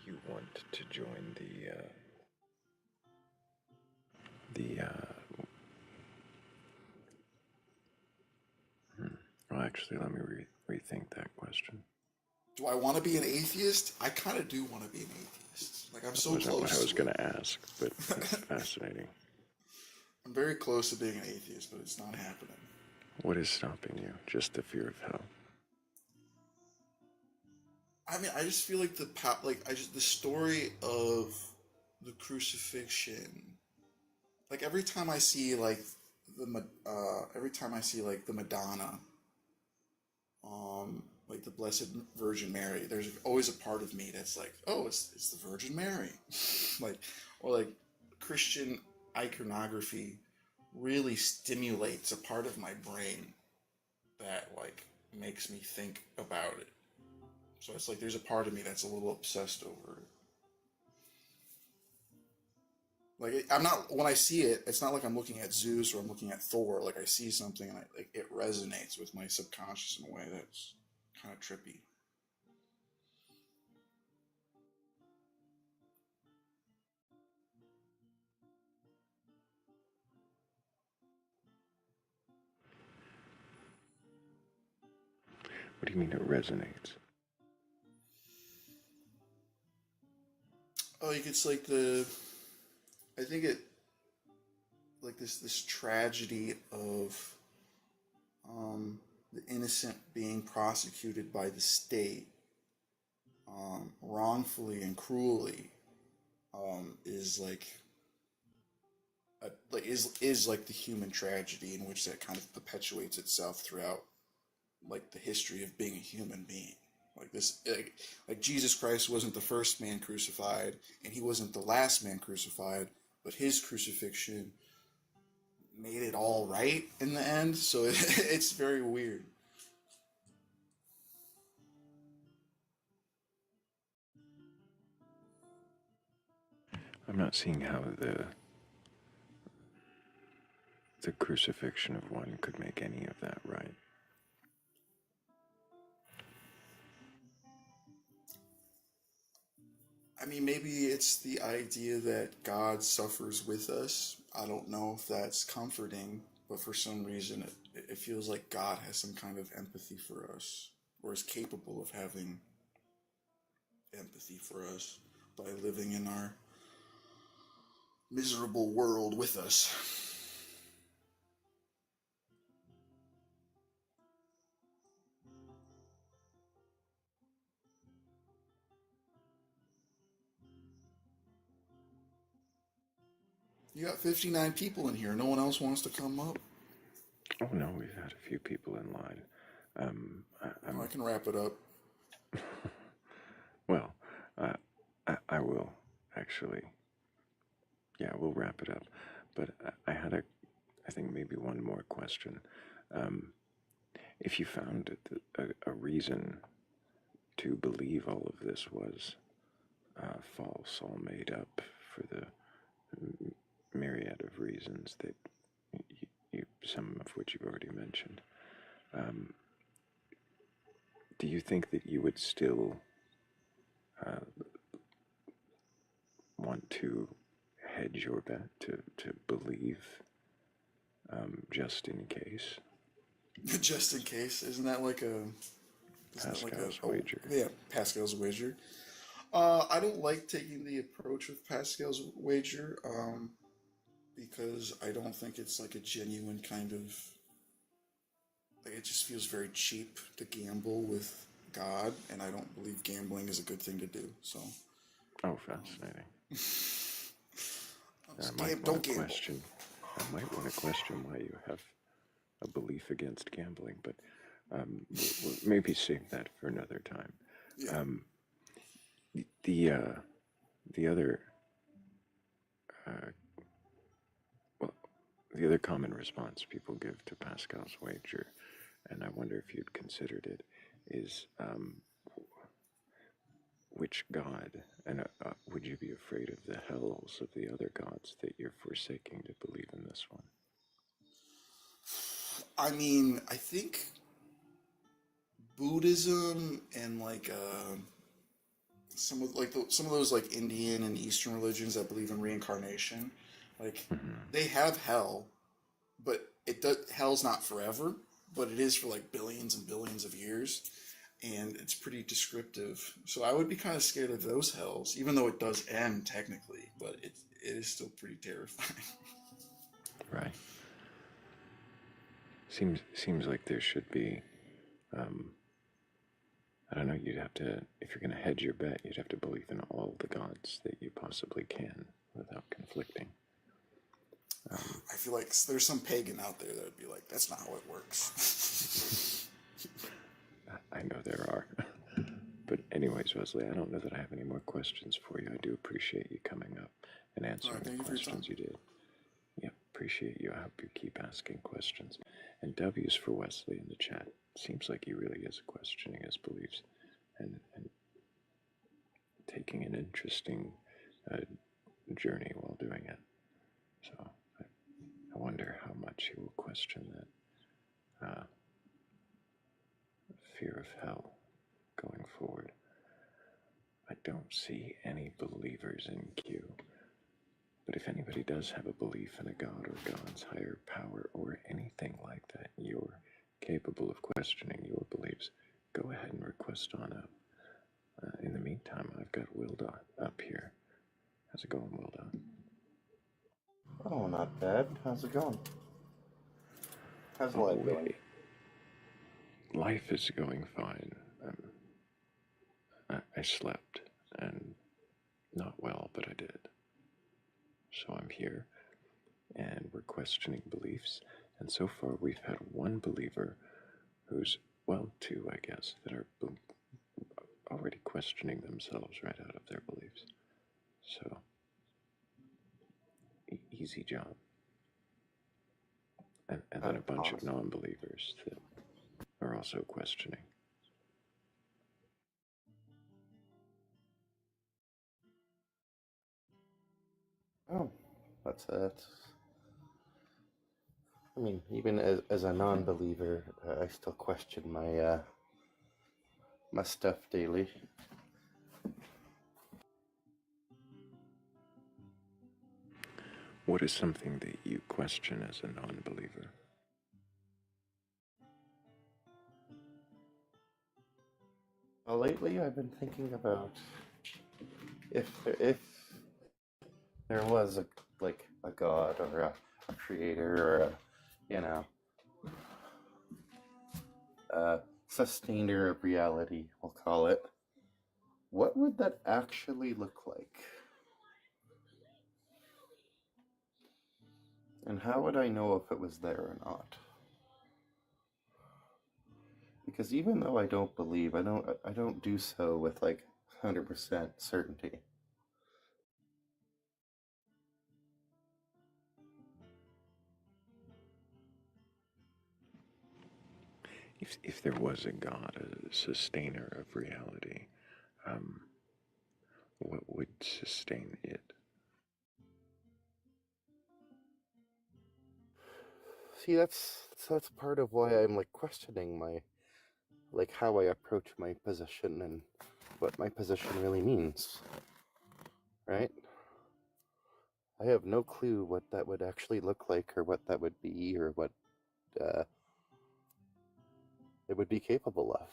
you want to join the well, actually, let me rethink that question. Do I want to be an atheist? I kind of do want to be an atheist. Like, I'm That so wasn't what I close was to going it. to ask, but that's fascinating. I'm very close to being an atheist, but it's not happening. What is stopping you? Just the fear of hell? I mean, I just feel like the story of the crucifixion. Like every time I see like every time I see like the Madonna, like the Blessed Virgin Mary, there's always a part of me that's like, oh, it's the Virgin Mary, like, or like Christian iconography really stimulates a part of my brain that like makes me think about it. So it's like there's a part of me that's a little obsessed over it. Like I'm not when I see it, it's not like I'm looking at Zeus or I'm looking at Thor. Like I see something and like it resonates with my subconscious in a way that's kind of trippy. What do you mean it resonates? Oh, it's like the I think it like this tragedy of the innocent being prosecuted by the state wrongfully and cruelly is like like the human tragedy in which that kind of perpetuates itself throughout like the history of being a human being. Like this, like Jesus Christ wasn't the first man crucified, and he wasn't the last man crucified, but his crucifixion made it all right in the end. So it's very weird. I'm not seeing how the crucifixion of one could make any of that right. I mean, maybe it's the idea that God suffers with us. I don't know if that's comforting, but for some reason it feels like God has some kind of empathy for us, or is capable of having empathy for us by living in our miserable world with us. You got 59 people in here. No one else wants to come up. Oh no, we've had a few people in line. Oh, I I'm can wrap it up. well. I will actually. Yeah, we'll wrap it up. But I had I think maybe one more question. Um, if you found a reason to believe all of this was false, all made up for the myriad of reasons that some of which you've already mentioned, um, do you think that you would still uh, want to hedge your bet to believe just in case? Just in case, isn't that like Pascal's a wager. yeah, Pascal's wager? I don't like taking the approach with Pascal's wager because I don't think it's like a genuine kind of like it just feels very cheap to gamble with God, and I don't believe gambling is a good thing to do. So, Oh, um, fascinating. I just might want don't to gamble. question. I might want to question why you have a belief against gambling, but we'll maybe save that for another time. Yeah. Um, the the other uh, well, the other common response people give to Pascal's wager, and I wonder if you'd considered it, is which god, and would you be afraid of the hells of the other gods that you're forsaking to believe in this one? I mean, I think Buddhism and like some of those like Indian and Eastern religions that believe in reincarnation, like Hmm. they have hell, but hell's not forever, but it is for like billions and billions of years, and it's pretty descriptive. So I would be kind of scared of those hells, even though it does end technically, but it is still pretty terrifying. Right. Seems like there should be. Um, I don't know. You'd have to, if you're going to hedge your bet, you'd have to believe in all the gods that you possibly can without conflicting. Um, I feel like there's some pagan out there that would be like, that's not how it works. I know there are. But anyways, Wesley, I don't know that I have any more questions for you. I do appreciate you coming up and All right, answering the thank you for your time. questions you did. Yep, appreciate you. I hope you keep asking questions. And W's for Wesley in the chat. Seems like he really is questioning his beliefs and taking an interesting uh, journey while doing it. So I wonder how much he will question that fear of hell going forward. I don't see any believers in Q. But if anybody does have a belief in a god or God's higher power or anything like that, you're capable of questioning your beliefs, go ahead and request on up. In the meantime, I've got Wildot up here. How's it going, Wildot? Oh, not bad. How's it going? How's Oh, life going? life is going fine. I slept, and not well, but I did. So I'm here, and we're questioning beliefs. And so far, we've had one believer who's, well, two, I guess, that are already questioning themselves right out of their beliefs. So, easy job. And then a bunch of Awesome. non believers that are also questioning. Oh, that's. I mean, even as a non-believer, I still question my stuff daily. What is something that you question as a non believer? Well, lately I've been thinking about if there was a god or a creator or you know a sustainer of reality, we'll call it. What would that actually look like? And how would I know if it was there or not? Because even though I don't believe, I don't do so with like 100% certainty. If there was a God, a sustainer of reality, um, what would sustain it? See, that's part of why I'm like questioning my like how I approach my position and what my position really means, right? I have no clue what that would actually look like or what that would be or what uh, it would be capable of.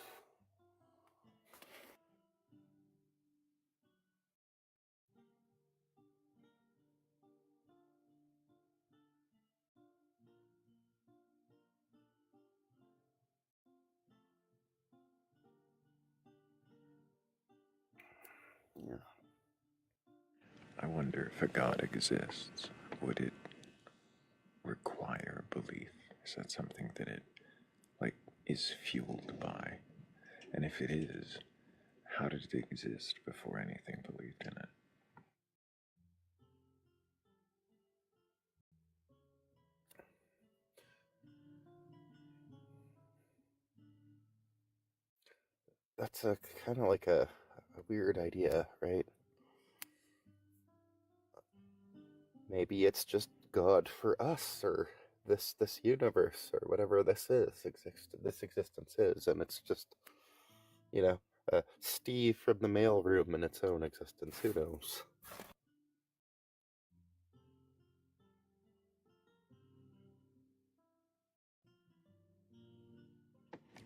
Yeah. I wonder if a God exists, would it require belief? Is that something that it, like, is fueled by? And if it is, how did it exist before anything believed in it? That's a kind of like a weird idea, right? Maybe it's just God for us or this universe or whatever this is this existence is, and it's just Steve from the mailroom in its own existence. Who knows?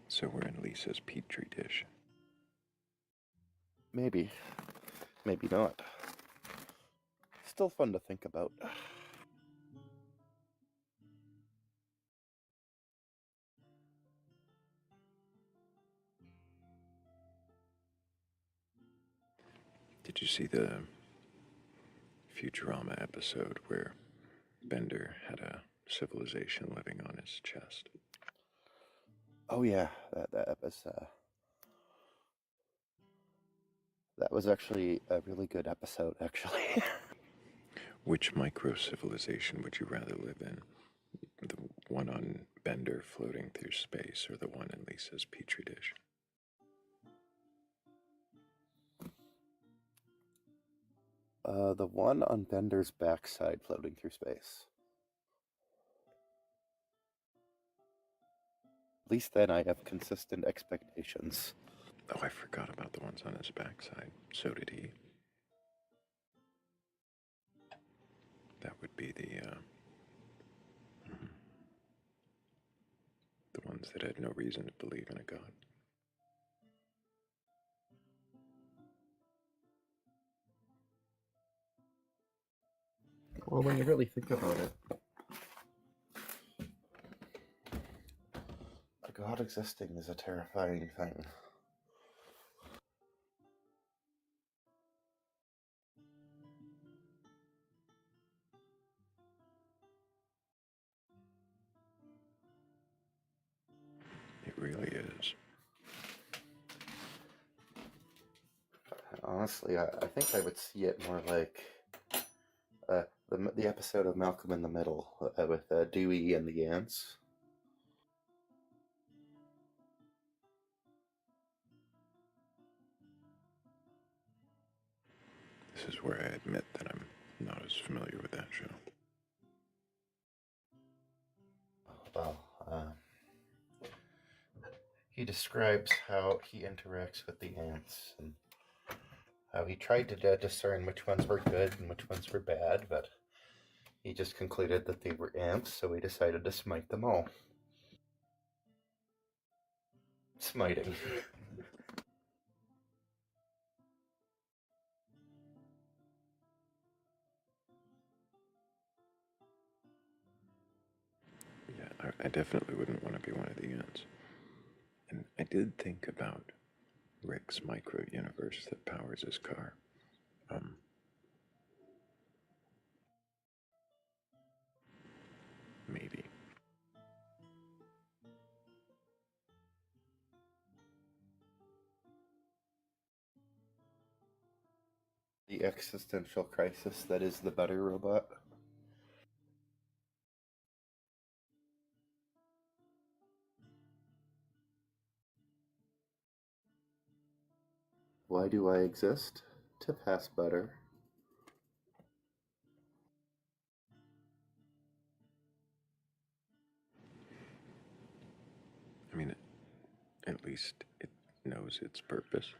So we're in Lisa's petri dish. Maybe. Maybe not. Still fun to think about. Did you see the Futurama episode where Bender had a civilization living on his chest? Oh yeah, that was actually a really good episode, actually. Which micro-civilization would you rather live in? The one on Bender floating through space, or the one in Lisa's petri dish? The one on Bender's backside floating through space. At least then I have consistent expectations. Oh, I forgot about the ones on his backside. So did he. That would be the ones that had no reason to believe in a god. Well, when you really think about it, a god existing is a terrifying thing. It really is. Honestly, I think I would see it more like the episode of Malcolm in the Middle with Dewey and the ants. This is where I admit that I'm not as familiar with that show. Well, he describes how he interacts with the ants and how he tried to discern which ones were good and which ones were bad, but he just concluded that they were ants, so he decided to smite them all. Smiting. Yeah, I definitely wouldn't want to be one of the ants. And I did think about Rick's micro universe that powers his car. Maybe. The existential crisis that is the better robot. Why do I exist? To pass butter. I mean, at least it knows its purpose.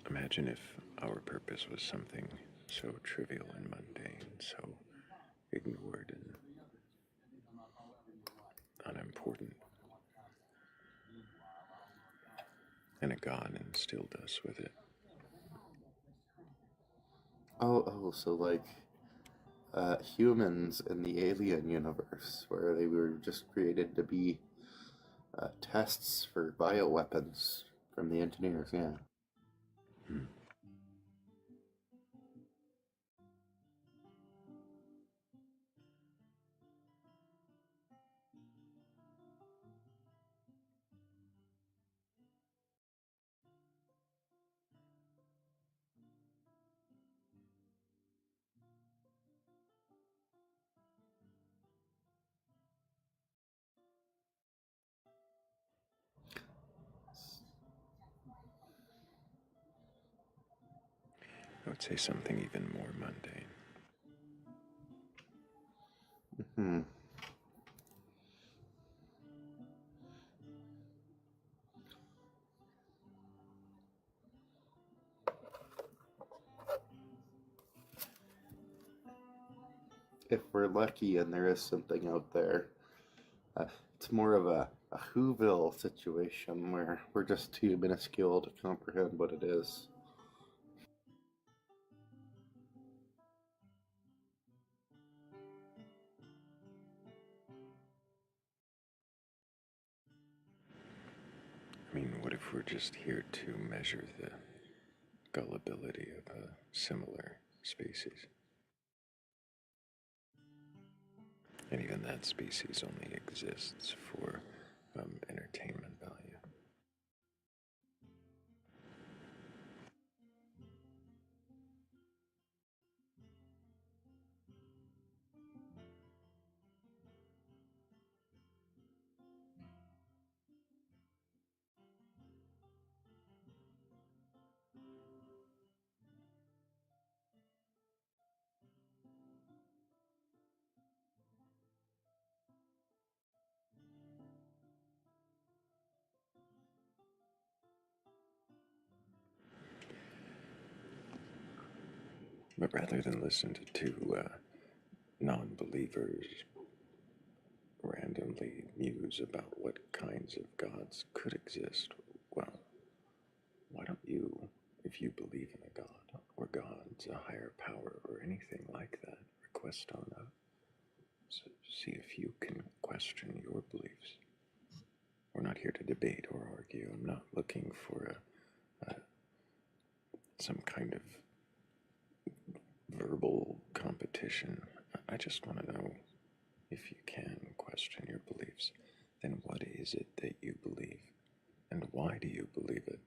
Imagine if our purpose was something so trivial and mundane, so ignored and unimportant. And a god instilled us with it. Oh, so like humans in the alien universe, where they were just created to be tests for bioweapons from the engineers, yeah. Hmm. let's say something even more mundane. Hmm. If we're lucky and there is something out there, uh, it's more of a Whoville situation where we're just too minuscule to comprehend what it is. I mean, what if we're just here to measure the gullibility of a similar species? And even that species only exists for entertainment value. But rather than listen to two non believers randomly muse about what kinds of gods could exist, well, why don't you, if you believe in a god or gods, a higher power, or anything like that, request on us? So see if you can question your beliefs. We're not here to debate or argue. I'm not looking for some kind of verbal competition. I just want to know if you can question your beliefs. Then what is it that you believe? And why do you believe it?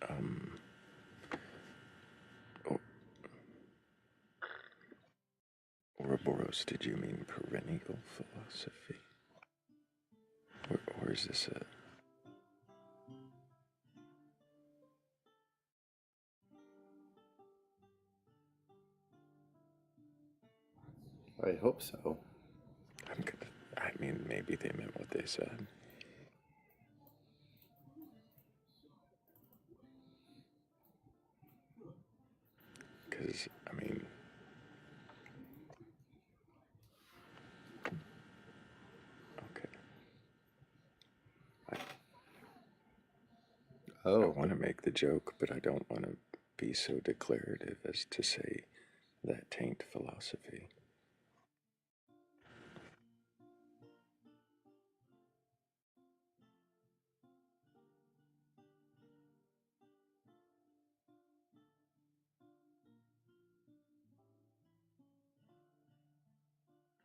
Um, oh, Ouroboros, did you mean perennial philosophy? Or is this a... I hope so. I mean, maybe they meant what they said. Because, I mean, okay. I Oh, want to make the joke, but I don't want to be so declarative as to say that taint philosophy.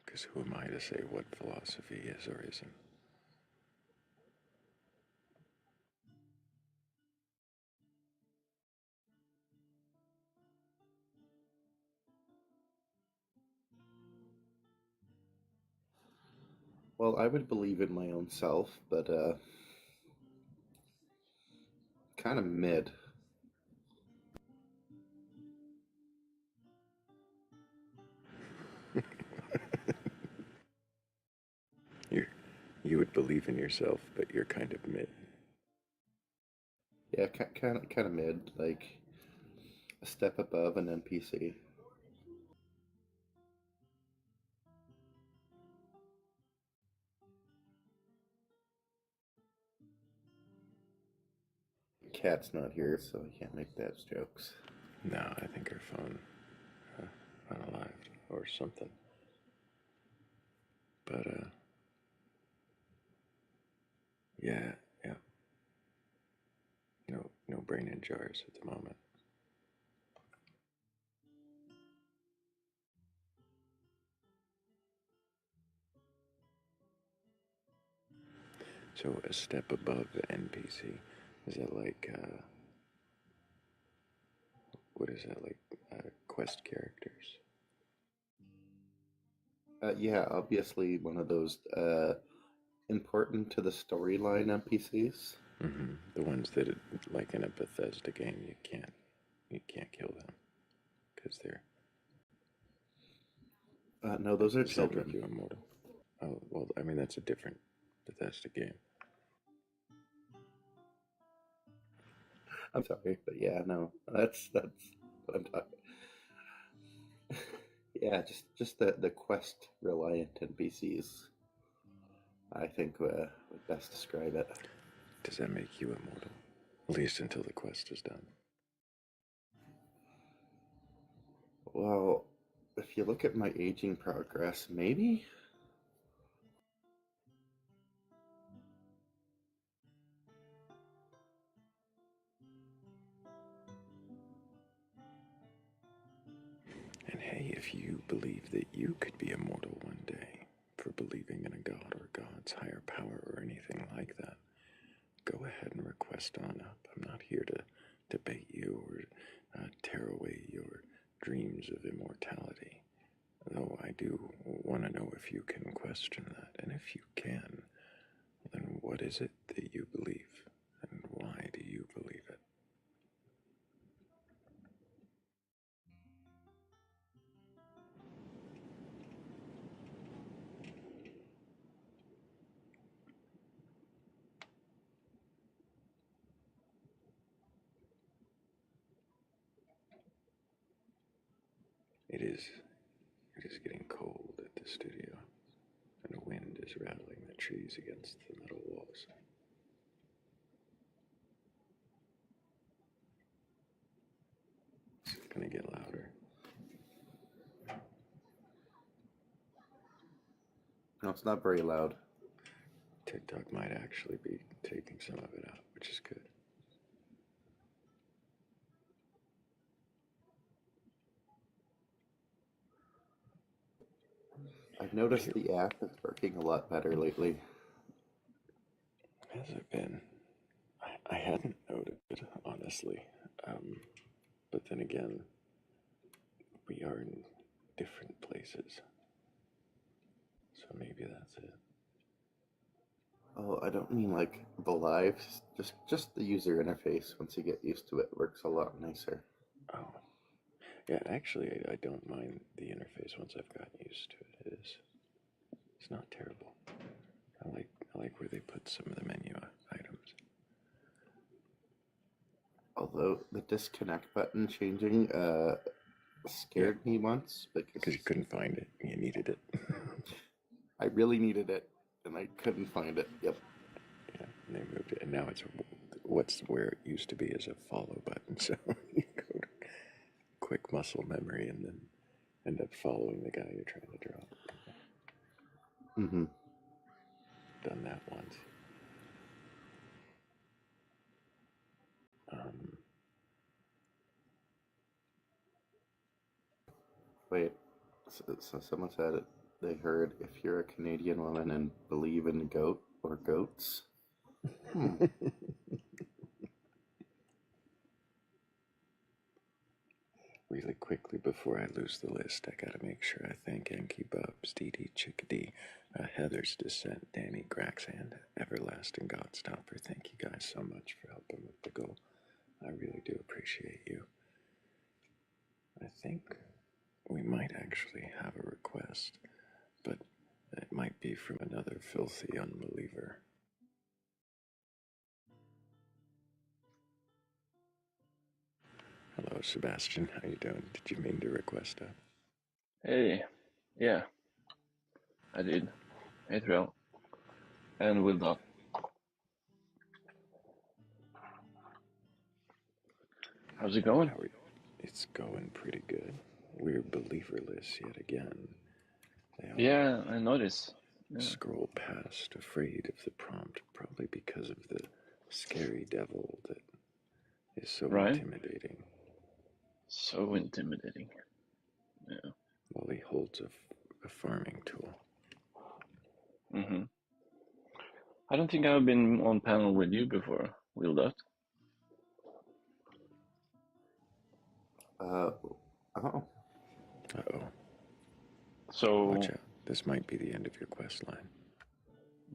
Because who am I to say what philosophy is or isn't? well, I would believe in my own self, but kind of mid. You're, you would believe in yourself, but you're kind of mid. Yeah, kind of mid, like a step above an NPC. cat's not here, so I can't make those jokes. No, I think her phone unalived or something. But yeah. No brain in jars at the moment. So a step above the NPC, is that like, what is that, like quest characters? Yeah, obviously one of those important to the storyline NPCs. Mm-hmm. The ones that, like in a Bethesda game, you can't kill them because they're. No, those are Does that make children. you immortal? Oh well, I mean that's a different Bethesda game. I'm sorry, but yeah, no, that's what I'm talking. Yeah, just the quest reliant NPCs. I think would best describe it. Does that make you immortal? At least until the quest is done. Well, if you look at my aging progress, maybe. And hey, if you believe that you could be immortal one day for believing in a god or God's higher power or anything like that, go ahead and request on up. I'm not here to debate you or tear away your dreams of immortality. Though I do want to know if you can question that. And if you can, then what is it that you believe? And why do you believe it? It is getting cold at the studio, and the wind is rattling the trees against the metal walls. It's gonna get louder. No, it's not very loud. TikTok might actually be taking some of it out, which is good. I've noticed the app is working a lot better lately. Has it been? I hadn't noted, honestly. But then again, we are in different places. So maybe that's it. Oh, I don't mean like the lives, just the user interface. Once you get used to it, works a lot nicer. Oh. Yeah, actually, I don't mind the interface once I've gotten used to it. It's not terrible. I like where they put some of the menu items. Although the disconnect button changing scared me once Because you couldn't find it. You needed it. I really needed it and I couldn't find it. Yep. Yeah, and they moved it, and now it's what's where it used to be is a follow button. So you go to quick muscle memory and then end up following the guy you're trying to draw. Mm-hmm. Done that once. Wait. So someone said it. They heard if you're a Canadian woman and believe in goat or goats. Really quickly before I lose the list, I gotta make sure I thank Enki Bubs, DD Chickadee, Heather's Descent, Danny Grax, and Everlasting Godstopper. Thank you guys so much for helping with the goal. I really do appreciate you. I think we might actually have a request, but it might be from another filthy unbeliever. Hello, Sebastian. How you doing? Did you mean to request that? Hey, yeah, I did. Hey, Thrayle. And Will Dot. How's it going? How are you? It's going pretty good. We're believerless yet again. They all Yeah, I noticed. Yeah. scroll past, afraid of the prompt, probably because of the scary devil that is so Right? intimidating. So intimidating. Yeah. While he holds a farming tool. Mm-hmm. I don't think I've been on panel with you before, will that? Oh. Uh-oh. Watch So, out. This might be the end of your quest line.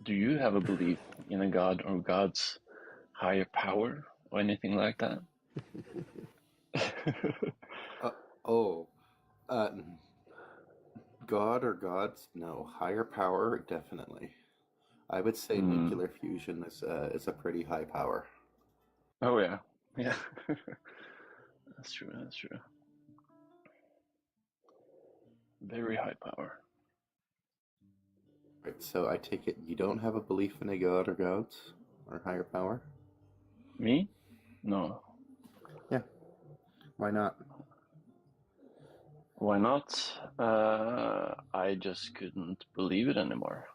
do you have a belief in a god or God's higher power or anything like that? Oh. Uh, God or gods? No. Higher power? Definitely. I would say Hmm. nuclear fusion is a pretty high power. Oh yeah, yeah. That's true. That's true. Very high power. Right, so I take it you don't have a belief in a god or gods or higher power? Me? No. Yeah. Why not? Why not? I just couldn't believe it anymore.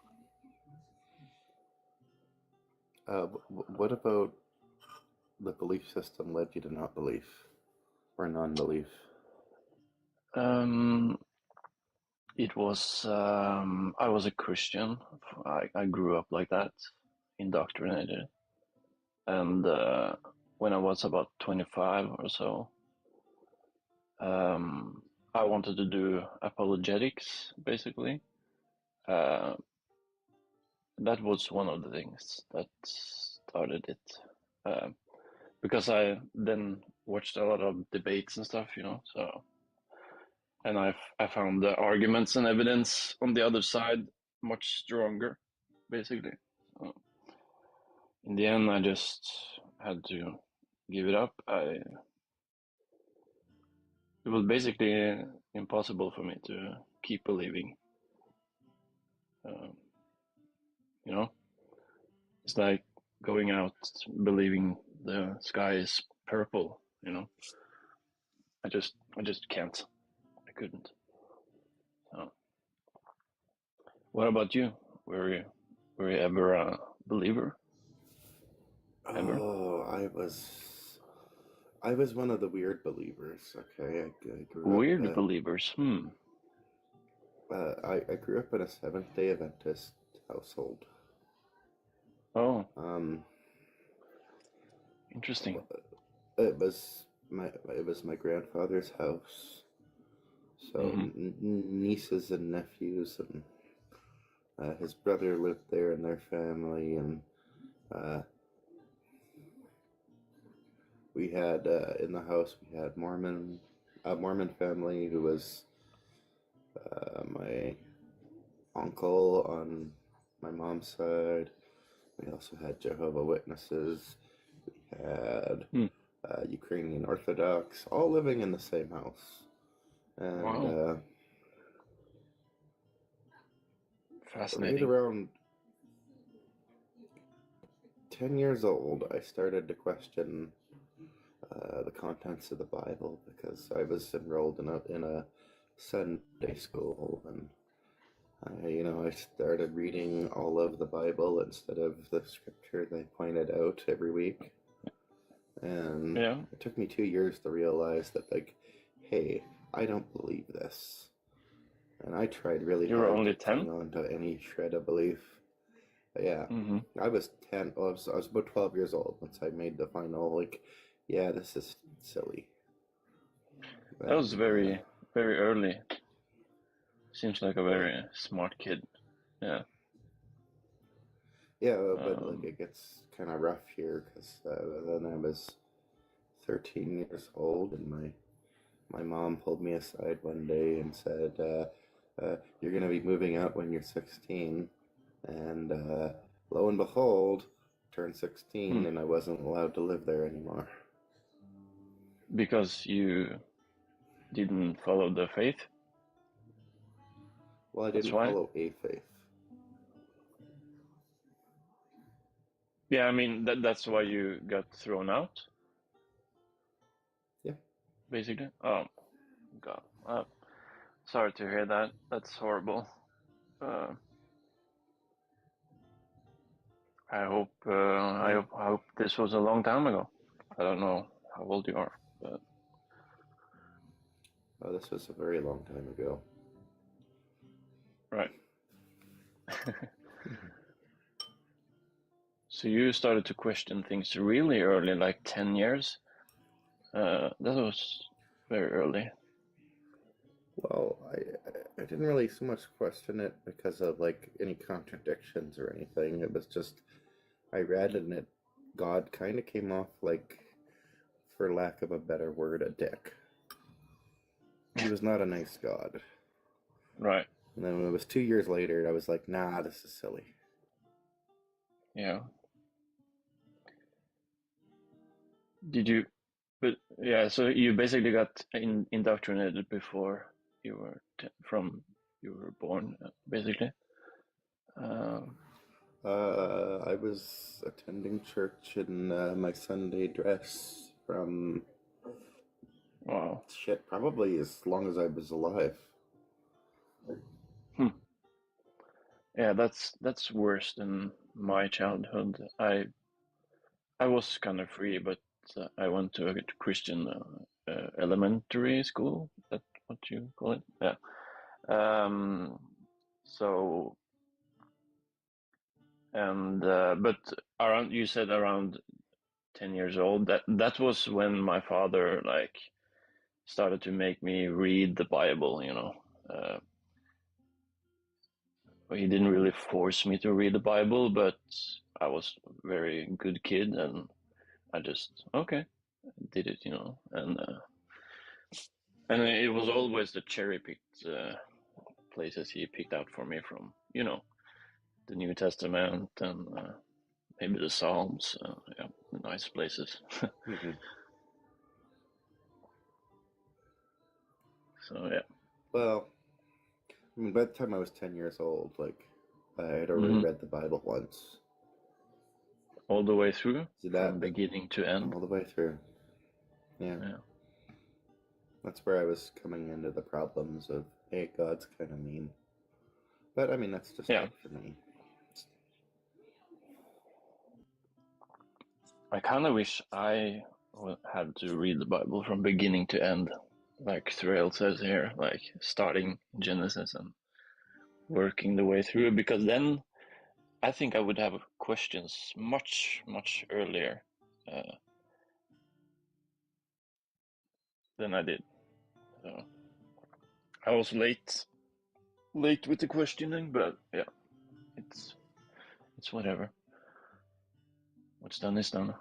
What about the belief system led you to not belief or non-belief? Um, it was I was a Christian. I grew up like that, indoctrinated, and when I was about 25 or so, I wanted to do apologetics, basically. Uh, that was one of the things that started it. Uh, because I then watched a lot of debates and stuff, so, and I found the arguments and evidence on the other side much stronger, basically. So in the end, I just had to give it up. It was basically impossible for me to keep believing. Um, you know, it's like going out believing the sky is purple. I just can't. I couldn't. So, what about you? Were you ever a believer? Ever? Oh, I was one of the weird believers. Okay, I grew up. Weird believers. I grew up in a Seventh-day Adventist household. Oh, Um, interesting. it was my grandfather's house, so Mm-hmm. nieces and nephews and his brother lived there and their family, and uh, we had in the house we had a Mormon family who was my uncle on my mom's side. We also had Jehovah Witnesses. We had Hmm. Ukrainian Orthodox, all living in the same house. And Wow, right fascinating. around 10 years old, I started to question the contents of the Bible because I was enrolled in a Sunday school, and I started reading all of the Bible instead of the scripture they pointed out every week. And Yeah, it took me 2 years to realize that, like, hey, I don't believe this. And I tried really you were hard only to 10. cling on to any shred of belief. But yeah, Mm-hmm. I was 10. Well, I was about 12 years old once I made the final, like, yeah, this is silly. That was And very, very early. Seems like a very smart kid. Yeah. yeah, but like Um, it gets kind of rough here because then I was 13 years old, and my mom pulled me aside one day and said, "You're gonna be moving out when you're 16." And lo and behold, turned 16, hmm. and I wasn't allowed to live there anymore. Because you didn't follow the faith. Well, I That's didn't why. follow a faith. Yeah, I mean that's why you got thrown out. basically. Oh God, sorry to hear that. That's horrible. I hope this was a long time ago. I don't know how old you are, but Oh, this was a very long time ago. right. So you started to question things really early, like 10 years. That was very early. Well, I didn't really so much question it because of like any contradictions or anything. It was just I read and it God kind of came off like, for lack of a better word, a dick. He was not a nice God. Right. And then when it was 2 years later, I was like, nah, this is silly. Yeah. Did you? But yeah. So you basically got indoctrinated before you were you were born, basically. I was attending church in my Sunday dress from Wow. probably as long as I was alive. Yeah, that's worse than my childhood. I was kind of free, but I went to a Christian elementary school. That's what you call it? Yeah. So and but around you said around 10 years old. That was when my father like started to make me read the Bible. He didn't really force me to read the Bible, but I was a very good kid, and I just okay did it, and it was always the cherry picked places he picked out for me from, the New Testament and maybe the Psalms, yeah, nice places. Mm-hmm. So yeah. Well, I mean, by the time I was 10 years old, like, I had already Hmm. read the Bible once. All the way through, So from that, beginning to end. all the way through. Yeah. Yeah. That's where I was coming into the problems of, hey, God's kind of mean. But I mean, that's just Yeah. it for me. I kind of wish I had to read the Bible from beginning to end, like Thrayle says here, like starting Genesis and working the way through, because then I think I would have questions much, much earlier than I did. So I was late with the questioning, but yeah, it's whatever. What's done is done.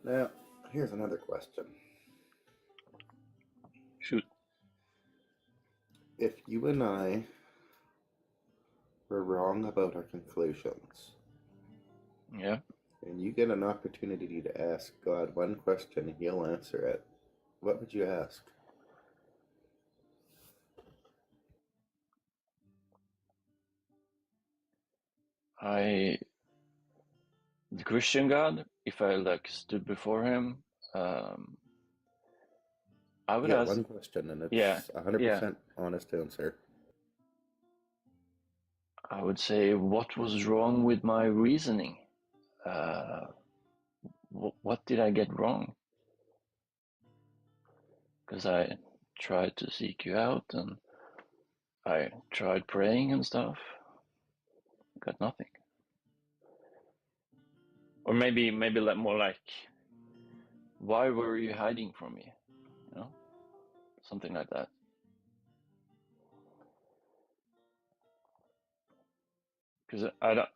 Now, here's another question. Shoot. If you and I were wrong about our conclusions, Yeah. and you get an opportunity to ask God one question and he'll answer it, what would you ask? The Christian God, if I like stood before him, um, I would Yeah, ask, one question, and yeah, it's yeah, 100% honest answer. I would say, what was wrong with my reasoning? What did I get wrong? Because I tried to seek you out and I tried praying and stuff, got nothing. Or maybe more like, why were you hiding from me? Something like that. Because I don't.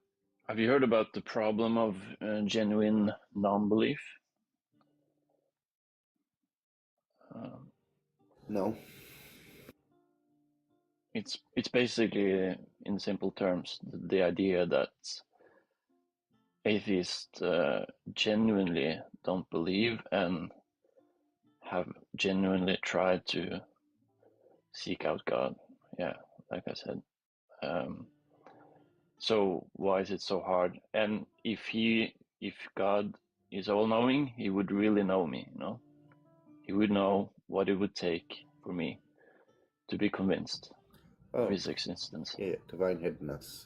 Have you heard about the problem of genuine non-belief? Um, No. it's basically, in simple terms, the idea that atheists genuinely don't believe and have genuinely tried to seek out God. Yeah, like I said. So why is it so hard? And if God is all-knowing, he would really know me, you know? He would know what it would take for me to be convinced of Oh, his existence. yeah, divine hiddenness.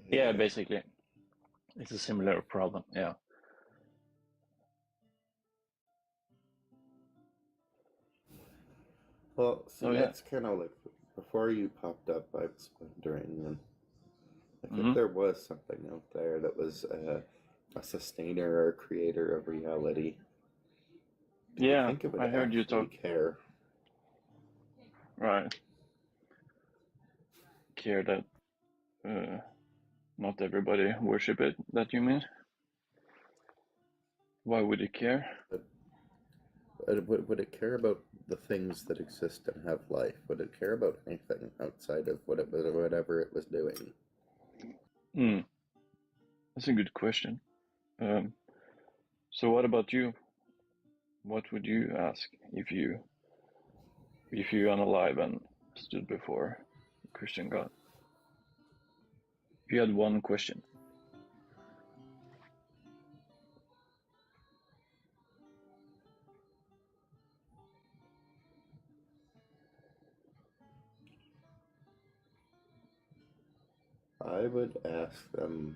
Yeah, basically. It's a similar problem, yeah. Well, see, So yeah. that's kind of like before you popped up, I was wondering, and like if Mhm. there was something out there that was a sustainer or creator of reality, do you Yeah, think it would I heard you actually talk. care? Right. Care that not everybody worship it, that you mean? Why would it care? Would it care about the things that exist and have life? Would it care about anything outside of whatever it was doing? Hmm, that's a good question. So what about you? What would you ask if you unalive and stood before a Christian God? If you had one question. I would ask them,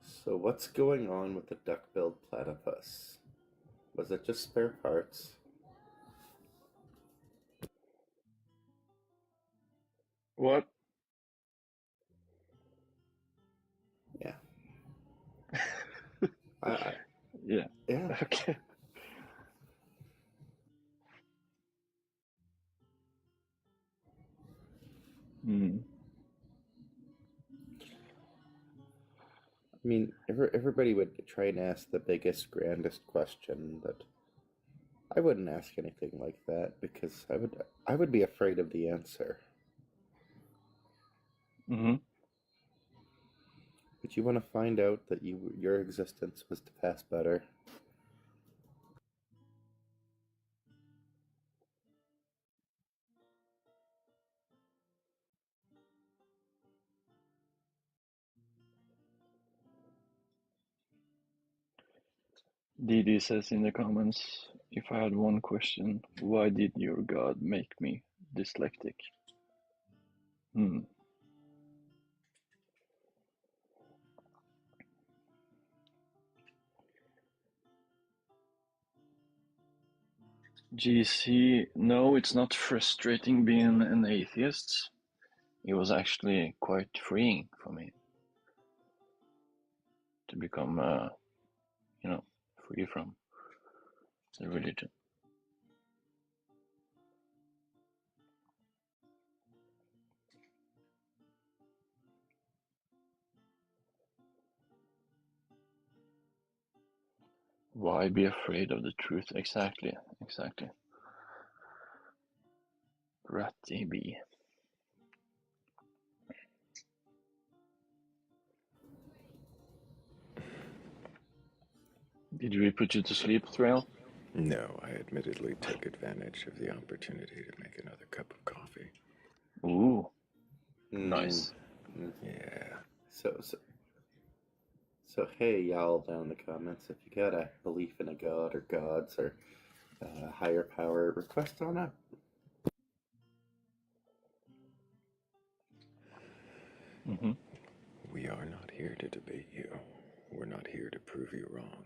so what's going on with the duck-billed platypus? Was it just spare parts? What? Yeah. I Yeah. yeah. Okay. Hmm. I mean, everybody would try and ask the biggest, grandest question, but I wouldn't ask anything like that because I would be afraid of the answer. Mm-hmm. Would you want to find out that your existence was to pass better? DD says in the comments, if I had one question, why did your God make me dyslexic? Hmm. GC, no, it's not frustrating being an atheist. It was actually quite freeing for me to become, free from the religion. Why be afraid of the truth? Exactly. Ratty bee. Did we put you to sleep, Thrayle? No, I admittedly took advantage of the opportunity to make another cup of coffee. Ooh, Mm, nice. Yeah. So hey, y'all down in the comments, if you got a belief in a god or gods or higher power, request on up. Mm-hmm. We are not here to debate you. We're not here to prove you wrong.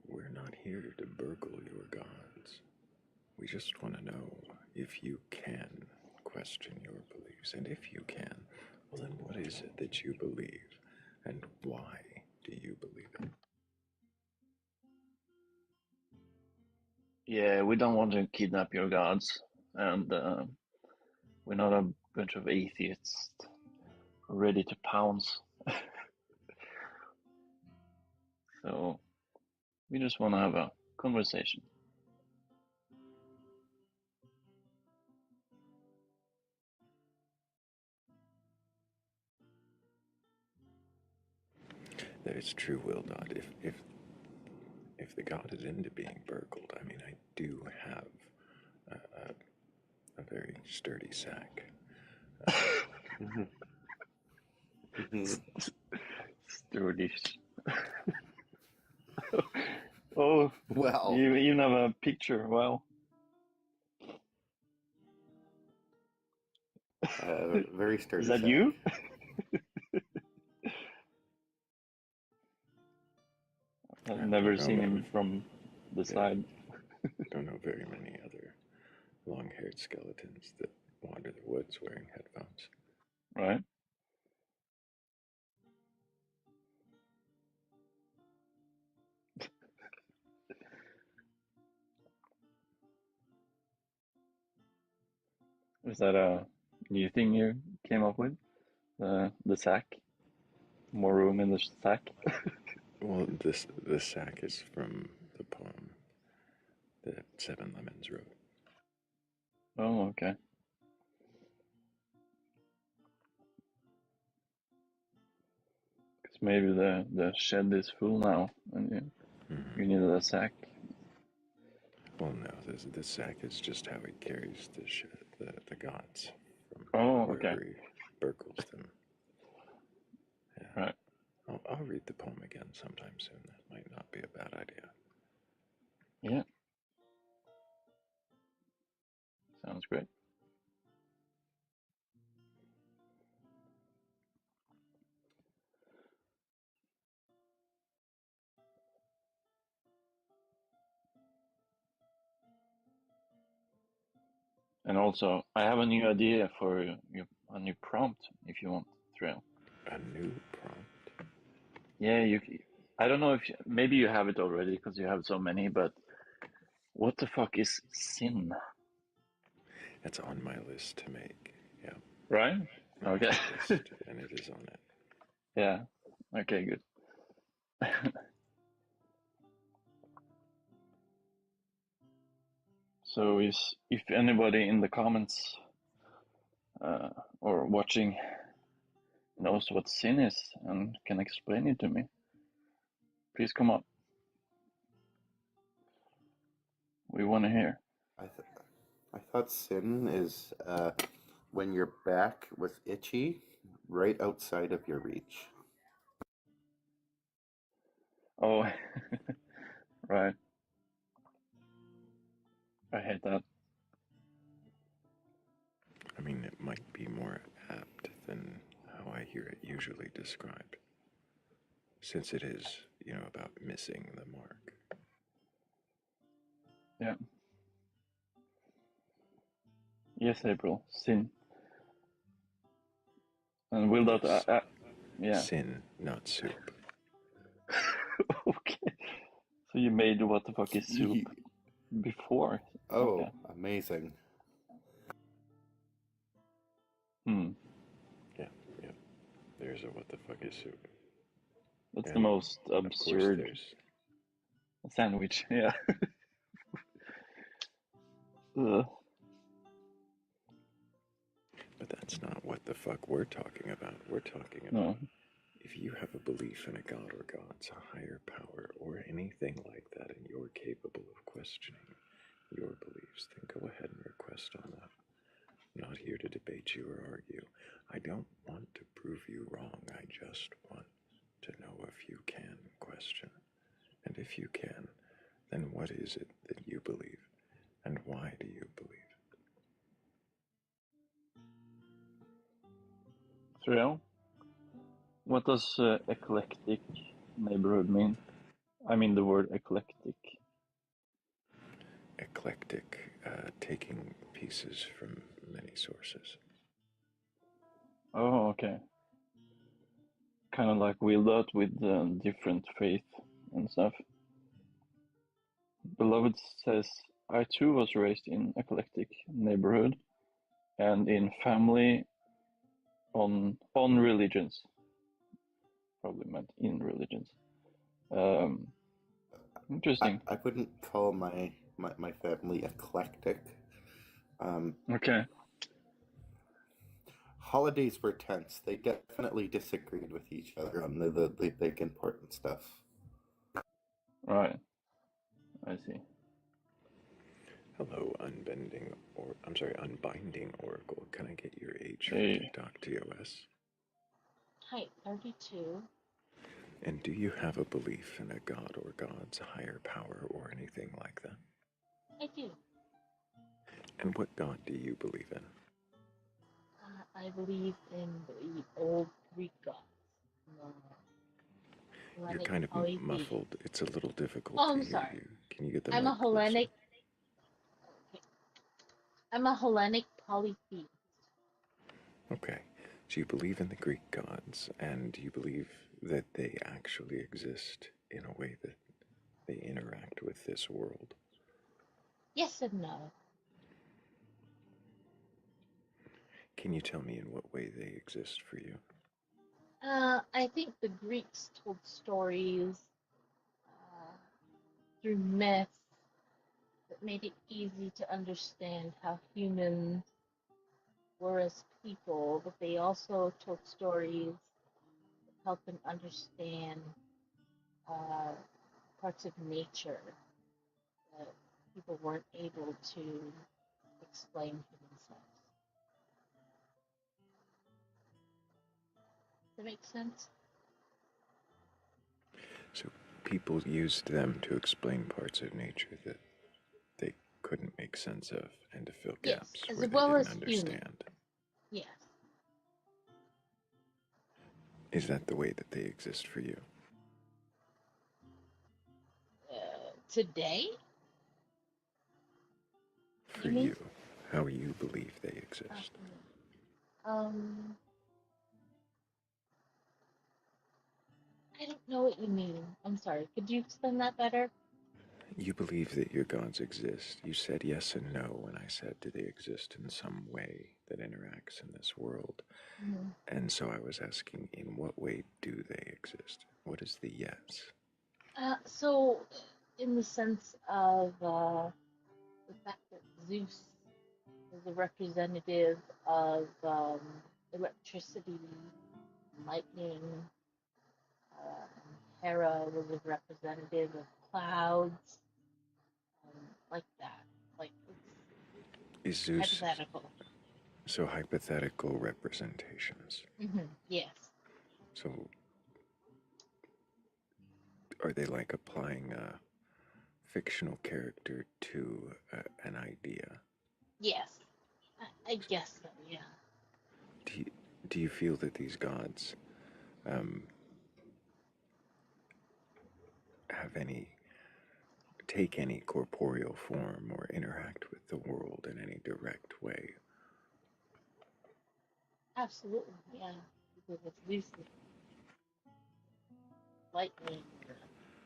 We're not here to burgle your gods. We just want to know if you can question your beliefs. And if you can, well, then what is it that you believe? And why do you believe it? Yeah, we don't want to kidnap your gods, and we're not a bunch of atheists ready to pounce. So we just want to have a conversation. that it's true, Wildot. If the god is into being burgled, I mean, I do have a very sturdy sack. Mhm. Mhm. Sturdy. Oh, Well, you even have a picture. Wow. very sturdy Is that sack. you? I've I never don't know seen about- him from the Yeah. side. Don't know very many other long-haired skeletons that wander the woods wearing headphones. Right? Is that a new thing you came up with? The sack? More room in the sack? Well, this sack is from the poem that Seven Lemons wrote. Oh, okay. Because maybe the shed is full now and you needed a sack. Well, no, this sack is just how he carries the gods from Oh, wherever okay. he burgles them. Yeah. Right. I'll read the poem again sometime soon. That might not be a bad idea. Yeah. Sounds great. And also, I have a new idea for a new prompt if you want, Thrayle. A new prompt. Yeah, I don't know if maybe you have it already because you have so many, but what the fuck is sin? That's on my list to make. Yeah. Right? I have Okay. a list, and it is on it. Yeah. Okay, good. So if anybody in the comments or watching knows what sin is and can explain it to me, please come up. We want to hear. I thought sin is when your back was itchy, right outside of your reach. Oh, right. I hate that. I mean, it might be more apt than how I hear it usually described, since it is, about missing the mark. Yeah. Yes, April. Sin. And will that? Yes. Yeah. Sin, not soup. Okay. So you made what the fuck is soup before? Oh, Okay. amazing. Hmm. Yeah. There's a what the fuck is soup. That's the And most of course, absurd there's sandwich. Yeah. Ugh. But that's not what the fuck we're talking about. We're talking about No. if you have a belief in a god or gods, a higher power, or anything like that, and you're capable of questioning your beliefs, then go ahead and request on that. I'm not here to debate you or argue. I don't want to prove you wrong. I just want to know if you can question. And if you can, then what is it that you believe? And why do you believe? Thrill. What does eclectic neighborhood mean? I mean the word eclectic. Eclectic, taking pieces from many sources. Oh, okay. Kind of like Wildot with different faith and stuff. Beloved says, I too was raised in eclectic neighborhood and in family on religions. Probably meant in religions. Interesting. I wouldn't call my family eclectic. Okay. holidays were tense. They definitely disagreed with each other on the big important stuff. Right. I see. Hello, Unbinding Oracle. Can I get your age for Hey. TikTok TOS? Hi, 32. And do you have a belief in a god or gods, higher power, or anything like that? I do. And what god do you believe in? I believe in the old Greek gods. You're Hellenic kind of polytheism. muffled. It's a little difficult Oh, to I'm hear sorry. you. Can you get the I'm a mic closer? Hellenic. I'm a Hellenic polytheist. Okay. So you believe in the Greek gods, and you believe that they actually exist in a way that they interact with this world. Yes and no. Can you tell me in what way they exist for you? I think the Greeks told stories through myths that made it easy to understand how humans were as people, but they also told stories that helped them understand parts of nature that people weren't able to explain for themselves. Does that make sense? So people used them to explain parts of nature that they couldn't make sense of and to fill Yes, gaps as where they well didn't as human. understand. Yes. Is that the way that they exist for you? Today? For you, how you believe they exist. I don't know what you mean. I'm sorry. Could you explain that better? You believe that your gods exist. You said yes and no when I said, do they exist in some way that interacts in this world? Mm-hmm. And so I was asking, in what way do they exist? What is the yes? So, in the sense of the fact that Zeus is a representative of electricity, lightning, Hera was a representative of clouds, like that. Like, Is it's Zeus hypothetical. so hypothetical representations? Yes. So are they like applying a fictional character to an idea? Yes. I guess so, yeah. Do you feel that these gods take any corporeal form or interact with the world in any direct way? Absolutely, yeah. Because if Zeus is lightning or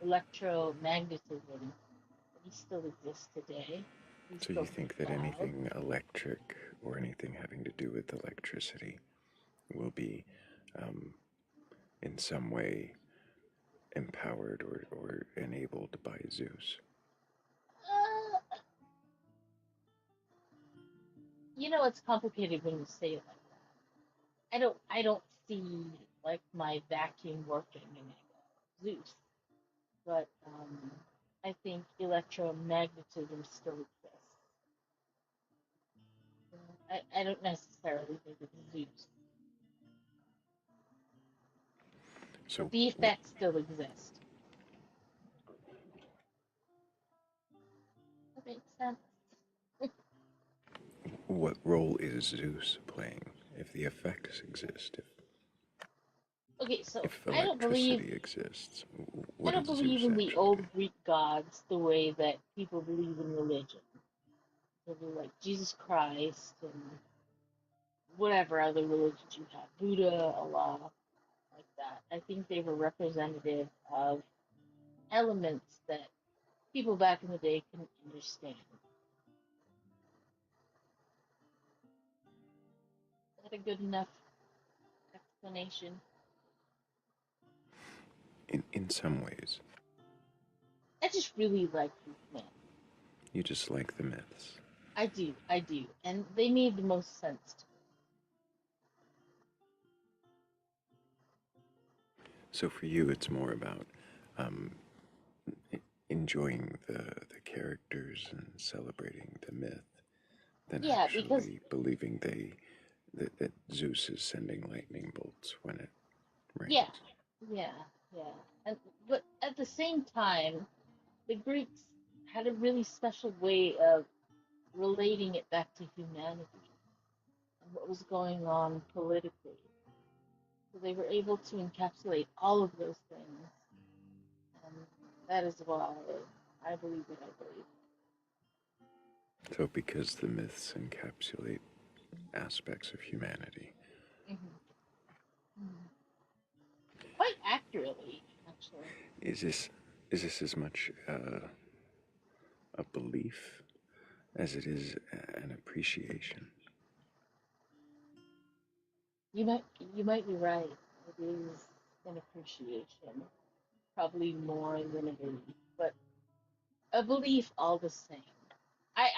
electromagnetism, he still exists today. He's So still you from think that cloud. anything electric or anything having to do with electricity will be in some way empowered or enabled by Zeus? It's complicated when you say it like that. I don't see like my vacuum working in Zeus, but I think electromagnetism still exists. I don't necessarily think it's Zeus. So But the effects still exist. That makes sense. what role is Zeus playing if the effects exist? Okay, so If electricity exists, I what don't does believe Zeus in the actually do? old Greek gods the way that people believe in religion. So they're like Jesus Christ and whatever other religions you have, Buddha, Allah, like that. I think they were representative of elements that people back in the day couldn't understand. Is that a good enough explanation? In some ways, I just really like these myths. you just like the myths. I do, and they made the most sense to me. So for you, it's more about um, enjoying the characters and celebrating the myth than Yeah, because actually believing that Zeus is sending lightning bolts when it yeah, rains. yeah, yeah. And but at the same time, the Greeks had a really special way of relating it back to humanity and what was going on politically. So they were able to encapsulate all of those things, and that is why I believe what I believe. So because the myths encapsulate aspects of humanity, Hmm. Hmm. Quite accurately, actually. is this is this as much a belief as it is an appreciation? You might you might be right. It is an appreciation, probably more than a belief, but a belief all the same.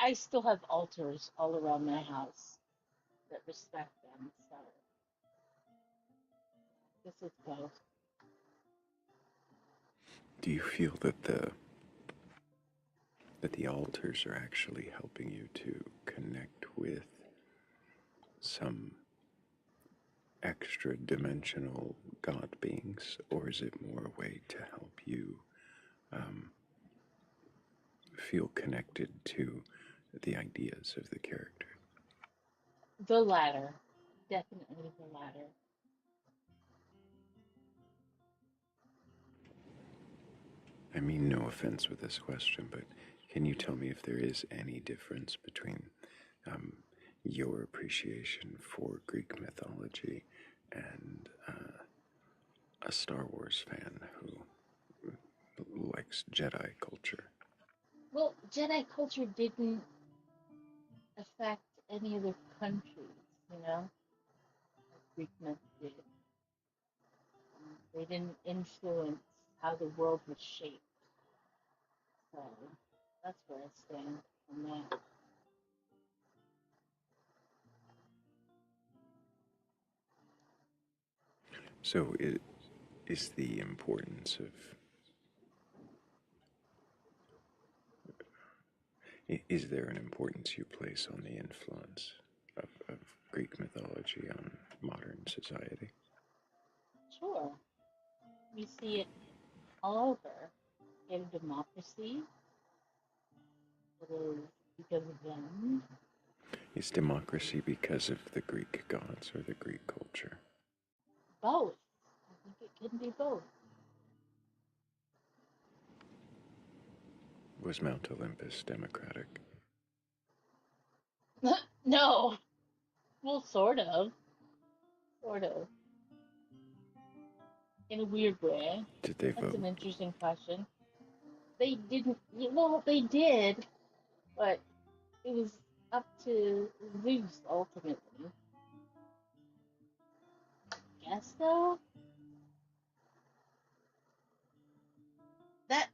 I still have altars all around my house that respect them, so this is both. Do you feel that the altars are actually helping you to connect with some extra dimensional god beings, or is it more a way to help you um, feel connected to the ideas of the character? The latter, definitely the latter. I mean, no offense with this question, but can you tell me if there is any difference between um, your appreciation for Greek mythology and a Star Wars fan who likes Jedi culture? Well, Jedi culture didn't affect any other countries, you know, like Greek myth did. They didn't influence how the world was shaped. So that's where I stand on that. So, it is the importance of is there an importance you place on the influence of Greek mythology on modern society? Sure, we see it all over. In democracy, it is because of them. Is democracy because of the Greek gods or the Greek culture? Both. I think it can be both. Was Mount Olympus democratic? No, well, sort of, sort of, in a weird way. Did they That's vote? an interesting question. They didn't. Well, they did, but it was up to Zeus ultimately. Guess so.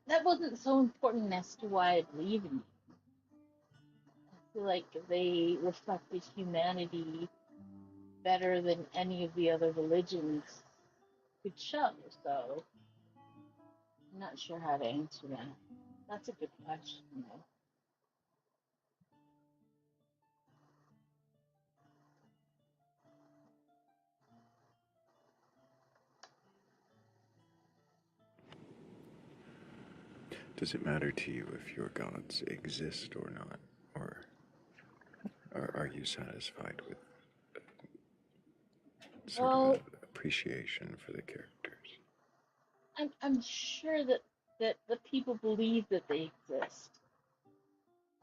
That wasn't so important as to why I believe in it. I feel like they reflected humanity better than any of the other religions could show. So I'm not sure how to answer that. That's a good question, though. Does it matter to you if your gods exist or not? Or are you satisfied with sort of Well, an appreciation for the characters? I'm sure that the people believe that they exist.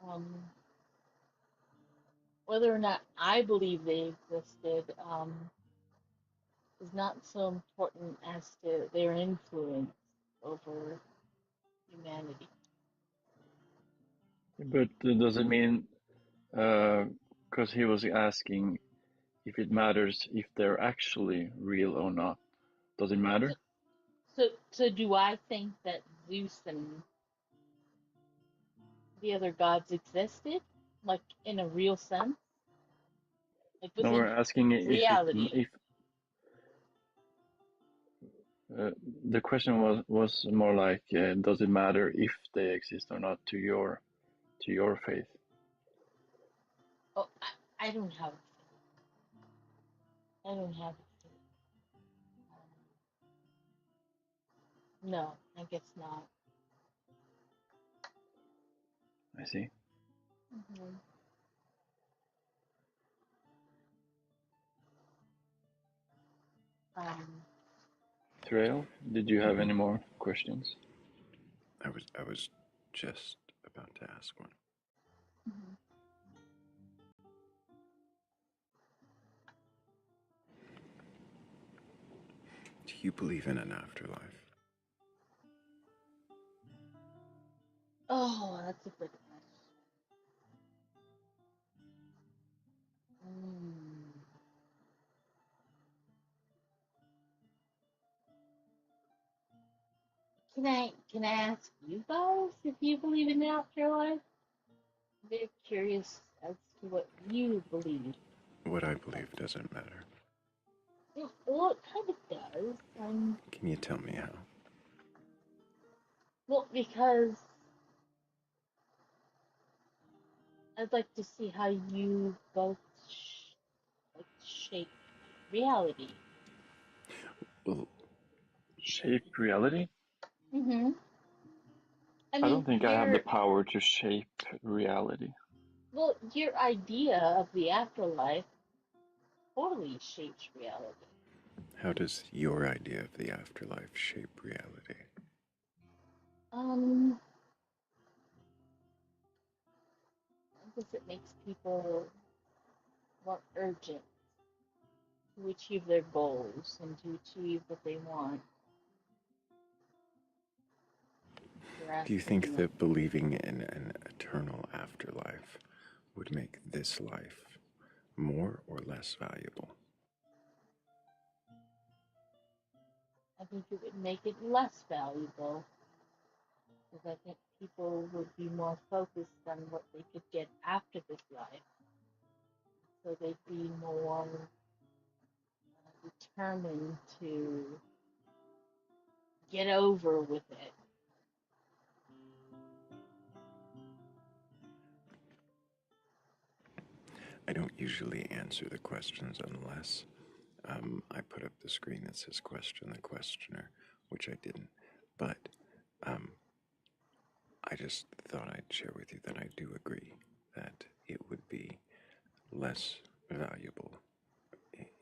Um, whether or not I believe they existed is not so important as to their influence over humanity. But does it mean, because he was asking if it matters if they're actually real or not? Does it So, matter? so do I think that Zeus and the other gods existed, like in a real sense, like No, we're within asking if it reality? if The question was more like, does it matter if they exist or not to your faith? Oh, I don't have. I don't have. No, I guess not. I see. Mhm. Thrayle, did you have any more questions? I was just about to ask one. Mhm. Do you believe in an afterlife? Oh, that's a good question. Mm. Can I ask you guys if you believe in the afterlife? I'm very curious as to what you believe. What I believe doesn't matter. Well, it kind of does. Can you tell me how? Well, because I'd like to see how you both shape reality. Well, Shape reality? Mm-hmm. I I mean, don't think I have the power to shape reality. well, your idea of the afterlife totally shapes reality. how does your idea of the afterlife shape reality? I guess it makes people more urgent to achieve their goals and to achieve what they want. Do you think that believing in an eternal afterlife would make this life more or less valuable? I think it would make it less valuable because I think people would be more focused on what they could get after this life. So they'd be more determined to get over with it. I don't usually answer the questions unless I put up the screen that says question the questioner, which I didn't. But um, I just thought I'd share with you that I do agree that it would be less valuable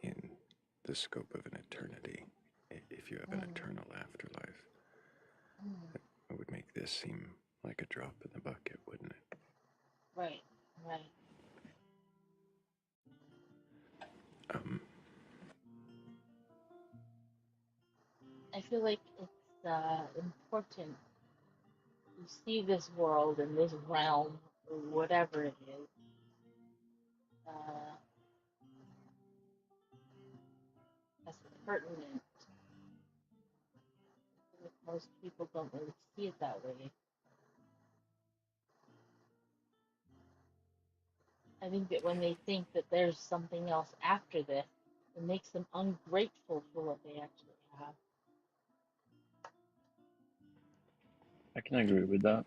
in the scope of an eternity if you have an Mm, eternal afterlife. mm, It would make this seem like a drop in the bucket, wouldn't it? right, right. Um, I feel like it's important to see this world and this realm, or whatever it is, uh, as pertinent. Most people don't really see it that way. I think that when they think that there's something else after this, it makes them ungrateful for what they actually have. I can agree with that.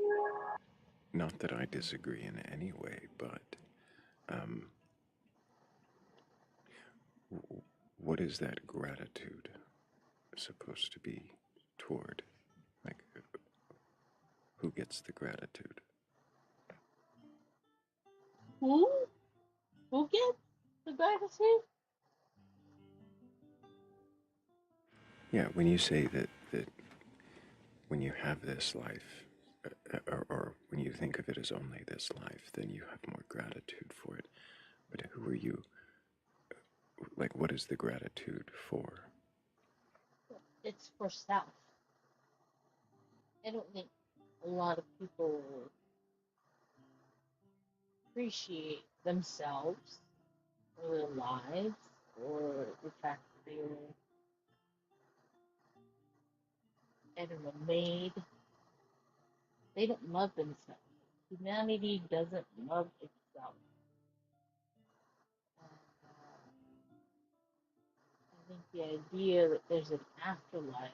not that I disagree in any way, but um, what is that gratitude supposed to be toward? Like, who gets the gratitude? Who? Who gets the gratitude? Yeah, when you say that when you have this life, or when you think of it as only this life, then you have more gratitude for it. But who are you? Like, what is the gratitude for? It's for self. I don't think a lot of people appreciate themselves or their lives or the fact that they were, I don't know, made. They don't love themselves. Humanity doesn't love itself. And, I think the idea that there's an afterlife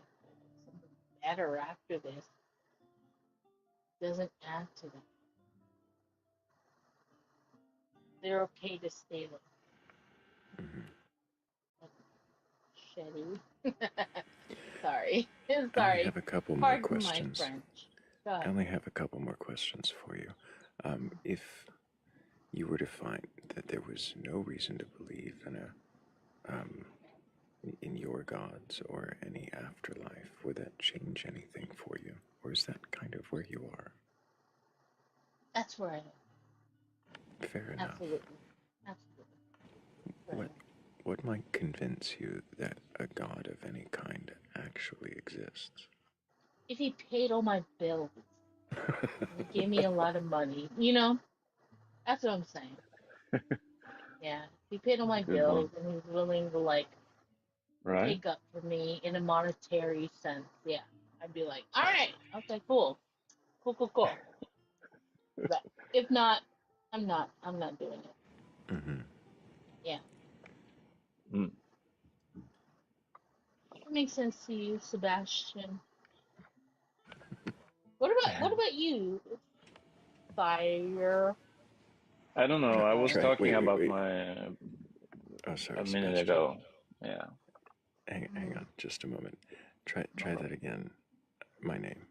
better after this doesn't add to that. They're okay to stay like shitty. Sorry. I only Sorry. have a couple more Pardon my questions. French. Go I ahead. only have a couple more questions for you. If you were to find that there was no reason to believe in your gods or any afterlife, would that change anything for you, or is that kind of where you are? That's where I am. Fair enough. Absolutely. Absolutely. What might convince you that a god of any kind actually exists? If he paid all my bills, he gave me a lot of money, that's what I'm saying. Yeah, he paid all my Good bills one. and he's willing to like Right? take up for me in a monetary sense. Yeah, I'd be like, all right, okay, cool. But if not, I'm not doing it. Mm-hmm. Yeah, Mm. that makes sense to you, Sebastian. What about you, Fire? I don't know. I was Fire. talking about Wait. my Oh, sorry, a minute Sebastian. ago. Yeah. Hang on, just a moment. Try that again. My name.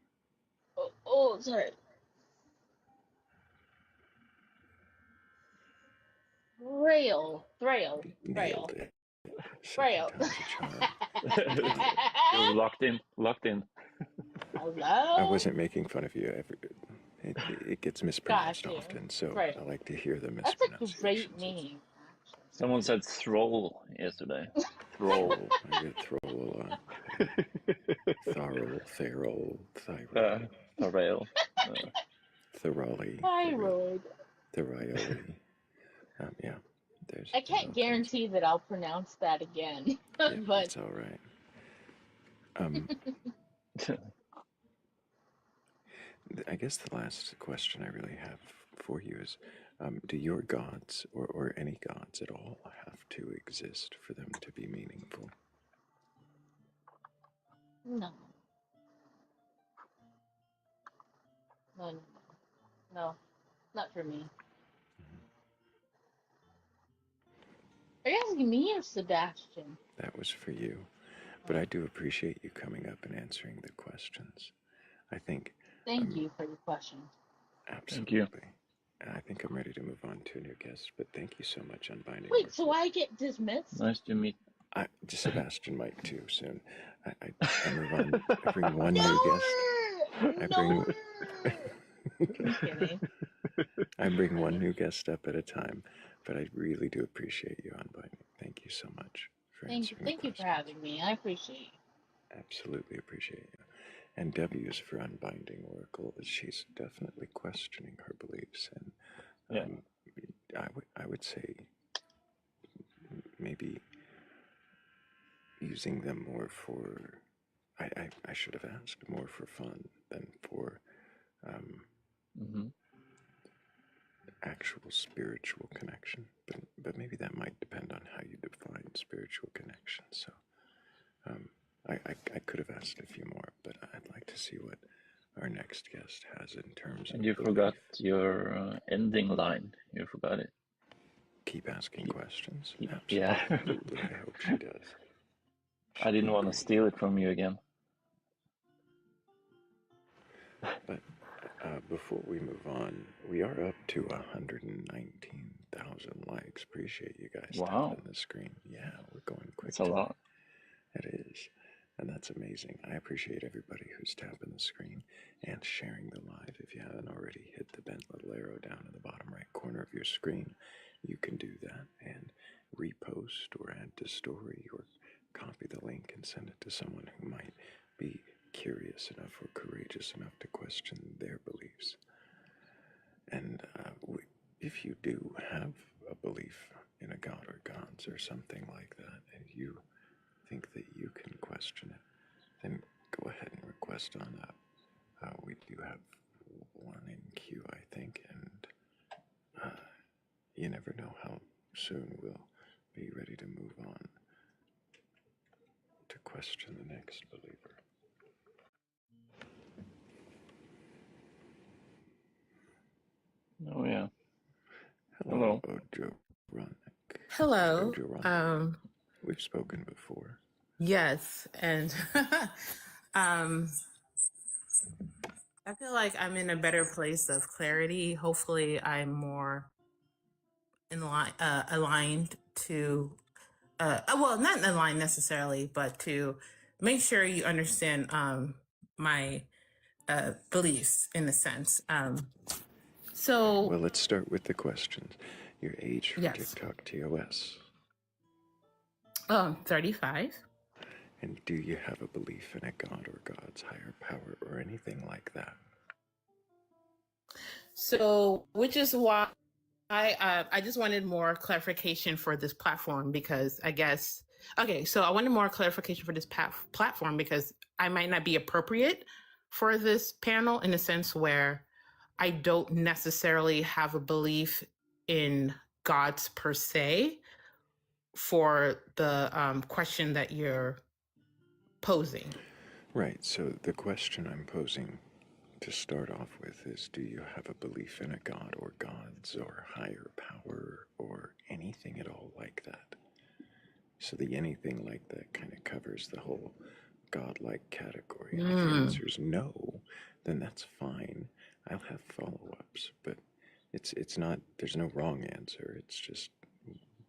Oh, sorry. Thrayle. Nailed it. Second Thrayle. time's a charm. You're locked in. I Hello? wasn't making fun of you. It gets mispronounced Got you. often, so Right. I like to hear the That's a great mispronunciations. name, Someone said Throll yesterday. Throll. I get Throll a lot. Thrayle, Thyroid, Thrayle. Thorali, Thyroid. Thorioli. Yeah, there's I all can't kinds. guarantee that I'll pronounce that again, Yeah, but it's all right. I guess the last question I really have for you is, do your gods or any gods at all have to exist for them to be meaningful? no. No, no, not for me. Are you asking me or Sebastian? That was for you. But I do appreciate you coming up and answering the questions. I think. Thank you for your question. Absolutely. Thank you. And I think I'm ready to move on to a new guest, but thank you so much, Unbinding. Wait, so I get dismissed? Nice to meet. Sebastian might too soon. I move on. I bring one new guest. No. Just kidding. I bring one new guest up at a time, but I really do appreciate you, Unbinding. Thank you so much for answering Thank the you for questions. having me. I appreciate you. Absolutely appreciate you. And W is for Unbinding Oracle. She's definitely questioning her beliefs, and Yeah. I would say maybe using them more for. I should have asked more for fun than for actual spiritual connection. But maybe that might depend on how you define spiritual connection. So I could have asked a few more, but I'd like to see what our next guest has in terms of. And you forgot your ending line. You forgot it. Keep asking questions. Yeah. Absolutely. I hope she does. I didn't want to steal it from you again. But before we move on, we are up to 119,000 likes. Appreciate you guys Wow. tapping the screen. Yeah, we're going quick. It's a lot. It is. And that's amazing. I appreciate everybody who's tapping the screen and sharing the live. If you haven't already, hit the bent little arrow down in the bottom right corner of your screen. You can do that and repost or add to story or copy the link and send it to someone who might be curious enough or courageous enough to question their beliefs. And if you do have a belief in a god or gods or something like that, and you think that you can question it, then go ahead and request on up. We do have one in queue, I think, and you never know how soon we'll be ready to move on to question the next believer. Oh yeah. Hello, Hello. Ojoronic. Hello. Ojoronic. We've spoken before. Yes, and um, I feel like I'm in a better place of clarity. Hopefully, I'm more aligned to, well, not aligned necessarily, but to make sure you understand my beliefs in a sense. So, Well, let's start with the questions. Your age for yes, TikTok TOS. 35. And do you have a belief in a god or God's higher power or anything like that? So, which is why I just wanted more clarification for this platform because I guess okay. So I wanted more clarification for this platform because I might not be appropriate for this panel in a sense where I don't necessarily have a belief in gods per se for the question that you're posing. Right, so the question I'm posing to start off with is, do you have a belief in a god or gods or higher power or anything at all like that? So the anything like that kind of covers the whole godlike category. And if the answer is no, then that's fine. I'll have follow-ups, but it's not, there's no wrong answer. It's just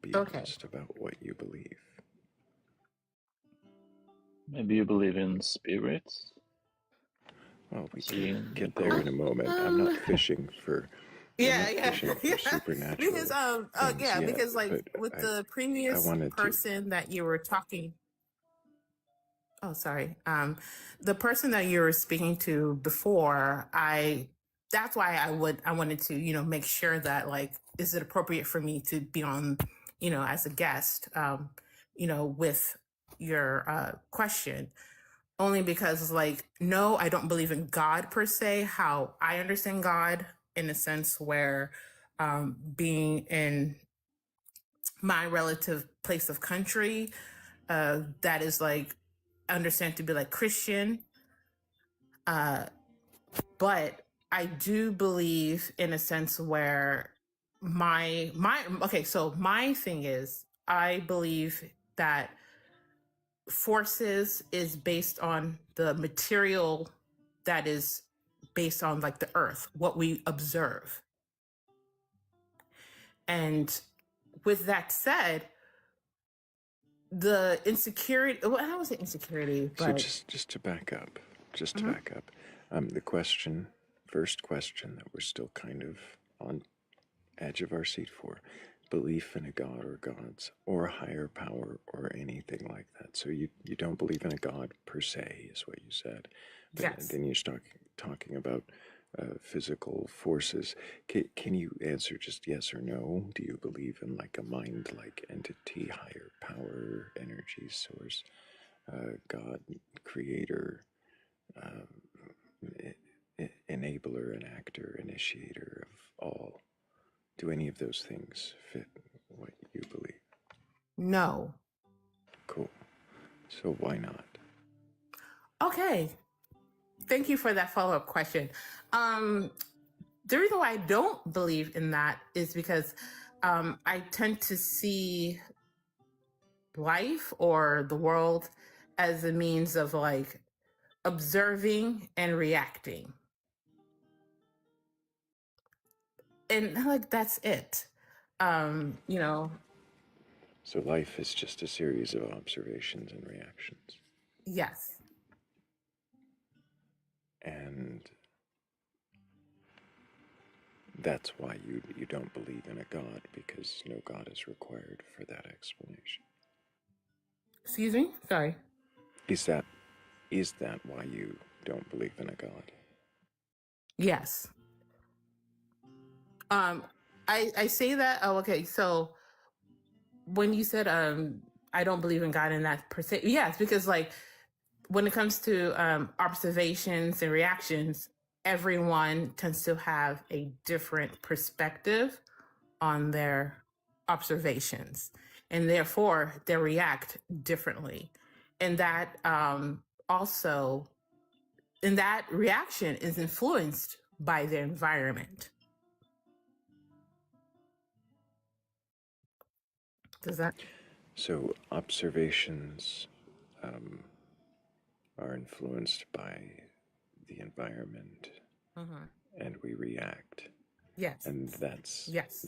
be Okay. honest about what you believe. Maybe you believe in spirits? Well, we Seeing can get the there code? in a moment. I'm not fishing for fishing for Yeah. supernatural Because things yeah, yet, because like but with I the previous wanted to. person that you were talking, oh sorry, the person that you were speaking to before, that's why I wanted to, make sure that like, is it appropriate for me to be on, as a guest, with your question, only because like, no, I don't believe in God per se, how I understand God in a sense where being in my relative place of country, that is like understand to be like Christian, but I do believe in a sense where so my thing is I believe that forces is based on the material that is based on like the earth, what we observe. And with that said, the insecurity, well, I don't say insecurity, So but just to back up, Mhm. the first question that we're still kind of on edge of our seat for, belief in a god or gods or a higher power or anything like that. So you don't believe in a god per se, is what you said, but yes. then you're talking about physical forces. Can you answer just yes or no? Do you believe in like a mind-like entity, higher power, energy source, God, creator, enabler, an actor, initiator of all? Do any of those things fit what you believe? No. Cool. So why not? Okay. Thank you for that follow-up question. The reason why I don't believe in that is because I tend to see life or the world as a means of like observing and reacting. And like that's it. You know, So life is just a series of observations and reactions. yes. And that's why you don't believe in a god, because no god is required for that explanation. Excuse me? Sorry. Is that why you don't believe in a god? Yes. I say that, oh, okay, so when you said I don't believe in God in that per se, yes, because like when it comes to observations and reactions, everyone tends to have a different perspective on their observations, and therefore they react differently. And that also, and that reaction is influenced by their environment. Does that? So observations are influenced by the environment, Mm-hmm. and we react. Yes. And that's Yes.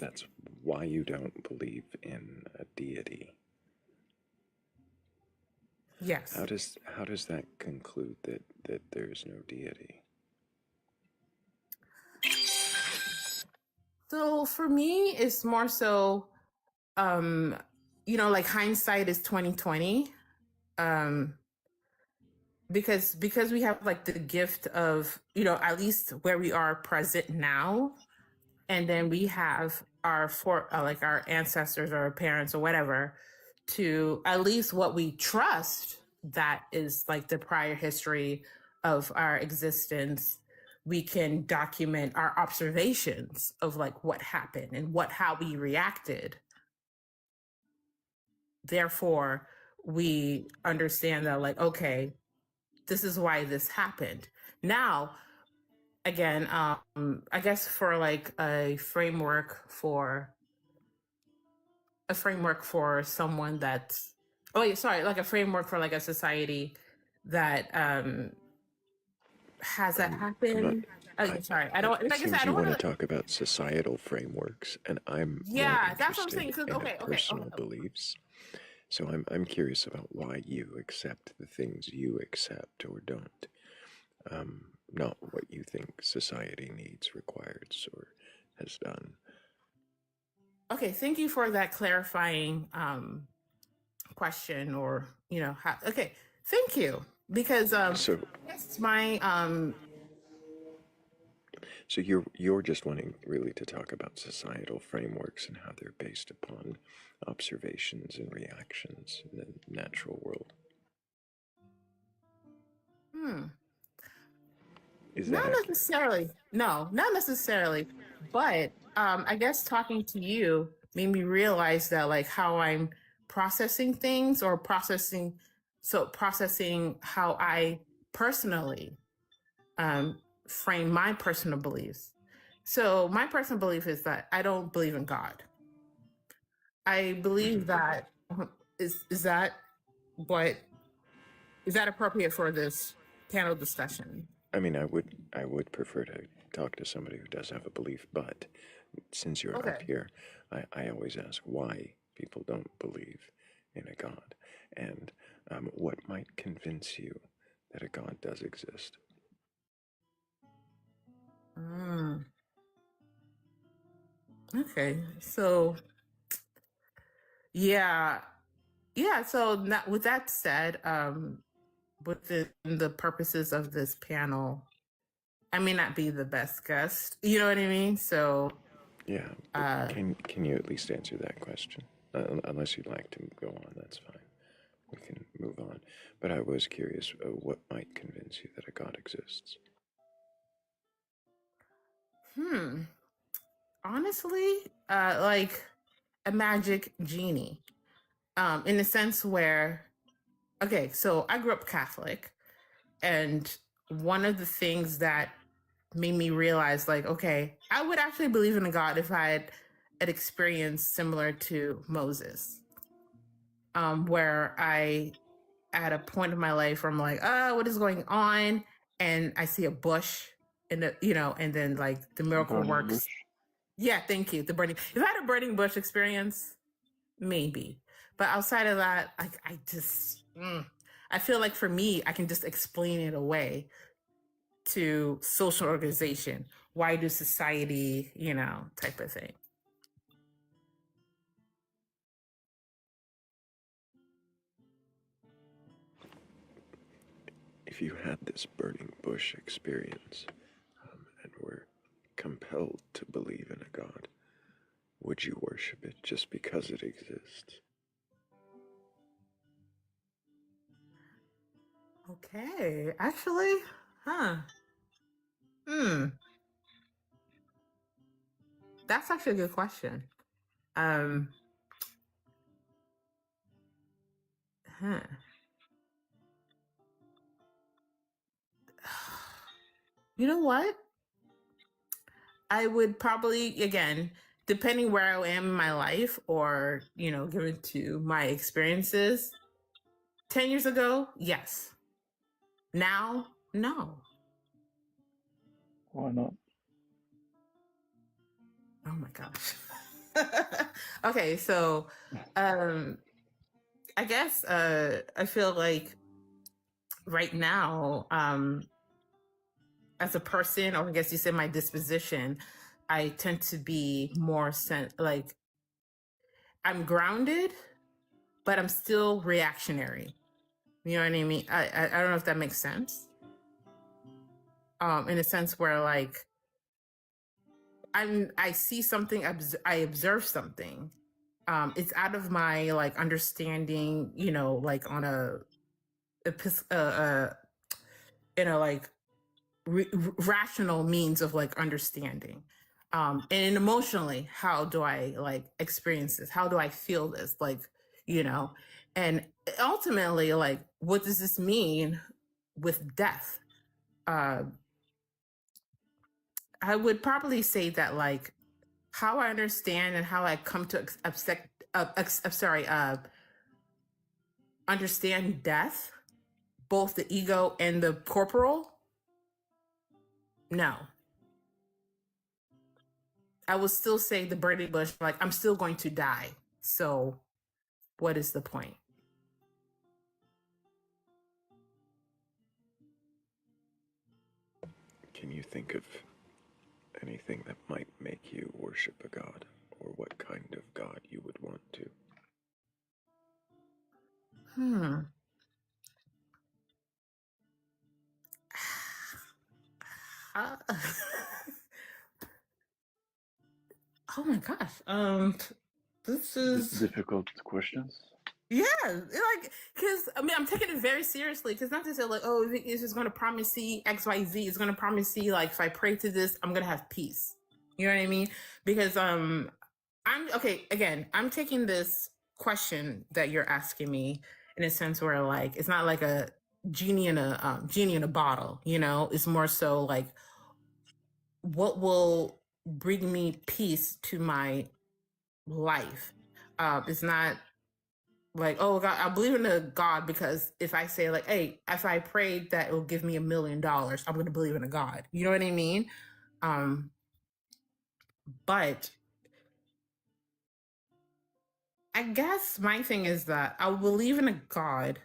why you don't believe in a deity. Yes. How does that conclude that there's no deity? So for me, it's more so, like hindsight is 2020. Um, because we have like the gift of, at least where we are present now, and then we have like our ancestors or our parents or whatever, to at least what we trust that is like the prior history of our existence. We can document our observations of like what happened and how we reacted. Therefore, we understand that, like, okay, this is why this happened. Now, again, I guess for like a framework for someone that's, like a framework for like a society that has that I'm not. happen. Oh, sorry, I don't, It like I said, seems I you don't want want to to. talk about societal frameworks, and I'm more Yeah, that's what I'm saying. interested 'Cause, in okay, personal beliefs. So I'm curious about why you accept the things you accept or don't. Not what you think society needs, requires, or has done. okay. Thank you for that clarifying question, or okay, thank you, because So that's my So you're just wanting really to talk about societal frameworks and how they're based upon observations and reactions in the natural world. hmm. Is that Not accurate? necessarily. No, not necessarily. But I guess talking to you made me realize that, like, how I'm processing things, or processing how I personally frame my personal beliefs. So my personal belief is that I don't believe in God. I believe Mm-hmm. that is that what is that appropriate for this panel discussion? I mean, I would prefer to talk to somebody who does have a belief, but since you're up Okay. here, I always ask why people don't believe in a God, and what might convince you that a God does exist. Mm. Okay. So, yeah. Yeah. So, with that said, within the purposes of this panel, I may not be the best guest. You know what I mean? So, Yeah, but uh, can you at least answer that question? Unless you'd like to go on, that's fine. We can move on. But I was curious, what might convince you that a God exists? hmm. Honestly, like a magic genie, in the sense where, okay, so I grew up Catholic, and one of the things that made me realize, like, okay, I would actually believe in a God if I had an experience similar to Moses, where I, at a point in my life where I'm like, what is going on? And I see a bush, and and then like the miracle Burning works. bush. Yeah, thank you. If I had a burning bush experience, maybe. But outside of that, I just, I feel like for me, I can just explain it away to social organization. Why do society, type of thing. If you had this burning bush experience and were compelled to believe in a God, would you worship it just because it exists? Okay, actually, huh? Hmm, that's actually a good question. Um, huh. You know what? I would probably, again, depending where I am in my life or, given to my experiences, 10 years ago, yes. Now, no. Why not? Oh my gosh. Okay, so I guess I feel like right now, as a person, or I guess you said my disposition, I tend to be more like I'm grounded, but I'm still reactionary. You know what I mean? I don't know if that makes sense. In a sense where like I see something, I observe something. It's out of my like understanding, like on like rational means of like understanding. And emotionally, how do I like experience this? How do I feel this? Like, and ultimately, like, what does this mean with death? I would probably say that like how I understand and how I come to understand death, both the ego and the corporal. No, I will still say the burning bush, like I'm still going to die. So what is the point? Can you think of anything that might make you worship a god, or what kind of god you would want to? Uh, oh my gosh. This is difficult questions. Yeah, like, because I mean, I'm taking it very seriously. Because not to say like, oh, it's just going to promise me X, Y, Z. It's going to promise me like, if I pray to this, I'm going to have peace. You know what I mean? Because I'm okay. Again, I'm taking this question that you're asking me in a sense where like it's not like a genie in a bottle. It's more so like what will bring me peace to my life. It's not like, oh God, I believe in a God because if I say like, hey, if I prayed that it will give me $1 million, I'm going to believe in a God. You know what I mean? But I guess my thing is that I believe in a God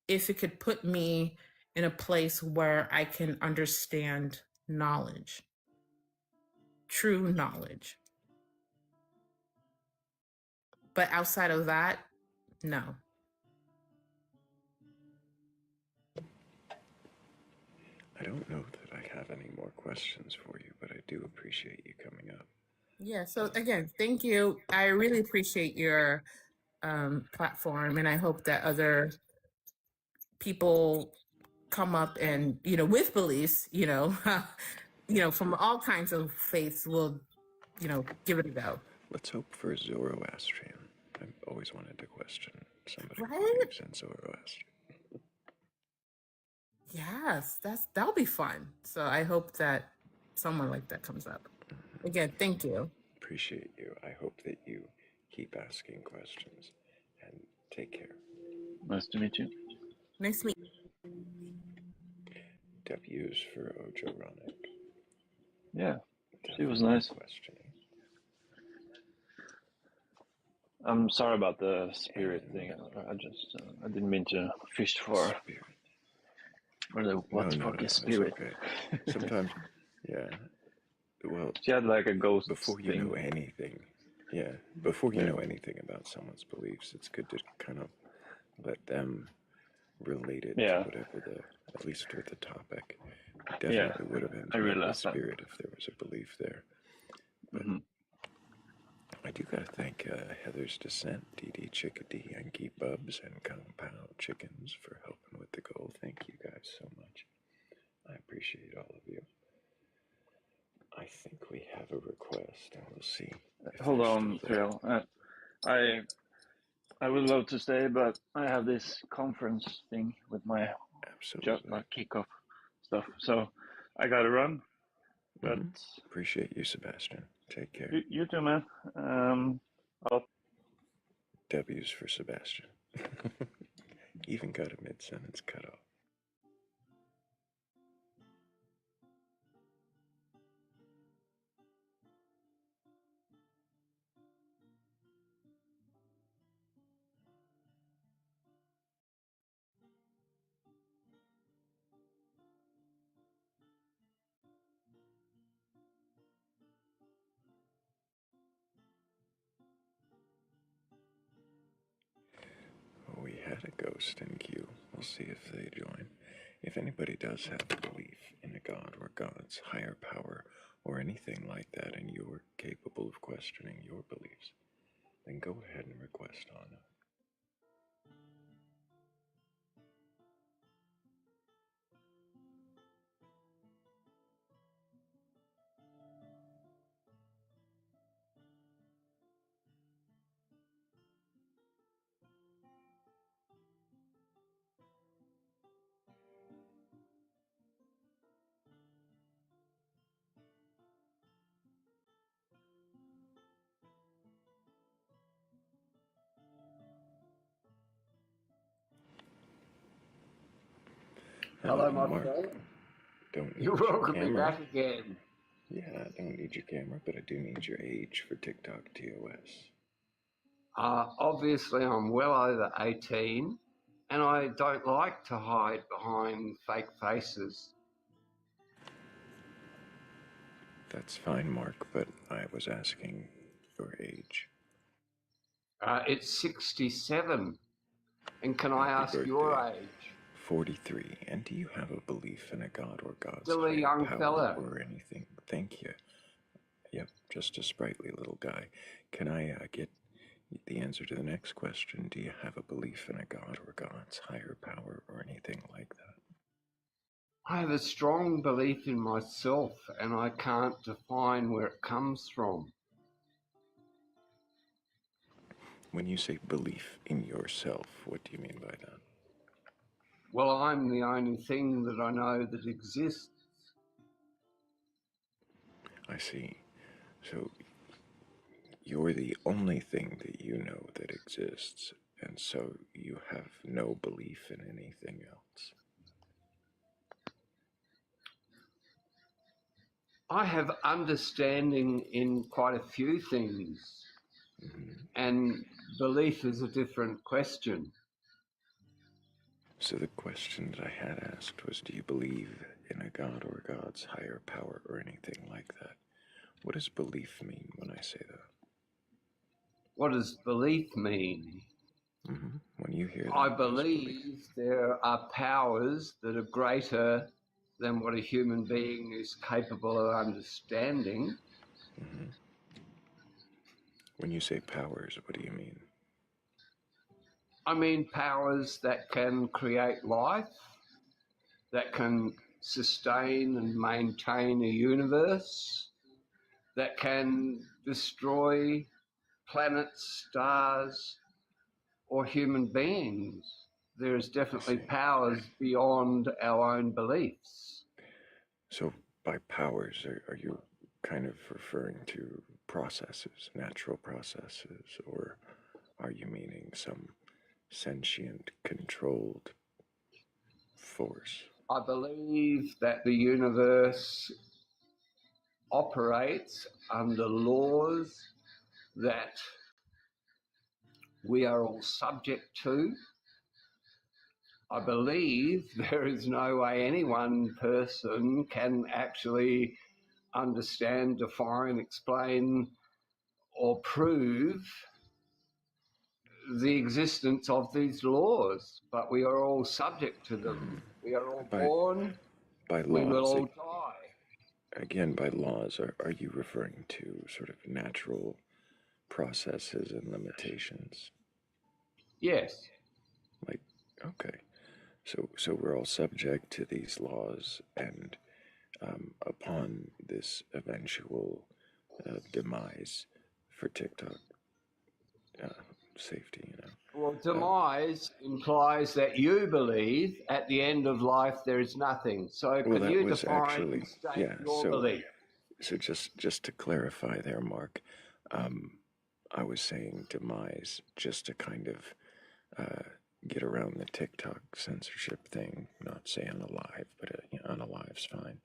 if it could put me in a place where I can understand knowledge, true knowledge. But outside of that, no. I don't know that I have any more questions for you, but I do appreciate you coming up. Yeah, so again, thank you. I really appreciate your platform, and I hope that other people come up and, with beliefs, from all kinds of faiths will, give it a go. Let's hope for Zoroastrian. I've always wanted to question somebody who Right? believes in Zoroastrian. Yes, that'll be fun. So I hope that someone like that comes up. Again, thank you. Appreciate you. I hope that you keep asking questions, and take care. Nice to meet you. Nice to meet W's for Ojo Ronick. Yeah, she was nice. Questioning. I'm sorry about the spirit thing. I didn't mean to fish for. Spirit. What the fuck is It's spirit? okay. Sometimes, yeah. Well, she had like a ghost before you thing. know anything, before you know anything about someone's beliefs, it's good to kind of let them relate it to whatever at least with the topic. Definitely would have entered the spirit if there was a belief there. But I do gotta thank Heather's Descent, DD Chickadee, Yankee Bubs, and Compound Chickens for helping with the goal. Thank you guys so much. I appreciate all of you. I think we have a request, and we'll see. Hold on, Thrayle. I would love to stay, but I have this conference thing with my job, my kickoff stuff. So I gotta run. But appreciate you, Sebastian. Take care. You too, man. W's for Sebastian. Even got a mid-sentence cut off. We had a ghost in queue. We'll see if they join. If anybody does have a belief in a god or gods, higher power, or anything like that, and you're capable of questioning your beliefs, then go ahead and request on it. Hello, my Mark. friend. Don't need You're your welcome to be camera. back again. Yeah, I don't need your camera, but I do need your age for TikTok TOS. Obviously, I'm well over 18, and I don't like to hide behind fake faces. That's fine, Mark, but I was asking your age. It's 67. And can I Happy ask birthday. your age? 43. And do you have a belief in a god or gods Still a higher young power fella. or anything? Thank you. Yep, just a sprightly little guy. Can I get the answer to the next question? Do you have a belief in a god or gods higher power or anything like that? I have a strong belief in myself, and I can't define where it comes from. When you say belief in yourself, what do you mean by that? Well, I'm the only thing that I know that exists. I see. So you're the only thing that you know that exists, and so you have no belief in anything else. I have understanding in quite a few things, and belief is a different question. So the question that I had asked was, do you believe in a god or gods higher power or anything like that? What does belief mean when I say that? What does belief mean? When you hear that, I what does believe there are powers that are greater than what a human being is capable of understanding. When you say powers, what do you mean? I mean powers that can create life, that can sustain and maintain a universe, that can destroy planets, stars, or human beings. There is definitely powers beyond our own beliefs. So by powers, are you kind of referring to processes, natural processes, or are you meaning some sentient, controlled force? I believe that the universe operates under laws that we are all subject to. I believe there is no way any one person can actually understand, define, explain, or prove the existence of these laws, but we are all subject to them. We are all born, by we will laws, all die. Again, by laws, are you referring to sort of natural processes and limitations? Yes. Like, okay. So we're all subject to these laws, and upon this eventual demise for TikTok safety, you know. Well, demise implies that you believe at the end of life there is nothing. So Well, can that you was define actually, and state yeah, your belief? So just to clarify there, Mark, I was saying demise just to kind of get around the TikTok censorship thing. Not say unalive, but unalive's fine.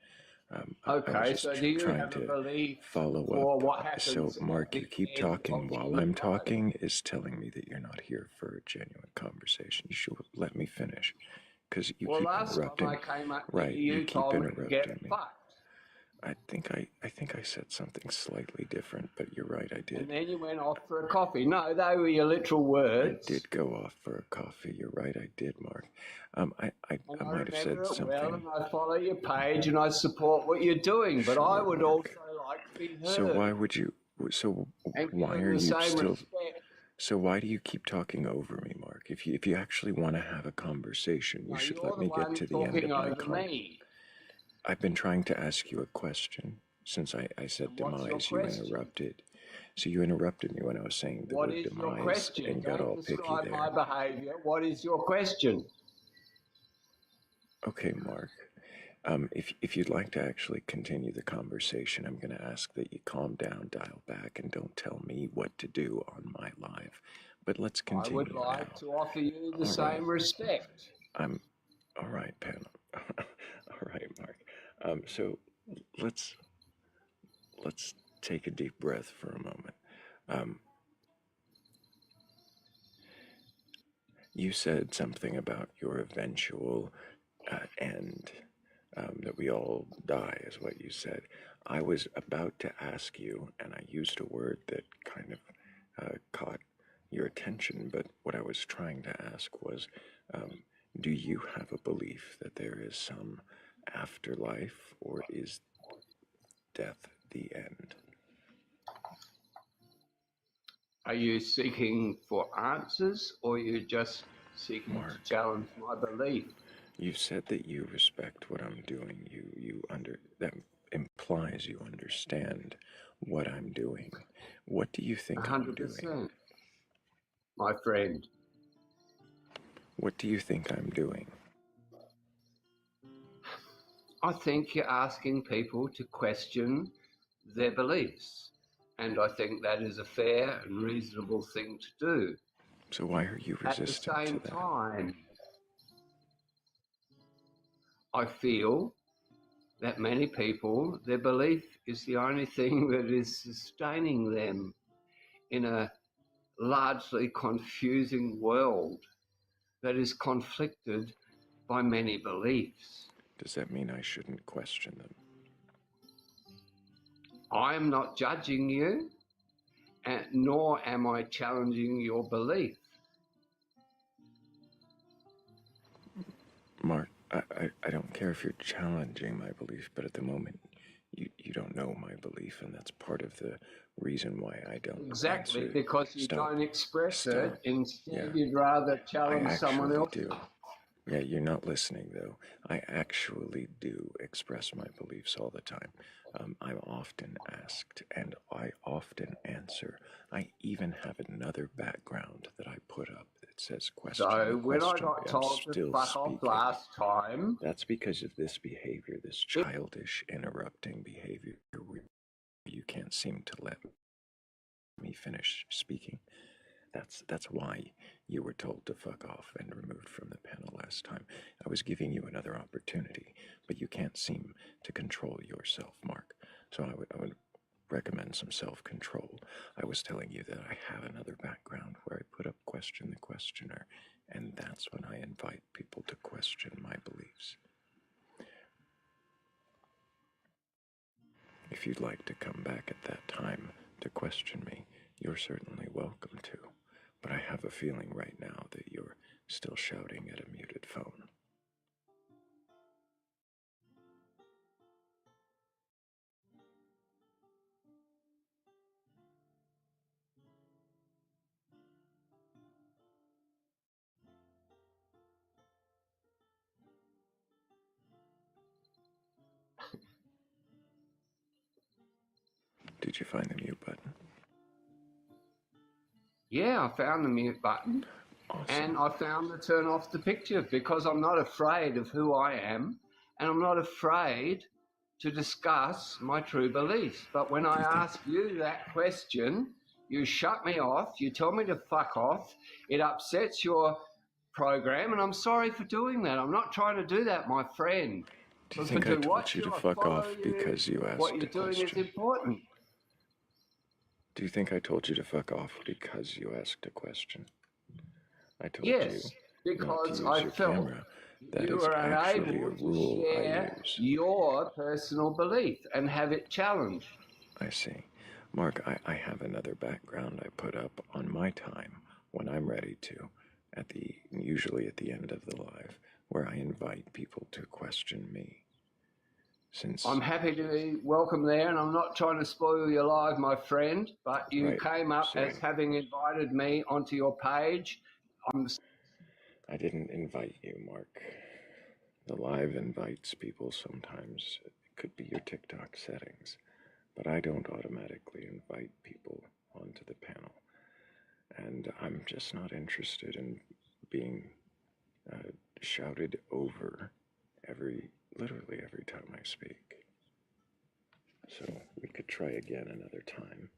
I was Okay, just so do you trying have a to belief follow for what up. So, happens Mark, at you the keep end talking of while human I'm life? talking is telling me that you're not here for a genuine conversation. You should let me finish, because you Well, keep last time I interrupting. came up Right, here, you you keep told me to get interrupting me. fucked. I think I said something slightly different, but you're right, I And did. then you went off for a coffee. No, they were your literal I words. did go off for a coffee. You're right, I did, Mark. I And I might have said remember it well, something. and I follow your page and I support what you're doing. But I Sure, would Mark. also like to be heard. So why would you? So and why given are the you same still? respect. So why do you keep talking over me, Mark? If you actually want to have a conversation, you No, should you're let the me get one to the end of talking my over me. I've been trying to ask you a question since I said And what's your demise. You question? interrupted. So you interrupted me when I was saying the What word is your demise question? and got all Don't picky describe there. my behavior. What is your question? Okay, Mark. If you'd like to actually continue the conversation, I'm going to ask that you calm down, dial back, and don't tell me what to do on my live. But let's I continue would like now. to offer you the All same right. respect. I'm all right, Pam. All right, Mark. So let's take a deep breath for a moment. You said something about your eventual end, that we all die, is what you said. I was about to ask you, and I used a word that kind of caught your attention, but what I was trying to ask was, do you have a belief that there is some afterlife, or is death the end? Are you seeking for answers, or are you just seeking Mark, to challenge my belief? you've said that you respect what I'm doing. That implies you understand what I'm doing. What do you think I'm doing? 100%, my friend. What do you think I'm doing? I think you're asking people to question their beliefs. And I think that is a fair and reasonable thing to do. So why are you At the resistant same to that? time, I feel that many people, their belief is the only thing that is sustaining them in a largely confusing world that is conflicted by many beliefs. Does that mean I shouldn't question them? I am not judging you, nor am I challenging your belief. Mark, I don't care if you're challenging my belief, but at the moment, you don't know my belief, and that's part of the reason why I don't Exactly, answer. because you Stop. don't express Stop. it. Instead, Yeah. you'd rather I challenge someone actually else. do. Yeah, you're not listening, though. I actually do express my beliefs all the time. I'm often asked, and I often answer. I even have another background that I put up that says question So the when I question. got I'm told to still fuck off speaking. last time, That's because of this behavior, this childish, interrupting behavior where you can't seem to let me finish speaking. That's why you were told to fuck off and removed from the panel last time. I was giving you another opportunity, but you can't seem to control yourself, Mark. So I would recommend some self-control. I was telling you that I have another background where I put up question the questioner, and that's when I invite people to question my beliefs. If you'd like to come back at that time to question me, you're certainly welcome to. But I have a feeling right now that you're still shouting at a muted phone. Did you find the mute button? yeah, I found the mute button. Awesome. And I found the turn off the picture because I'm not afraid of who I am, and I'm not afraid to discuss my true beliefs. But when I ask you that question, you shut me off, you tell me to fuck off, it upsets your program, and I'm sorry for doing that. I'm not trying to do that, my friend. Do you think I told you to fuck off because you What asked you're a doing is question? important. Do you think I told you to fuck off because you asked a question? I told Yes, you not to because use I your felt camera. That you is were actually a unable to rule I share use. your personal belief and have it challenged. I see. Mark, I have another background I put up on my time when I'm ready to, usually at the end of the live, where I invite people to question me. Since I'm happy to be welcome there, and I'm not trying to spoil your live, my friend, but you Right, came up so- as having invited me onto your page. I didn't invite you, Mark. The live invites people sometimes. It could be your TikTok settings, but I don't automatically invite people onto the panel. And I'm just not interested in being shouted over literally every time I speak. So we could try again another time,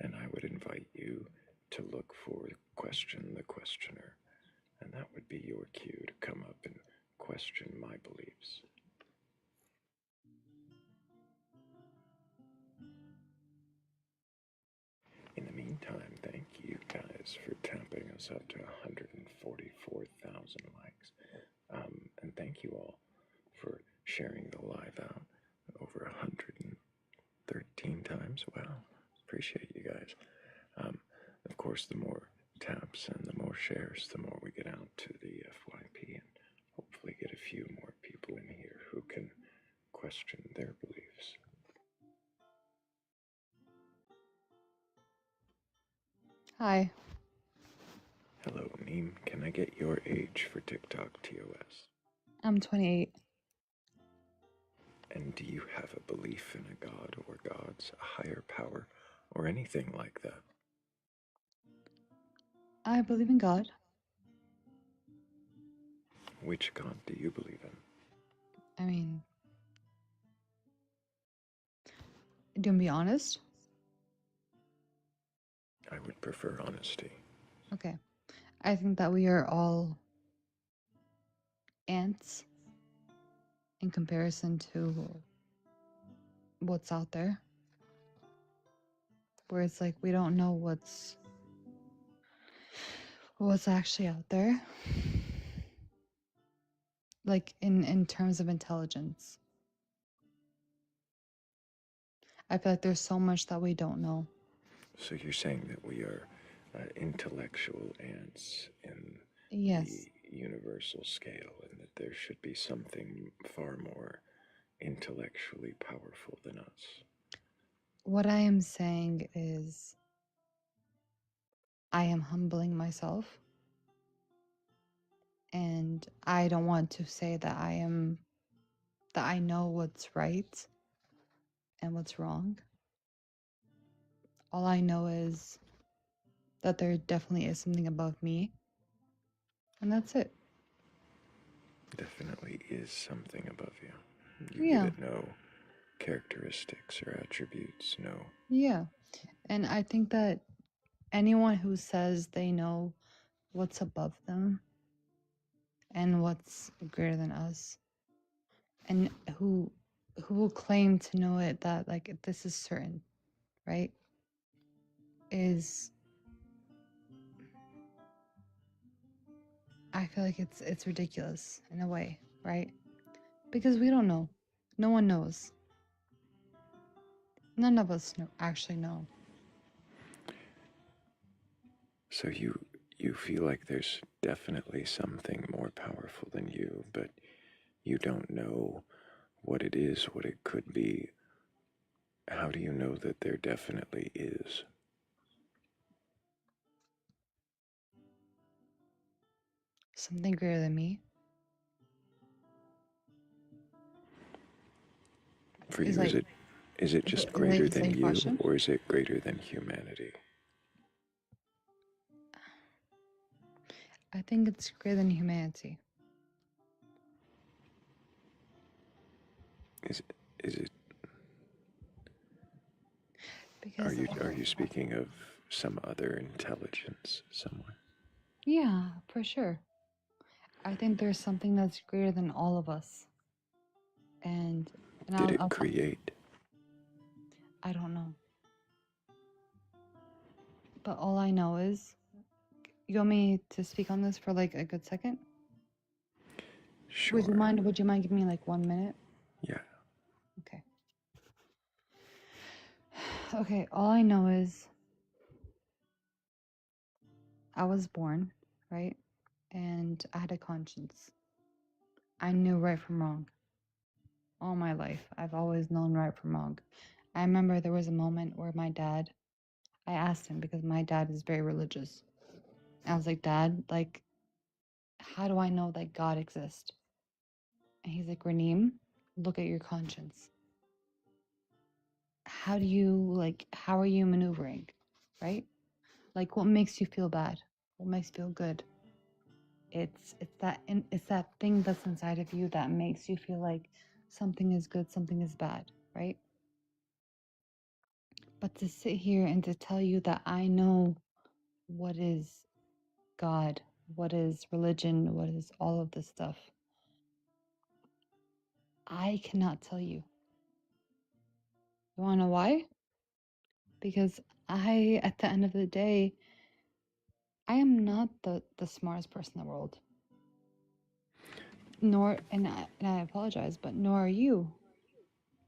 and I would invite you to look for Question the Questioner, and that would be your cue to come up and question my beliefs. In the meantime, thank you guys for tapping us up to 144,000 likes. And thank you all for sharing the live out over 113 times. Wow, appreciate you guys. Of course, the more taps and the more shares, the more we get out to the FYP and hopefully get a few more people in here who can question their beliefs. Hi. Hello, Neem. Can I get your age for TikTok TOS? I'm 28. And do you have a belief in a god or gods, a higher power, or anything like that? I believe in God. Which god do you believe in? I mean, to be honest, I would prefer honesty. okay. I think that we are all ants in comparison to what's out there. Where it's like we don't know what's actually out there. Like in terms of intelligence. I feel like there's so much that we don't know. So you're saying that we are intellectual ants in Yes. the universal scale, and that there should be something far more intellectually powerful than us. What I am saying is I am humbling myself. And I don't want to say that I know what's right and what's wrong. All I know is that there definitely is something above me. And that's it. Definitely is something above you. You Yeah. give it no characteristics or attributes, no. Yeah. And I think that anyone who says they know what's above them and what's greater than us, and who will claim to know it, that like this is certain, right, is, I feel like it's ridiculous in a way, right? Because we don't know. No one knows. None of us actually know. So you feel like there's definitely something more powerful than you, but you don't know what it is, what it could be. How do you know that there definitely is? Something greater than me. For Is you, like, is it just greater than you, or is it greater than humanity? I think it's greater than humanity. Is it? Because Are you speaking of some other intelligence somewhere? yeah, for sure. I think there's something that's greater than all of us. And Did it create? I don't know. But all I know is, you want me to speak on this for like a good second? Sure. Would you mind giving me like 1 minute? Yeah. Okay. Okay, all I know is I was born, right? And I had a conscience. I knew right from wrong. All my life, I've always known right from wrong. I remember there was a moment where I asked him, because my dad is very religious. I was like, Dad, like, how do I know that God exists? And he's like, Raneem, look at your conscience. How are you maneuvering, right? Like, what makes you feel bad? What makes you feel good? It's that thing that's inside of you that makes you feel like something is good, something is bad, right? But to sit here and to tell you that I know what is God, what is religion, what is all of this stuff, I cannot tell you. You wanna know why? Because at the end of the day, I am not the smartest person in the world. And I apologize, but nor are you,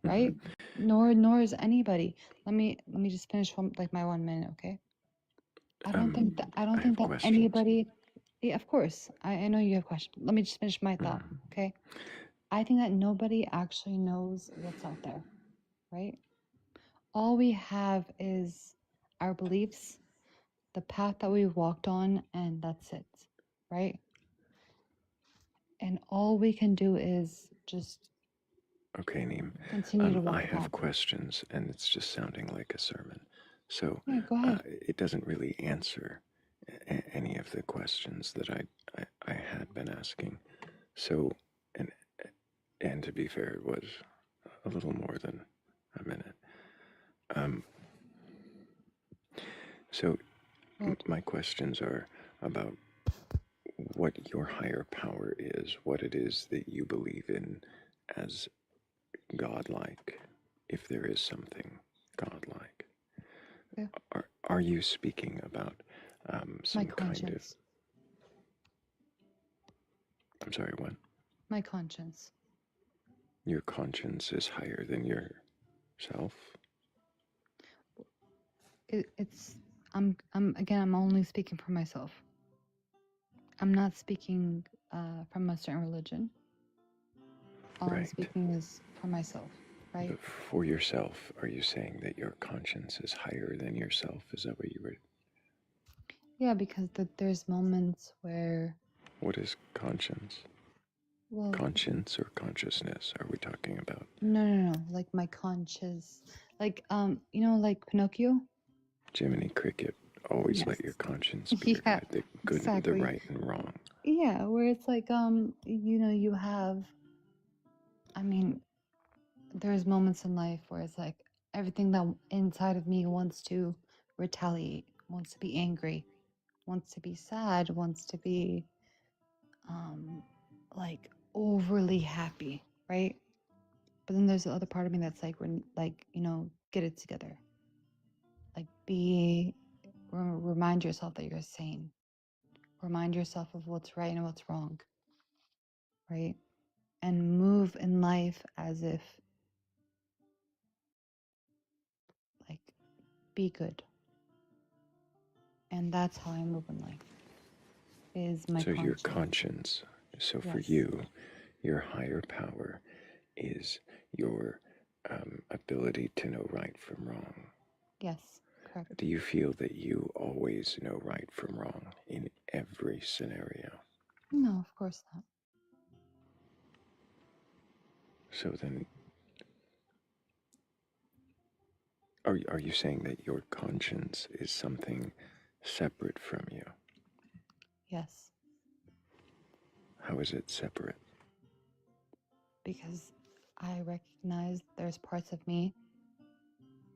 right? Nor is anybody. Let me just finish my 1 minute, okay? I don't think that questions. anybody. Yeah, of course. I know you have questions. Let me just finish my thought, okay? I think that nobody actually knows what's out there, right? All we have is our beliefs, the path that we've walked on, and that's it, right? And all we can do is just Okay, Neem. continue to walk I the have path. questions, and it's just sounding like a sermon. So Yeah, go ahead. it doesn't really answer any of the questions that I had been asking. So, and to be fair, it was a little more than a minute. So my questions are about what your higher power is, what it is that you believe in as godlike, if there is something godlike. Yeah. Are you speaking about some My kind of? conscience. I'm sorry, what? My conscience. Your conscience is higher than yourself? It's I'm again, I'm only speaking for myself. I'm not speaking from a certain religion. All I'm Right. speaking is for myself, right? But for yourself, are you saying that your conscience is higher than yourself? Is that what you were? Yeah, because there's moments where, What is conscience? well, Conscience or consciousness are we talking about? no, like my conscious, like like Pinocchio. Jiminy Cricket, always Yes. let your conscience be your Yeah, guide, the good, exactly. the right and wrong. Yeah, where it's like you have, I mean, there's moments in life where it's like everything that inside of me wants to retaliate, wants to be angry, wants to be sad, wants to be like overly happy, right? But then there's the other part of me that's like, get it together. Like remind yourself that you're sane. Remind yourself of what's right and what's wrong, right? And move in life as if, like, be good. And that's how I move in life. Is my So conscience. your conscience. So for Yes. you, your higher power is your ability to know right from wrong. Yes, correct. Do you feel that you always know right from wrong in every scenario? No, of course not. So then, are you saying that your conscience is something separate from you? Yes. How is it separate? Because I recognize there's parts of me.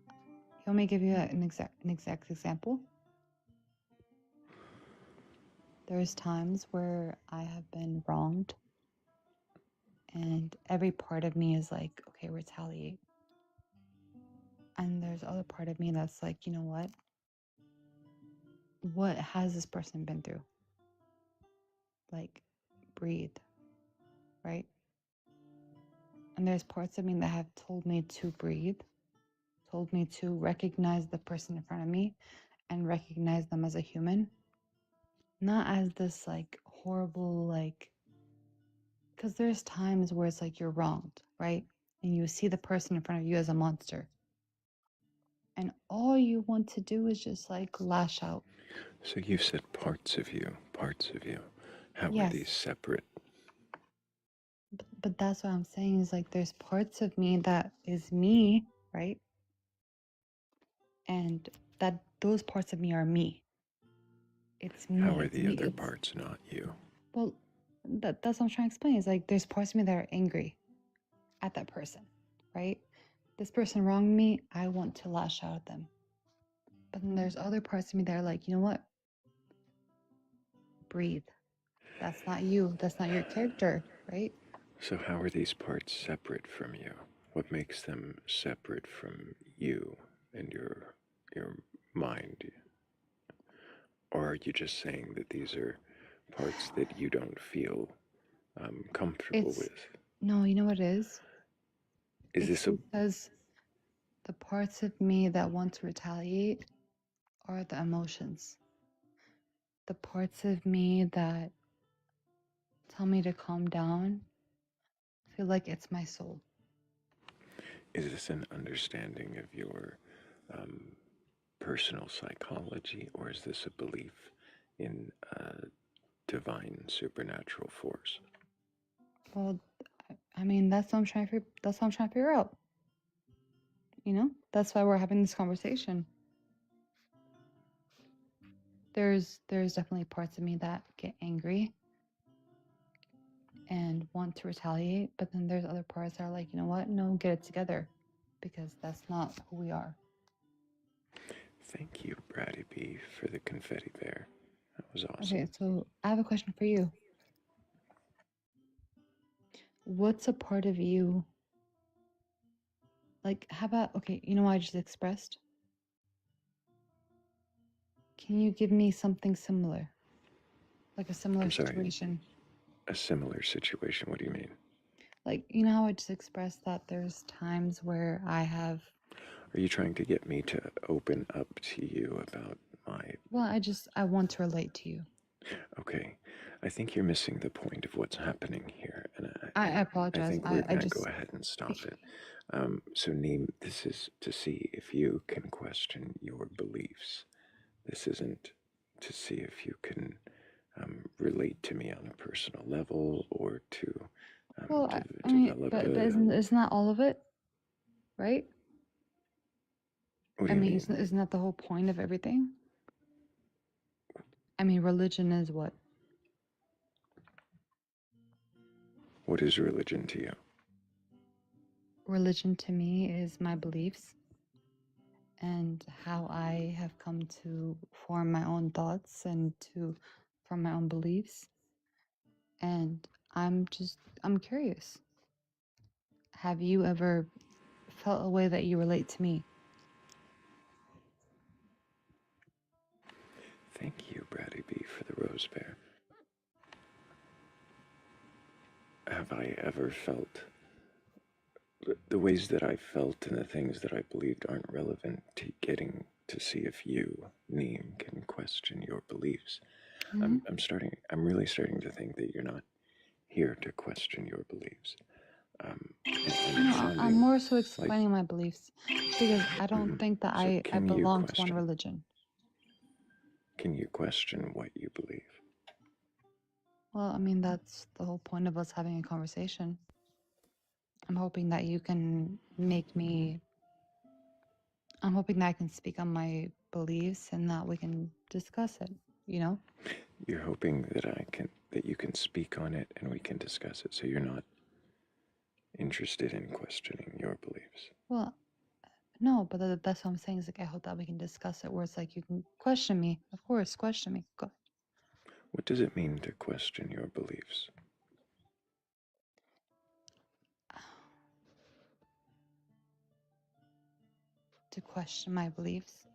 You want me to give you an exact example? There's times where I have been wronged, and every part of me is like, okay, retaliate. And there's other part of me that's like, you know what? What has this person been through? Like, breathe, right? And there's parts of me that have told me to breathe, told me to recognize the person in front of me and recognize them as a human, not as this like horrible, like, because there's times where it's like you're wronged, right? And you see the person in front of you as a monster. And all you want to do is just like lash out. So you said parts of you, parts of you. How are these Yes. separate? But that's what I'm saying is like there's parts of me that is me, right? And that those parts of me are me. It's me. How are It's the me. other It's, parts not you? well, that's what I'm trying to explain. Is like there's parts of me that are angry at that person, right? This person wronged me. I want to lash out at them. But then there's other parts of me that are like, you know what? Breathe. That's not you. That's not your character, right? So how are these parts separate from you? What makes them separate from you and your mind? Or are you just saying that these are parts that you don't feel comfortable It's with? no, you know what it is? Is It's this a because the parts of me that want to retaliate are the emotions. The parts of me that tell me to calm down feel like it's my soul. is this an understanding of your personal psychology, or is this a belief in divine supernatural force? Well, I mean, that's what I'm trying to. That's what I'm trying to figure out. You know, that's why we're having this conversation. There's definitely parts of me that get angry and want to retaliate, but then there's other parts that are like, you know what? No, get it together, because that's not who we are. Thank you, Brady B, for the confetti there. That was awesome. Okay, so I have a question for you. What's a part of you? Like, how about, okay, you know what I just expressed? Can you give me something similar? Like a similar I'm sorry, situation? a similar situation. What do you mean? Like, you know how I just expressed that there's times where I have, Are you trying to get me to open up to you about my... well, I want to relate to you. Okay, I think you're missing the point of what's happening here, and I I apologize. think we're I going to go just, ahead and stop it. So, Neem, this is to see if you can question your beliefs. This isn't to see if you can relate to me on a personal level or to well, I mean, develop but a... isn't that all of it, right? What do I you mean, mean? isn't that the whole point of everything? I mean, religion is what? What is religion to you? Religion to me is my beliefs and how I have come to form my own thoughts and to form my own beliefs. And I'm curious. Have you ever felt a way that you relate to me? Thank you, Brady B, for the rose bear. Have I ever felt... The ways that I felt and the things that I believed aren't relevant to getting to see if you, Neem, can question your beliefs. Mhm. I'm really starting to think that you're not here to question your beliefs. And it's No, I'm sounding more so like... explaining my beliefs because I don't think that So I can you belong to one question? religion. Can you question what you believe? Well, I mean, that's the whole point of us having a conversation. I'm hoping that you can make me, I'm hoping that I can speak on my beliefs and that we can discuss it, you know? You're hoping that you can speak on it and we can discuss it. So you're not interested in questioning your beliefs. Well, no, but that's what I'm saying is like I hope that we can discuss it where it's like you can question me. Of course, question me. Go. What does it mean to question your beliefs? To question my beliefs.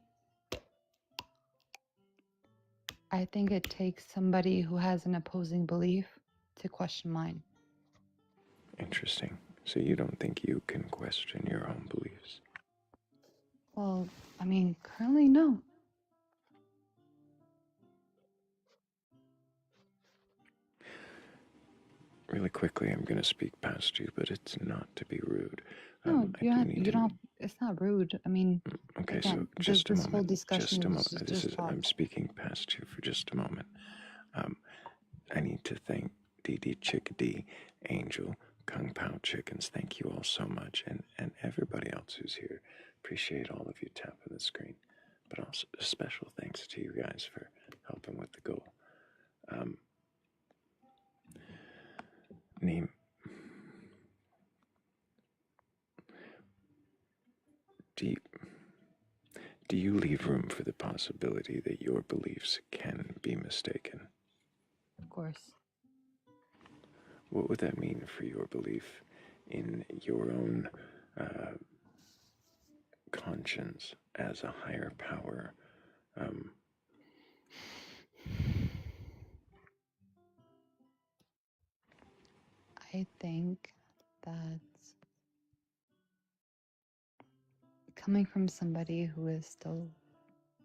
I think it takes somebody who has an opposing belief to question mine. Interesting. So you don't think you can question your own beliefs? Well, I mean, currently, no. Really quickly, I'm going to speak past you, but it's not to be rude. No, I do need you to. don't. It's not rude. I mean, Okay, again, so just a this whole moment. discussion Just a is moment. just talk. I'm speaking past you for just a moment. I need to thank Dee Chickadee, Angel, Kung Pao Chickens. Thank you all so much, and everybody else who's here. Appreciate all of you tapping the screen. But also a special thanks to you guys for helping with the goal. Neem, do you leave room for the possibility that your beliefs can be mistaken? Of course. What would that mean for your belief in your own conscience as a higher power? I think that coming from somebody who is still,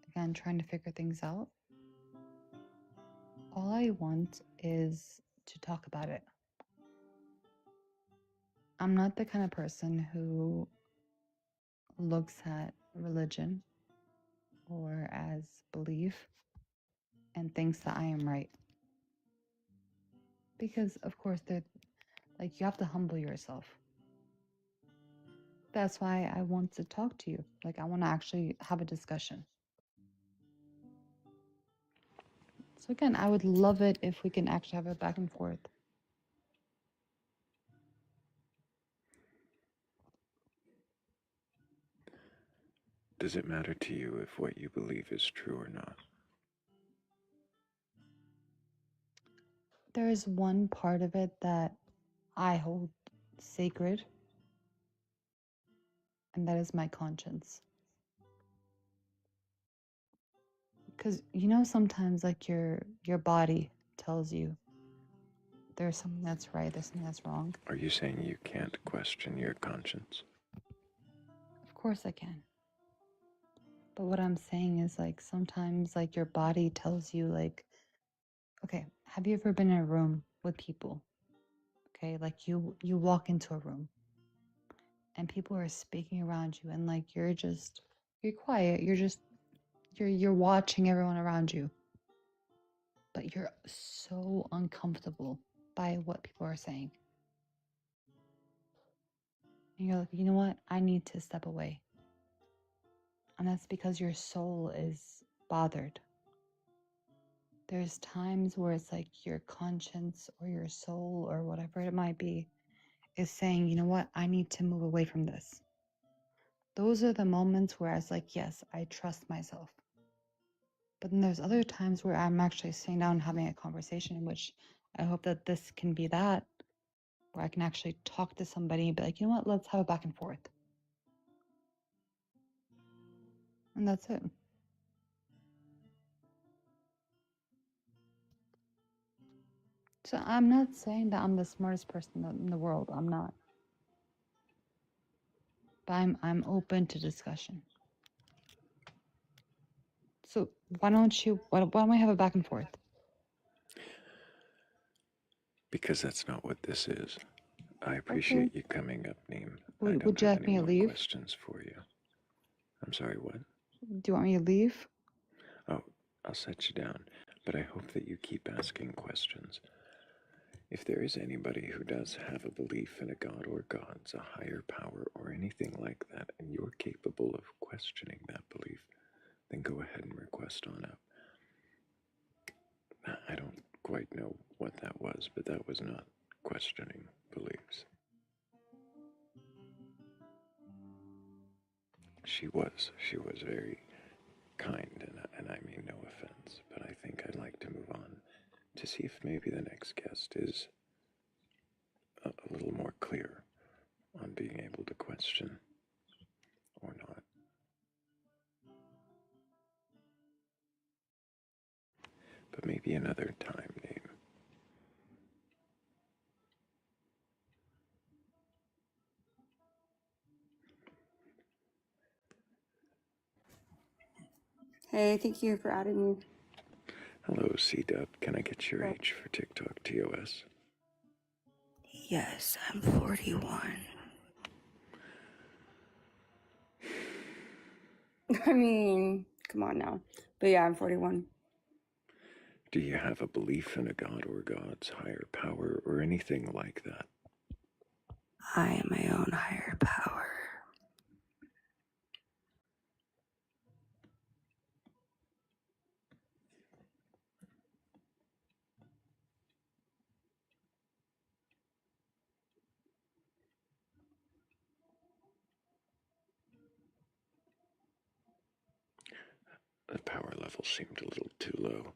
again, trying to figure things out, all I want is to talk about it. I'm not the kind of person who looks at religion or as belief and thinks that I am right. Because, of course, they're like, you have to humble yourself. That's why I want to talk to you. Like, I want to actually have a discussion. So, again, I would love it if we can actually have a back and forth. Does it matter to you if what you believe is true or not? There is one part of it that I hold sacred, and that is my conscience. Because sometimes like your body tells you there's something that's right, there's something that's wrong. Are you saying you can't question your conscience? Of course I can. But what I'm saying is like sometimes like your body tells you like, okay, have you ever been in a room with people? Okay, like you walk into a room and people are speaking around you and like you're quiet, you're watching everyone around you. But you're so uncomfortable by what people are saying. And you're like, you know what? I need to step away. And that's because your soul is bothered. There's times where it's like your conscience or your soul or whatever it might be is saying, you know what? I need to move away from this. Those are the moments where I was like, yes, I trust myself. But then there's other times where I'm actually sitting down and having a conversation, which I hope that this can be that, where I can actually talk to somebody and be like, you know what? Let's have a back and forth. And that's it. So I'm not saying that I'm the smartest person in the world. I'm not. But I'm open to discussion. So why don't we have a back and forth? Because that's not what this is. I Okay. appreciate you coming up, Neem. I don't Would you have like any me to more leave? questions for you. I'm sorry, what? Do you want me to leave? Oh, I'll set you down, but I hope that you keep asking questions. If there is anybody who does have a belief in a god or gods, a higher power, or anything like that, and you're capable of questioning that belief, then go ahead and request on up. I don't quite know what that was, but that was not questioning beliefs. She was very kind, and I mean no offense, but I think I'd like to move on to see if maybe the next guest is a little more clear on being able to question or not. But maybe another time, name. Hey, thank you for adding me. Hello, C-Dub. Can I get your age for TikTok TOS? Yes, I'm 41. I mean, come on now. But yeah, I'm 41. Do you have a belief in a god or gods, higher power, or anything like that? I am my own higher power. The power level seemed a little too low.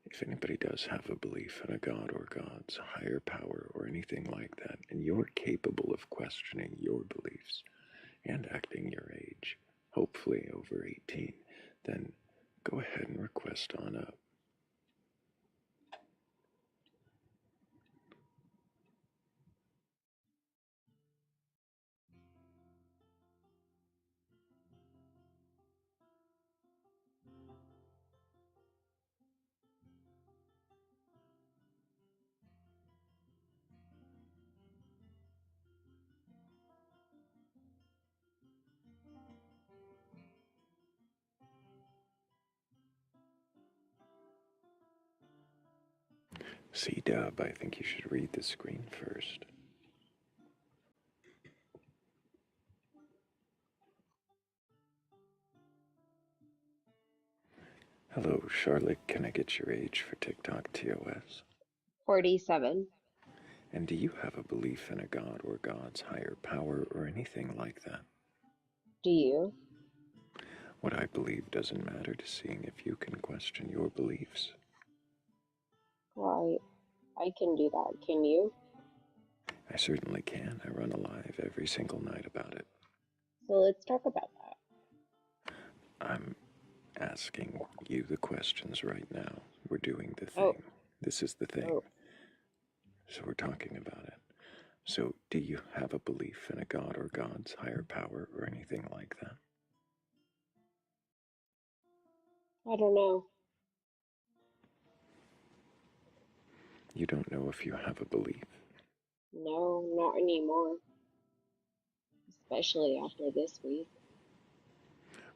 If anybody does have a belief in a god or gods, higher power, or anything like that, and you're capable of questioning your beliefs and acting your age, hopefully over 18, then go ahead and request on up. C-Dub, I think you should read the screen first. Hello, Charlotte. Can I get your age for TikTok TOS? 47. And do you have a belief in a god or gods, higher power, or anything like that? Do you? What I believe doesn't matter to seeing if you can question your beliefs. Well, I can do that. Can you? I certainly can. I run a live every single night about it. So let's talk about that. I'm asking you the questions right now. We're doing the Oh. thing. This is the thing. Oh. So we're talking about it. So do you have a belief in a god or gods, higher power, or anything like that? I don't know. You don't know if you have a belief? No, not anymore. Especially after this week.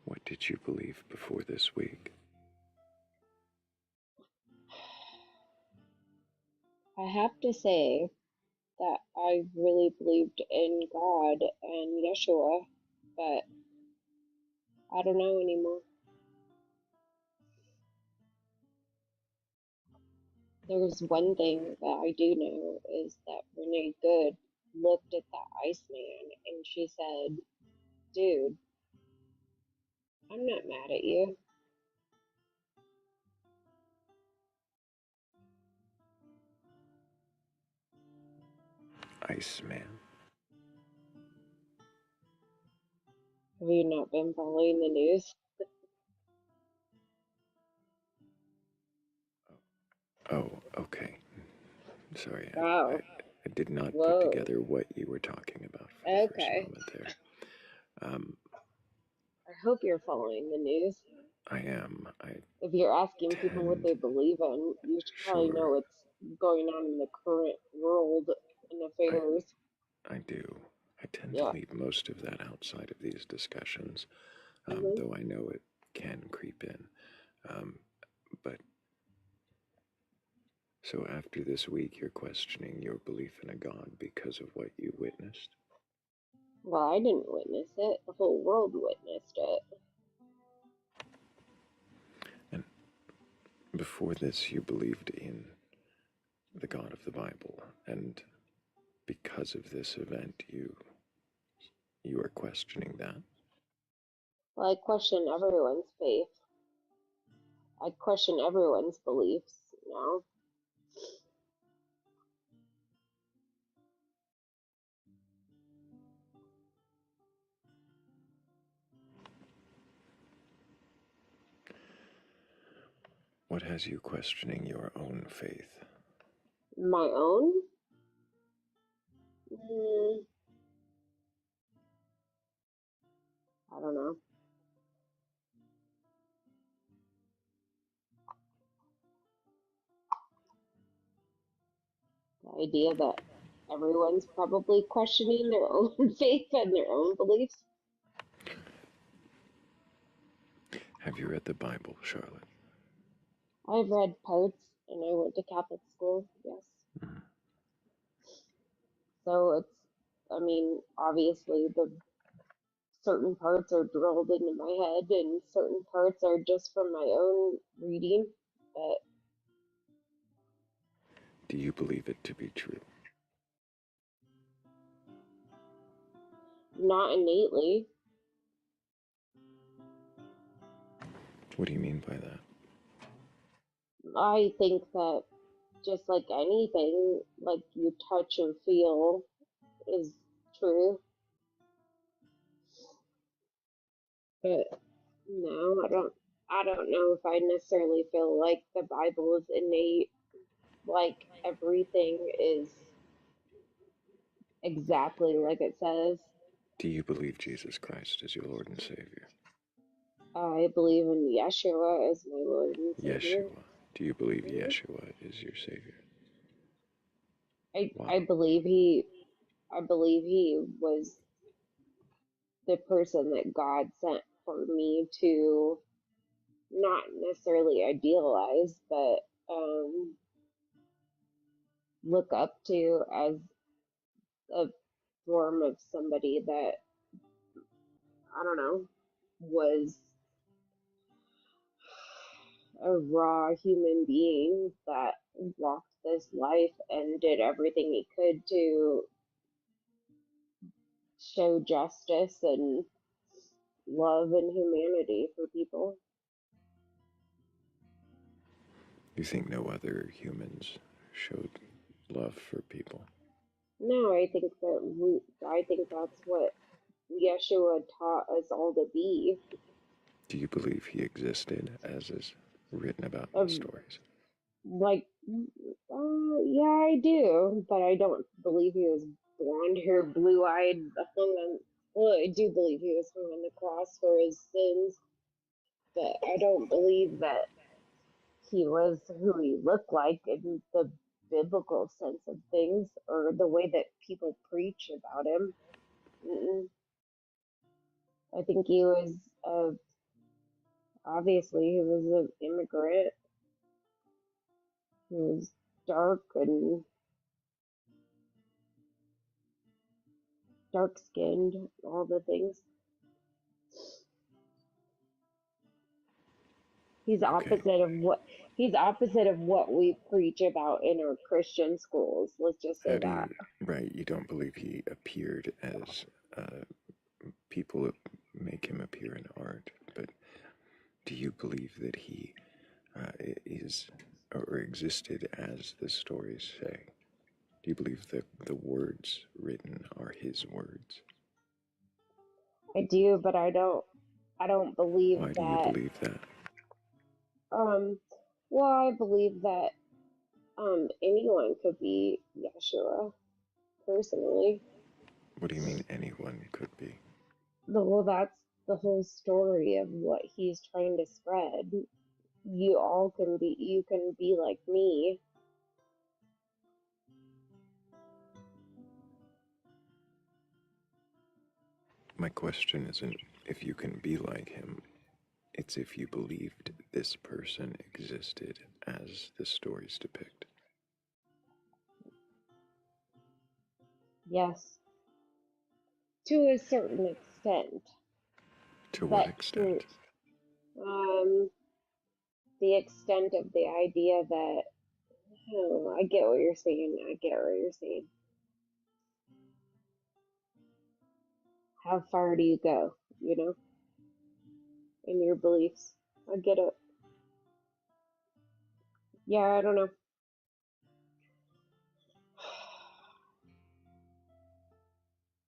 What did you believe before this week? I have to say that I really believed in God and Yeshua, but I don't know anymore. There's one thing that I do know is that Renee Good looked at that Iceman and she said, dude, I'm not mad at you. Iceman. Have you not been following the news? Oh, okay. Sorry, Wow. I did not put Whoa. together what you were talking about for the first Okay. moment there. I hope you're following the news. I am. If you're asking people what they believe in, you should probably know what's going on in the current world and affairs. I do. I tend Yeah. to leave most of that outside of these discussions, though I know it can creep in. But so after this week, you're questioning your belief in a god because of what you witnessed? Well, I didn't witness it. The whole world witnessed it. And before this, you believed in the God of the Bible, and because of this event, you are questioning that? Well, I question everyone's faith. I question everyone's beliefs now. What has you questioning your own faith? My own? Mm, I don't know. The idea that everyone's probably questioning their own faith and their own beliefs. Have you read the Bible, Charlotte? I've read parts and I went to Catholic school, yes. Mm. So it's, I mean, obviously the certain parts are drilled into my head and certain parts are just from my own reading, but Do you believe it to be true? not innately. What do you mean by that? I think that just like anything, like you touch and feel is true, but no, I don't know if I necessarily feel like the Bible is innate, like everything is exactly like it says. Do you believe Jesus Christ is your Lord and Savior? I believe in Yeshua as my Lord and Savior. Yeshua. Do you believe Mhm. Yeshua is your Savior? I Wow. believe he was the person that God sent for me to not necessarily idealize, but look up to as a form of somebody that I don't know was a raw human being that walked this life and did everything he could to show justice and love and humanity for people. You think no other humans showed love for people? No, I think that's what Yeshua taught us all to be. Do you believe he existed as is written about in the Um, stories? like, yeah, I do, but I don't believe he was blonde hair, blue eyed, hung on. Well, I do believe he was hung on the cross for his sins, but I don't believe that he was who he looked like in the biblical sense of things or the way that people preach about him. Mm-mm. I think he was, obviously, he was an immigrant. He was dark and dark skinned, all the things. He's Okay. opposite of what he's opposite of what we preach about in our Christian schools. Let's just say How do that. you, right, you don't believe he appeared as people make him appear in art, but do you believe that he is or existed as the stories say? Do you believe that the words written are his words? I do, but I don't believe Why do you that believe that? um well, I believe that anyone could be Yeshua personally. What do you mean anyone could be? Well, that's the whole story of what he's trying to spread. You can be like me. My question isn't if you can be like him, it's if you believed this person existed as the stories depict. Yes, to a certain extent, To what but to extent? um the extent of the idea that oh, I get what you're saying. I get what you're saying. How far do you go? You know? in your beliefs. I get it. Yeah, I don't know.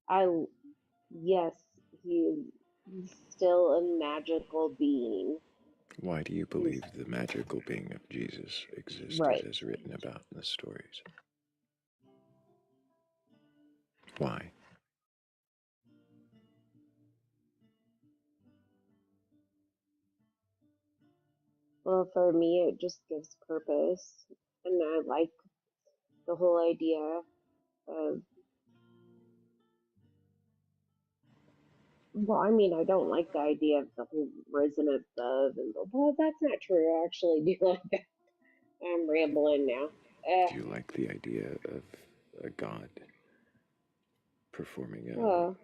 I yes, he's still a magical being. Why do you He's believe the magical being of Jesus existed right. as written about in the stories? Why? Well, for me, it just gives purpose, and I like the whole idea of. Well, I mean, I don't like the idea of the whole risen above, and well, that's not true. I actually do like that. I'm rambling now. Do you like the idea of a god performing a Well,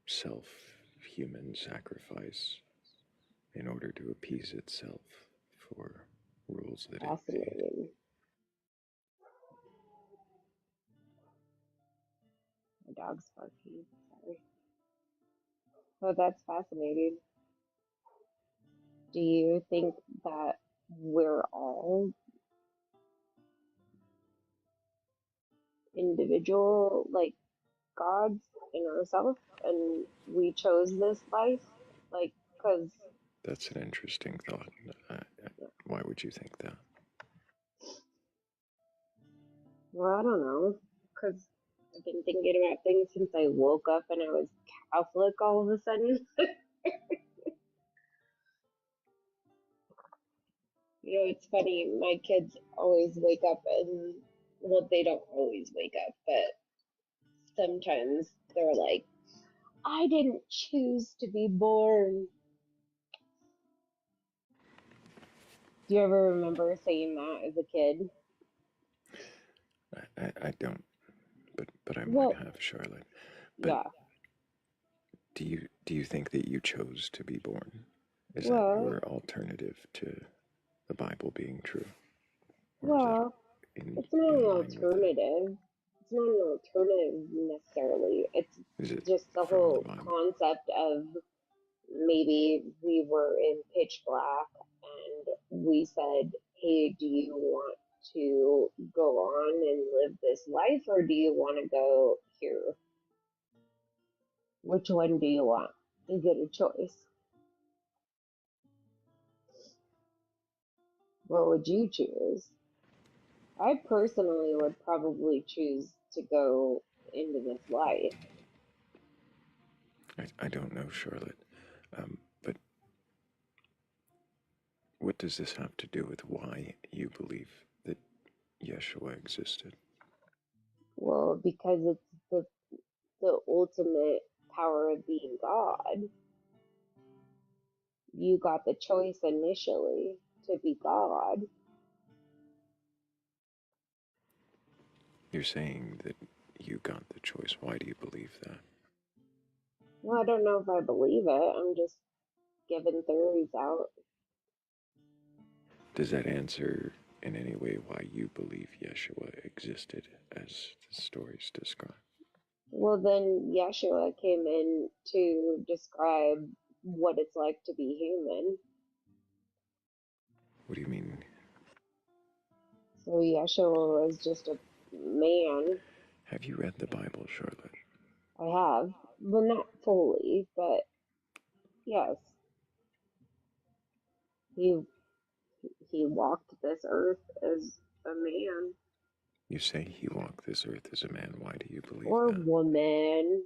self-human sacrifice in order to appease itself for rules that it made? fascinating. My dog's barking. Sorry. Oh, that's fascinating. Do you think that we're all individual, like gods in ourselves, and we chose this life? Like, because, That's an interesting thought. Why would you think that? well, I don't know. Because I've been thinking about things since I woke up and I was Catholic all of a sudden. You know, it's funny. My kids always wake up and, well, they don't always wake up, but sometimes they're like, I didn't choose to be born. Do you ever remember saying that as a kid? I don't, but I might Well, have, Charlotte. But yeah. do you think that you chose to be born? Is that Well, your alternative to the Bible being true, or is that well, in it's not an in line with that? alternative. It's not an alternative necessarily. It's Is it just the from the whole Bible? concept of maybe we were in pitch black and we said, hey, do you want to go on and live this life or do you want to go here? Which one do you want? You get a choice. What would you choose? I personally would probably choose to go into this life. I don't know, Charlotte. But what does this have to do with why you believe that Yeshua existed? Well, because it's the ultimate power of being God. You got the choice initially to be God. You're saying that you got the choice. Why do you believe that? Well, I don't know if I believe it. I'm just giving theories out. Does that answer in any way why you believe Yeshua existed as the stories describe? Well, then Yeshua came in to describe what it's like to be human. What do you mean? So Yeshua was just a man. Have you read the Bible, Charlotte? I have, well, not fully, but yes, he he walked this earth as a man You say he walked this earth as a man. Why do you believe or that? woman.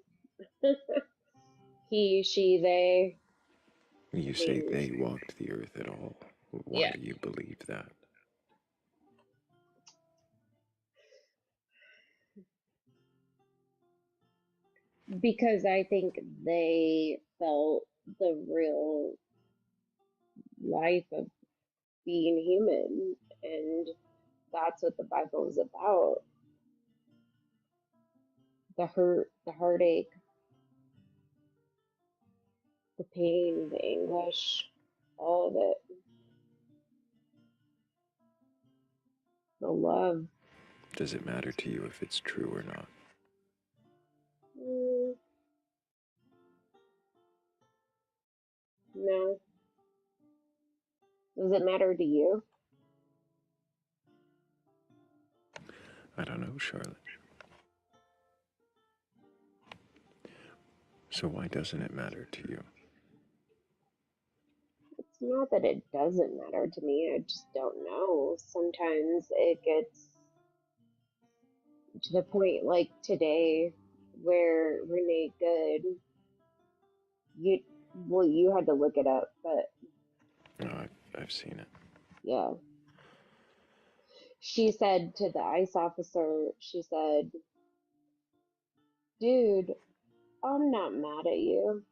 He, she, they. You I say mean, they walked the earth at all. Why yeah, do you believe that? because I think they felt the real life of being human, and that's what the Bible is about. The hurt, the heartache, the pain, the anguish, all of it, the love. Does it matter to you if it's true or not? Mm, no, Does it matter to you? I don't know, Charlotte. So why doesn't it matter to you? It's not that it doesn't matter to me, I just don't know. Sometimes it gets to the point like today where Renee Good, you had to look it up, but No, I've seen it. yeah. She said to the ICE officer, she said, dude, I'm not mad at you.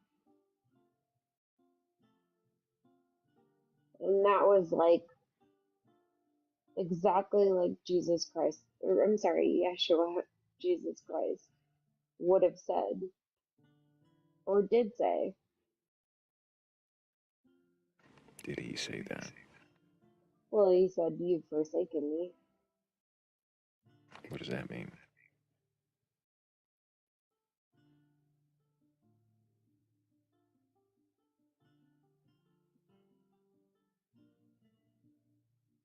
And that was like exactly like Jesus Christ, or I'm sorry, Yeshua, Jesus Christ, would have said, or did say. Did he say that? Well, he said, you've forsaken me. What does that mean?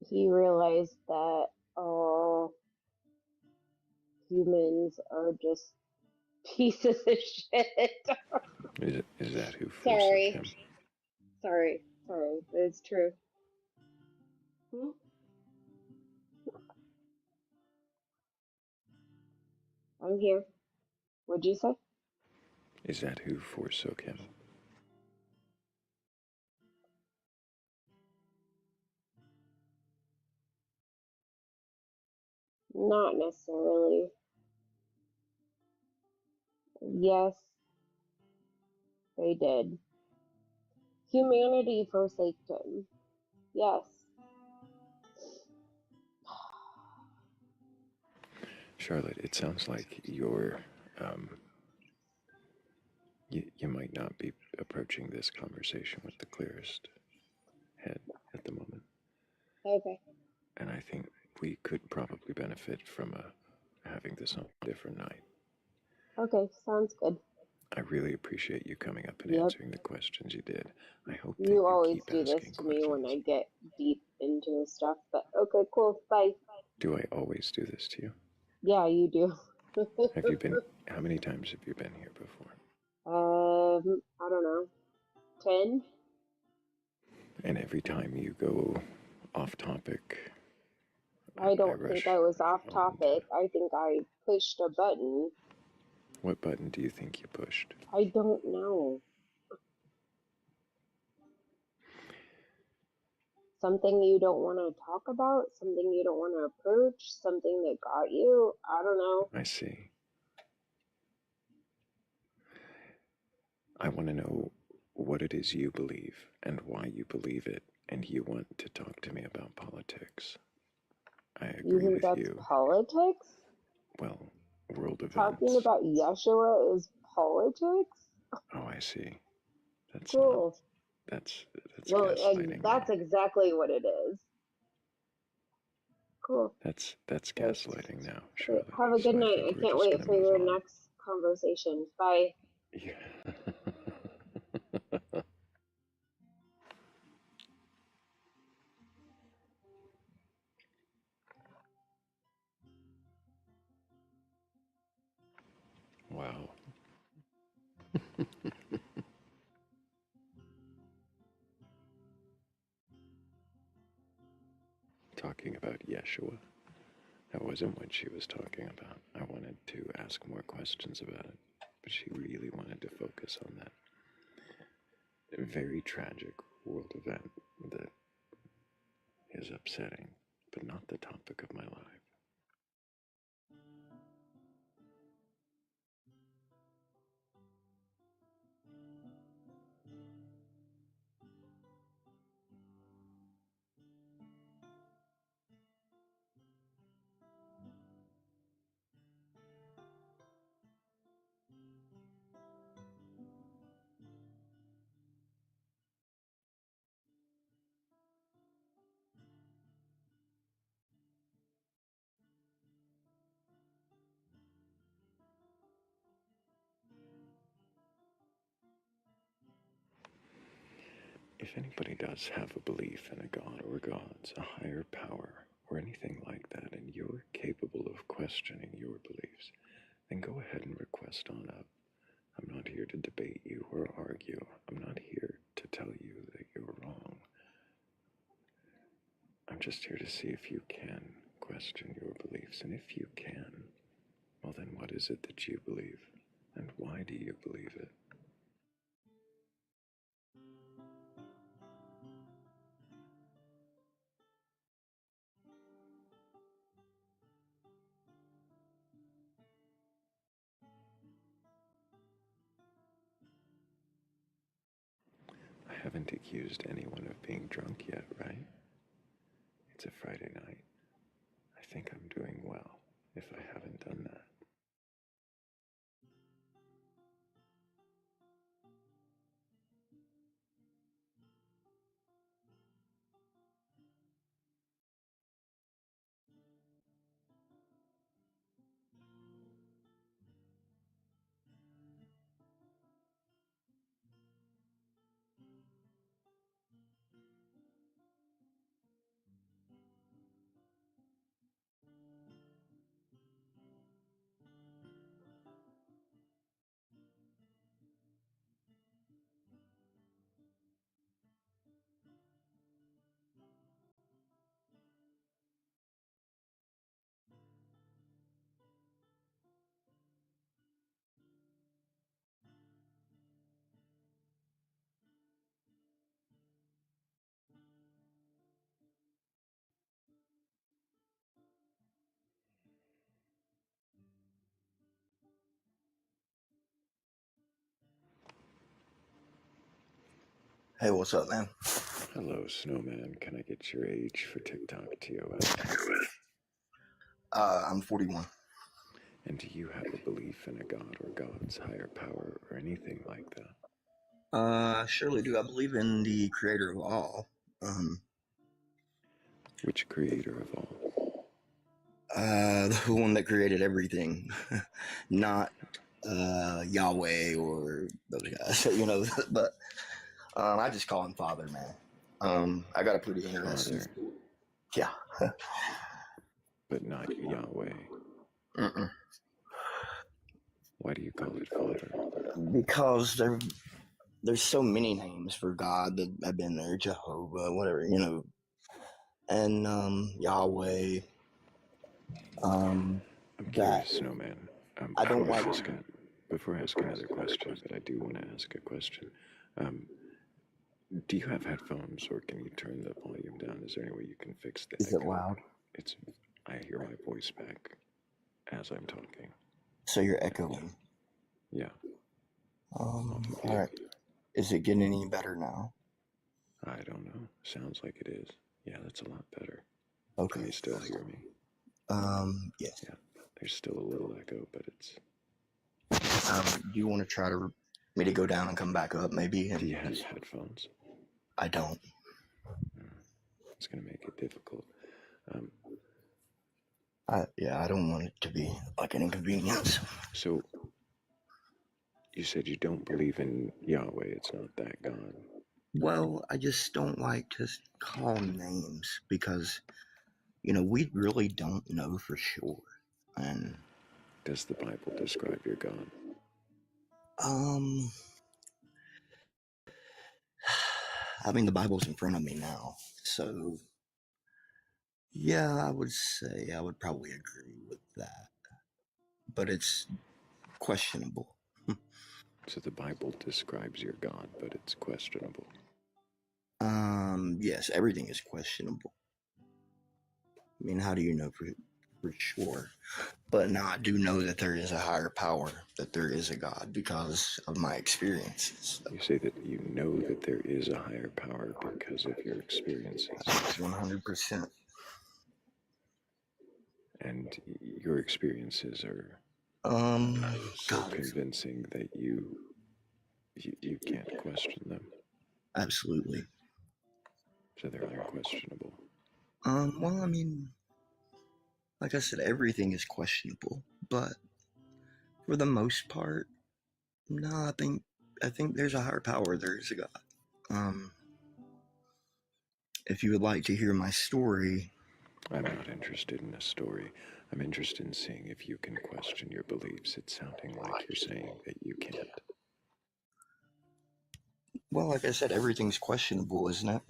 He realized that all humans are just pieces of shit. Is that who forsook Sorry. him? Sorry. It's true. Hmm? I'm here. What'd you say? Is that who forsook him? Not necessarily. Yes, they did. Humanity forsake him. Yes. Charlotte, it sounds like um, you might not be approaching this conversation with the clearest head at the moment. Okay. And I think we could probably benefit from having this on a different night. Okay, sounds good. I really appreciate you coming up and Yep. answering the questions you did. I hope that You you always keep do this asking to me when questions. I get deep into stuff, but okay, cool. Bye. Do I always do this to you? Yeah, you do. Have you been, how many times have you been here before? I don't know. 10? And every time you go off topic, I I don't think I rush was off on to. topic. I think I pushed a button. What button do you think you pushed? I don't know. Something you don't want to talk about? Something you don't want to approach? Something that got you? I don't know. I see. I want to know what it is you believe and why you believe it, and you want to talk to me about politics. I You agree think with that's you. politics? Well, world Talking events. about Yeshua is politics? Oh, I see. That's not. Cool. That's Well, gaslighting that's now. exactly what it is. Cool. That's Thanks. gaslighting now, Okay, Charlotte. have a good So I night. think I we're can't just wait gonna for move your on. next conversation. Bye. Yeah. Wow. Talking about Yeshua. That wasn't what she was talking about. I wanted to ask more questions about it, but she really wanted to focus on that very tragic world event that is upsetting, but not the topic of my life. if anybody does have a belief in a god or gods, a higher power, or anything like that, and you're capable of questioning your beliefs, then go ahead and request on up. I'm not here to debate you or argue. I'm not here to tell you that you're wrong. I'm just here to see if you can question your beliefs. And if you can, well then what is it that you believe? And why do you believe it? I haven't accused anyone of being drunk yet, right? It's a Friday night. I think I'm doing well if I haven't done that. Hey, what's up, man? Hello, Snowman. Can I get your age for TikTok TOS? I'm 41. And do you have a belief in a god or god's higher power or anything like that? I surely do. I believe in the creator of all. Which creator of all? The one that created everything, not Yahweh or those guys, but I just call him Father, man. I got a pretty interesting Father. story. Yeah. But not Yahweh. Mm-mm. Why do you call it Father? Because there's so many names for God that have been there, Jehovah, whatever, and Yahweh. I'm That curious, Snowman. I don't like. Before I ask another question, but I do want to ask a question. Do you have headphones, or can you turn the volume down? Is there any way you can fix the Is echo? it loud? I hear my voice back as I'm talking. So you're echoing. Yeah. All right. Is it getting any better now? I don't know. Sounds like it is. Yeah, that's a lot better. Okay. Can you still hear me? Yes. Yeah. There's still a little echo, but it's. Do you want to try me to go down and come back up, maybe? Do you have headphones? I don't. It's going to make it difficult. I don't want it to be like an inconvenience. So, you said you don't believe in Yahweh. It's not that God. Well, I just don't like to call names because, we really don't know for sure. And does the Bible describe your God? I mean, the Bible's in front of me now, so yeah, I would say I would probably agree with that, but it's questionable. So the Bible describes your God, but it's questionable. Yes, everything is questionable. I mean, how do you know for sure? But now I do know that there is a higher power, that there is a God because of my experiences. You say that you know that there is a higher power because of your experiences. 100%. And your experiences are so convincing that you can't question them. Absolutely. So they're unquestionable. Well, I mean, like I said, everything is questionable, but for the most part, no, I think there's a higher power. There is a God. if you would like to hear my story, I'm not interested in a story. I'm interested in seeing if you can question your beliefs. It's sounding like you're saying that you can't. well, like I said, everything's questionable, isn't it?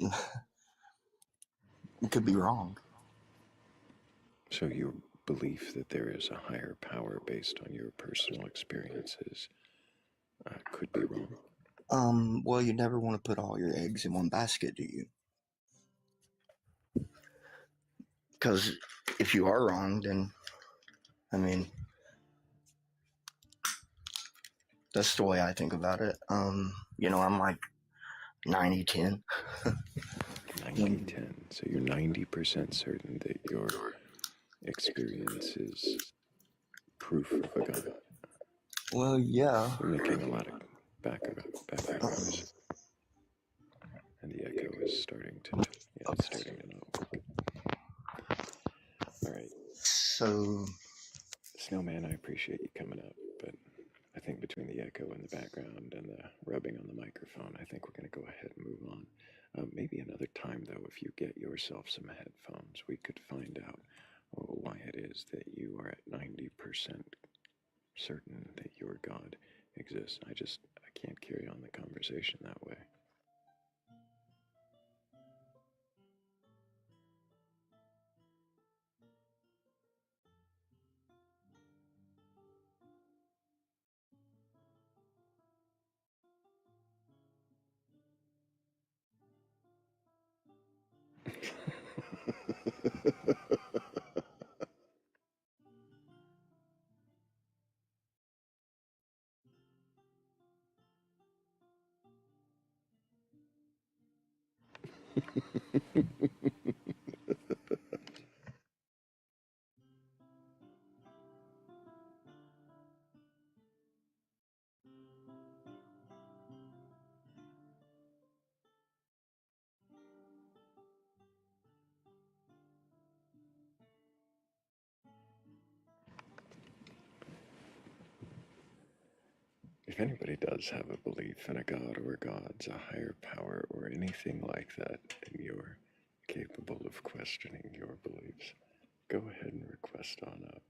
It could be wrong. So your belief that there is a higher power based on your personal experiences could be wrong. Well, you never want to put all your eggs in one basket, do you? Because if you are wrong, then, I mean, that's the way I think about it. I'm like 90-10. 90-10. So you're 90% certain that your experience is proof of a God. Well, yeah. You're making a lot of background noise. And the echo is starting to, it's starting to not work. All right. So, Snowman, I appreciate you coming up, but I think between the echo in the background and the rubbing on the microphone, I think we're going to go ahead and move on. Maybe another time, though, if you get yourself some headphones, we could find out why it is that you are at 90% certain that your God exists. I can't carry on the conversation that way. If anybody does have a belief in a God or gods, a higher power, or anything like that, and you're capable of questioning your beliefs, go ahead and request on up.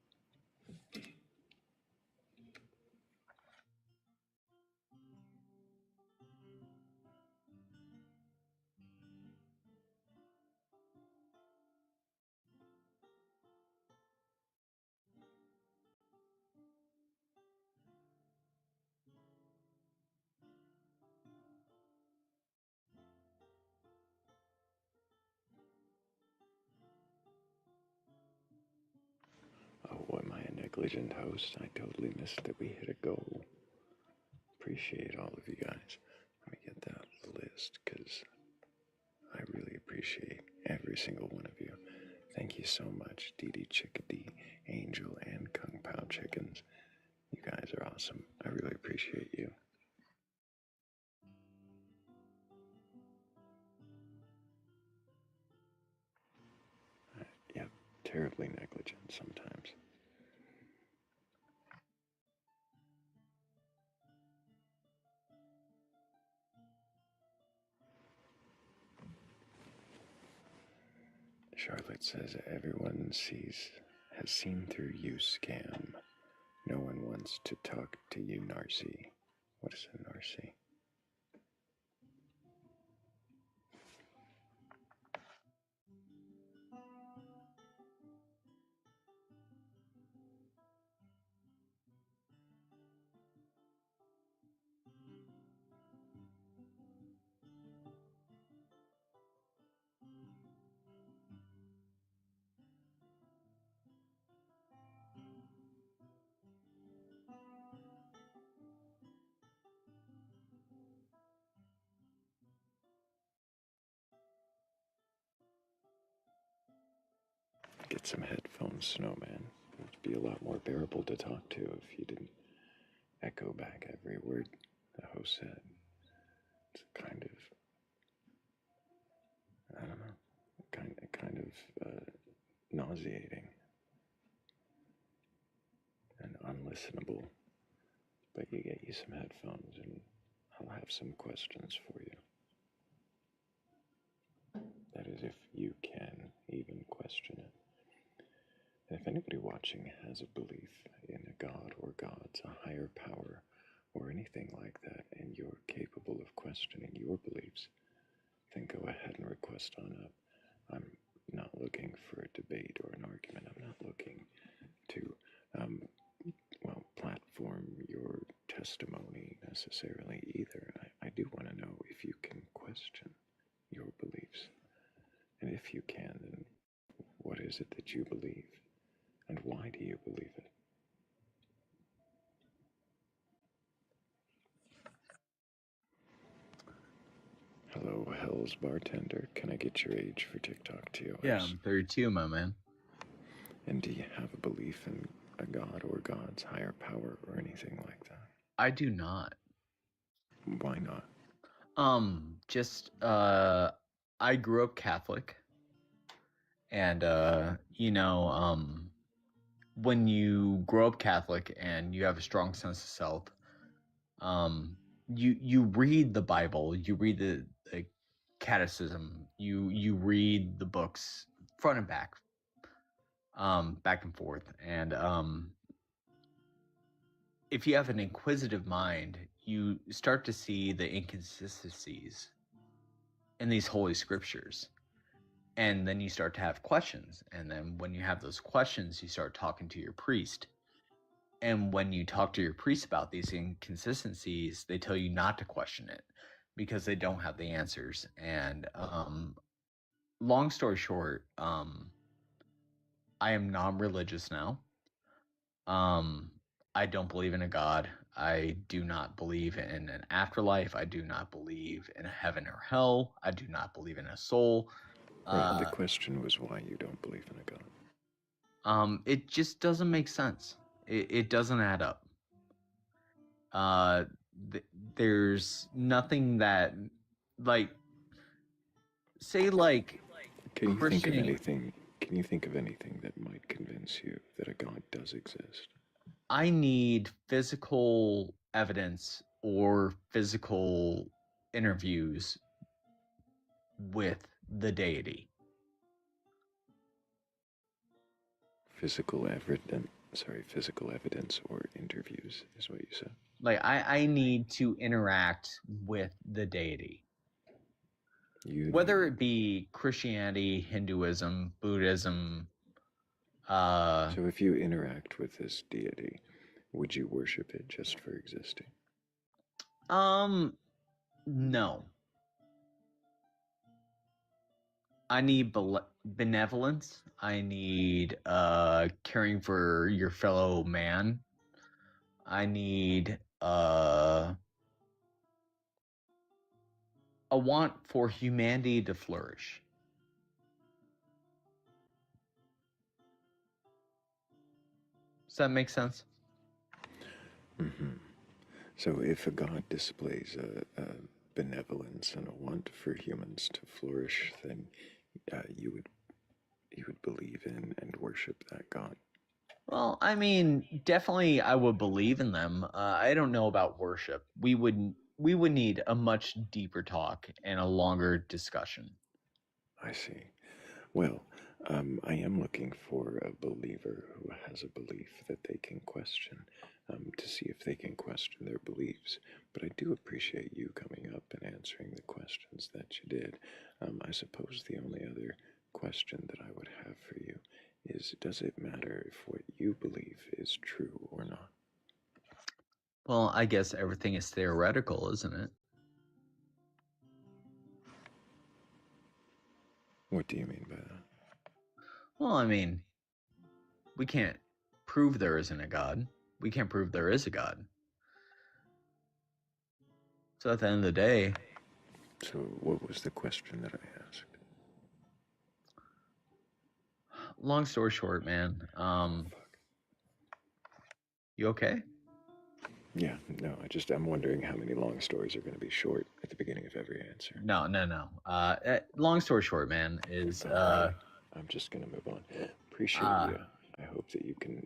Oh, am I a negligent host? I totally missed that we hit a goal. Appreciate all of you guys. Let me get that list, because I really appreciate every single one of you. Thank you so much, Dee Dee Chickadee, Angel, and Kung Pao Chickens. You guys are awesome. I really appreciate you. Yeah, terribly negligent sometimes. Charlotte says everyone has seen through you, scam. No one wants to talk to you, Narcy. What is a Narcy? Get some headphones, Snowman. It would be a lot more bearable to talk to if you didn't echo back every word the host said. It's kind of, I don't know, kind of nauseating and unlistenable. But you get you some headphones, and I'll have some questions for you. That is, if you can even question it. And if anybody watching has a belief in a god or gods, a higher power, or anything like that, and you're capable of questioning your beliefs, then go ahead and request on up. I'm not looking for a debate or an argument. I'm not looking to, platform your testimony necessarily either. I do want to know if you can question your beliefs. And if you can, then what is it that you believe? And why do you believe it? Hello, Hell's bartender. Can I get your age for TikTok TOS? Yeah, I'm 32, my man. And do you have a belief in a god or gods, higher power, or anything like that? I do not. Why not? I grew up Catholic. And, when you grow up Catholic and you have a strong sense of self, you read the Bible, you read the catechism, you read the books front and back, back and forth. And if you have an inquisitive mind, you start to see the inconsistencies in these holy scriptures. And then you start to have questions. And then when you have those questions, you start talking to your priest. And when you talk to your priest about these inconsistencies, they tell you not to question it because they don't have the answers. And long story short, I am non-religious now. I don't believe in a God. I do not believe in an afterlife. I do not believe in a heaven or hell. I do not believe in a soul. Right, the question was why you don't believe in a god. It just doesn't make sense. It doesn't add up. There's nothing that, say, Can you think of anything? Can you think of anything that might convince you that a god does exist? I need physical evidence or physical interviews with the deity. Physical evidence or interviews is what you said. I need to interact with the deity. Whether it be Christianity, Hinduism, Buddhism. So if you interact with this deity, would you worship it just for existing? No. I need benevolence. I need caring for your fellow man. I need a want for humanity to flourish. Does that make sense? Mm-hmm. So if a god displays a benevolence and a want for humans to flourish, then you would believe in and worship that god. Well, I mean, definitely I would believe in them. I don't know about worship. We would need a much deeper talk and a longer discussion. I see. Well, I am looking for a believer who has a belief that they can question, to see if they can question their beliefs. But I do appreciate you coming up and answering the questions that you did. I suppose the only other question that I would have for you is, does it matter if what you believe is true or not? Well, I guess everything is theoretical, isn't it? What do you mean by that? Well, I mean, we can't prove there isn't a God. We can't prove there is a God. So at the end of the day... So what was the question that I asked? Long story short, man. You okay? Yeah, no, I'm wondering how many long stories are going to be short at the beginning of every answer. No. Long story short, man, is... I'm just going to move on. Appreciate you. I hope that you can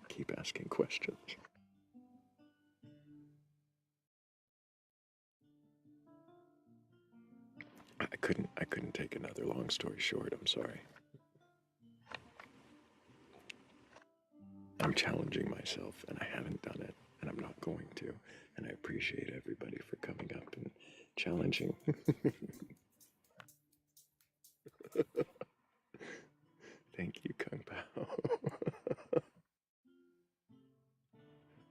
keep asking questions. I couldn't take another. Long story short, I'm sorry. I'm challenging myself, and I haven't done it, and I'm not going to. And I appreciate everybody for coming up and challenging. Thank you, Kung Pao.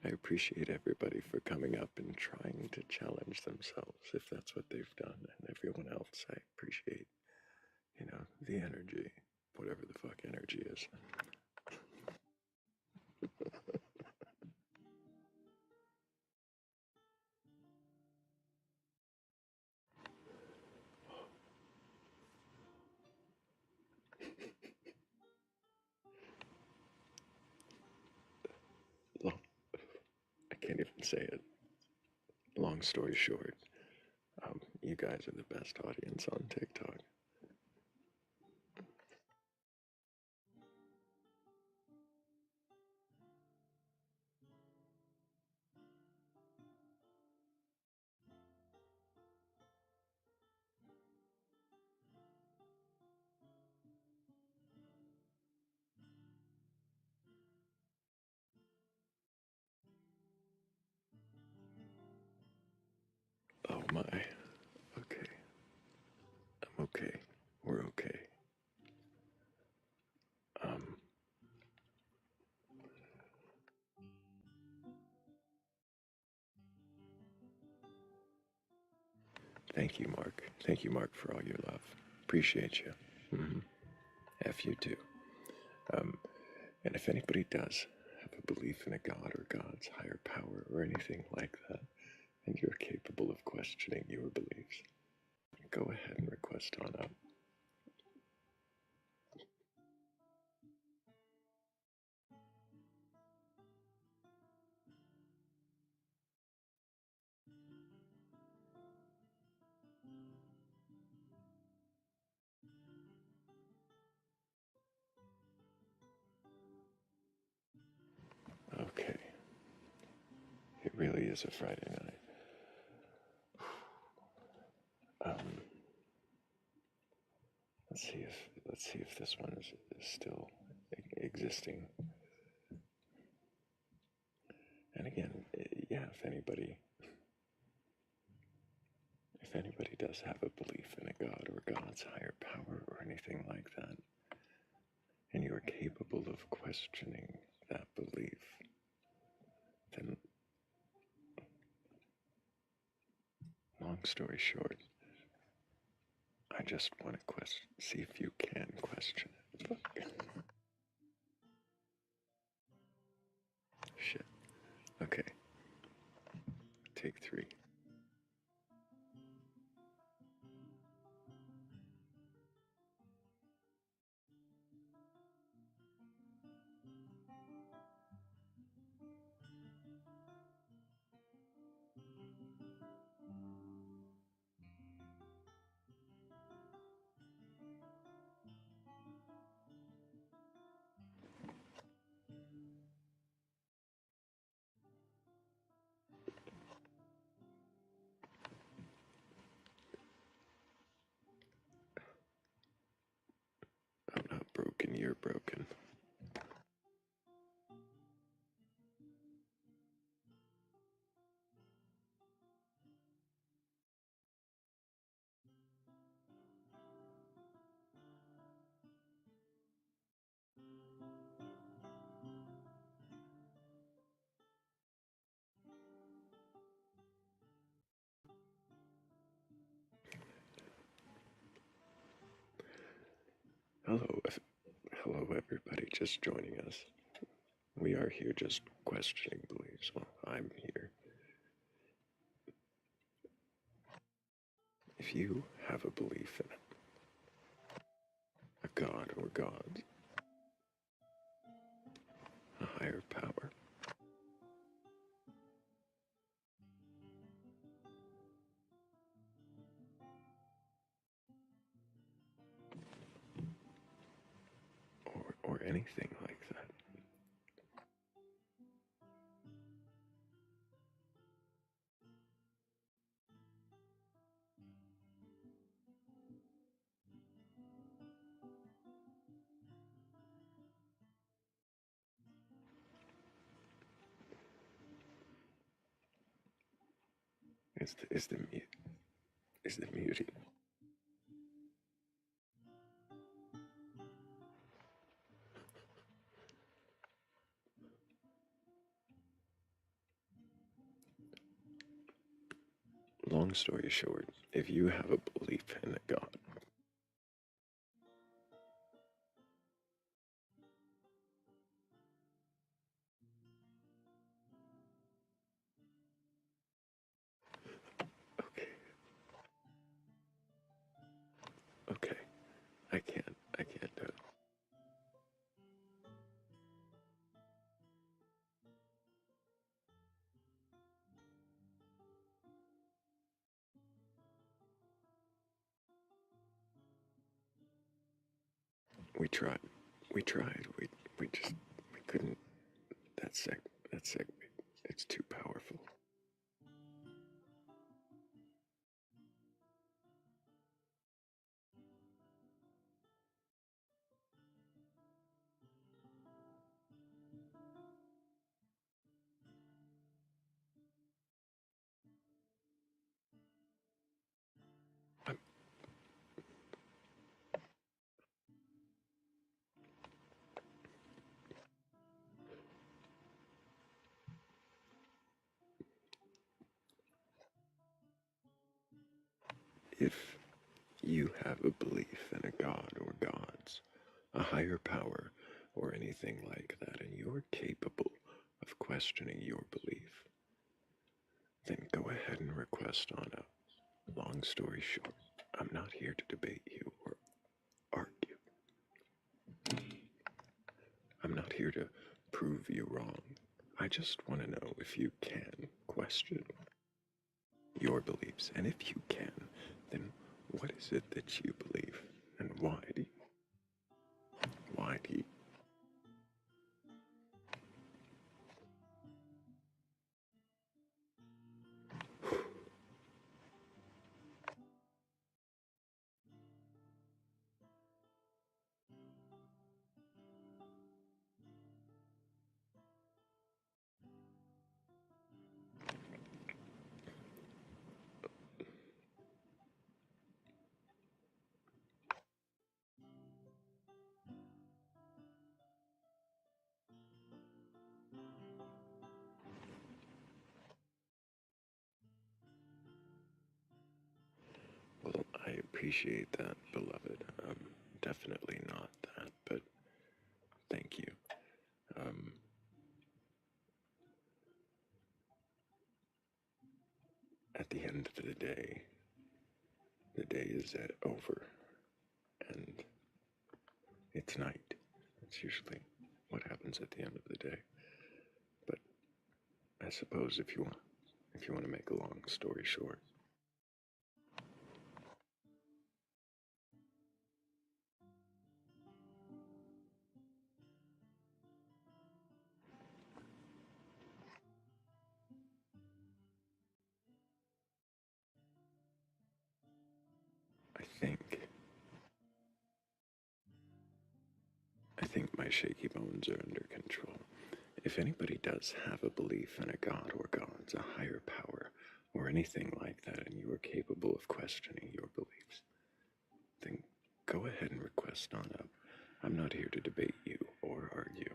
I appreciate everybody for coming up and trying to challenge themselves, if that's what they've done. And everyone else, I appreciate, the energy, whatever the fuck energy is. I can't even say it. Long story short, you guys are the best audience on TikTok. Oh my. Okay. I'm okay. We're okay. Um, Thank you, Mark. Thank you, Mark, for all your love. Appreciate you. F you too. And if anybody does have a belief in a God or God's higher power or anything like that, and you're capable of questioning your beliefs, go ahead and request on up. Okay. It really is a Friday night. Um, let's see if this one is still existing. And again, yeah, if anybody does have a belief in a God or God's higher power or anything like that, and you're capable of questioning that belief, then, long story short, I just want to see if you can question it. Fuck. Shit. Okay. Take 3. I'm not broken, you're broken. Hello, hello everybody just joining us. We are here just questioning beliefs. Well, I'm here. If you have a belief in a God or gods, a higher power, or anything like that, is the beauty. Long story short, if you have a belief in a God, okay, okay, I can't do it. We tried, we couldn't. That's sick. It's too powerful. If you have a belief in a God or gods, a higher power, or anything like that, and you're capable of questioning your belief, then go ahead and request on up. Long story short, I'm not here to debate you or argue. I'm not here to prove you wrong. I just want to know if you can question your beliefs. And if you can, then what is it that you believe? And why do you? Why do you? Well, I appreciate that, beloved. Definitely not that, but thank you. Um, at the end of the day is over, and it's night. That's usually what happens at the end of the day. But I suppose if you want to make a long story short, I think I think my shaky bones are under control. If anybody does have a belief in a god or gods, a higher power, or anything like that, and you are capable of questioning your beliefs, then go ahead and request on up. I'm not here to debate you or argue.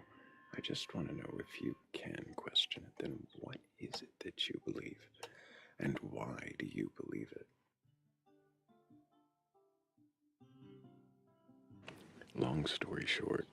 I just want to know if you can question it, then what is it that you believe? And why do you believe it? Long story short,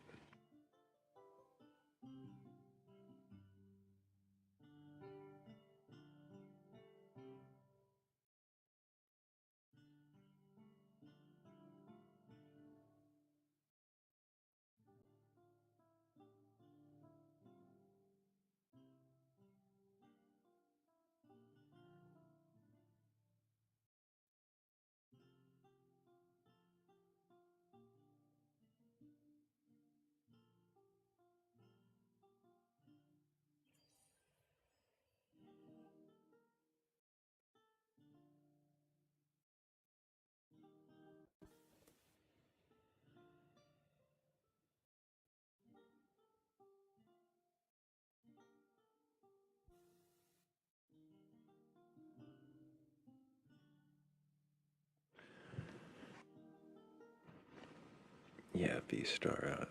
Yeah, V-Star,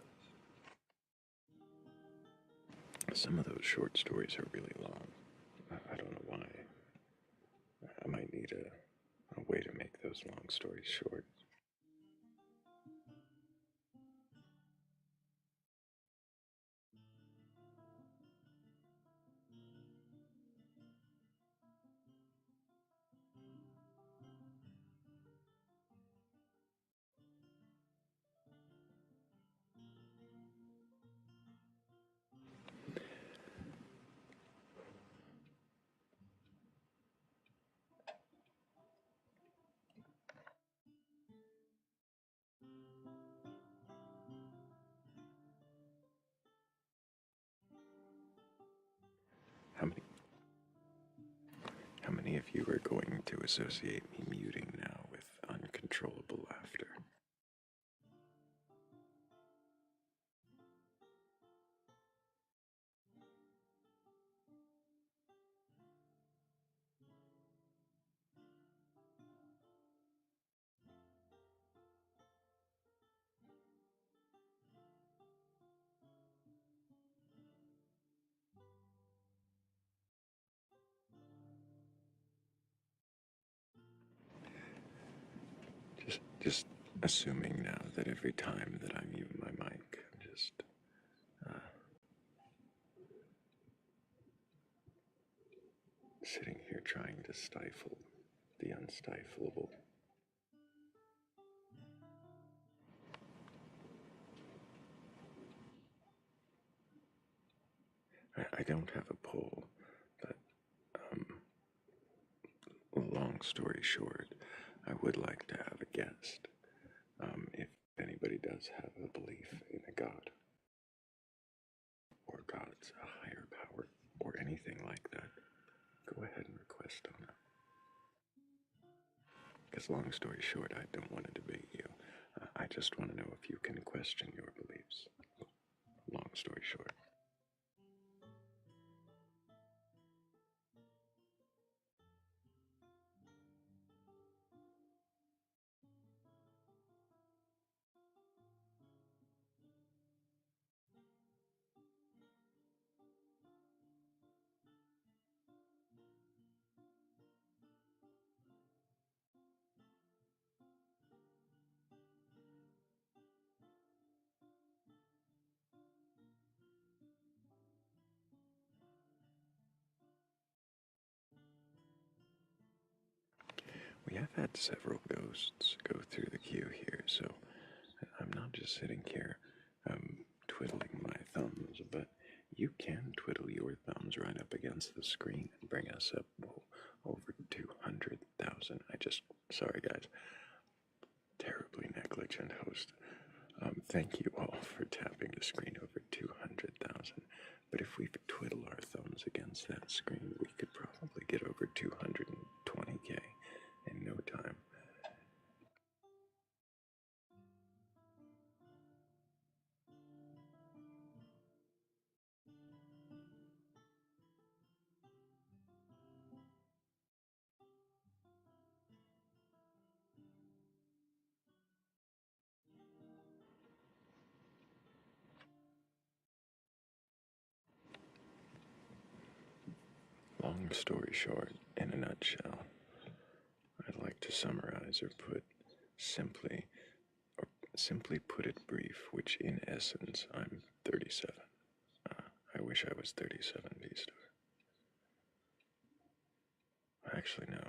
some of those short stories are really long. I don't know why. I might need a way to make those long stories short. How many, how many of you are going to associate me muting now with uncontrollable laughter? Just assuming now that every time that I mute my mic, I'm just sitting here trying to stifle the unstiflable. I don't have a poll, but long story short, I would like to have a guest. If anybody does have a belief in a god, or gods, a higher power, or anything like that, go ahead and request on it. Because long story short, I don't want to debate you. I just want to know if you can question your beliefs. Long story short. We have had several ghosts go through the queue here, so I'm not just sitting here twiddling my thumbs, but you can twiddle your thumbs right up against the screen and bring us up over 200,000. Sorry guys, terribly negligent host. Thank you all for tapping the screen over 200,000. But if we twiddle our thumbs against that screen, we could probably get over 220K in no time. Long story short, in a nutshell, I'd like to summarize or simply put it brief, which in essence, I'm 37. I wish I was 37, V-Star. Actually, no.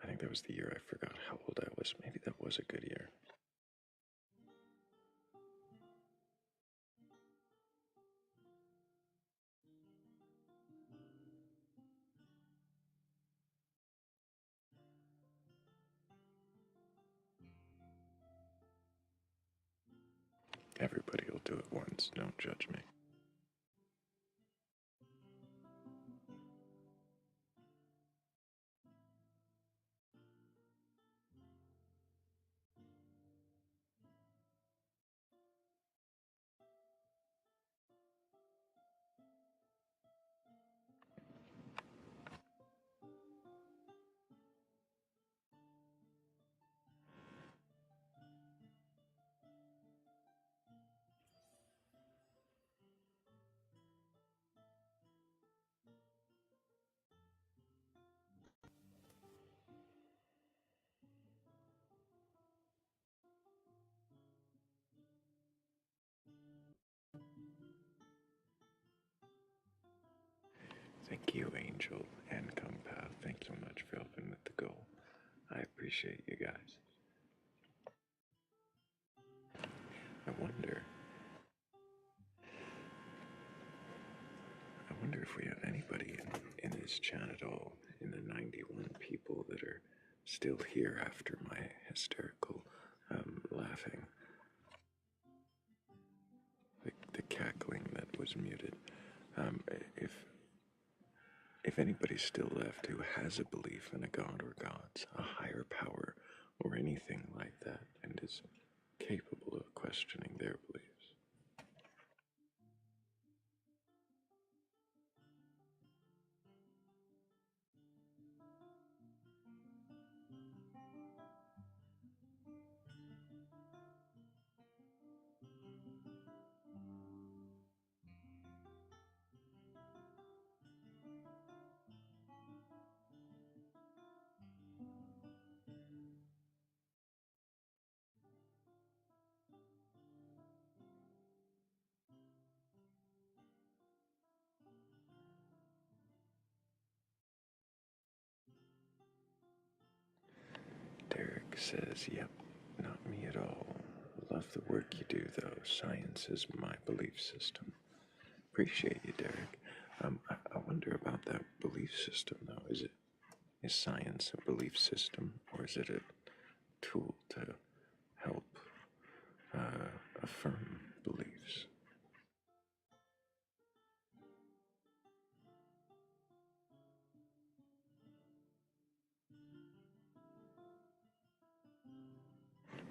I think that was the year I forgot how old I was. Maybe that was a good year. Everybody will do it once. Don't judge me. Thank you, Angel and Kungpao. Thank you so much for helping with the goal. I appreciate you guys. I wonder if we have anybody in this chat at all, in the 91 people that are still here after my hysterical laughing. The cackling that was muted. If anybody's still left who has a belief in a god or gods, a higher power, or anything like that, and is capable of questioning their beliefs. Derek says, yep, not me at all. Love the work you do, though. Science is my belief system. Appreciate you, Derek. I wonder about that belief system, though. Is science a belief system, or is it a tool to help affirm beliefs?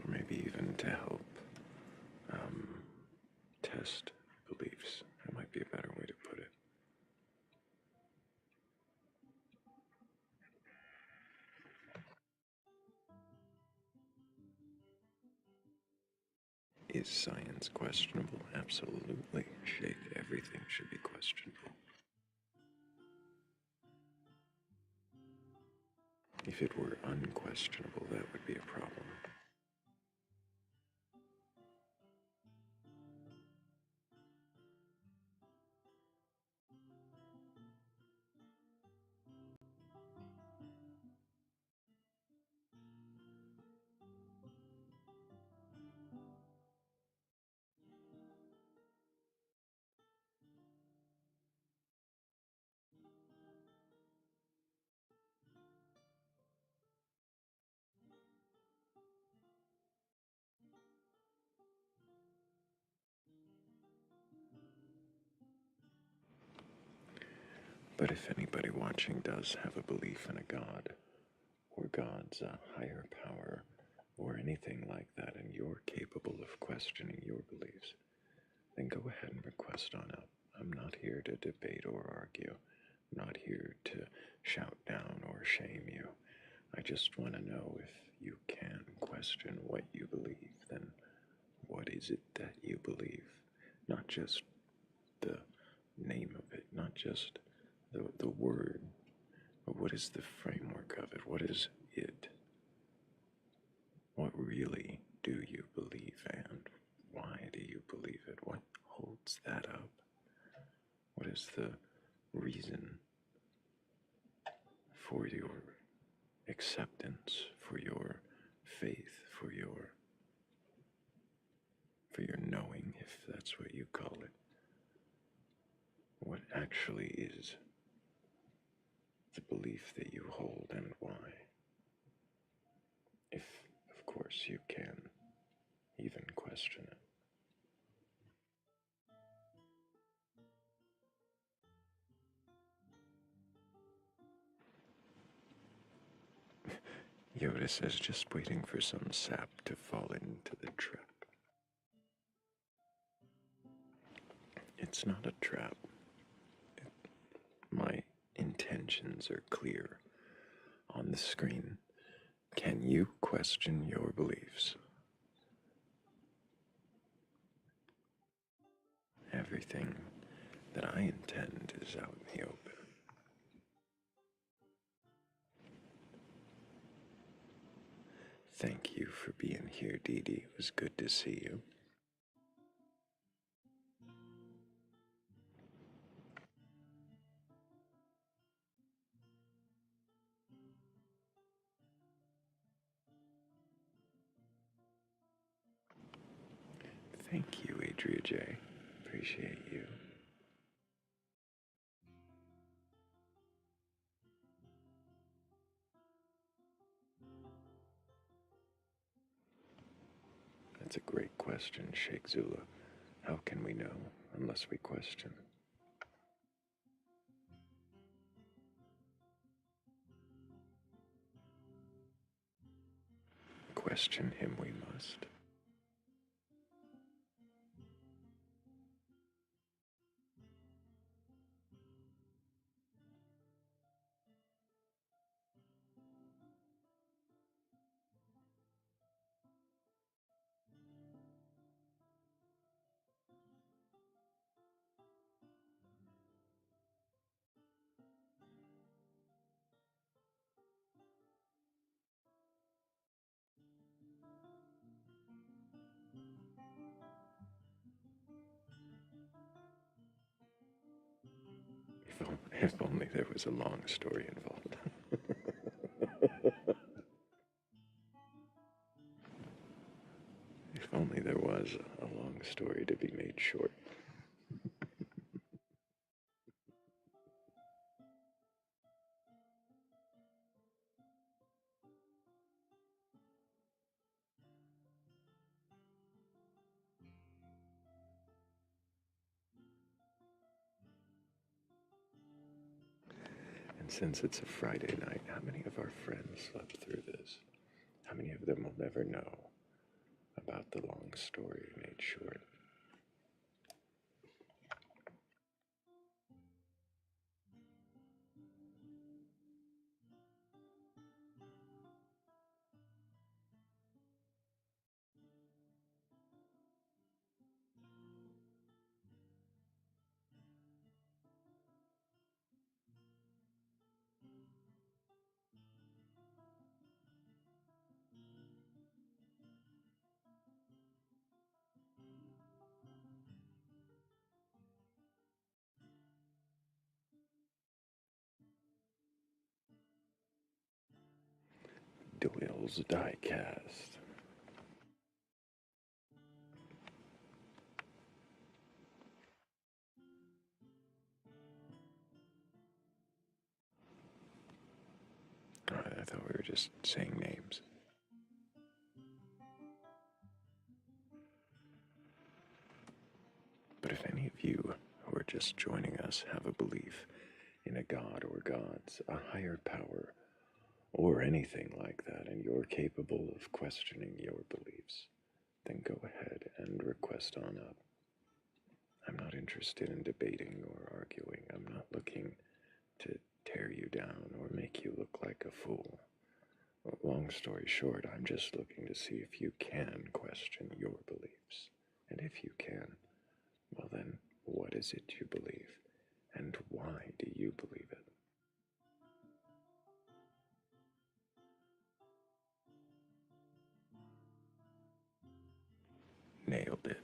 Or maybe even to help test beliefs. That might be a better way to put it. Is science questionable? Absolutely. Shade, everything should be questionable. If it were unquestionable, that would be a problem. But if anybody watching does have a belief in a god, or gods, a higher power, or anything like that, and you're capable of questioning your beliefs, then go ahead and request on up. I'm not here to debate or argue. I'm not here to shout down or shame you. I just want to know if you can question what you believe, then what is it that you believe? Not just the name of it, not just the word, but what is the framework of it? What is it? What really do you believe, and why do you believe it? What holds that up? What is the reason for your acceptance, for your faith, for your knowing, if that's what you call it? What actually is the belief that you hold, and why? If, of course, you can even question it. Yoda says, just waiting for some sap to fall into the trap. It's not a trap. My intentions are clear on the screen. Can you question your beliefs? Everything that I intend is out in the open. Thank you for being here, Dee Dee. It was good to see you. Thank you, Adria J. Appreciate you. That's a great question, Sheikh Zula. How can we know unless we question? Question him we must. If only there was a long story involved. If only there was a long story to be made short. And since it's a Friday night, how many of our friends slept through this? How many of them will never know about the long story made short? Doyle's Diecast. I thought we were just saying names. But if any of you who are just joining us have a belief in a god or gods, a higher power, or anything like that, and you're capable of questioning your beliefs, then go ahead and request on up. I'm not interested in debating or arguing. I'm not looking to tear you down or make you look like a fool. Long story short, I'm just looking to see if you can question your beliefs. And if you can, well then, what is it you believe? And why do you believe it? Nailed it.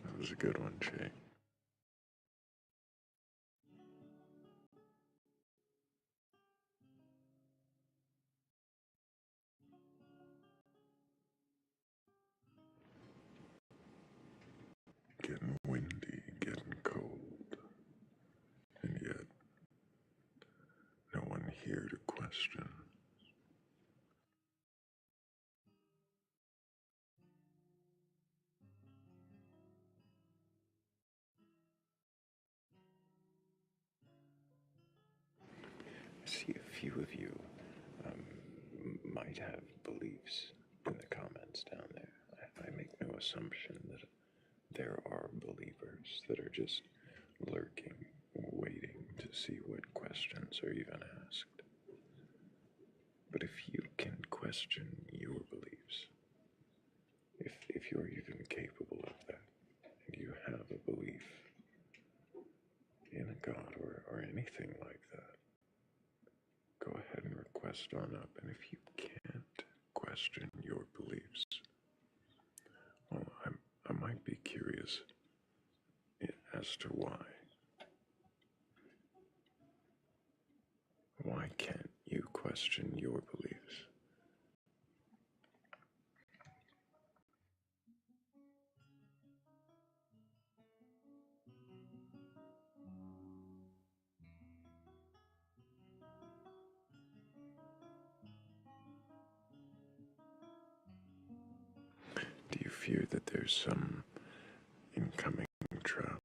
That was a good one, Shay. getting windy, getting cold, and yet no one here to question. I see a few of you might have beliefs in the comments down there. I make no assumption that there are believers that are just lurking, waiting to see what questions are even asked. But if you can question your beliefs, if you're even capable of that, and you have a belief in a God or anything like that, go ahead and request on up. And if you can't question your beliefs, well, I might be curious as to why. Why can't you question your beliefs? Do you fear that there's some incoming trap?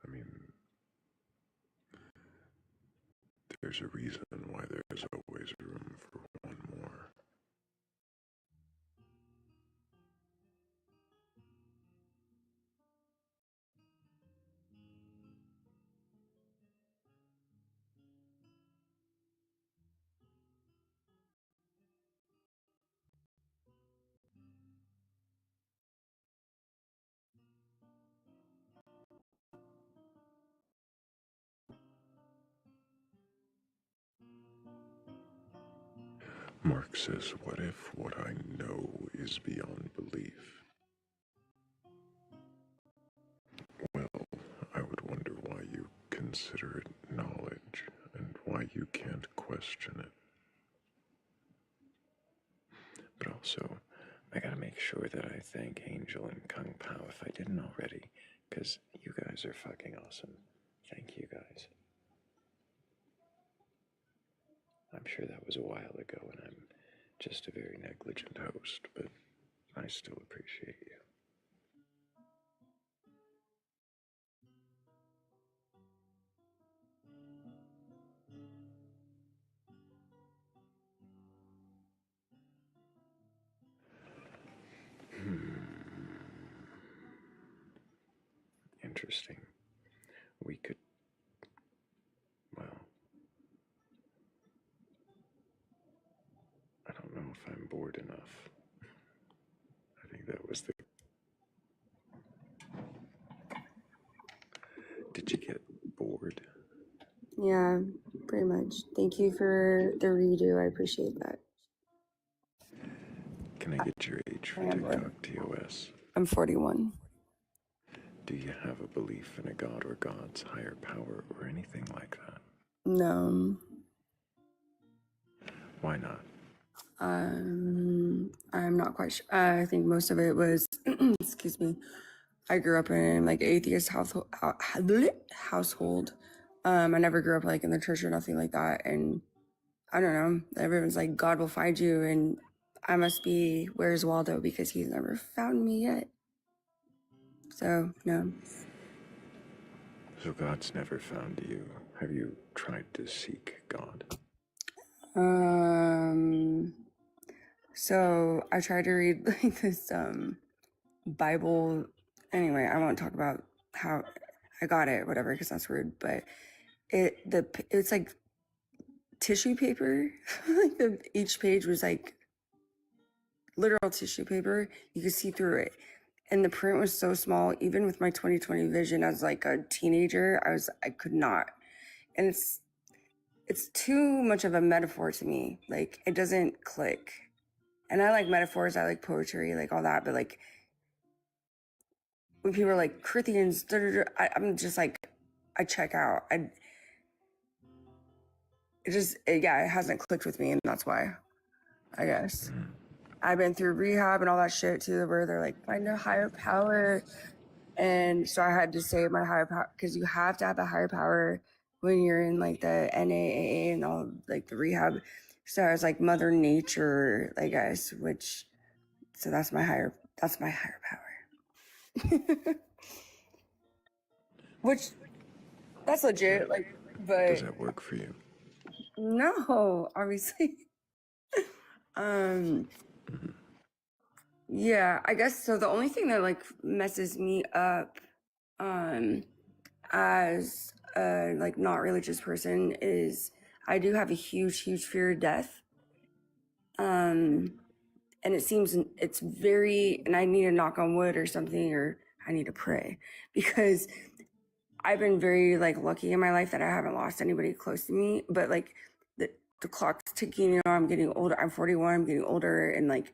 I mean, there's a reason why there's always room for one more. Mark says, what if what I know is beyond belief? Well, I would wonder why you consider it knowledge and why you can't question it. But also, I gotta make sure that I thank Angel and Kung Pao if I didn't already, because you guys are fucking awesome. Thank you guys. I'm sure that was a while ago and I'm just a very negligent host, but I still appreciate you. Interesting. We could, well, I don't know if I'm bored enough. I think that was the... Did you get bored? Yeah, pretty much. Thank you for the redo. I appreciate that. Can I get your age for I am bored. TikTok TOS? I'm 41. Do you have a belief in a god or gods, higher power, or anything like that? No. Why not? I'm not quite sure. I think most of it was, excuse me, I grew up in like atheist household. I never grew up like in the church or nothing like that. And I don't know, everyone's like, God will find you. And I must be, where's Waldo? Because he's never found me yet. So, no. So God's never found you. Have you tried to seek God? So I tried to read like this Bible. Anyway, I won't talk about how I got it, whatever, because that's rude. But it's like tissue paper. Like each page was like literal tissue paper. You could see through it, and the print was so small. Even with my 20/20 vision as like a teenager, I could not. And it's too much of a metaphor to me. Like, it doesn't click. And I like metaphors, I like poetry, like all that, but like when people are like Corinthians, I'm just like, I check out. It hasn't clicked with me, and that's why, I guess. I've been through rehab and all that shit too, where they're like, find a higher power. And so I had to say my higher power, because you have to have a higher power when you're in like the NAAA and all like the rehab. So I was like Mother Nature, I guess, so that's my higher power. Which, that's legit, like, Does but that work for you? no, obviously. Yeah, I guess so. The only thing that like messes me up, as a like not religious person is I do have a huge fear of death. And it seems it's very, and I need to knock on wood or something, or I need to pray, because I've been very like lucky in my life that I haven't lost anybody close to me, but like the clock's ticking, I'm getting older. I'm 41, I'm getting older, and like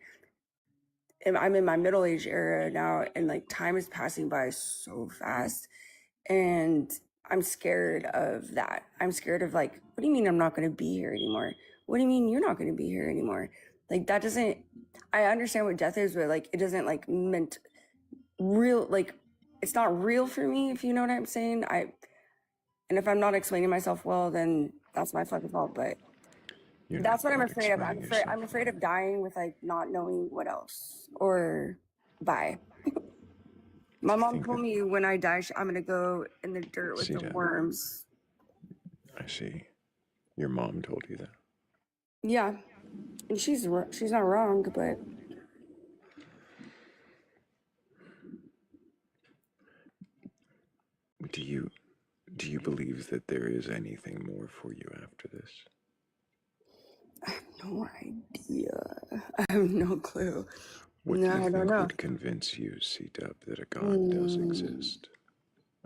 I'm in my middle age era now, and like time is passing by so fast, and I'm scared of that. I'm scared of like, what do you mean I'm not going to be here anymore? What do you mean you're not going to be here anymore? Like that doesn't, I understand what death is, but like it doesn't like meant real, like it's not real for me, if you know what I'm saying. And if I'm not explaining myself well, then that's my fucking fault, but You're that's what I'm not afraid of. explaining yourself I'm afraid well. of dying with like not knowing what else or bye. My Do you mom think told that, me when I die, I'm going to go in the dirt with the Sita, worms. I see. Your mom told you that? Yeah. And she's not wrong, but Do you believe that there is anything more for you after this? I have no idea. I have no clue. What do No, you I don't think know. would convince you, C-Dub, that a God does exist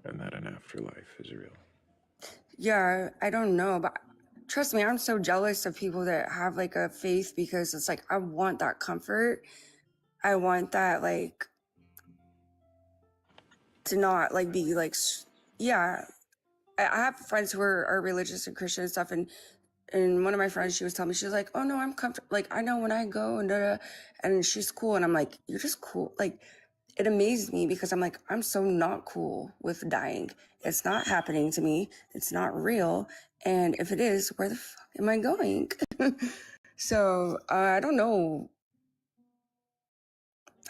and that an afterlife is real? Yeah, I don't know, but trust me, I'm so jealous of people that have like a faith, because it's like I want that comfort. I want that like to not like be like yeah. I have friends who are religious and Christian and stuff, and one of my friends, she was telling me, she was like, oh no, I'm comfortable. Like, I know when I go and she's cool. And I'm like, you're just cool. Like, it amazed me, because I'm like, I'm so not cool with dying. It's not happening to me. It's not real. And if it is, where the fuck am I going? So, I don't know.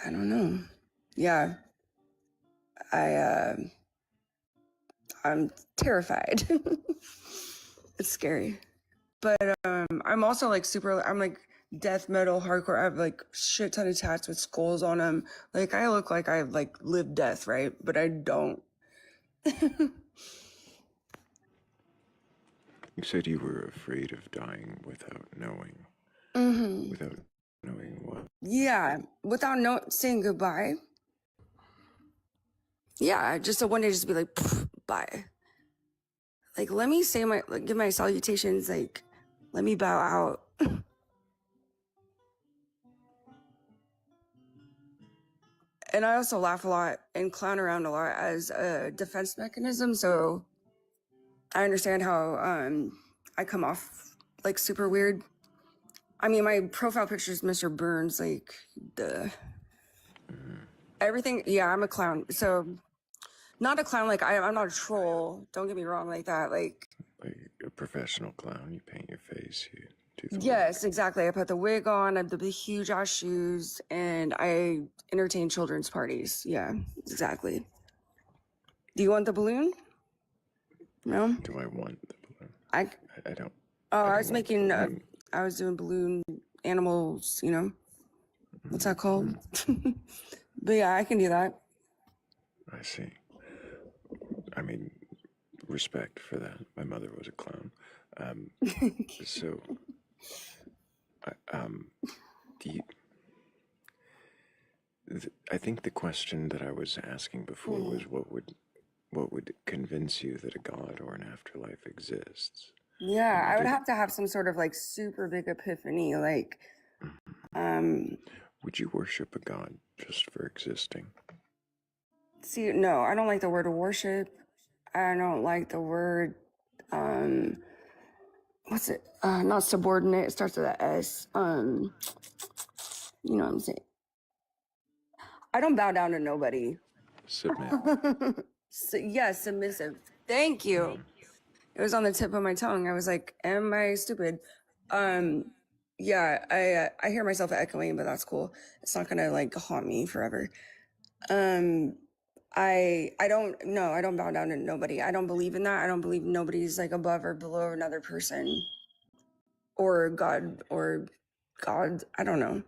I don't know. Yeah. I'm terrified. It's scary. But I'm also like I'm like death metal hardcore. I have like shit ton of tats with skulls on them. Like I look like I've like lived death, right? But I don't. You said you were afraid of dying without knowing. Without knowing what? Yeah, without saying goodbye. Yeah, just one day just be like, bye. Like let me say give my salutations. Like let me bow out. And I also laugh a lot and clown around a lot as a defense mechanism. So I understand how I come off like super weird. I mean, my profile picture is Mr. Burns, like everything. Yeah, I'm a clown. So not a clown, like I'm not a troll. Don't get me wrong, like that. Like a professional clown. You paint your face. You do the yes, work. exactly. I put the wig on. I have the huge ass shoes, and I entertain children's parties. Yeah, exactly. Do you want the balloon? No. Do I want the balloon? I I don't. Oh, I I don't was want the making. balloon. I was doing balloon animals. You know, what's that called? But yeah, I can do that. I see. I mean, respect for that. My mother was a clown. So, do you? I think the question that I was asking before was what would convince you that a God or an afterlife exists? Yeah, you I would did. have to have some sort of like super big epiphany. Like, Would you worship a god just for existing? see, no, I don't like the word worship. I don't like the word, what's it? Not subordinate. It starts with an S. You know what I'm saying? I don't bow down to nobody. Submit. Yes, submissive. Thank you. It was on the tip of my tongue. I was like, am I stupid? Yeah, I hear myself echoing, but that's cool. It's not gonna like haunt me forever. I don't no, I don't bow down to nobody. I don't believe in that. I don't believe nobody's like above or below another person or God. I don't know.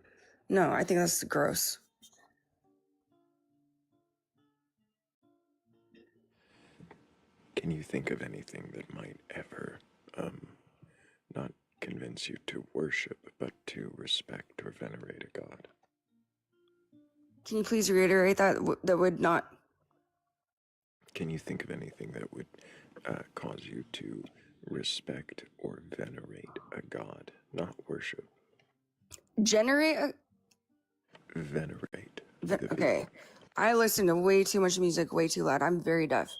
No, I think that's gross. Can you think of anything that might ever not convince you to worship, but to respect or venerate a god? Can you please reiterate that? That would not. Can you think of anything that would cause you to respect or venerate a god, not worship? Generate a. Venerate. With a V. Okay. I listen to way too much music, way too loud. I'm very deaf.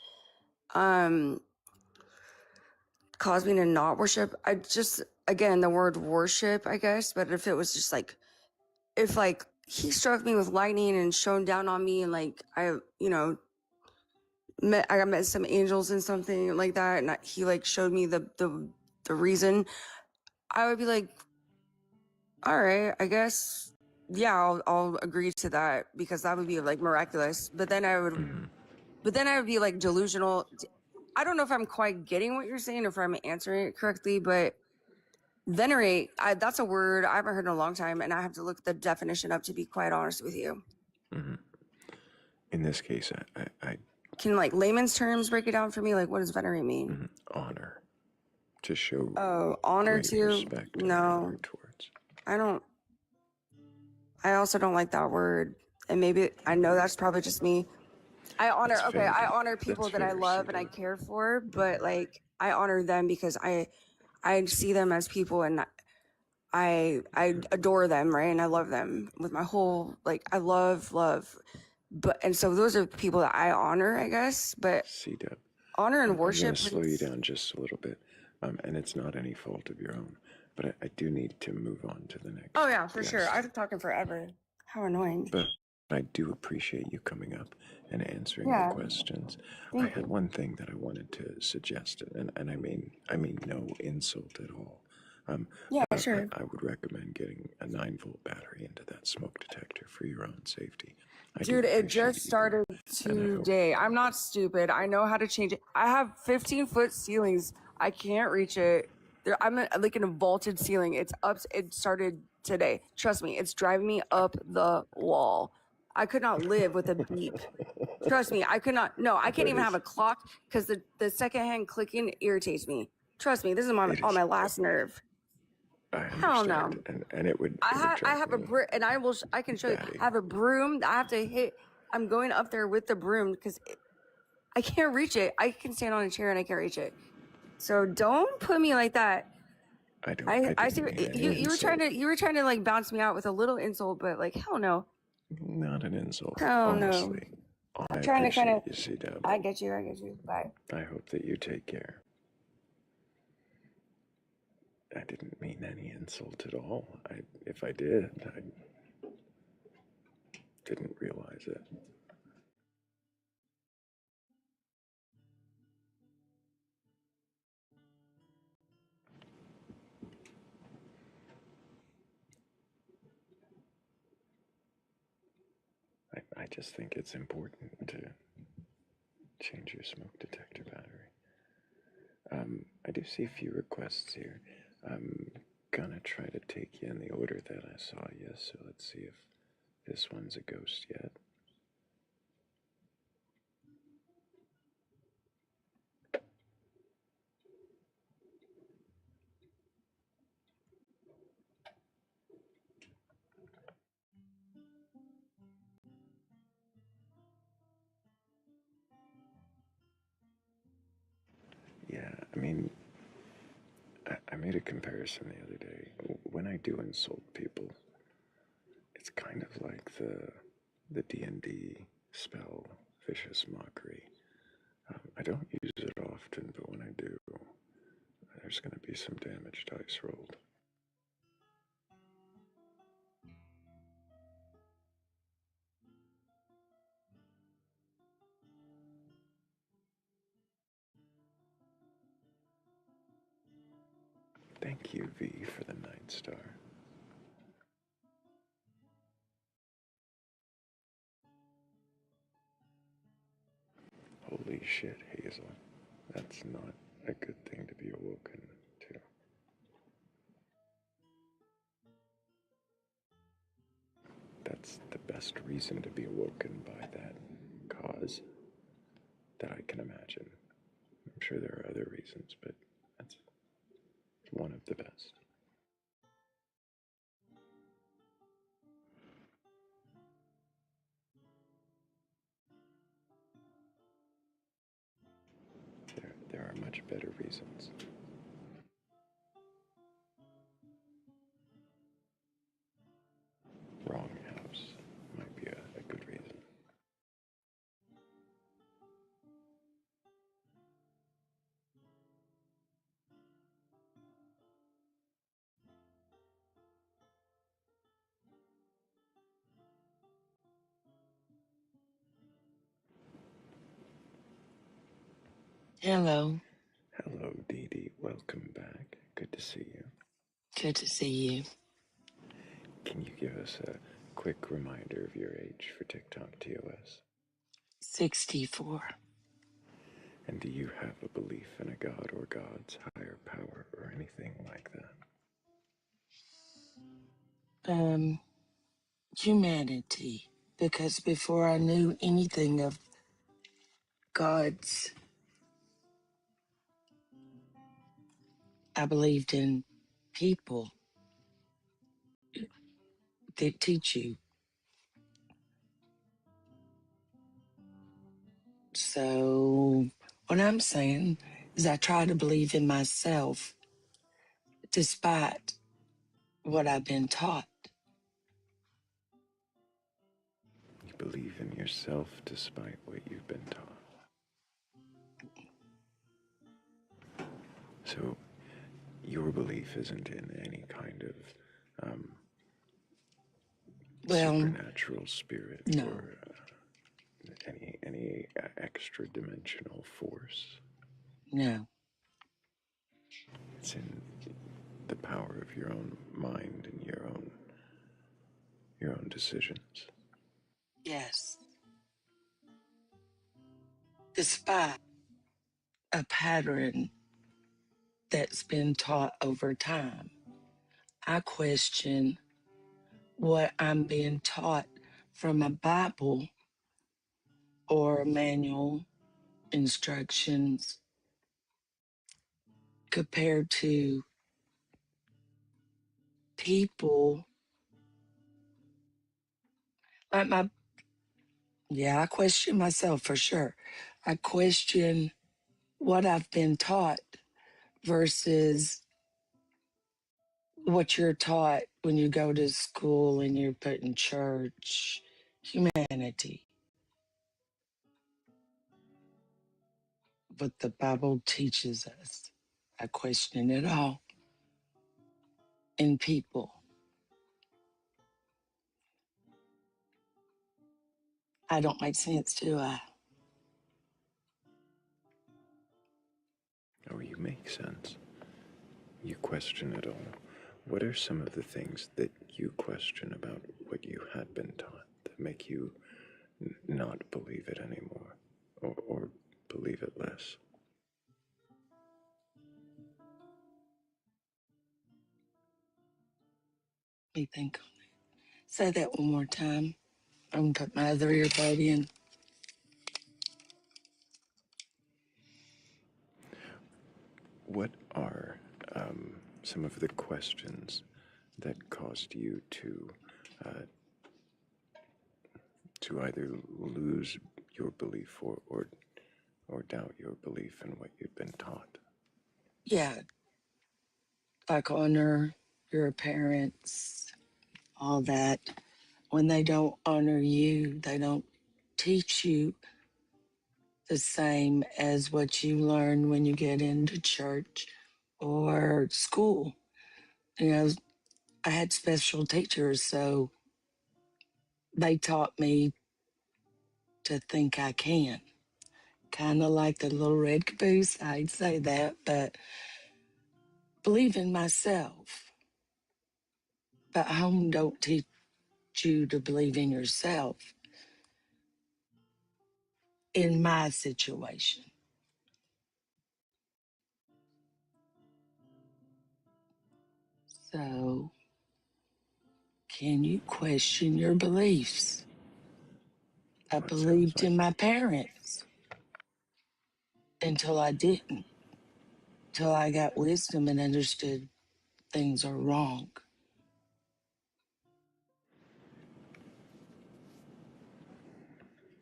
Cause me to not worship. I just, again, the word worship, I guess, but if it was just like, if like he struck me with lightning and shone down on me and like I, you know, I met some angels and something like that, and he like showed me the reason, I would be like, all right, I guess, yeah, I'll agree to that because that would be like miraculous. But then I would be like delusional. I don't know if I'm quite getting what you're saying or if I'm answering it correctly, but venerate, that's a word I haven't heard in a long time, and I have to look the definition up to be quite honest with you. In this case, I Can like layman's terms break it down for me? Like, what does venerate mean? honor, to show Honor great to? respect and No, honor towards. I don't. I also don't like that word, and maybe I know that's probably just me. I honor. That's Okay, fair. I honor people That's that I fair, love and I Cedar. care for, but like I honor them because I see them as people and I adore them, right? And I love them with my whole, like, I love. But and so those are people that I honor, I guess. But C-Dub. honor and I'm going worship. to slow you down just a little bit, and it's not any fault of your own, but I do need to move on to the next. Oh yeah, for guest. sure. I've been talking forever. How annoying. But I do appreciate you coming up and answering Yeah. the questions. I Thank had you. one thing that I wanted to suggest, and I mean no insult at all. Yeah, sure. I would recommend getting a 9-volt battery into that smoke detector for your own safety. I do Dude, it appreciate just you started and I hope- today. I'm not stupid. I know how to change it. I have 15-foot ceilings. I can't reach it. I'm like in a vaulted ceiling. It's up. It started today. Trust me, it's driving me up the wall. I could not live with a beep. Trust me, I could not. No, I can't even have a clock because the secondhand clicking irritates me. Trust me, this is on my last nerve. I Hell no. understand, and it would. I have a broom, and I can show you. I have a broom. I have to hit. I'm going up there with the broom because I can't reach it. I can stand on a chair and I can't reach it. So don't put me like that. I don't. I see. You were trying to like bounce me out with a little insult, but like hell no. Not an insult. Hell honestly. no. I I'm trying to kind of. you, C-Dub. I get you. Bye. I hope that you take care. I didn't mean any insult at all. If I did, I didn't realize it. I just think it's important to change your smoke detector battery. I do see a few requests here. I'm gonna try to take you in the order that I saw you, so let's see if this one's a ghost yet. Yeah, I mean, I made a comparison the other day. When I do insult people, it's kind of like the D&D spell, Vicious Mockery. I don't use it often, but when I do, there's going to be some damage dice rolled. Thank you, V, for the 9 star. Holy shit, Hazel. That's not a good thing to be awoken to. That's the best reason to be awoken by that cause that I can imagine. I'm sure there are other reasons, but that's one of the best. There are much better reasons. Wrong house might be a good reason. Hello. Hello, Dee Dee. Welcome back. Good to see you. Good to see you. Can you give us a quick reminder of your age for TikTok TOS? 64. And do you have a belief in a god or gods, higher power, or anything like that? Humanity. Because before I knew anything of gods, I believed in people that teach you. So what I'm saying is I try to believe in myself despite what I've been taught. You believe in yourself despite what you've been taught. So your belief isn't in any kind of Well, supernatural spirit no. or any extra dimensional force. No. It's in the power of your own mind and your own decisions. Yes. Despite a pattern that's been taught over time, I question what I'm being taught from a Bible or a manual, instructions, compared to people. I question myself for sure. I question what I've been taught versus what you're taught when you go to school and you're put in church. Humanity. What the Bible teaches us. I question it all in people. I don't make sense, do I? Oh, you make sense. You question it all. What are some of the things that you question about what you had been taught that make you not believe it anymore or believe it less? Let me think on it. Say that one more time. I'm gonna put my other earbud in. What are some of the questions that caused you to either lose your belief or doubt your belief in what you'd been taught? Yeah, like honor your parents, all that. When they don't honor you, they don't teach you the same as what you learn when you get into church or school. You know, I had special teachers, so they taught me to think I can. Kind of like the little red caboose, I'd say that, but believe in myself. But home don't teach you to believe in yourself in my situation. So, can you question your beliefs? I Well, it sounds believed like in my parents until I didn't, till I got wisdom and understood things are wrong.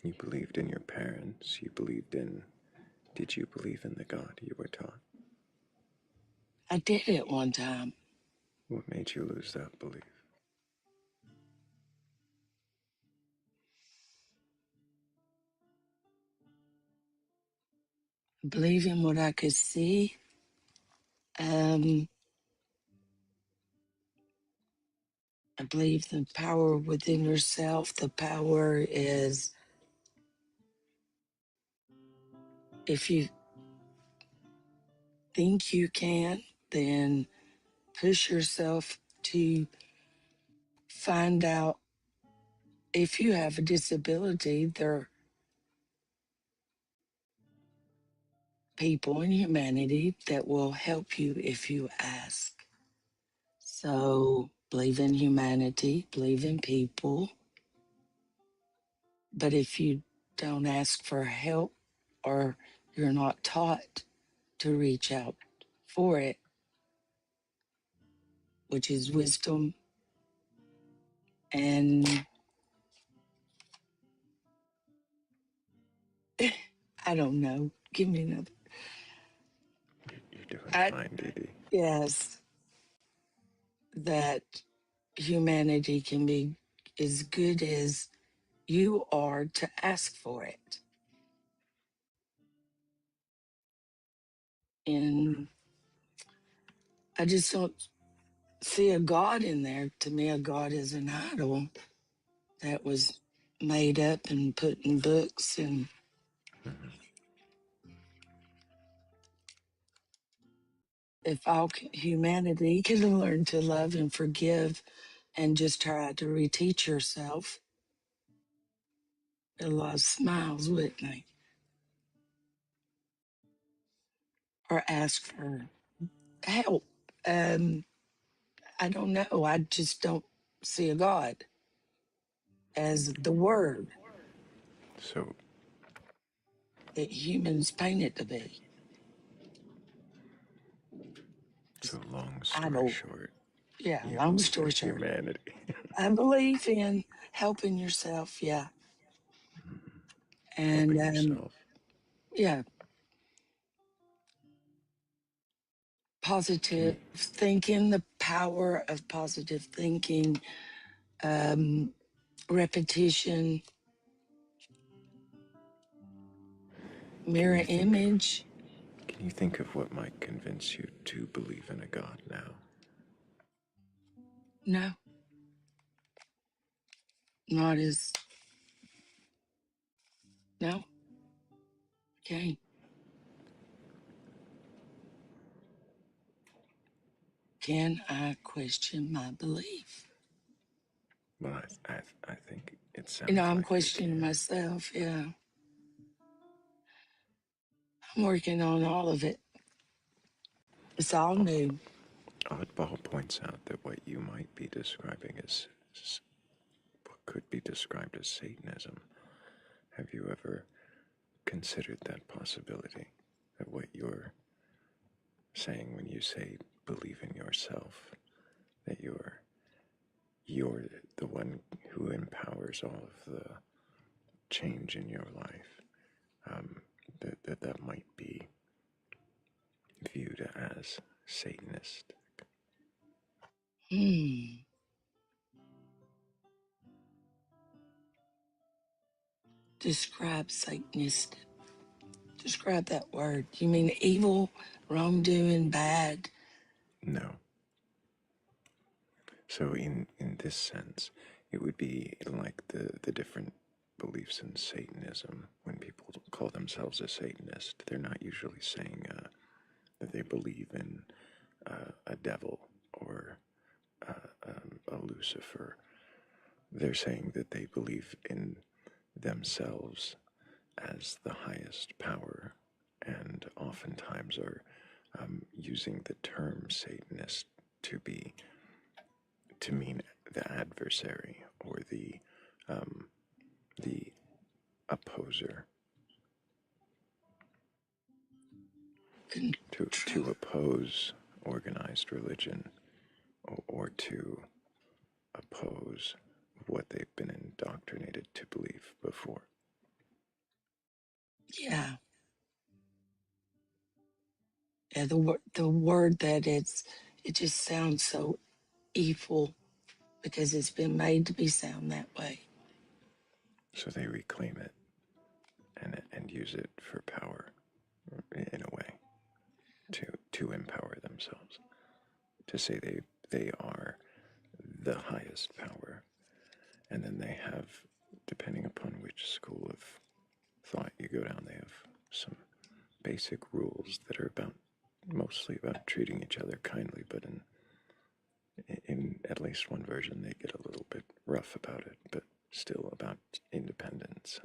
you believed in your parents. You believed in. Did you believe in the God you were taught? I did it one time. What made you lose that belief? Believe in what I could see. Um, I believe the power within yourself. The power is if you think you can, then push yourself to find out if you have a disability. There are people in humanity that will help you if you ask. So believe in humanity, believe in people. But if you don't ask for help or you're not taught to reach out for it, which is wisdom and I don't know. Give me another. You're doing I, fine, Dee Dee. yes, that humanity can be as good as you are to ask for it. And I just don't see a God in there. To me, a God is an idol that was made up and put in books. And if all humanity can learn to love and forgive and just try to reteach yourself, a lot of smiles, wouldn't they? Or ask for help. I don't know. I just don't see a God as the word So, that humans paint it to be. so long I story don't, short, yeah, you long believe in story short. humanity. I believe in helping yourself, yeah. And Helping yourself. yeah, Can you positive thinking, the power of positive thinking, um, repetition, can mirror you think of image. what might convince you to believe in a God now? No, not as, no, okay. Can I question my belief? Well, I think it You know, sounds I'm like you questioning can. myself. Yeah, I'm working on all of it. It's all new. Oddball points out that what you might be describing is what could be described as Satanism. Have you ever considered that possibility? That what you're saying when you say believe in yourself, that you're the one who empowers all of the change in your life, that might be viewed as Satanist. Describe Satanist. Describe that word. You mean evil, wrongdoing, bad? No. So in this sense, it would be like the different beliefs in Satanism. When people call themselves a Satanist, they're not usually saying that they believe in a devil or a Lucifer. They're saying that they believe in themselves as the highest power, and oftentimes are using the term Satanist to mean the adversary or the opposer, to oppose organized religion, or to oppose what they've been indoctrinated to believe before. Yeah. Yeah, the word that it just sounds so evil because it's been made to be sound that way. So they reclaim it and use it for power, in a way, to empower themselves, to say they are the highest power. And then they have, depending upon which school of thought you go down, they have some basic rules that are mostly about treating each other kindly, but in at least one version they get a little bit rough about it, but still about independence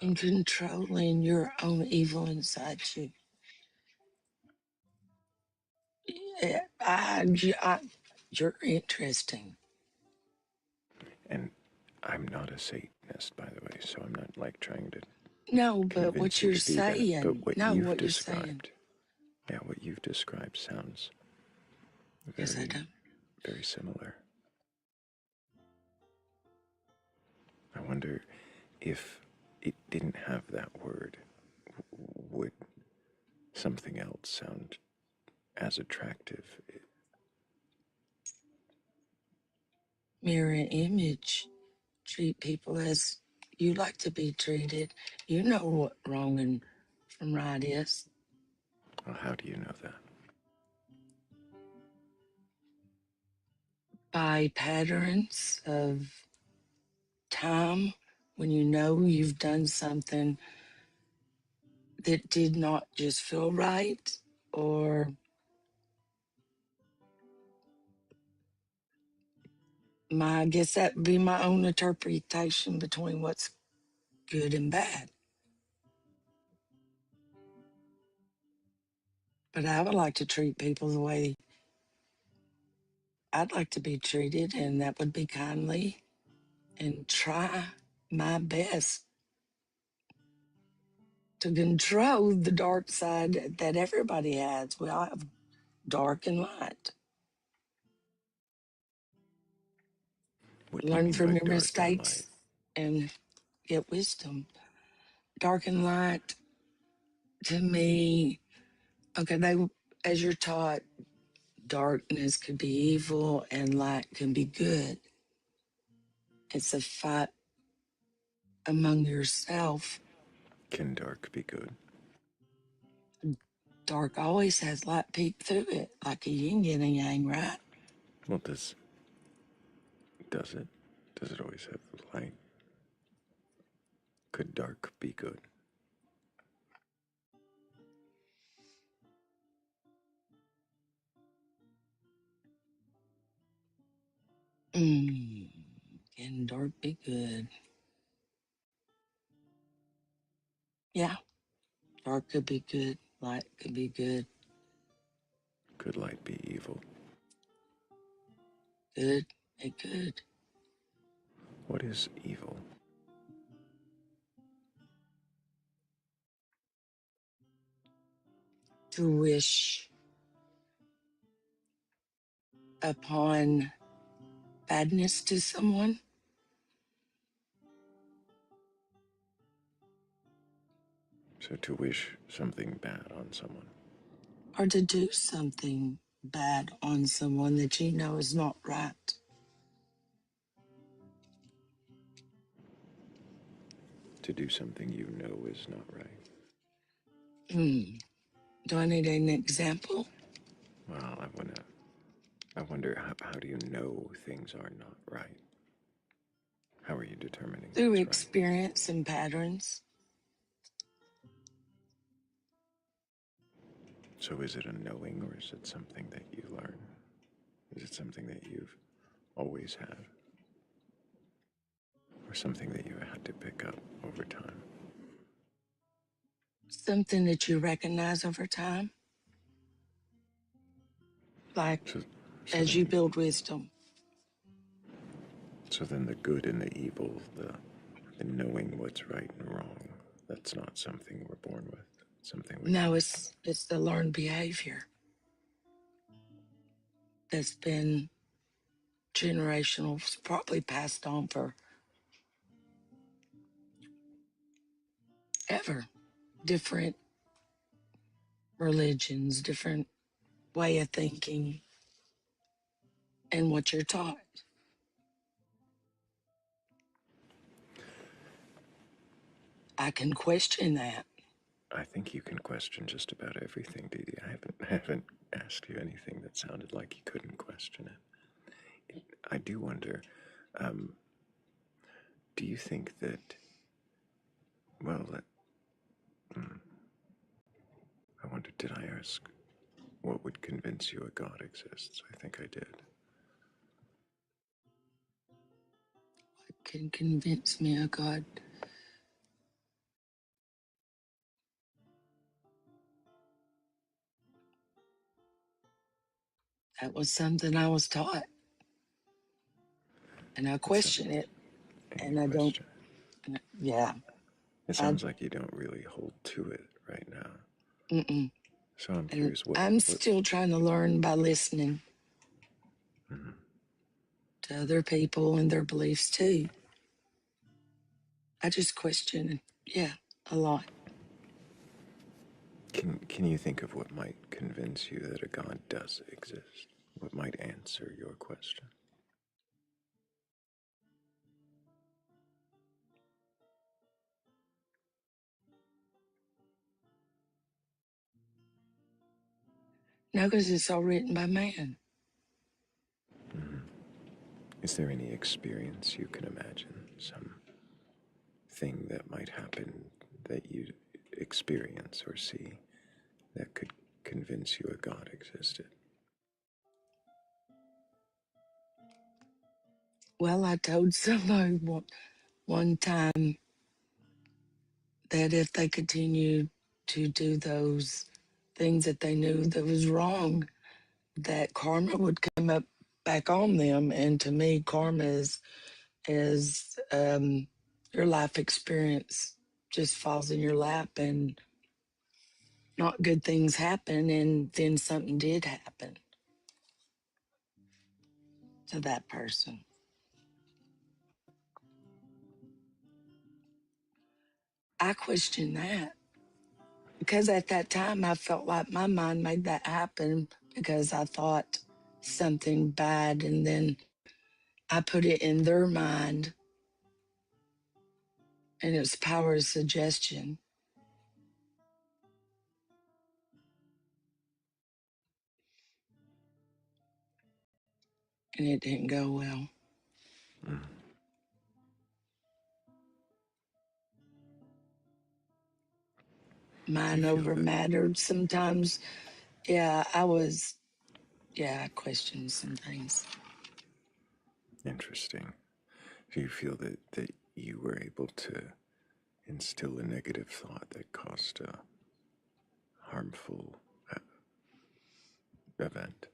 And controlling your own evil inside you. Yeah, you're interesting. And I'm not a Satanist, by the way, so I'm not like trying to No, but convince what you you're to be that. But saying. what No, you've what you're saying. described, yeah, what you've described sounds Yes, I very, do. very similar. I wonder if it didn't have that word, would something else sound as attractive? Mirror image. Treat people as you like to be treated. You know what wrong and from right is. Well, how do you know that? By patterns of time when you know you've done something that did not just feel right, or I guess that would be my own interpretation between what's good and bad. But I would like to treat people the way I'd like to be treated, and that would be kindly, and try my best to control the dark side that everybody has. We all have dark and light. What do you Learn mean from by your dark and light? mistakes and get wisdom. Dark and light, to me, okay, as you're taught, darkness could be evil and light can be good. It's a fight among yourself. Can dark be good? Dark always has light peek through it, like a yin and a yang, right? Well, does it? Does it always have light? Could dark be good? Can dark be good? Yeah, dark could be good, light could be good. Could light be evil? Good, it could. What is evil? To wish upon badness to someone, So to wish something bad on someone. or to do something bad on someone that you know is not right? To do something you know is not right. Do I need an example? Well, I wonder how do you know things are not right? How are you determining Through what's right? experience and patterns. So is it a knowing, or is it something that you learn? Is it something that you've always had? Or something that you had to pick up over time? Something that you recognize over time, like So as you then, build wisdom. so then the good and the evil, the knowing what's right and wrong, that's not something we're born with. It's something we No, pick up. it's the learned behavior that's been generational, probably passed on for ever. Different religions, different way of thinking, and what you're taught. I can question that. I think you can question just about everything, Dee Dee. I haven't asked you anything that sounded like you couldn't question it. I do wonder, um, do you think that, well, I wonder, did I ask what would convince you a God exists? I think I did. What can convince me of God? That was something I was taught, and I It's question it, and you and I don't. question Yeah, it. It I. sounds like you don't really hold to it right now. Mm-mm. So I'm And curious, I'm what still trying to learn by listening mhm. to other people and their beliefs too. I just question, yeah, a lot. Can you think of what might convince you that a God does exist? What might answer your question? No, because it's all written by man. Mm-hmm. Is there any experience you can imagine? Some thing that might happen that you experience or see that could convince you a God existed? Well, I told somebody one time that if they continued to do those things that they knew that was wrong, that karma would come up back on them. And to me, karma is your life experience just falls in your lap and not good things happen, and then something did happen to that person. I question that because at that time I felt like my mind made that happen because I thought something bad, and then I put it in their mind, and it's power of suggestion, and it didn't go well. Mm. Do you Mind feel over that mattered sometimes. I questioned some things. interesting? Do you feel that you were able to instill a negative thought that caused a harmful event?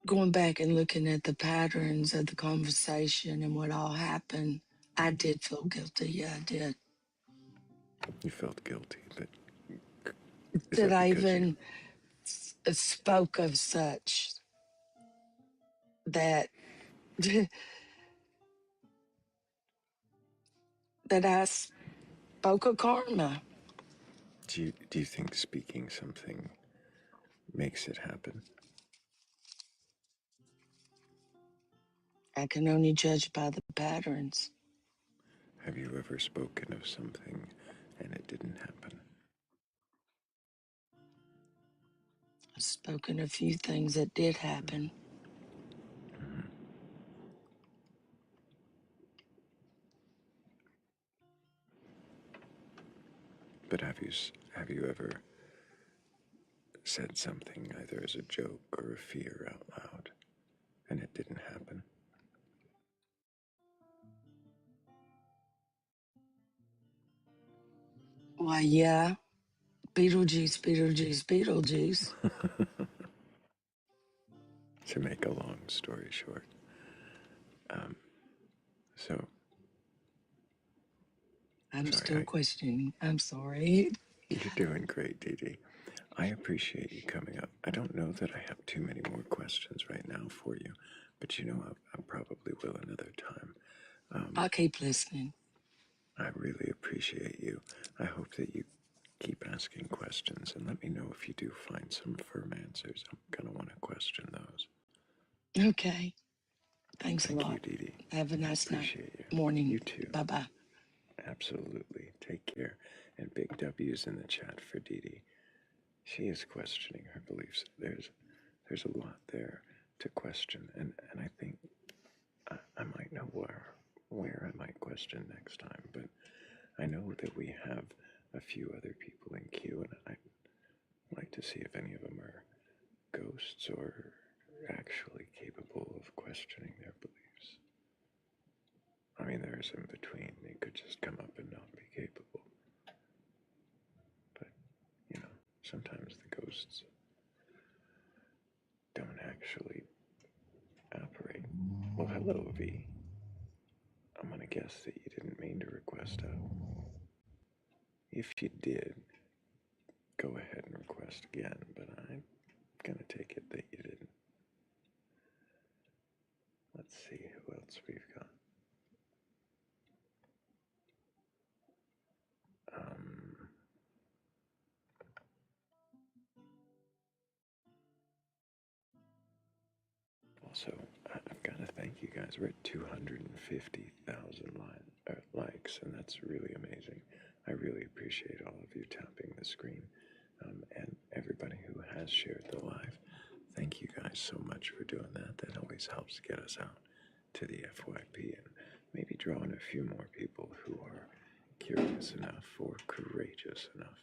Going back and looking at the patterns of the conversation and what all happened, I did feel guilty. Yeah, I did. You felt guilty, but is That that I because you even spoke of such that that I spoke of karma. do you think speaking something makes it happen? I can only judge by the patterns. Have you ever spoken of something and it didn't happen? I've spoken a few things that did happen. Mm-hmm. But have you ever said something either as a joke or a fear out loud and it didn't happen? Why, yeah. Beetlejuice, Beetlejuice, Beetlejuice. To make a long story short, so I'm sorry, still questioning. I'm sorry. you're doing great, Dee Dee. I appreciate you coming up. I don't know that I have too many more questions right now for you, but you know, I probably will another time. I'll keep listening. I really appreciate you. I hope that you keep asking questions and let me know if you do find some firm answers. I'm going to want to question those. Okay. Thanks a Thank lot. you, Dee Dee. Have a nice night. Appreciate you. Morning. You too. Bye-bye. Absolutely. Take care. And big W's in the chat for Dee Dee. She is questioning her beliefs. There's a lot there to question, and I think I might know where I might question next time, but I know that we have a few other people in queue, and I'd like to see if any of them are ghosts or actually capable of questioning their beliefs. I mean, there's in between. They could just come up and not be capable. But, you know, sometimes the ghosts don't actually operate. Well, hello, V. I'm gonna guess that you didn't mean to request out. If you did, go ahead and request again, but I'm gonna take it that you didn't. Let's see who else we've got. Also, I've got to thank you guys. We're at 250,000 likes, and that's really amazing. I really appreciate all of you tapping the screen, and everybody who has shared the live. Thank you guys so much for doing that. That always helps get us out to the FYP and maybe draw in a few more people who are curious enough or courageous enough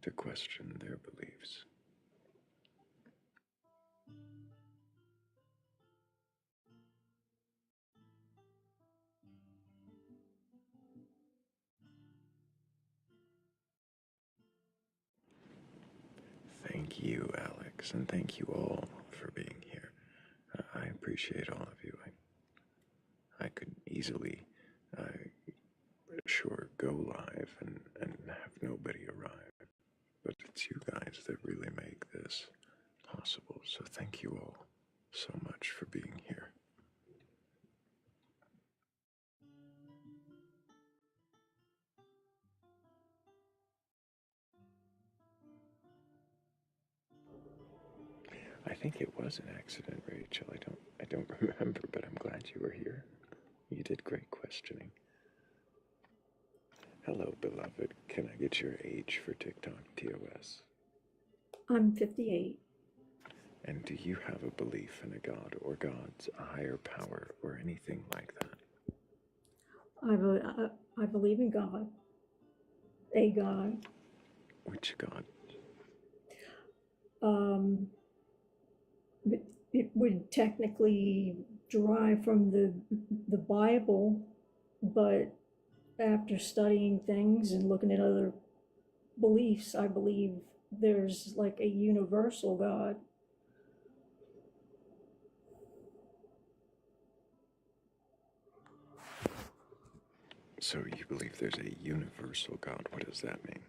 to question their beliefs. Thank you, Alex, and thank you all for being here. I appreciate all of you. I could easily, sure, go live and have nobody arrive, but it's you guys that really make this possible. So thank you all so much for being here. I think it was an accident, Rachel. I don't remember, but I'm glad you were here. You did great questioning. Hello, beloved. Can I get your age for TikTok TOS? I'm 58. And do you have a belief in a god or gods, a higher power, or anything like that? I believe in God, a God. Which god? It would technically derive from the Bible, but after studying things and looking at other beliefs, I believe there's like a universal God. So you believe there's a universal God. What does that mean?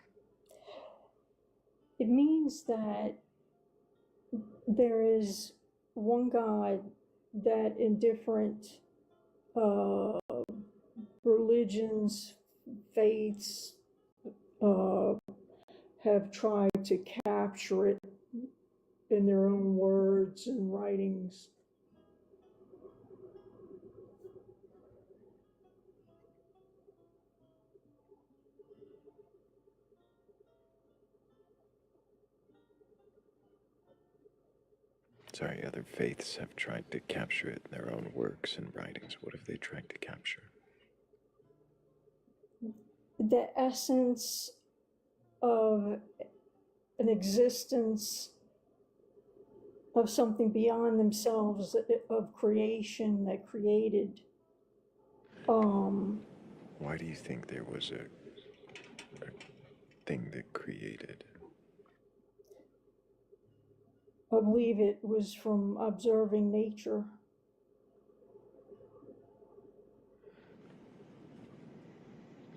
It means that there is one God that in different religions, faiths, have tried to capture it in their own words and writings. sorry, other faiths have tried to capture it in their own works and writings. What have they tried to capture? The essence of an existence of something beyond themselves, of creation that created. Why do you think there was a thing that created? I believe it was from observing nature.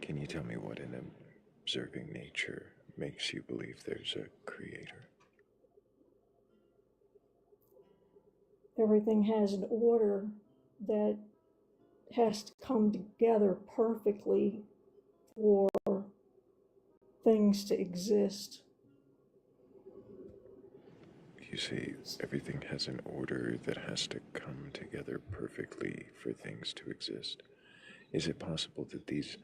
Can you tell me what in observing nature makes you believe there's a creator? Everything has an order that has to come together perfectly for things to exist. You see, everything has an order that has to come together perfectly for things to exist. Is it possible that these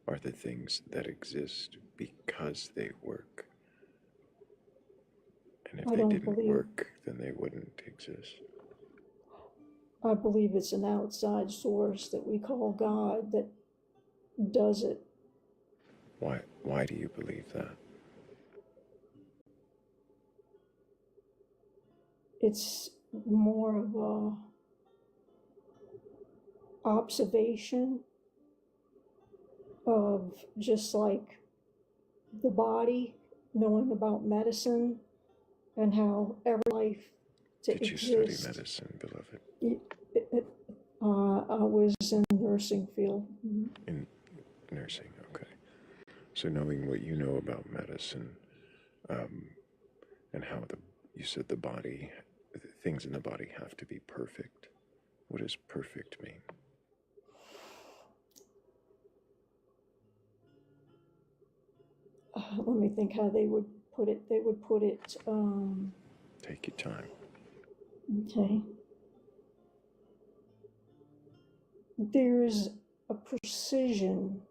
are the things that exist because they work? And if I they don't didn't believe, work, then they wouldn't exist. I believe it's an outside source that we call God that does it. Why do you believe that? It's more of a observation of, just like the body, knowing about medicine and how every life to Did you exist. study medicine, beloved? I was in the nursing field. In nursing, okay. So knowing what you know about medicine, and how you said the body, things in the body have to be perfect. What does perfect mean? Let me think how they would put it. They would put it, Take your time. okay. There's a precision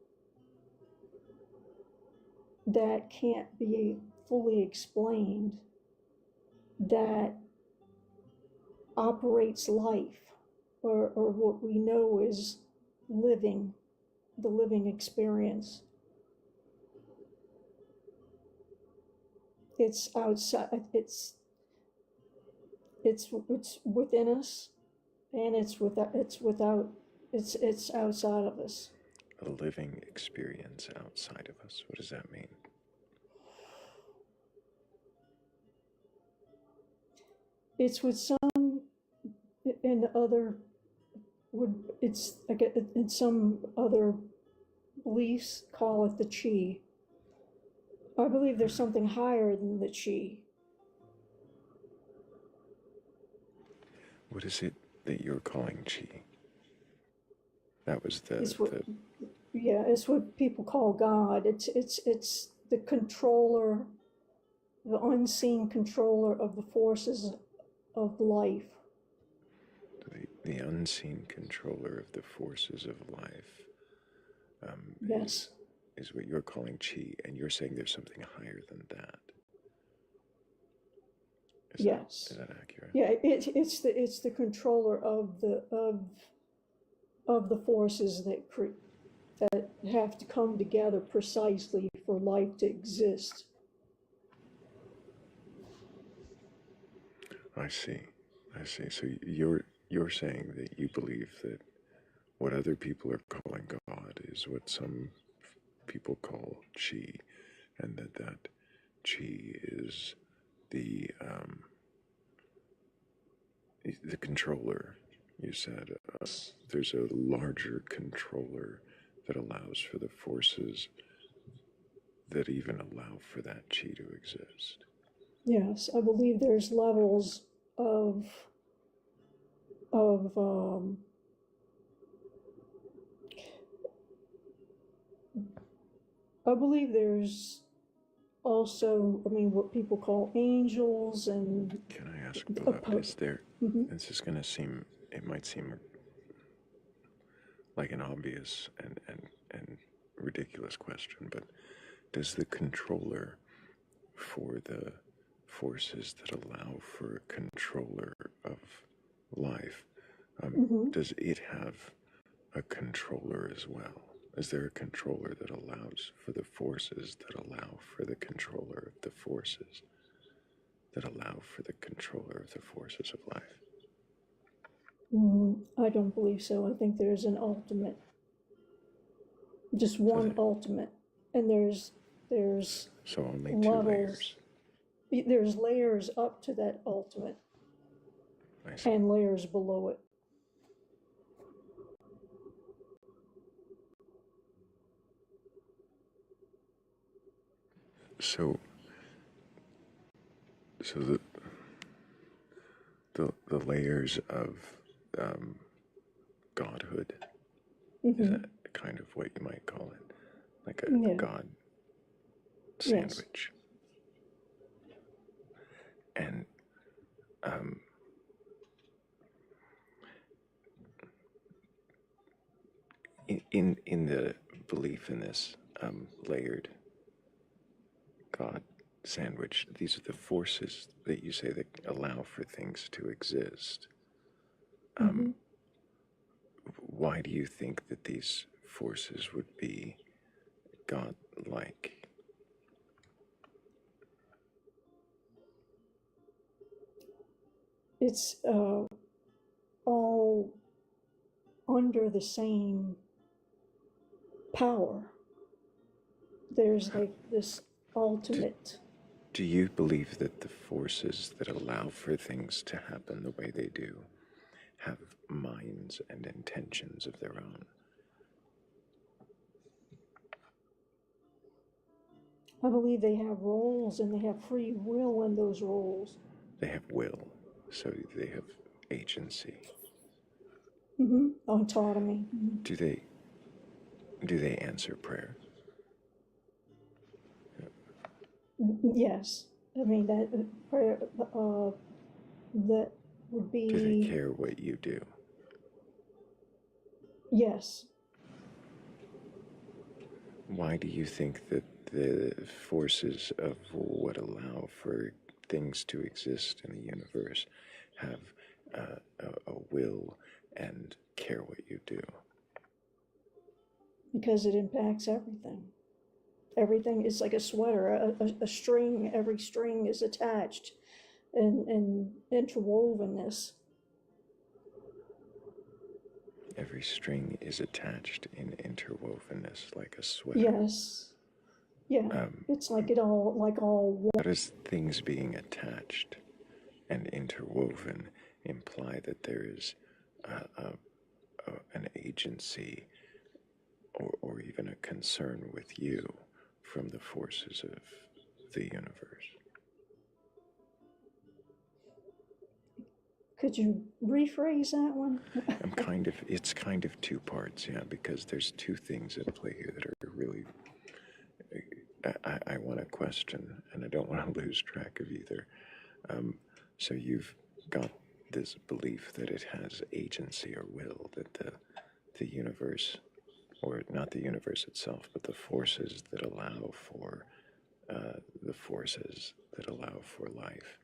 that can't be fully explained that operates life, or what we know is living, the living experience. It's outside, it's within us, and it's outside of us. A living experience outside of us. What does that mean? It's with some, and other it's like in some other beliefs call it the chi. I believe there's something higher than the chi. What is it that you're calling chi? That was It's what people call God. It's the controller, the unseen controller of the forces of life. The unseen controller of the forces of life. Yes. Is what you're calling chi, and you're saying there's something higher than that. Yes. Is that accurate? Yeah, it's the controller of the forces that have to come together precisely for life to exist. I see. So you're saying that you believe that what other people are calling God is what some people call chi, and that chi is the controller. You said there's a larger controller that allows for the forces that even allow for that chi to exist. Yes, I believe there's levels of I believe there's also, what people call angels and. Can I ask, beloved, is there? This is going to seem. It might seem like an obvious and ridiculous question, but does the controller for forces that allow for a controller of life, Mm-hmm. does it have a controller as well? Is there a controller that allows for the forces that allow for the controller of the forces that allow for the controller of the forces of life? I don't believe so. I think there's an ultimate, just So, one ultimate, and there's so only two levels. layers. There's layers up to that ultimate, I see. and layers below it. So the layers of godhood, is that kind of what you might call it? Like a God sandwich. Yes. And in the belief in this layered God sandwich, these are the forces that you say that allow for things to exist. Why do you think that these forces would be God-like? It's all under the same power. There's like this ultimate. Do you believe that the forces that allow for things to happen the way they do have minds and intentions of their own? I believe they have roles and they have free will in those roles. They have will, so they have agency. Autonomy. Do they answer prayer? Yes. I mean, that would be... Do they care what you do? Yes. Why do you think that the forces of what allow for things to exist in the universe have a will and care what you do? Because it impacts everything. Everything is like a sweater, a string. Every string is attached and interwovenness. Every string is attached in interwovenness like a sweater. Yes. Yeah. It's like it all, like all. How does things being attached and interwoven imply that there is an agency or even a concern with you from the forces of the universe? Could you rephrase that one? It's kind of two parts, yeah, because there's two things at play here that are really, I want to question, and I don't want to lose track of either. So you've got this belief that it has agency or will, that the universe, or not the universe itself, but the forces that allow for life,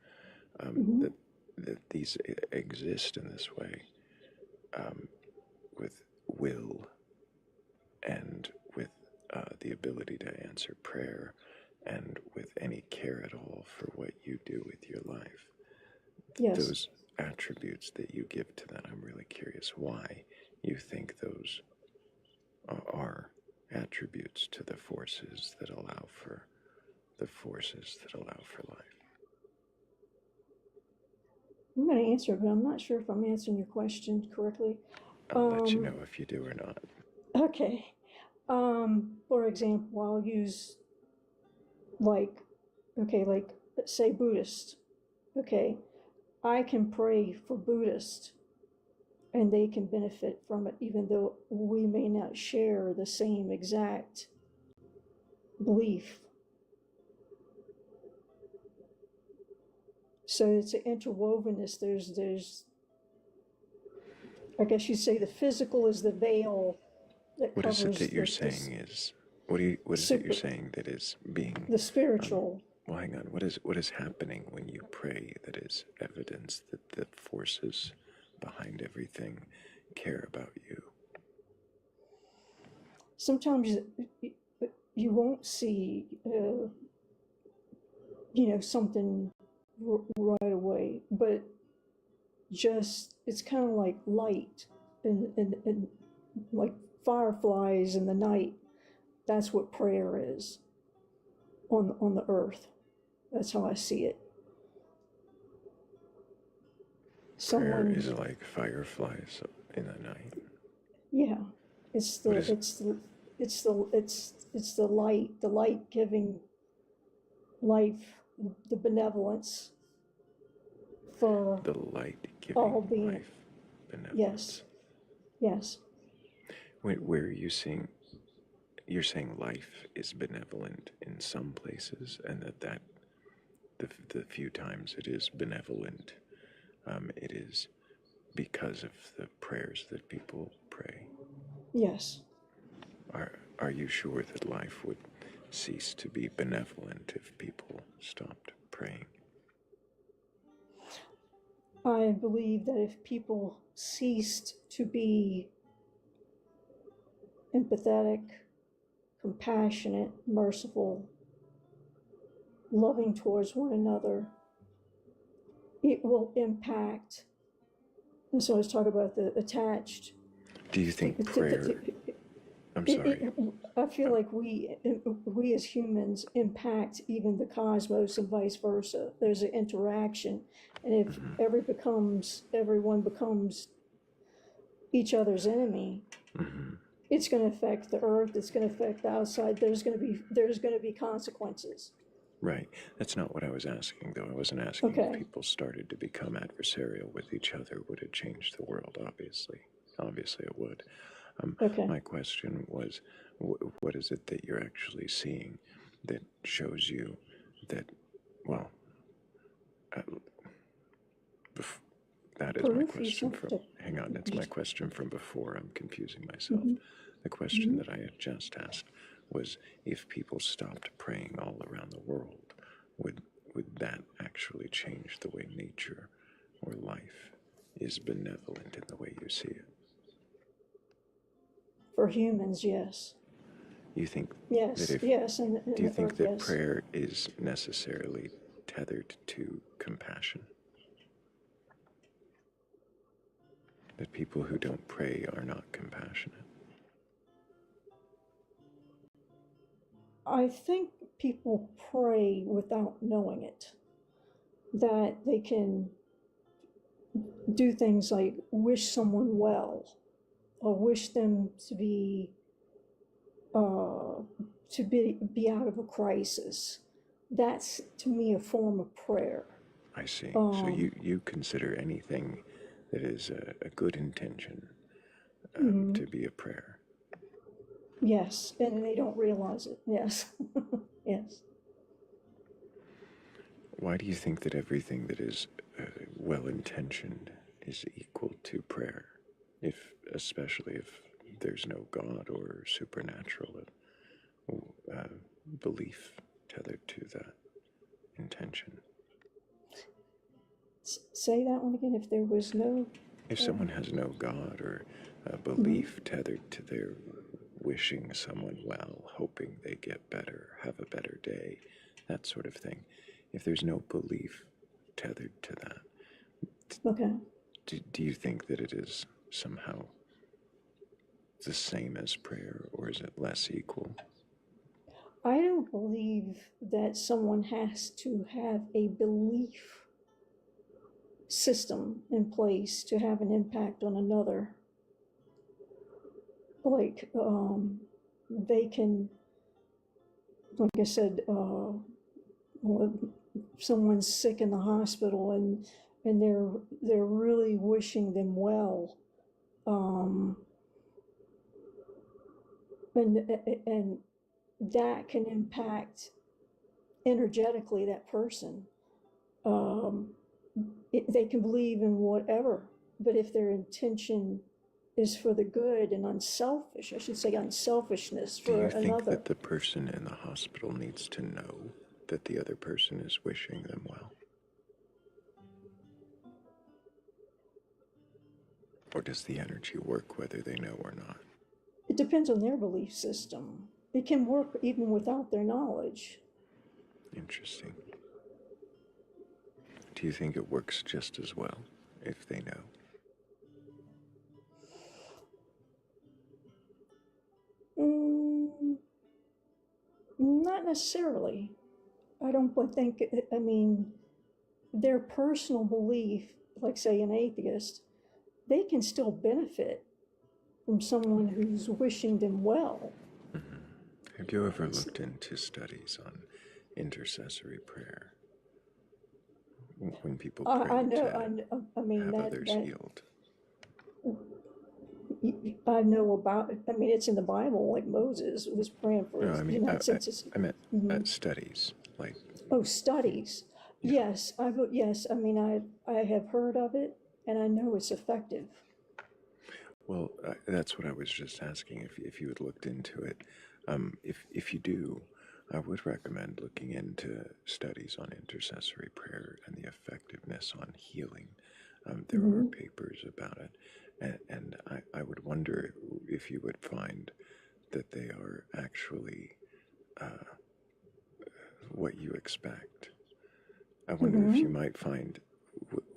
that these exist in this way, with will and with the ability to answer prayer and with any care at all for what you do with your life. Yes. Those attributes that you give to that, I'm really curious why you think those are attributes to the forces that allow for life. I'm going to answer, but I'm not sure if I'm answering your question correctly. I'll let you know if you do or not. Okay. For example, I'll use like say Buddhist. Okay. I can pray for Buddhists and they can benefit from it, even though we may not share the same exact belief. So it's an interwovenness. There's I guess you'd say the physical is the veil that What covers is it that you're saying is, what is it you're saying that is being... The spiritual Well, hang on. What is happening when you pray that is evidence that the forces behind everything care about you? Sometimes you won't see, something right away, but just it's kind of like light and like fireflies in the night. That's what prayer is on the earth. That's how I see it. Prayer is like fireflies in the night. Yeah, it's the light giving life, the benevolence for the light all giving being. life, benevolence. Yes. Where are you seeing? You're saying life is benevolent in some places, and that the few times it is benevolent, it is because of the prayers that people pray. Yes. Are you sure that life would cease to be benevolent if people stopped praying? I believe that if people ceased to be empathetic, compassionate, merciful, loving towards one another, it will impact. And so I was talking about the attached. Do you think prayer? I'm sorry. I feel like we as humans impact even the cosmos and vice versa. There's an interaction, and if everyone becomes each other's enemy, it's going to affect the earth. It's going to affect the outside. There's going to be consequences. Right. That's not what I was asking, though. I wasn't asking if people started to become adversarial with each other, would it change the world? Obviously it would. My question was, what is it that you're actually seeing that shows you that, well, that is my question from, hang on, that's my question from before. I'm confusing myself. The question that I had just asked was, if people stopped praying all around the world, would that actually change the way nature or life is benevolent in the way you see it? For humans, yes. You think yes, that if, yes, do you think that prayer is necessarily tethered to compassion? That people who don't pray are not compassionate? I think people pray without knowing it. That they can do things like wish someone well, or wish them to be out of a crisis. That's, to me, a form of prayer. I see. So you consider anything that is a good intention to be a prayer? Yes, and they don't realize it. Yes. Yes. Why do you think that everything that is well-intentioned is equal to prayer? Especially if there's no God or supernatural belief tethered to that intention. Say that one again. If there was no... If someone has no God or a belief tethered to their wishing someone well, hoping they get better, have a better day, that sort of thing. If there's no belief tethered to that, do you think that it is somehow the same as prayer, or is it less equal? I don't believe that someone has to have a belief system in place to have an impact on another. Like, they can, like I said, someone's sick in the hospital and they're really wishing them well, and that can impact energetically that person. They can believe in whatever, but if their intention is for the good and unselfishness for another. Do you think that the person in the hospital needs to know that the other person is wishing them well? Or does the energy work whether they know or not? It depends on their belief system. It can work even without their knowledge. Interesting. Do you think it works just as well if they know? Not necessarily. I don't think, I mean, their personal belief, like say an atheist, they can still benefit from someone who's wishing them well. Mm-hmm. Have you ever looked into studies on intercessory prayer? When people pray I know, to I mean, have others healed. I know about it. I mean, it's in the Bible, like Moses was praying for No, his, I mean, I meant studies, like. Oh, studies. Yeah. Yes, I mean, I have heard of it, and I know it's effective. Well, that's what I was just asking, if you had looked into it. If you do, I would recommend looking into studies on intercessory prayer and the effectiveness on healing. There are papers about it, and I would wonder if you would find that they are actually what you expect. I wonder if you might find,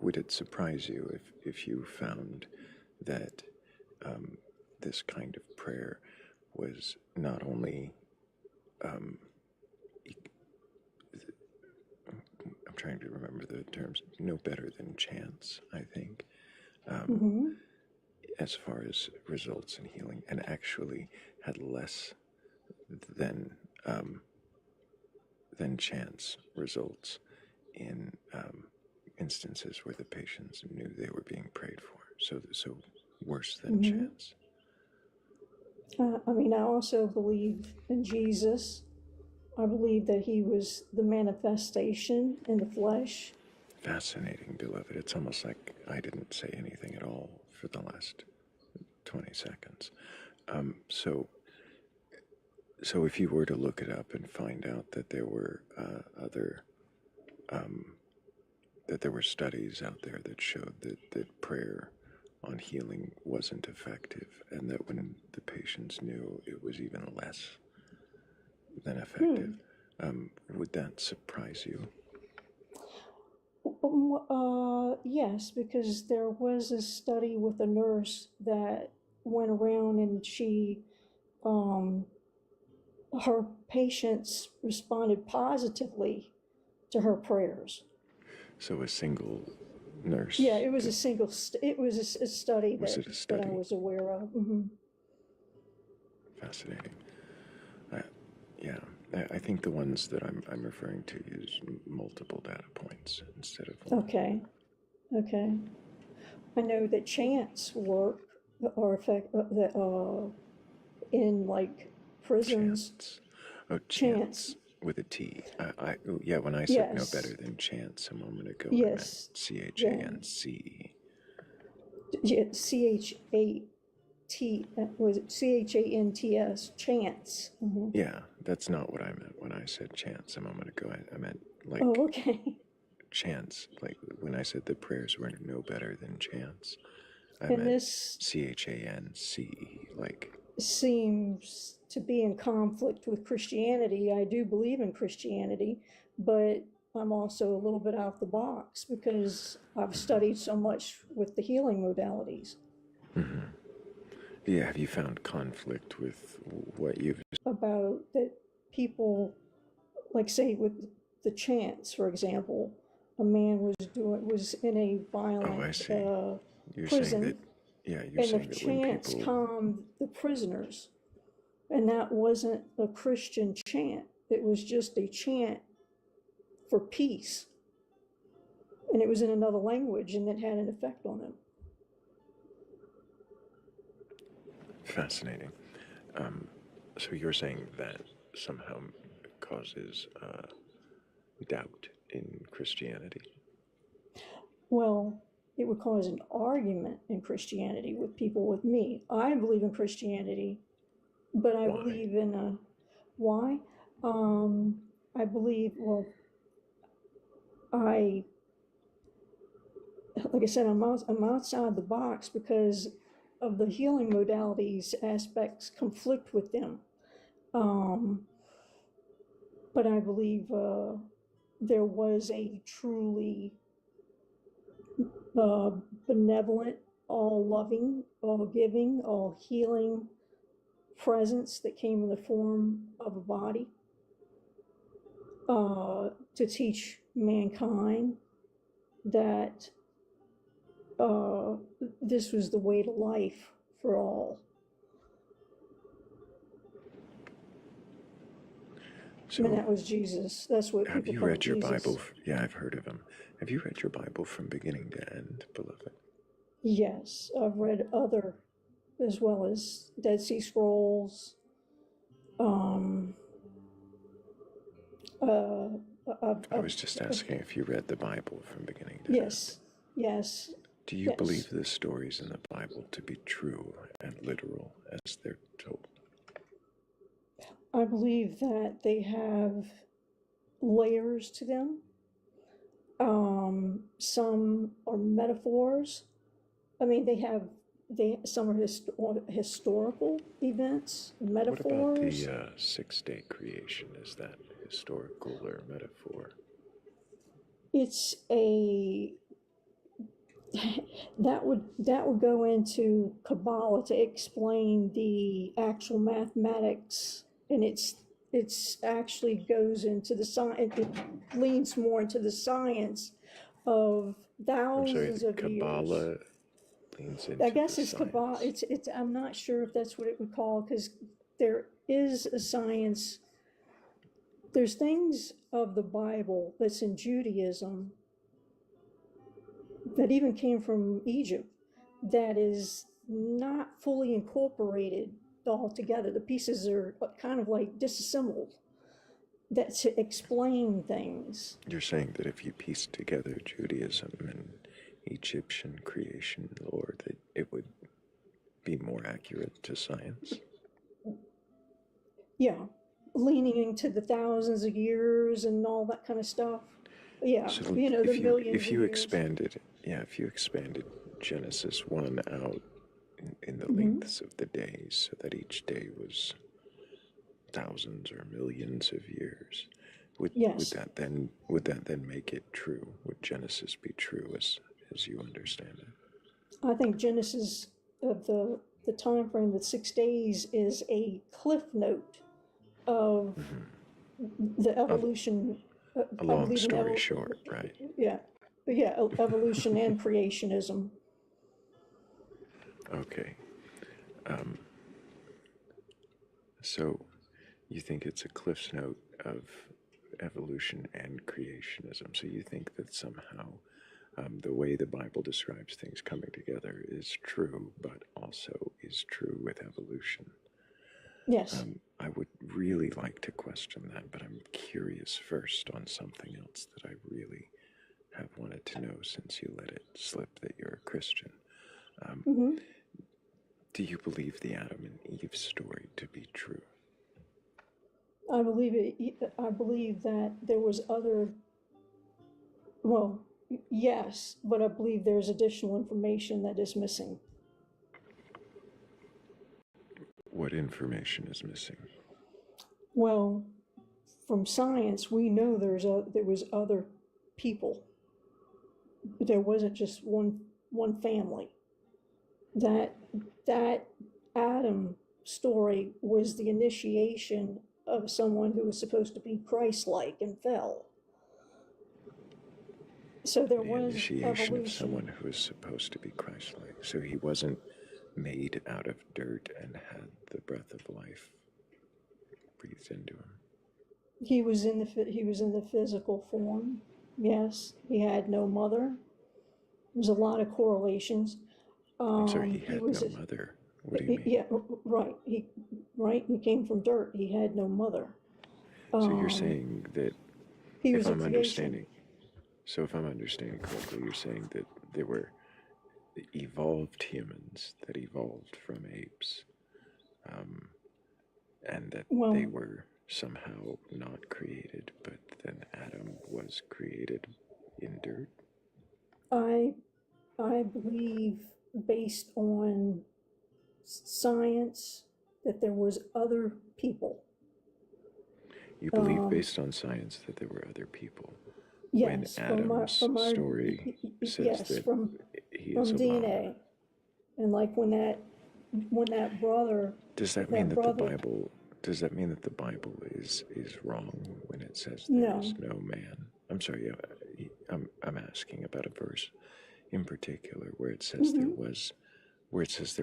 would it surprise you if you found that this kind of prayer was not only, I'm trying to remember the terms, no better than chance, I think, as far as results in healing, and actually had less than chance results in instances where the patients knew they were being prayed for. So worse than chance. I mean, I also believe in Jesus. I believe that he was the manifestation in the flesh. Fascinating, beloved. It's almost like I didn't say anything at all for the last 20 seconds. So if you were to look it up and find out that there were that there were studies out there that showed that prayer on healing wasn't effective, and that when the patients knew, it was even less than effective, would that surprise you? Yes, because there was a study with a nurse that went around and she, her patients responded positively to her prayers. So a single nurse? Yeah, it was a single, it was a study Was it a study? that I was aware of. Fascinating. Yeah, I think the ones that I'm referring to use multiple data points instead of one. Okay. I know that chants work or in like prisons. Chants. Oh, chants with a T. Yeah, when I said no better than chance a moment ago, I meant C-H-A-N-C. C-H-A-T, was it C-H-A-N-T-S, chants. Yeah, that's not what I meant when I said chants a moment ago. I meant like chants. Like when I said the prayers were no better than chants, I meant this C-H-A-N-C-E, like. Seems to be in conflict with Christianity. I do believe in Christianity, but I'm also a little bit out the box because I've studied so much with the healing modalities. Yeah, have you found conflict with what you've... About that people, like say with the chants, for example, a man was in a violent You're prison, saying that, you're and saying the that when chants people... calmed the prisoners, and that wasn't a Christian chant. It was just a chant for peace, and it was in another language, and it had an effect on them. Fascinating. So you're saying that somehow causes doubt in Christianity? Well, it would cause an argument in Christianity with people with me. I believe in Christianity, but I believe in why? I believe, well, like I said, I'm outside the box because of the healing modalities aspects conflict with them. But I believe there was a truly benevolent, all loving, all giving, all healing presence that came in the form of a body to teach mankind that this was the way to life for all. So, And that was Jesus. That's what have people you call read your Jesus. Bible? Yeah, I've heard of him. Have you read your Bible from beginning to end, beloved? Yes, I've read other, as well as Dead Sea Scrolls. I was just asking if you read the Bible from beginning to Yes, end. yes. Do you Yes. believe the stories in the Bible to be true and literal as they're told? I believe that they have layers to them. Some are metaphors. I mean, some are historical events, What about metaphors. the 6-day creation? Is that historical or metaphor? It's that would go into Kabbalah to explain the actual mathematics, and it's actually goes into the science. It leans more into the science of I'm sorry, thousands the of Kabbalah years. leans into I guess the it's science. Kabbalah. It's. I'm not sure if that's what it would call, because there is a science. There's things of the Bible that's in Judaism that even came from Egypt that is not fully incorporated all together. The pieces are kind of like disassembled that to explain things. You're saying that if you piece together Judaism and Egyptian creation lore, that it would be more accurate to science? Yeah, leaning into the thousands of years and all that kind of stuff. Yeah, So the millions if of you years. expanded, if you expanded Genesis 1 out in the Mhm. lengths of the days, so that each day was thousands or millions of years, would Yes. that then make it true? Would Genesis be true as you understand it? I think Genesis of the time frame with 6 days is a cliff note of the evolution. A long story short, right? Yeah, evolution and creationism. Okay. So you think it's a cliff's note of evolution and creationism. So you think that somehow the way the Bible describes things coming together is true, but also is true with evolution. Yes. I would really like to question that, but I'm curious first on something else that I really have wanted to know since you let it slip that you're a Christian. Do you believe the Adam and Eve story to be true? I believe it. I believe that there was other. Well, yes, but I believe there's additional information that is missing. What information is missing? Well, from science, we know there was other people. There wasn't just one family. That Adam story was the initiation of someone who was supposed to be Christ-like and fell. So there was Initiation evolution. of someone who was supposed to be Christ-like. So he wasn't made out of dirt and had the breath of life breathed into him. He was in the physical form. Yes, he had no mother. There's a lot of correlations. I'm sorry, he had no mother. What do you mean? Yeah, right. He came from dirt. He had no mother. So you're saying that he if was I'm a understanding, so if I'm understanding correctly, you're saying that there were evolved humans that evolved from apes, and that they were somehow not created, but then Adam was created in dirt? I believe, based on science, that there was other people. You believe based on science that there were other people? Yes, when Adam's story says yes, that from he is a DNA, liar. and like when that brother. Does that mean that the Bible? Does that mean that the Bible is wrong when it says there is no man? I'm sorry. I'm asking about a verse in particular where it says there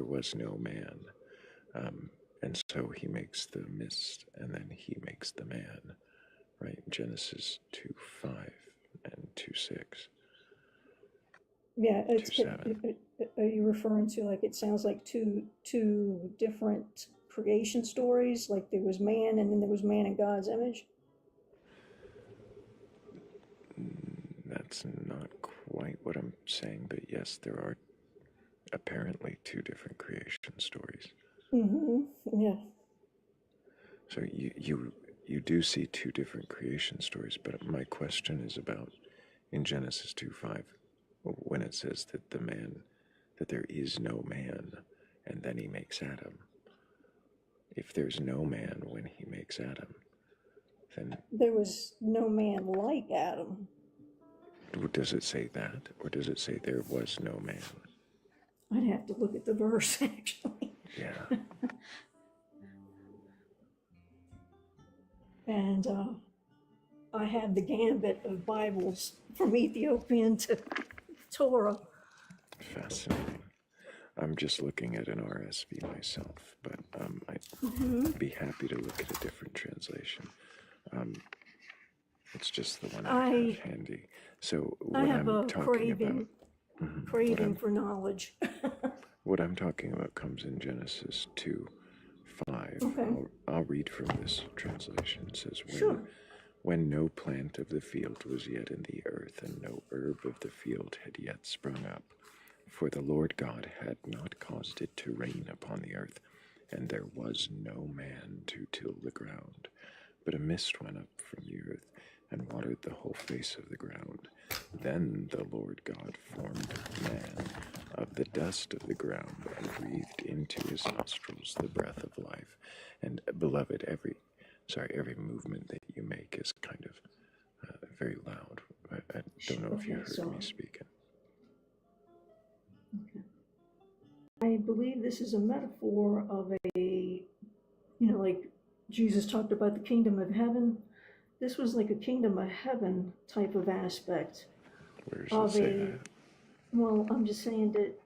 was no man, and so he makes the mist, and then he makes the man, right? Genesis 2:5 and 2:6. Yeah, 2:7. are you referring to, like, it sounds like two different creation stories? Like there was man, and then there was man in God's image? That's not quite what I'm saying, but yes, there are apparently two different creation stories. Yeah. So you do see two different creation stories, but my question is about in Genesis 2:5, when it says that there is no man, and then he makes Adam. If there's no man when he makes Adam, then There was no man like Adam. does it say that, or does it say there was no man? I'd have to look at the verse, actually. Yeah. And I have the gambit of Bibles from Ethiopian to Torah. Fascinating. I'm just looking at an RSV myself, but I'd be happy to look at a different translation. It's just the one I have handy. So what I have I'm a talking about, craving for knowledge. what I'm talking about comes in Genesis 2:5. Okay. I'll read from this translation. It says, Sure. When no plant of the field was yet in the earth, and no herb of the field had yet sprung up, for the Lord God had not caused it to rain upon the earth, and there was no man to till the ground. But a mist went up from the earth, and watered the whole face of the ground. Then the Lord God formed man of the dust of the ground, and breathed into his nostrils the breath of life. And beloved, every movement that you make is kind of very loud. I don't know if you heard me speaking. Okay. I believe this is a metaphor of like Jesus talked about the kingdom of heaven. This was like a kingdom of heaven type of aspect. Where does it say that? Well, I'm just saying that,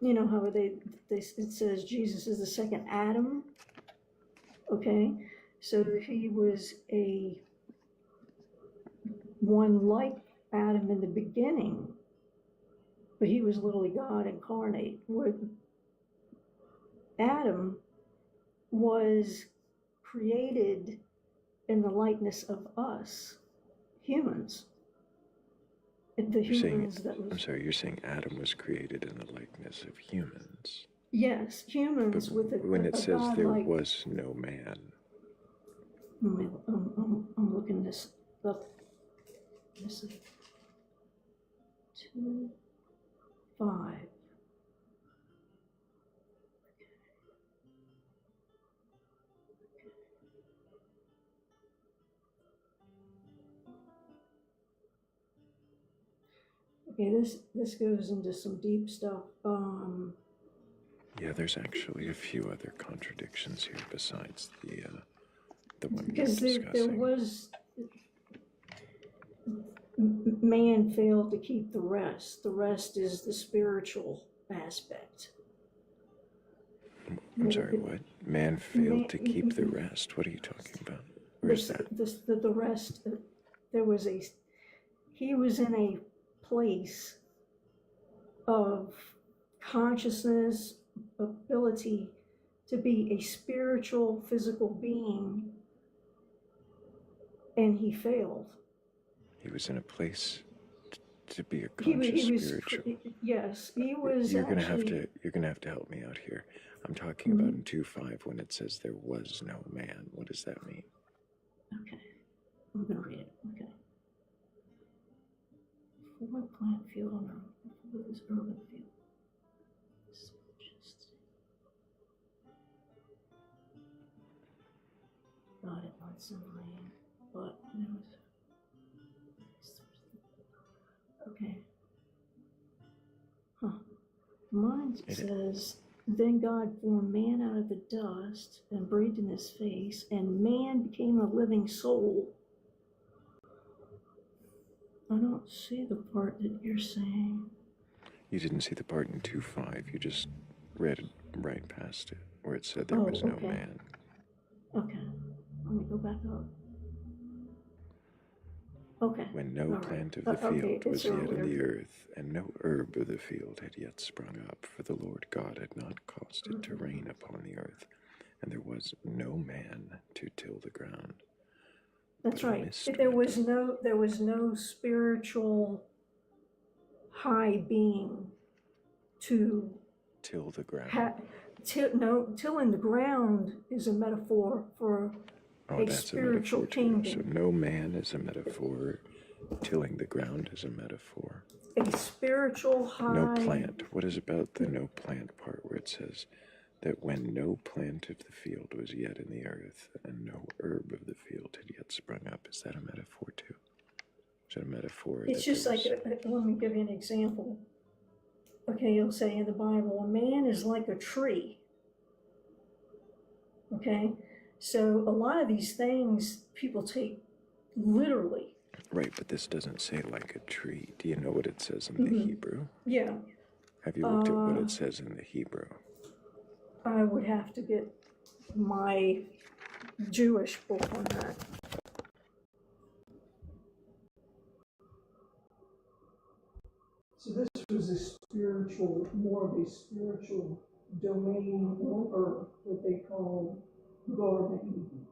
you know how it says Jesus is the second Adam. Okay, so he was one like Adam in the beginning, but he was literally God incarnate. Where Adam was created in the likeness of us, humans. You're saying Adam was created in the likeness of humans. Yes, humans but when it says there was no man. I'm looking this up. This is 2:5. Okay, this goes into some deep stuff. Yeah, there's actually a few other contradictions here besides the one because we're discussing. there was man failed to keep the rest. The rest is the spiritual aspect. I'm sorry, what? Man failed to keep the rest? What are you talking about? Where's that? The rest, he was in a place of consciousness, ability to be a spiritual, physical being, and he failed. He was in a place To be a He conscious was, spiritual. yes, he was You're gonna actually. have to help me out here. I'm talking about in 2:5 when it says there was no man. What does that mean? Okay, I'm gonna read it. Okay. For plant field on earth, for this urban field. God had not sent rain, but there was. Okay. Huh. Mine says, then God formed man out of the dust and breathed in his face, and man became a living soul. I don't see the part that you're saying. You didn't see the part in 2:5. You just read right past it, where it said there was no man. Okay. Let me go back up. Okay. When no plant of the field was yet in the earth, and no herb of the field had yet sprung up, for the Lord God had not caused it to rain upon the earth, and there was no man to till the ground. That's right. There was no spiritual high being to till the ground. Tilling the ground is a metaphor for a spiritual kingdom. So no man is a metaphor. Tilling the ground is a metaphor. A spiritual high. No plant. What is about the no plant part where it says that when no plant of the field was yet in the earth and no herb of the field had yet sprung up? Is that a metaphor too? Is that a metaphor? It's just like, let me give you an example. Okay, you'll say in the Bible, a man is like a tree. Okay, so a lot of these things people take literally. Right, but this doesn't say like a tree. Do you know what it says in the Hebrew? Yeah. Have you looked at what it says in the Hebrew? I would have to get my Jewish book on that. So this was more of a spiritual domain on earth, what they call Garden of Eden.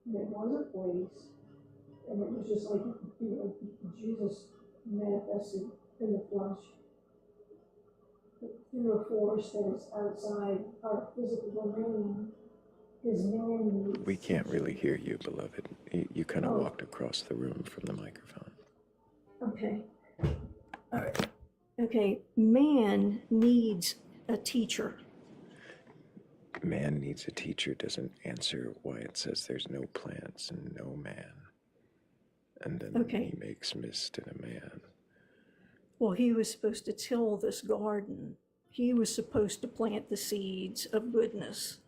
And it was a place, and it was just like, Jesus manifested in the flesh through a force that is outside our physical domain. His man. We can't really hear you, beloved. You kind of walked across the room from the microphone. Okay. All right. Okay. Man needs a teacher. Man needs a teacher doesn't answer why it says there's no plants and no man. And then he makes mist and a man. Well, he was supposed to till this garden. He was supposed to plant the seeds of goodness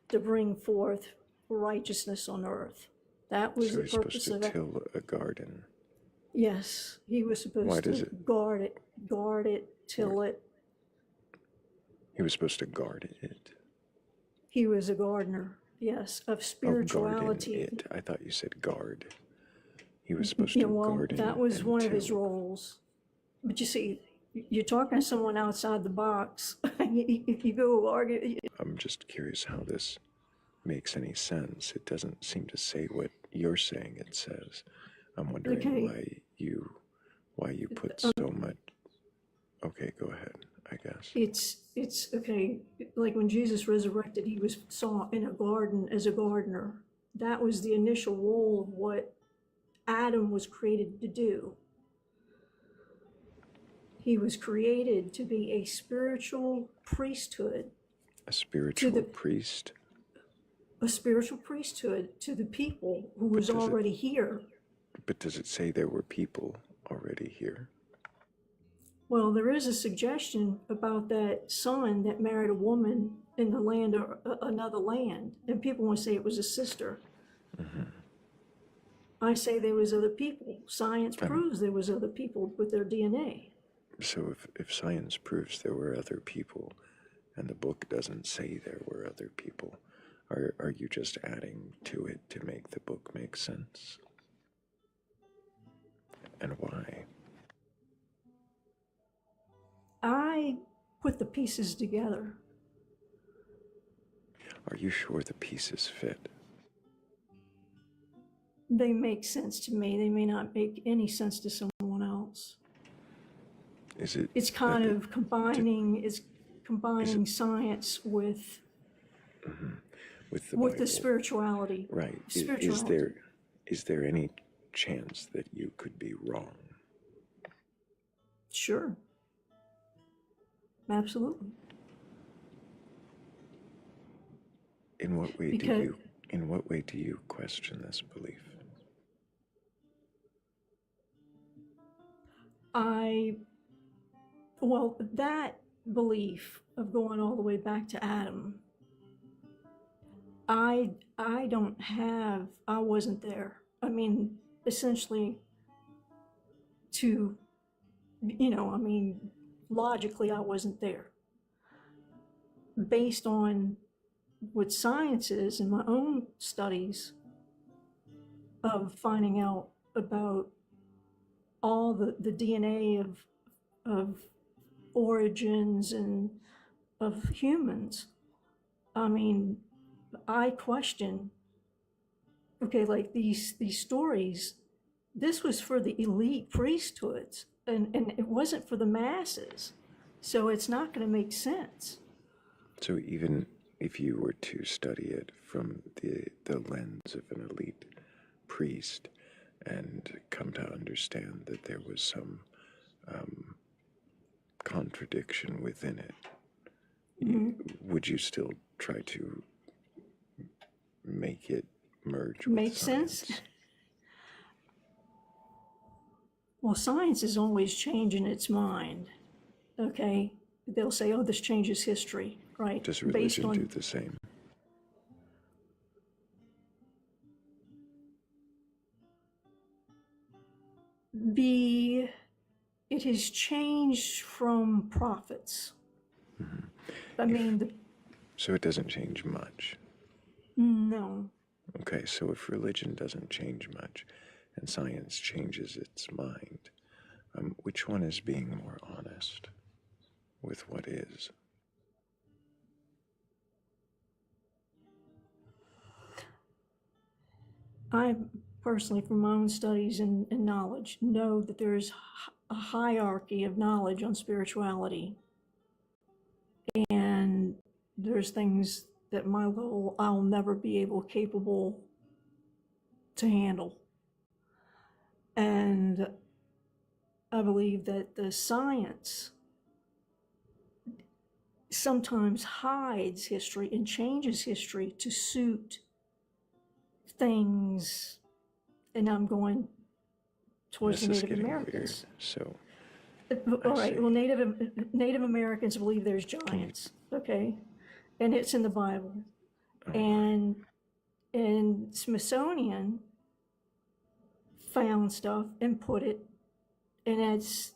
to bring forth righteousness on earth. That was the purpose of that. So he's supposed to till a garden. Yes, he was supposed to guard it, till it. He was supposed to guard it. He was a gardener, yes, of spirituality. It. I thought you said guard. He was supposed to guard it. That was one of his roles. But you see, you're talking to someone outside the box. You go argue. I'm just curious how this makes any sense. It doesn't seem to say what you're saying it says. I'm wondering why you put so much. Okay, go ahead, I guess. It's okay. Like when Jesus resurrected, he was saw in a garden as a gardener. That was the initial role of what Adam was created to do. He was created to be a spiritual priesthood. A spiritual priest? A spiritual priesthood to the people who was already here. But does it say there were people already here? Well, there is a suggestion about that son that married a woman in the land or another land, and people want to say it was a sister. Mm-hmm. I say there was other people. Science proves there was other people with their DNA. So if science proves there were other people, and the book doesn't say there were other people, are you just adding to it to make the book make sense? And why? I put the pieces together. Are you sure the pieces fit? They make sense to me. They may not make any sense to someone else. Is it? It's kind of combining. It's combining science with with the with Bible? the spirituality. Right. Spirituality. Is there any chance that you could be wrong? Sure. Absolutely. In what way Because do you question this belief? well, that belief of going all the way back to Adam, I wasn't there. I mean, essentially logically I wasn't there. Based on what science is and my own studies of finding out about all the DNA of origins and of humans, I mean, I question, okay, like these stories, this was for the elite priesthoods, and it wasn't for the masses, so it's not going to make sense. So even if you were to study it from the lens of an elite priest and come to understand that there was some contradiction within it, would you still try to make it merge with Make science? sense? Well, science is always changing its mind, okay? They'll say, oh, this changes history, right? Does religion do the same? It has changed from prophets. I mean, so it doesn't change much. No. Okay, so if religion doesn't change much and science changes its mind, which one is being more honest with what is? I personally, from my own studies and knowledge, know that there is a hierarchy of knowledge on spirituality. And there's things that my level I'll never be capable to handle. And I believe that the science sometimes hides history and changes history to suit things, and I'm going towards the Native Americans. Weird. So, all right. Well, Native Americans believe there's giants, okay, and it's in the Bible, and Smithsonian found stuff and put it, and it's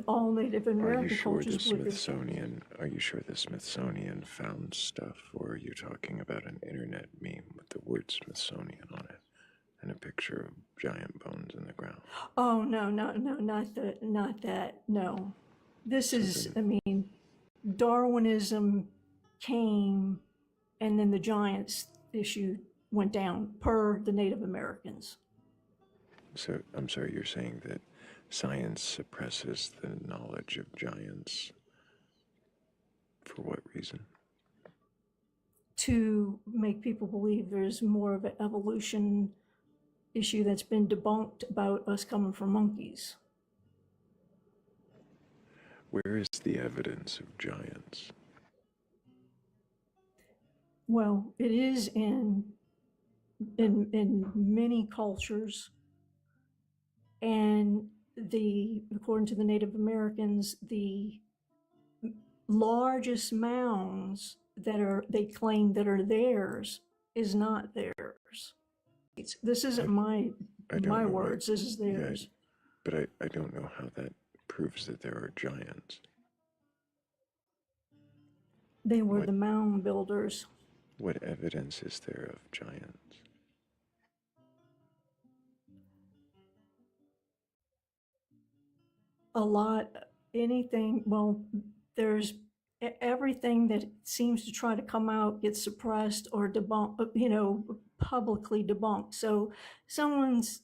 all Native American cultures believe this. Are you sure the Smithsonian found stuff, or are you talking about an internet meme with the word Smithsonian on it and a picture of giant bones in the ground? Oh, no, not that. No. This is, Darwinism came, and then the giants issue went down per the Native Americans. So, I'm sorry, you're saying that science suppresses the knowledge of giants for what reason? To make people believe there's more of an evolution issue that's been debunked about us coming from monkeys. Where is the evidence of giants? Well, it is in many cultures, and according to the Native Americans, the largest mounds that they claim that are theirs is not theirs. This isn't my words. This is theirs. Yeah, but I don't know how that proves that there are giants. They were the mound builders. What evidence is there of giants? A lot, anything. Well, there's everything that seems to try to come out gets suppressed or debunked, publicly debunked. So someone's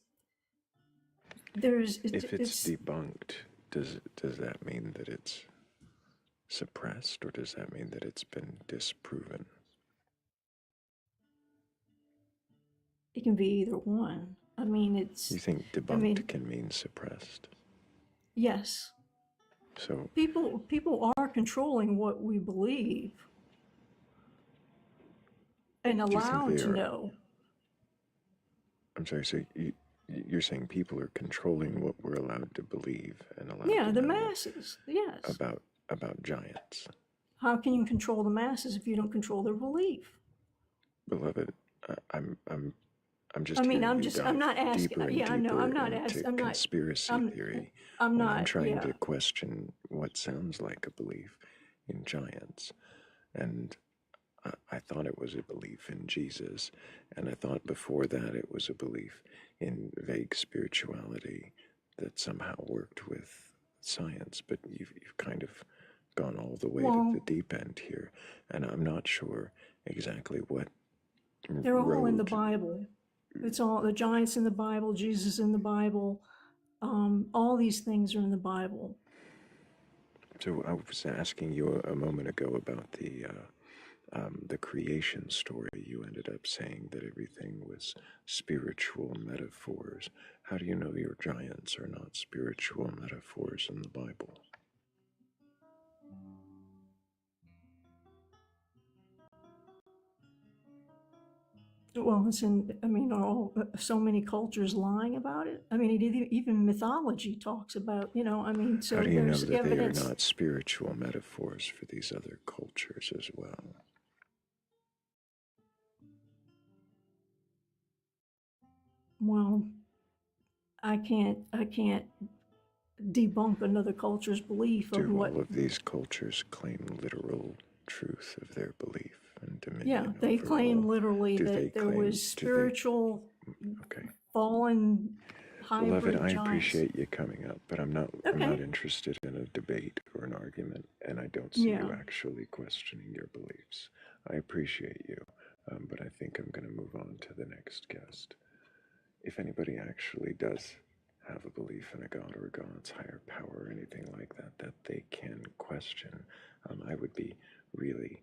If it's it's debunked, does that mean that it's suppressed, or does that mean that it's been disproven? it can be either one. I mean, You think I mean, debunked can mean suppressed? yes, So people are controlling what we believe and do you think allowed they to are? know. I'm sorry, so you're saying people are controlling what we're allowed to believe and allowed Yeah, to the know masses. Yes. about giants? How can you control the masses if you don't control their belief? Beloved, I'm I just mean, hearing you I'm dive not asking. deeper and Yeah, I know. deeper into I'm not. conspiracy theory I'm when I'm not. trying Yeah. to question what sounds like a belief in giants. And I thought it was a belief in Jesus, and I thought before that it was a belief in vague spirituality that somehow worked with science. But you've kind of gone all the way to the Well, deep end here, and I'm not sure exactly what they're all in the road. Bible. It's all the giants in the Bible, Jesus in the Bible. All these things are in the Bible. So I was asking you a moment ago about the creation story. You ended up saying that everything was spiritual metaphors. How do you know your giants are not spiritual metaphors in the Bible? Well, it's in. I mean, are all so many cultures lying about it? I mean, even mythology talks about. I mean, How so do you know there's that they are evidence. not spiritual metaphors for these other cultures as well? Well, I can't debunk another culture's belief of Do what. all of these cultures claim literal truth of their belief and Yeah, dominion they over claim all? literally Do they that there claim, was do they, spiritual okay. fallen Beloved, hybrid I giants. appreciate you coming up, but I'm not Okay. interested in a debate or an argument, and I don't see you Yeah. actually questioning your beliefs. I appreciate you, but I think I'm going to move on to the next guest. If anybody actually does have a belief in a god or a god's higher power or anything like that that they can question, I would be really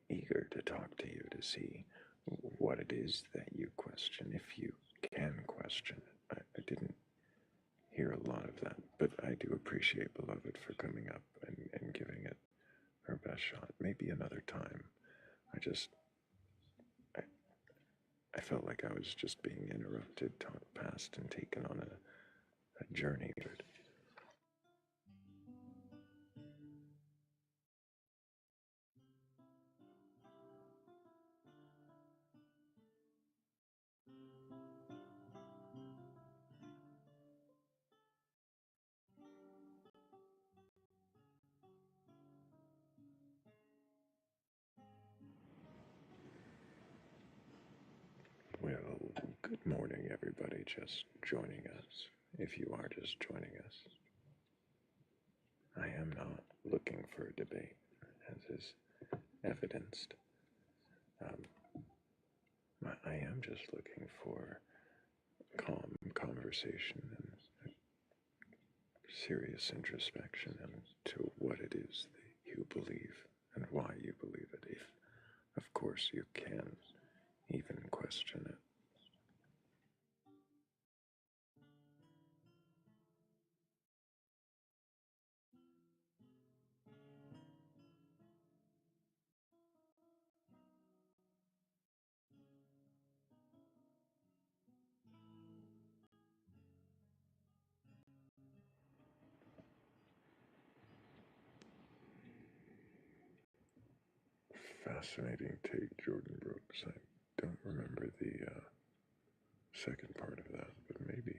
eager to talk to you to see what it is that you question, if you can question it. I didn't hear a lot of that, but I do appreciate Beloved for coming up and giving it her best shot. Maybe another time. I, I felt like I was just being interrupted, talked past, and taken on a journey. Well, good morning, everybody just joining us. If you are just joining us, I am not looking for a debate, as is evidenced. I am just looking for calm conversation and serious introspection into what it is that you believe and why you believe it, if, of course, you can even question it. Fascinating take, Jordan Brooks. I don't remember the second part of that, but maybe.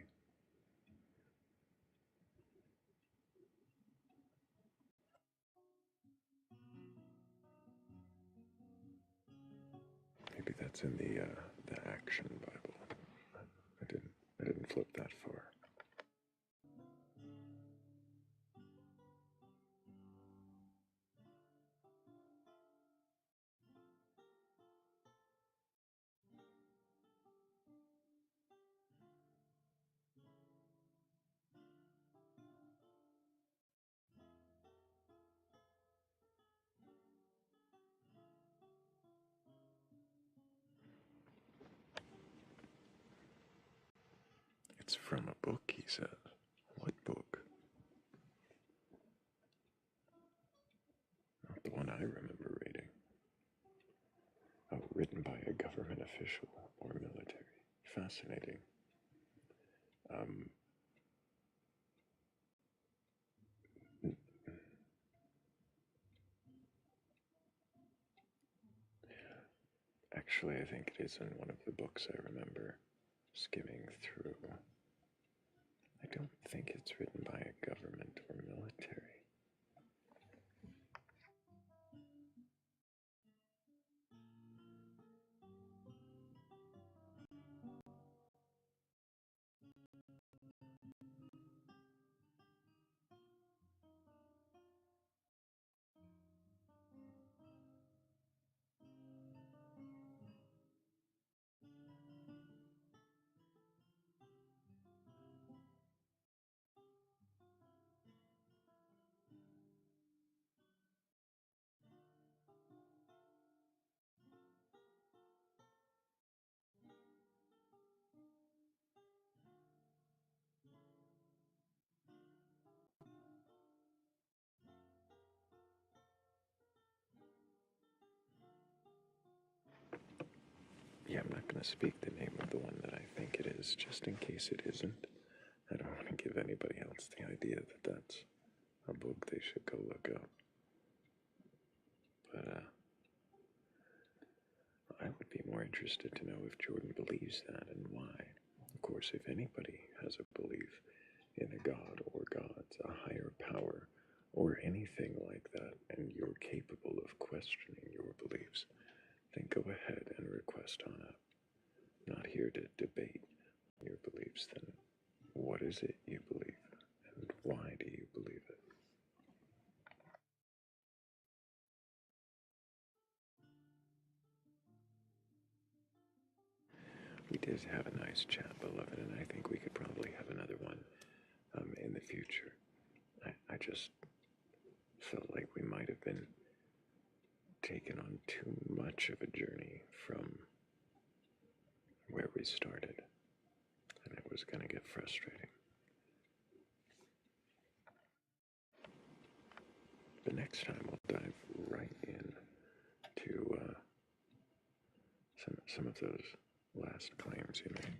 Maybe that's in the Action Bible. I didn't flip that far. From a book, he says. What book? Not the one I remember reading. Oh, written by a government official or military. Fascinating. Actually, I think it is in one of the books I remember skimming through. I don't think it's written by a government or military. Yeah, I'm not going to speak the name of the one that I think it is, just in case it isn't. I don't want to give anybody else the idea that that's a book they should go look up. But I would be more interested to know if Jordan believes that and why. Of course, if anybody has a belief in a god or gods, a higher power, or anything like that, and you're capable of questioning your beliefs, then go ahead and request on up. Not here to debate your beliefs, then what is it you believe, and why do you believe it? We did have a nice chat, beloved, and I think we could probably have another one in the future. I just felt like we might have been taken on too much of a journey from where we started, and it was going to get frustrating. But next time we'll dive right in to some of those last claims you made.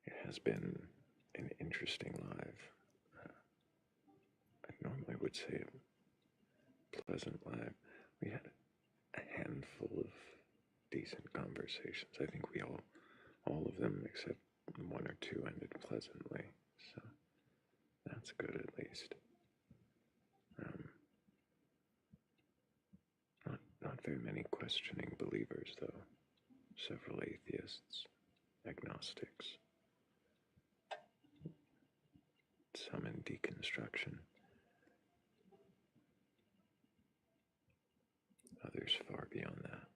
It has been an interesting live. I normally would say a pleasant live. We had a handful of decent conversations. I think all of them except one or two ended pleasantly. So that's good at least. Not very many questioning believers, though. Several atheists, agnostics, some in deconstruction, others far beyond that,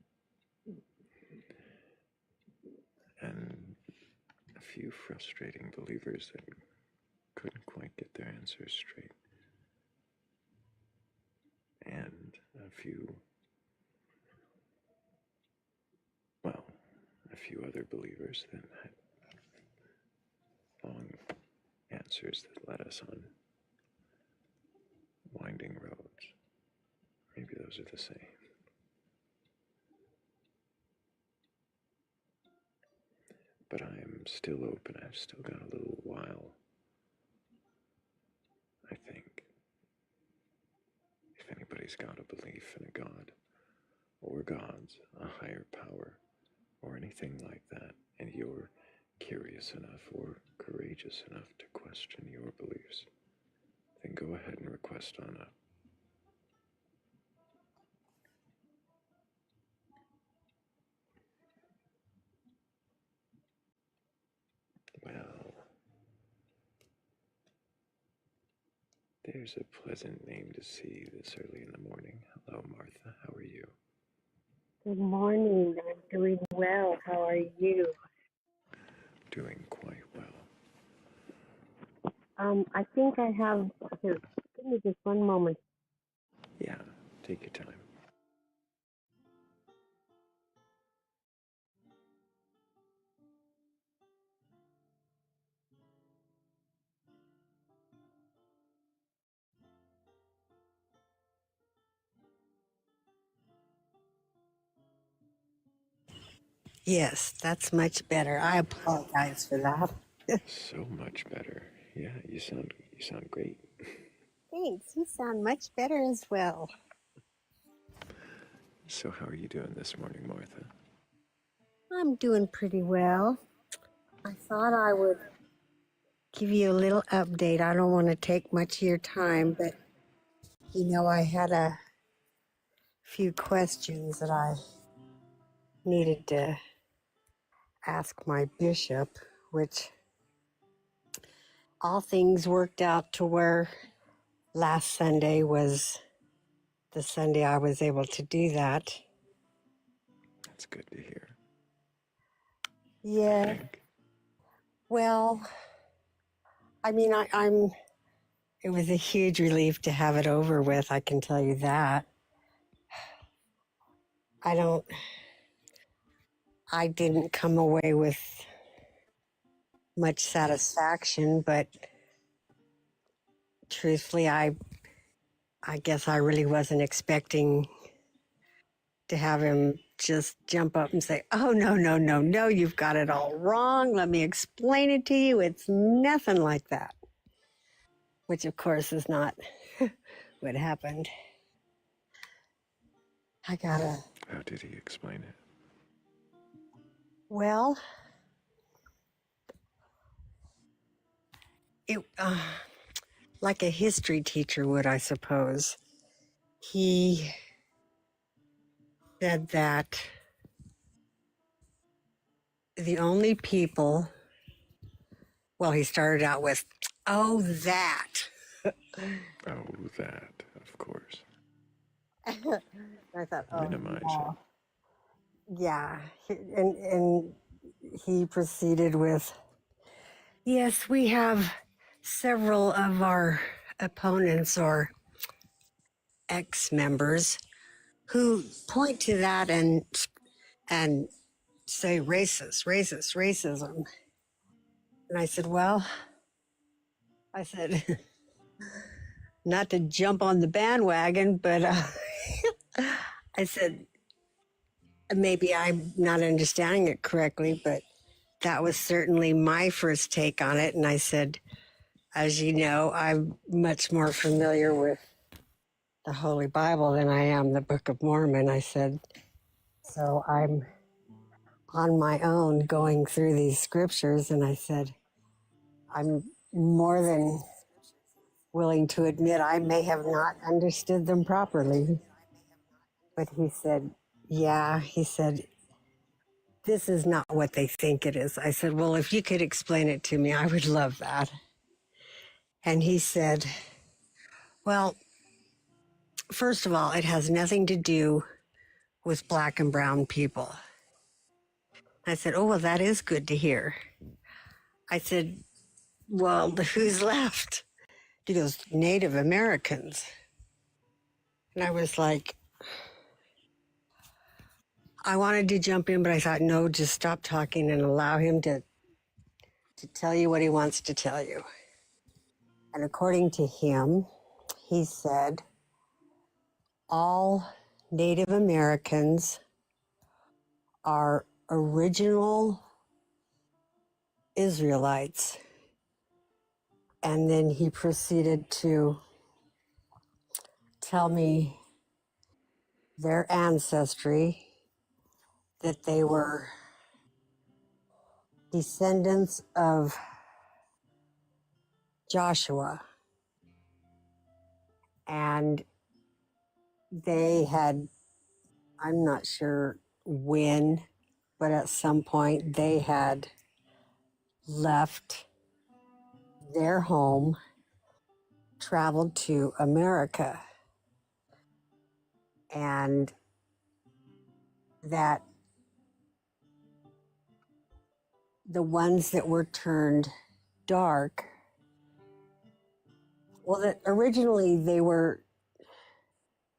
and a few frustrating believers that couldn't quite get their answers straight, and a few other believers that had long answers that led us on winding roads. Maybe those are the same. But I'm still open. I've still got a little while, I think. If anybody's got a belief in a god, or gods, a higher power, or anything like that, and you're curious enough or courageous enough to question your beliefs, then go ahead and request on up. There's a pleasant name to see this early in the morning. Hello, Martha. How are you? Good morning. I'm doing well. How are you? Doing quite well. I think I have. Here, give me just one moment. Yeah, take your time. Yes, that's much better. I apologize for that. So much better. Yeah, you sound great. Thanks. You sound much better as well. So how are you doing this morning, Martha? I'm doing pretty well. I thought I would give you a little update. I don't want to take much of your time, but I had a few questions that I needed to ask my bishop, which all things worked out to where last Sunday was the Sunday I was able to do that. That's good to hear. Yeah. I think. Well, I mean, I'm. It was a huge relief to have it over with. I can tell you that. I didn't come away with much satisfaction, but truthfully, I guess I really wasn't expecting to have him just jump up and say, "Oh, no, no, no, no, you've got it all wrong. Let me explain it to you. It's nothing like that." Which, of course, is not what happened. How did he explain it? Well, it like a history teacher would, I suppose. He said that the only people, well, he started out with, "Oh, that." Oh, that, of course. I thought, "Oh, Minimizing. yeah." And he proceeded with, "Yes, we have several of our opponents or ex-members who point to that and say racist, racist, racism." And I said, "Well," I said, "not to jump on the bandwagon, but I said, maybe I'm not understanding it correctly, but that was certainly my first take on it." And I said, "As you know, I'm much more familiar with the Holy Bible than I am the Book of Mormon." I said, "So I'm on my own going through these scriptures." And I said, "I'm more than willing to admit I may have not understood them properly." But he said, "Yeah," he said, "this is not what they think it is." I said, "Well, if you could explain it to me, I would love that." And he said, "Well, first of all, it has nothing to do with black and brown people." I said, "Oh, well, that is good to hear." I said, "Well, who's left?" He goes, "Native Americans." And I was like, I wanted to jump in, but I thought, no, just stop talking and allow him to tell you what he wants to tell you. And according to him, he said, all Native Americans are original Israelites. And then he proceeded to tell me their ancestry, that they were descendants of Joshua. And they had, I'm not sure when, but at some point they had left their home traveled to America, and that the ones that were turned dark, well, that originally they were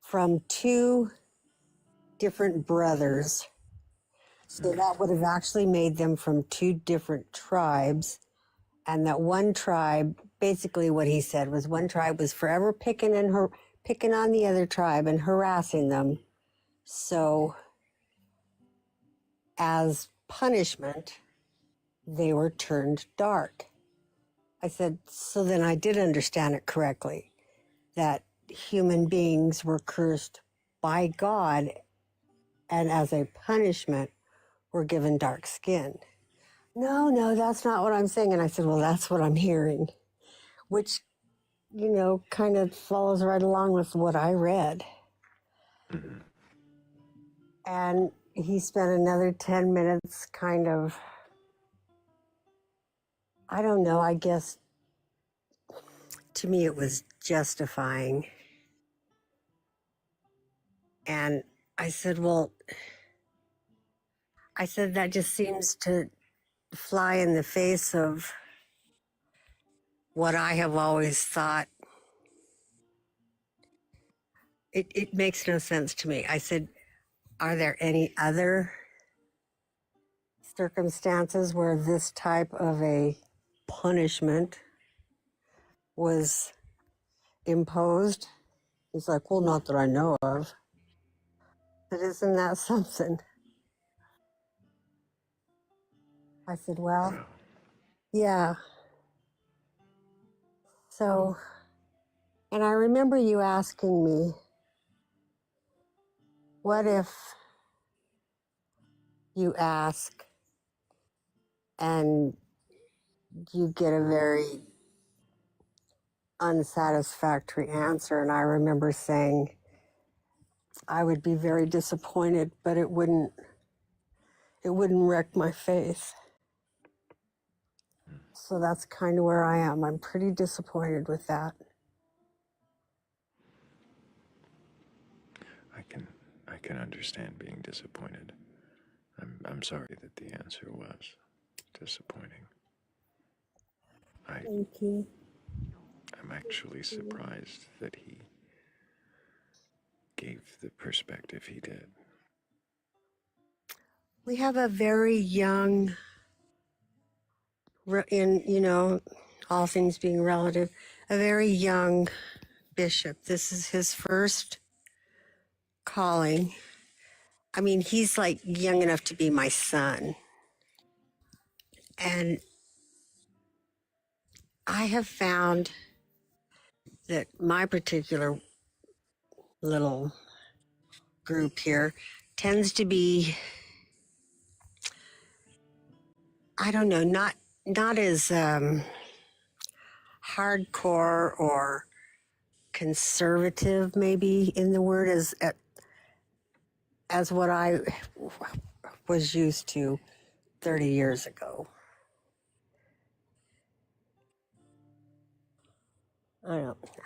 from two different brothers. So that would have actually made them from two different tribes. And that one tribe, basically what he said was one tribe was forever picking on the other tribe and harassing them. So as punishment, they were turned dark. I said, so then I did understand it correctly, that human beings were cursed by God and as a punishment were given dark skin. No, that's not what I'm saying. And I said, well, that's what I'm hearing, which, kind of follows right along with what I read. Mm-hmm. And he spent another 10 minutes kind of, I don't know, I guess to me it was justifying. And I said, that just seems to fly in the face of what I have always thought. It makes no sense to me. I said, are there any other circumstances where this type of a punishment was imposed? He's like, well, not that I know of. But isn't that something? I said, well, yeah. So, and I remember you asking me, what if you ask and you get a very unsatisfactory answer? And I remember saying, I would be very disappointed, but it wouldn't wreck my faith. So that's kind of where I am. I'm pretty disappointed with that. I can understand being disappointed. I'm sorry that the answer was disappointing. Thank you. I'm actually surprised that he gave the perspective he did. We have a very young, all things being relative, a very young bishop. This is his first calling. I mean, he's like young enough to be my son. And I have found that my particular little group here tends to be, I don't know, not as hardcore or conservative, maybe in the word, as what I was used to 30 years ago.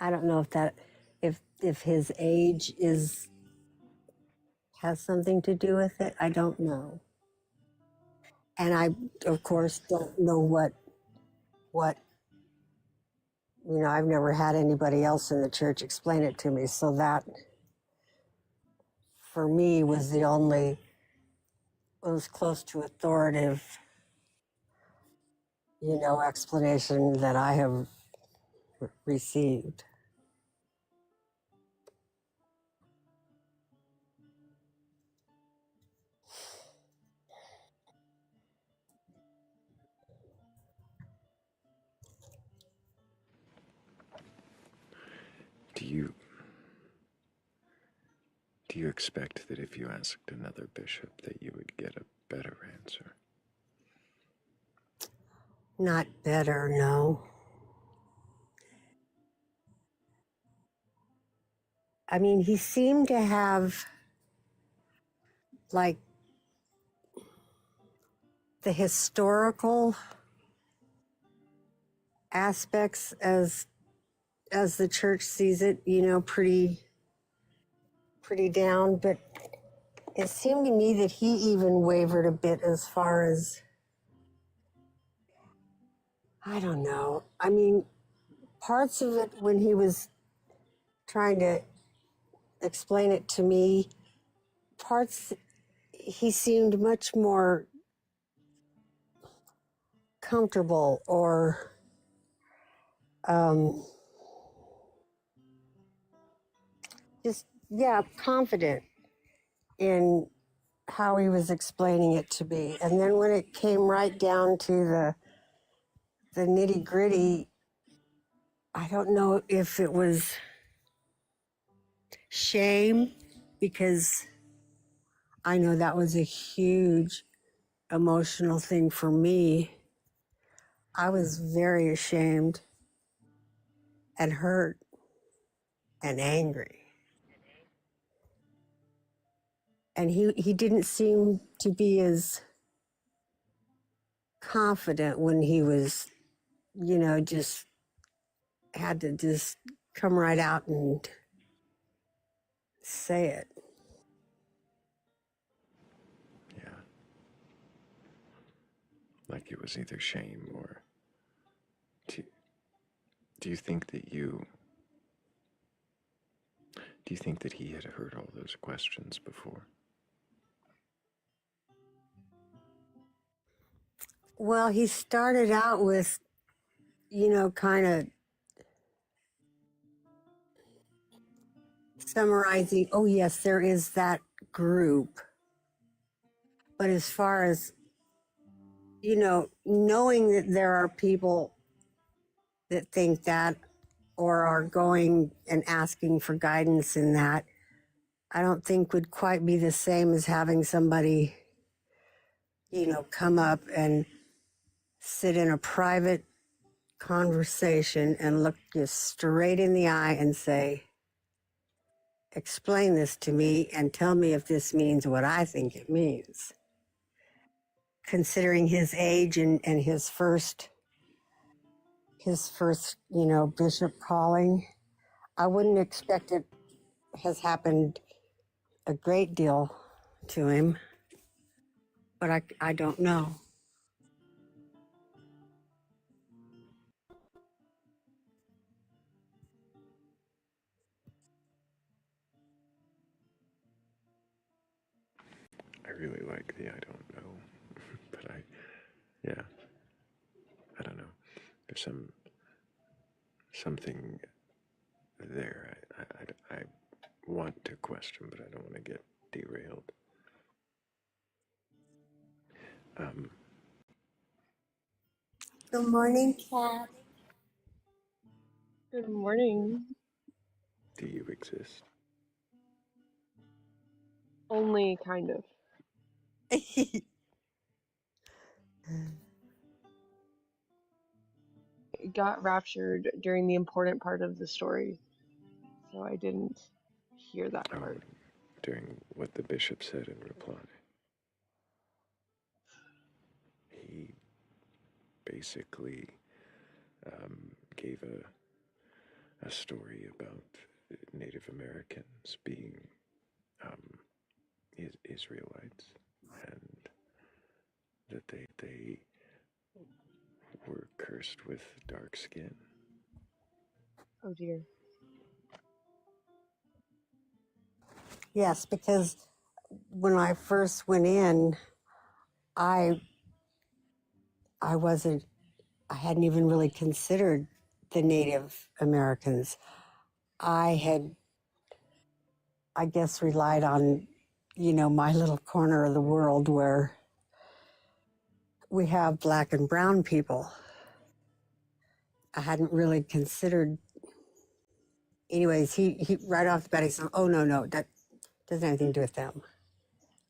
I don't know if his age has something to do with it. I don't know. And I, of course, don't know what I've never had anybody else in the church explain it to me. So that, for me, was was close to authoritative, explanation that I have received. Do you expect that if you asked another bishop that you would get a better answer? Not better, no. I mean, he seemed to have like the historical aspects as as the church sees it, pretty down. But it seemed to me that he even wavered a bit as far as, I don't know. I mean, parts of it when he was trying to explain it to me, parts he seemed much more comfortable or just, yeah, confident in how he was explaining it to me. And then when it came right down to the nitty gritty, I don't know if it was shame, because I know that was a huge emotional thing for me. I was very ashamed and hurt and angry. And he didn't seem to be as confident when he was, just had to just come right out and say it. Yeah. Like it was either shame or. Do, do you think that you. Do you think that he had heard all those questions before? Well, he started out with, kind of summarizing, oh, yes, there is that group. But as far as, knowing that there are people that think that or are going and asking for guidance in that, I don't think would quite be the same as having somebody, come up and sit in a private conversation and look you straight in the eye and say, explain this to me and tell me if this means what I think it means. Considering his age and his first, bishop calling, I wouldn't expect it has happened a great deal to him, but I don't know. I really like the I don't know, but yeah, I don't know. There's something there. I want to question, but I don't want to get derailed. Um, Good morning, Kat. Good morning. do you exist? Only kind of. Got raptured during the important part of the story, so I didn't hear that Oh, part. during what the bishop said in reply, he basically gave a story about Native Americans being um, Israelites, and that they were cursed with dark skin. Oh dear. Yes, because when I first went in, I wasn't, I hadn't even really considered the Native Americans. I had, I guess, relied on, my little corner of the world where we have black and brown people. I hadn't really considered. Anyways, he right off the bat, he said, oh, no, that doesn't have anything to do with them.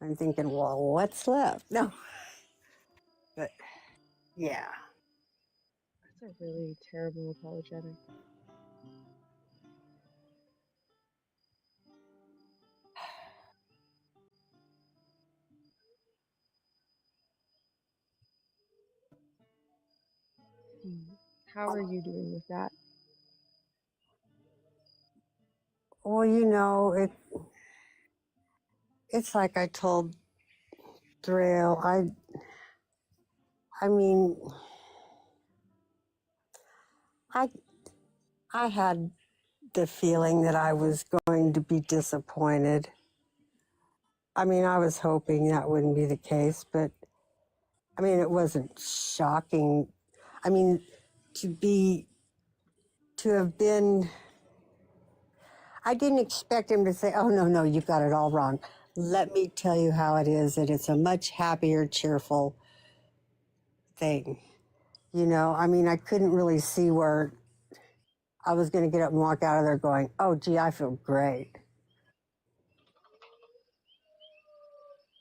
I'm thinking, well, what's left? No, but yeah. That's a really terrible apologetic. Hmm. How are you doing with that? Well, it's like I told Thrayle. I mean, I I had the feeling that I was going to be disappointed. I mean, I was hoping that wouldn't be the case, but I mean, it wasn't shocking. I mean, to have been, I didn't expect him to say, oh, no, you got it all wrong. Let me tell you how it is, and it's a much happier, cheerful thing. I mean, I couldn't really see where I was going to get up and walk out of there going, oh, gee, I feel great.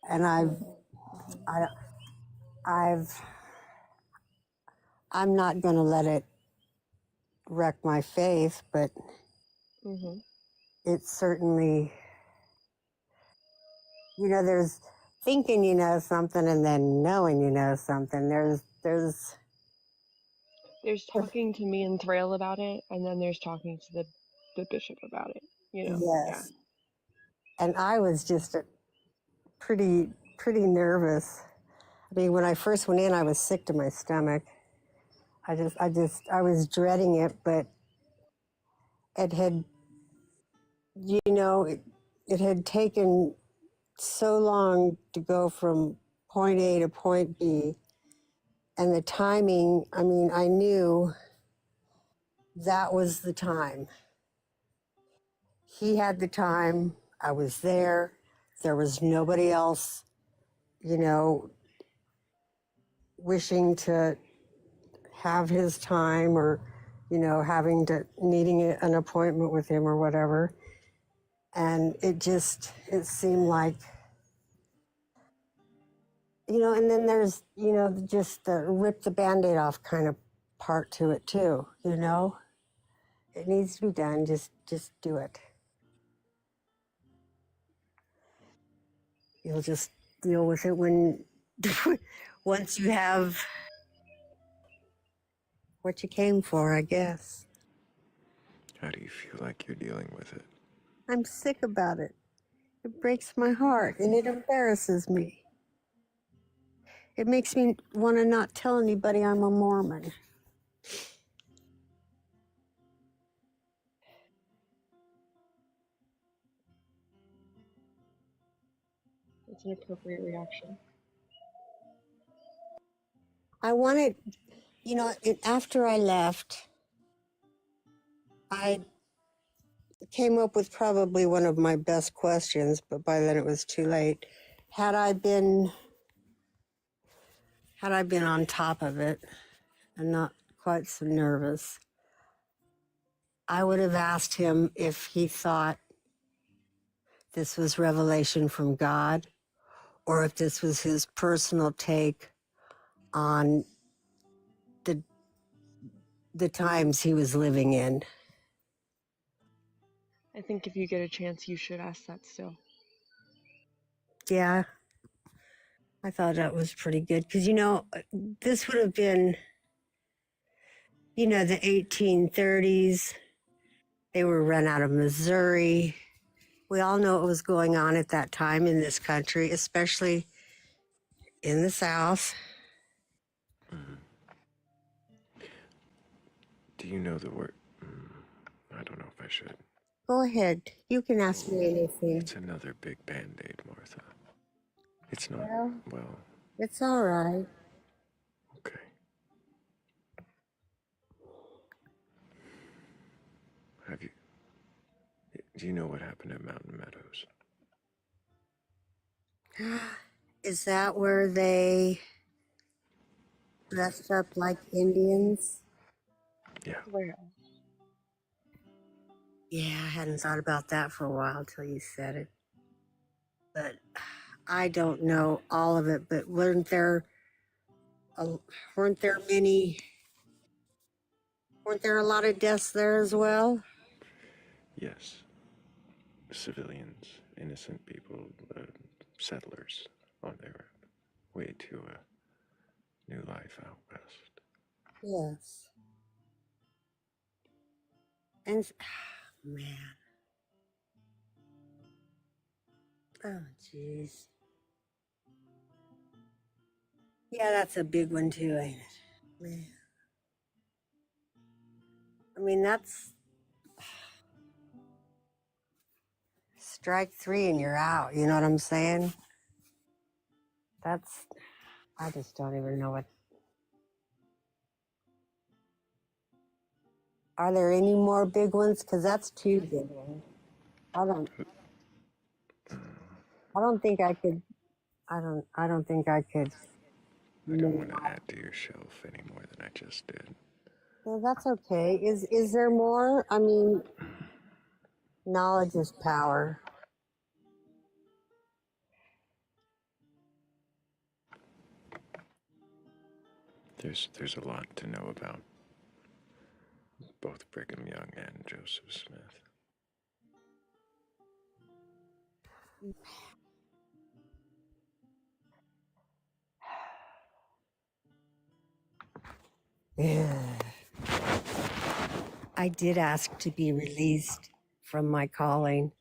And I'm not going to let it wreck my faith, but it's certainly, there's thinking you know something and then knowing you know something. There's talking to me and Thrayle about it, and then there's talking to the bishop about it. Yeah. Yes. And I was just pretty nervous. I mean, when I first went in, I was sick to my stomach. I was dreading it, but it had, it had taken so long to go from point A to point B. And the timing, I mean, I knew that was the time. He had the time. I was there. There was nobody else, wishing to have his time or, needing an appointment with him or whatever. And it seemed like, and then there's, just the rip the Band-Aid off kind of part to it too, It needs to be done. Just do it. You'll just deal with it once you have what you came for, I guess. How do you feel like you're dealing with it? I'm sick about it. It breaks my heart and it embarrasses me. It makes me want to not tell anybody I'm a Mormon. It's an appropriate reaction. I wanted, after I left, I came up with probably one of my best questions, but by then it was too late. Had I been on top of it and not quite so nervous, I would have asked him if he thought this was revelation from God or if this was his personal take on the times he was living in. I think if you get a chance, you should ask that still. Yeah, I thought that was pretty good because, this would have been, the 1830s. They were run out of Missouri. We all know what was going on at that time in this country, especially in the South. Do you know the word? I don't know if I should. Go ahead. You can ask me anything. It's another big Band-Aid, Martha. It's not, well... It's all right. Okay. Do you know what happened at Mountain Meadows? Is that where they dressed up like Indians? Yeah. Yeah, I hadn't thought about that for a while until you said it. But I don't know all of it, but weren't there a lot of deaths there as well? Yes. Civilians, innocent people, settlers on their way to a new life out west. Yes. And, man, Oh, jeez. Yeah, that's a big one too, ain't it? Man. I mean, that's strike three and you're out. You know what I'm saying? That's, I just don't even know what. Are there any more big ones? Because that's two big ones. I don't, I don't think I could, I don't think I could. I don't want to add to your shelf any more than I just did. Well, that's okay. Is there more? I mean, knowledge is power. There's a lot to know about both Brigham Young and Joseph Smith. Yeah. I did ask to be released from my calling.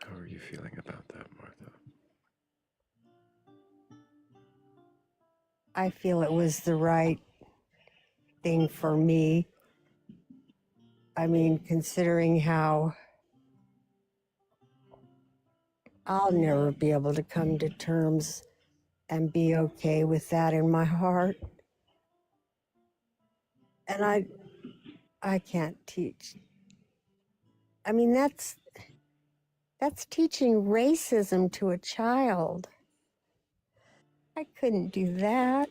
How are you feeling about that, Martha? I feel it was the right thing for me. I mean, considering how I'll never be able to come to terms and be okay with that in my heart. And I can't teach. I mean, that's teaching racism to a child. I couldn't do that.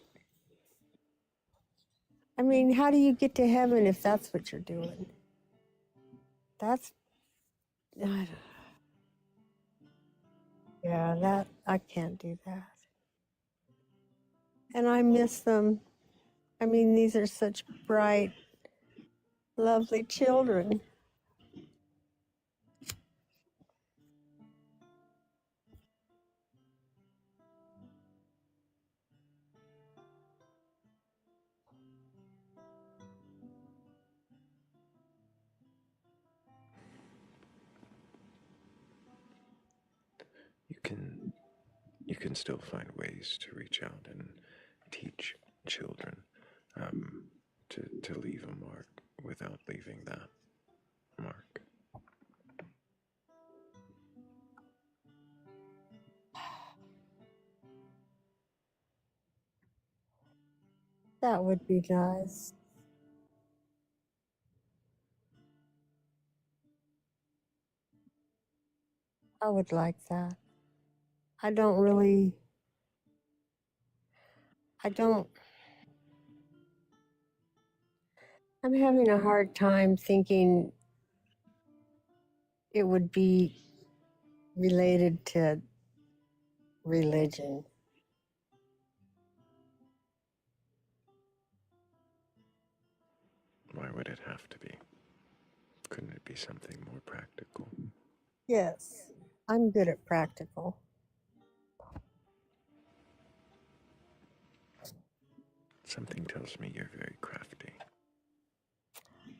I mean, how do you get to heaven if that's what you're doing? That's, yeah, that, I can't do that. And I miss them. I mean, these are such bright, lovely children. You can still find ways to reach out and teach children to leave a mark without leaving that mark. That would be nice. I would like that. I don't really, I don't, I'm having a hard time thinking it would be related to religion. Why would it have to be? Couldn't it be something more practical? Yes, I'm good at practical. Something tells me you're very crafty.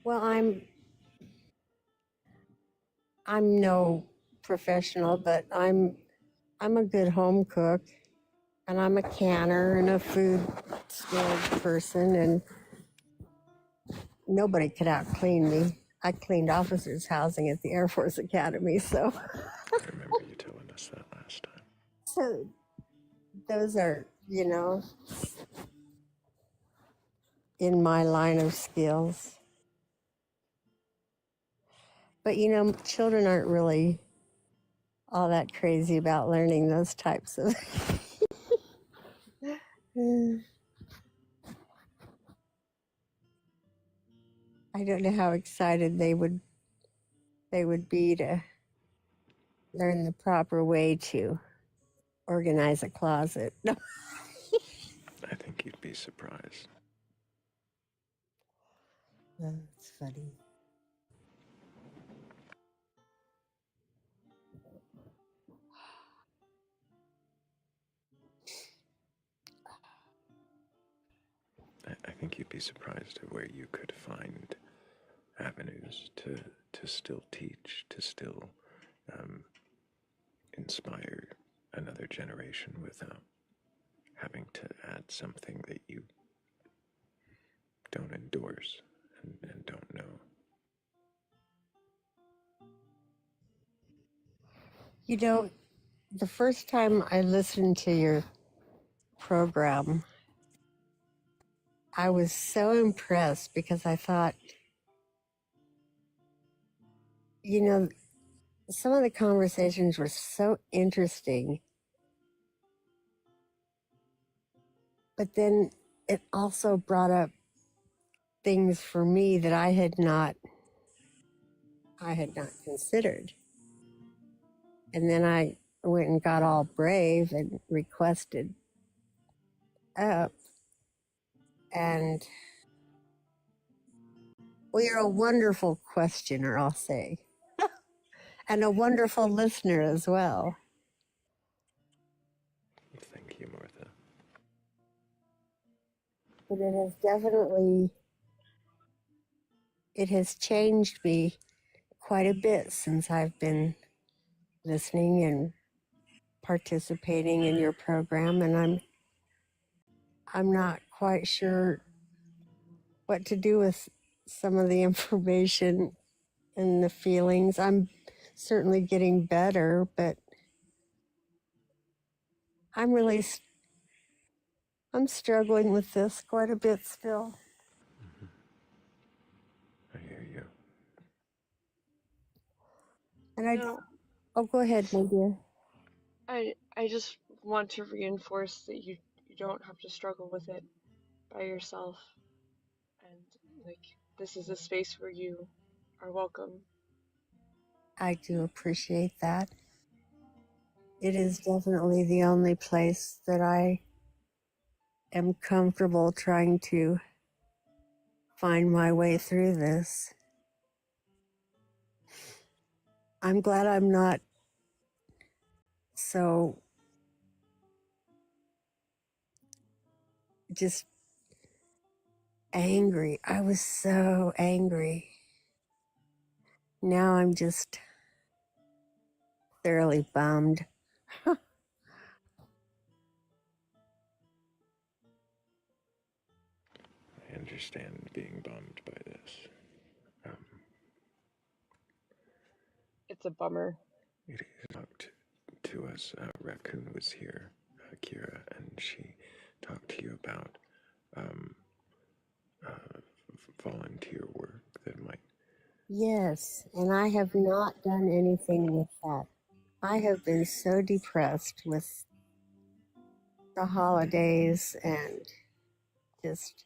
Well, I'm no professional, but I'm a good home cook, and I'm a canner and a food storage person, and nobody could out clean me. I cleaned officers' housing at the Air Force Academy, so. I remember you telling us that last time. So those are, in my line of skills. But children aren't really all that crazy about learning those types of. I don't know how excited they would be to learn the proper way to organize a closet. No. I think you'd be surprised. That's funny. I think you'd be surprised at where you could find avenues to still teach, to still inspire another generation without having to add something that you don't endorse and don't know. You know, the first time I listened to your program, I was so impressed because I thought, you know, some of the conversations were so interesting, but then it also brought up things for me that I had not considered. And then I went and got all brave and requested up. And well, you're a wonderful questioner, I'll say, and a wonderful listener as well. Thank you, Martha. But it has changed me quite a bit since I've been listening and participating in your program, and I'm not quite sure what to do with some of the information and the feelings. I'm certainly getting better, but I'm struggling with this quite a bit still. I hear you. And No, go ahead, my dear. I just want to reinforce that you don't have to struggle with it by yourself, and like this is a space where you are welcome. I do appreciate that. It is definitely the only place that I am comfortable trying to find my way through this. I'm glad I'm not so just angry. I was so angry. Now I'm just thoroughly bummed. I understand being bummed by this. It's a bummer. It talked to us. Raccoon was here, Kira, and she talked to you about volunteer work that might. Yes, and I have not done anything with that. I have been so depressed with the holidays and just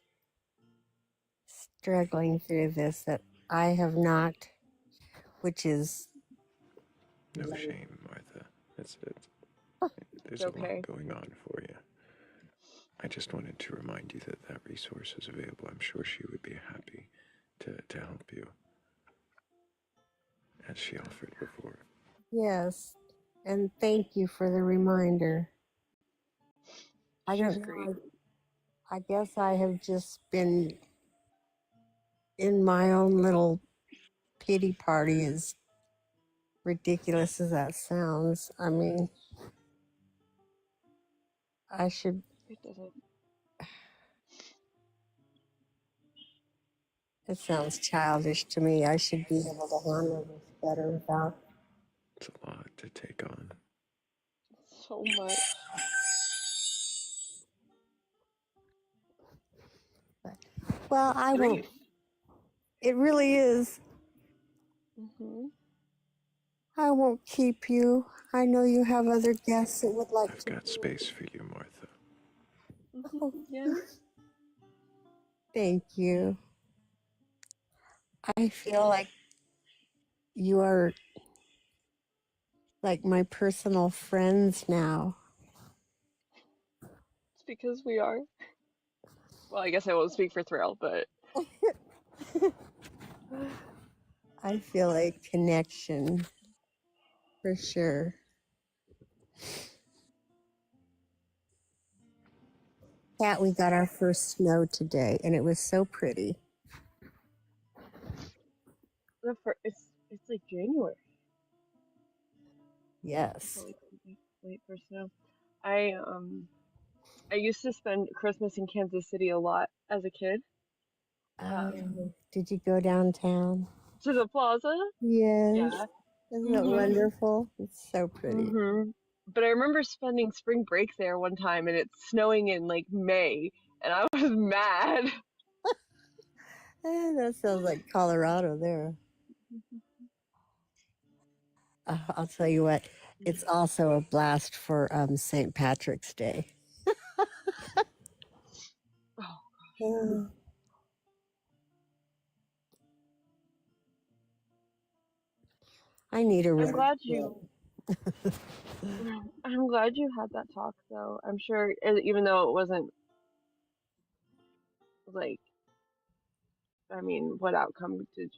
struggling through this that I have not, which is No shame, Martha. It's There's a lot okay. going on for you. I just wanted to remind you that that resource is available. I'm sure she would be happy to help you, as she offered before. yes. And thank you for the reminder. I She's don't great. know. I guess I have just been in my own little pity party, as ridiculous as that sounds. I mean, I should. It doesn't. It sounds childish to me. I should be able to handle this better without. It's a lot to take on. So much. Well, I won't. Grief. It really is. I won't keep you. I know you have other guests that would like I've to. got space for you, Martha. Oh, Yeah. thank you. I feel like you are like my personal friends now. It's because we are. Well, I guess I won't speak for Thrayle, but I feel a connection for sure. Kat, we got our first snow today, and it was so pretty. It's like January. Yes. Can't wait for snow. I used to spend Christmas in Kansas City a lot as a kid. Did you go downtown? To the plaza? Yes. Yeah. Isn't it wonderful? It's so pretty. But I remember spending spring break there one time, and it's snowing in like May, and I was mad. That sounds like Colorado there. I'll tell you what, it's also a blast for St. Patrick's Day. I need a I'm run. glad you had that talk, though. I'm sure, even though it wasn't like, I mean, what outcome did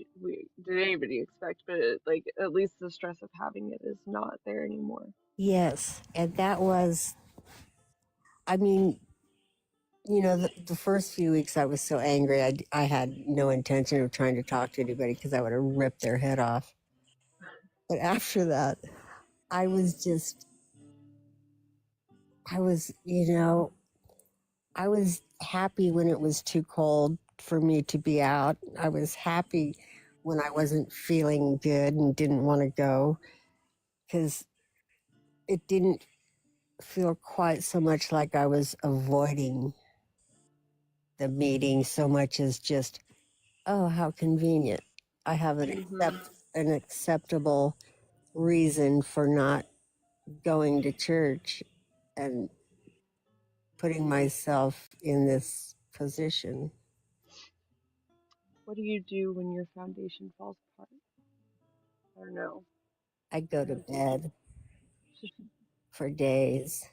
anybody expect? But like, at least the stress of having it is not there anymore. Yes, and that was, I mean, you know, the first few weeks I was so angry. I had no intention of trying to talk to anybody because I would have ripped their head off. But after that, I was, I was happy when it was too cold for me to be out. I was happy when I wasn't feeling good and didn't want to go because it didn't feel quite so much like I was avoiding the meeting so much as just, oh, how convenient. I have an acceptable reason for not going to church and putting myself in this position. What do you do when your foundation falls apart? I don't know. I go to bed for days.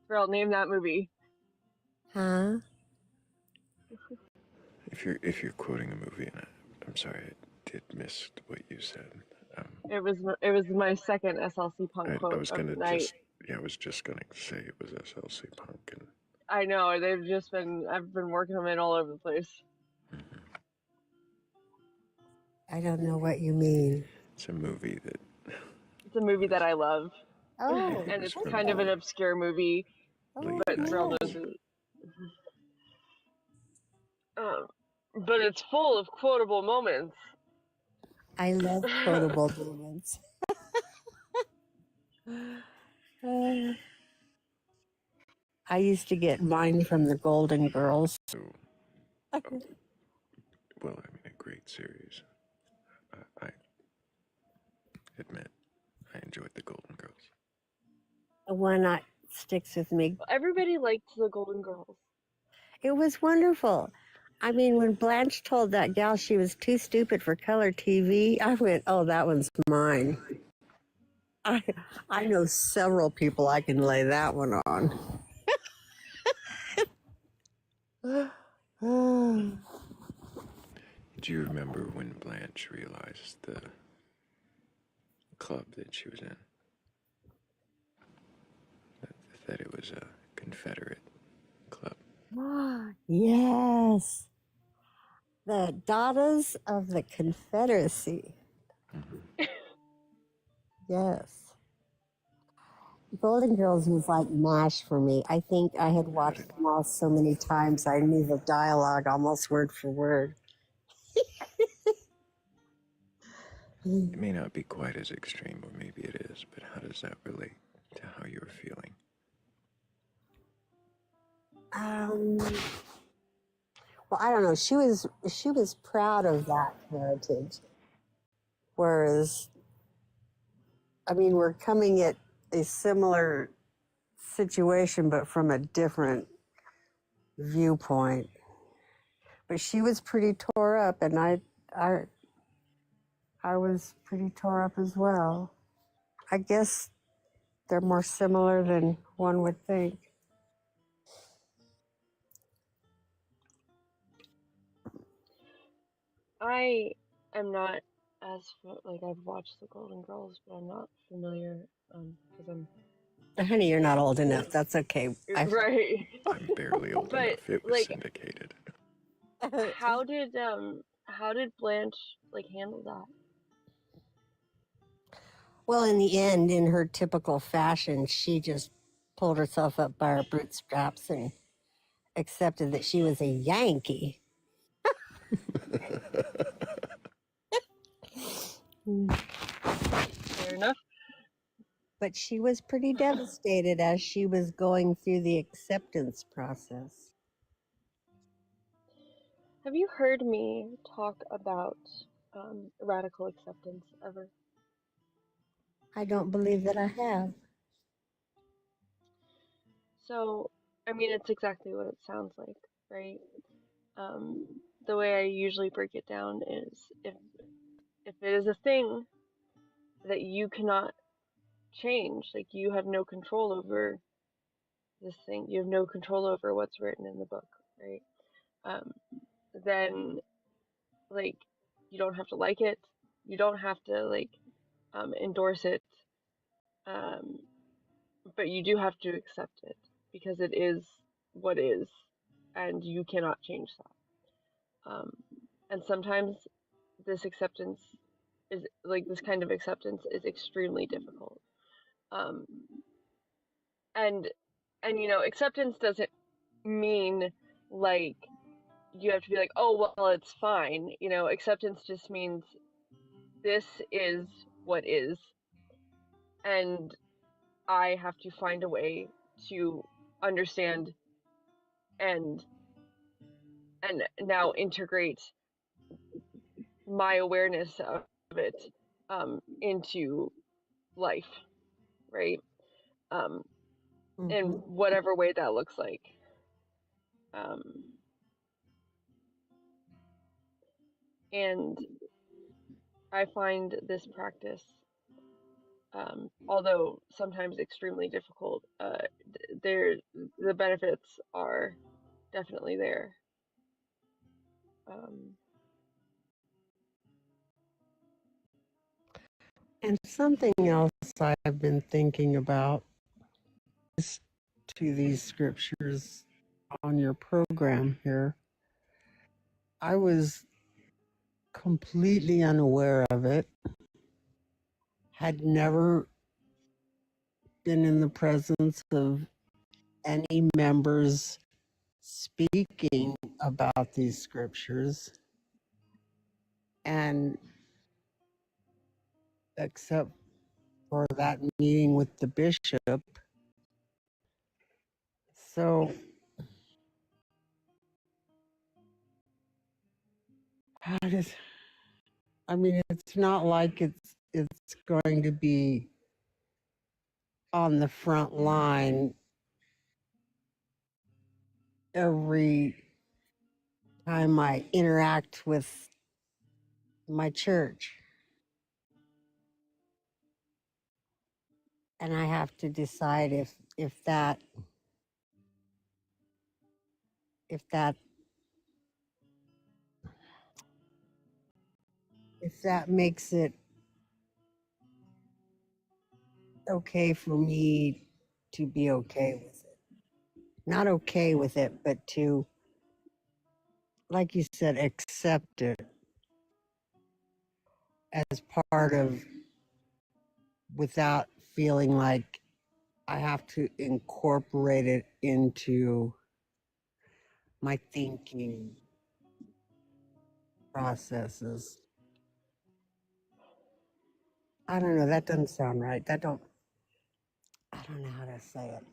Thrayle, name that movie. Huh? If you're quoting a movie, and I'm sorry, I did miss what you said. It was my second SLC Punk quote I was of gonna the night. I was just gonna say it was SLC Punk, and I know I've been working them in all over the place. I don't know what you mean. it's a movie that. It's a movie that I love. Oh, And it's kind of an obscure movie, but Thrayle knows it. But it's full of quotable moments. I love quotable moments. I used to get mine from the Golden Girls. Well, I mean, a great series. I admit, I enjoyed the Golden Girls. One that sticks with me. Everybody liked the Golden Girls. It was wonderful. I mean, when Blanche told that gal she was too stupid for color TV, I went, oh, that one's mine. I know several people I can lay that one on. Do you remember when Blanche realized the club that she was in? That it was a Confederate club. Yes. The Daughters of the Confederacy. Yes. Golden Girls was like MASH for me. I think I had watched them all so many times I knew the dialogue almost word for word. It may not be quite as extreme, or maybe it is, but how does that relate to how you're feeling? Well, I don't know. She was proud of that heritage. Whereas, I mean, we're coming at a similar situation, but from a different viewpoint. But she was pretty tore up, and I was pretty tore up as well. I guess they're more similar than one would think. I am not like I've watched the Golden Girls, but I'm not familiar because I'm. Honey, you're not old enough. That's okay. Right. I'm barely old enough. It was like, syndicated. How did Blanche like handle that. Well, in the end, in her typical fashion, she just pulled herself up by her bootstraps and accepted that she was a Yankee. Fair enough. But she was pretty devastated as she was going through the acceptance process. Have you heard me talk about radical acceptance ever? I don't believe that I have. So, I mean, it's exactly what it sounds like, right? Um, the way I usually break it down is if it is a thing that you cannot change, like you have no control over this thing, you have no control over what's written in the book, right? Um, then like you don't have to like it, you don't have to like endorse it, um, but you do have to accept it because it is what is, and you cannot change that. And sometimes this acceptance is like this kind of acceptance is extremely difficult. Um, and you know, acceptance doesn't mean like you have to be like, oh well, it's fine. You know, acceptance just means this is what is, and I have to find a way to understand and now integrate my awareness of it into life, right? In whatever way that looks like. And I find this practice, although sometimes extremely difficult, the benefits are definitely there. And something else I've been thinking about is to these scriptures on your program here. I was completely unaware of it, had never been in the presence of any members speaking about these scriptures, and except for that meeting with the bishop. So how does, I mean, it's not like it's going to be on the front line every time I interact with my church. And I have to decide if that makes it okay for me to be okay with it. Not okay with it, but to, like you said, accept it as part of, without feeling like I have to incorporate it into my thinking processes. I don't know, that doesn't sound right. I don't know how to say it.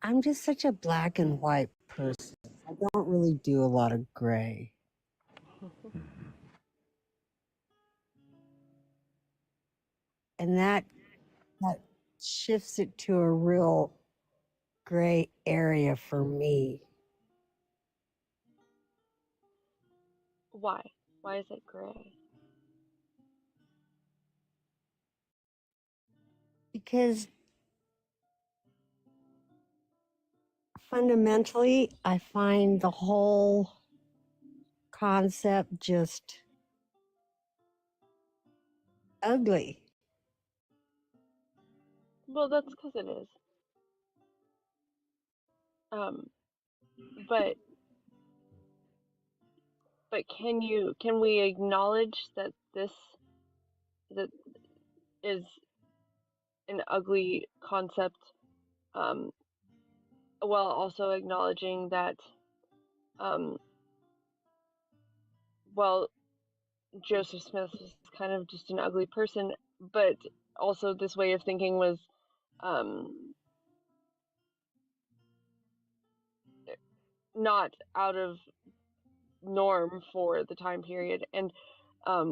I'm just such a black and white person. I don't really do a lot of gray. And that shifts it to a real gray area for me. Why? Why is it gray? Because fundamentally, I find the whole concept just ugly. Well, that's because it is. But But can we acknowledge that that is an ugly concept, while also acknowledging that, um, well, Joseph Smith is kind of just an ugly person, but also this way of thinking was, not out of norm for the time period, and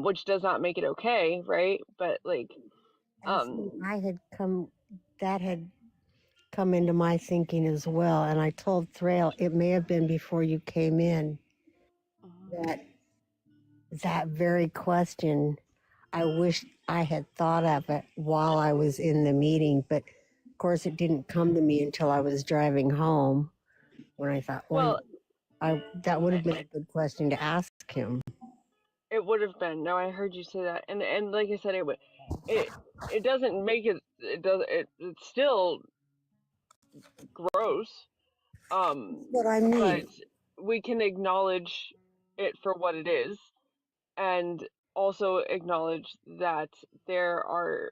which does not make it okay, right? But like, And see, that had come into my thinking as well. And I told Thrayle, it may have been before you came in, that very question, I wish I had thought of it while I was in the meeting, but of course it didn't come to me until I was driving home when I thought, well, that would have been a good question to ask him. it would have been. No, I heard you say that, and like I said, it doesn't make it. It's still gross. What I mean. But we can acknowledge it for what it is, and also acknowledge that there are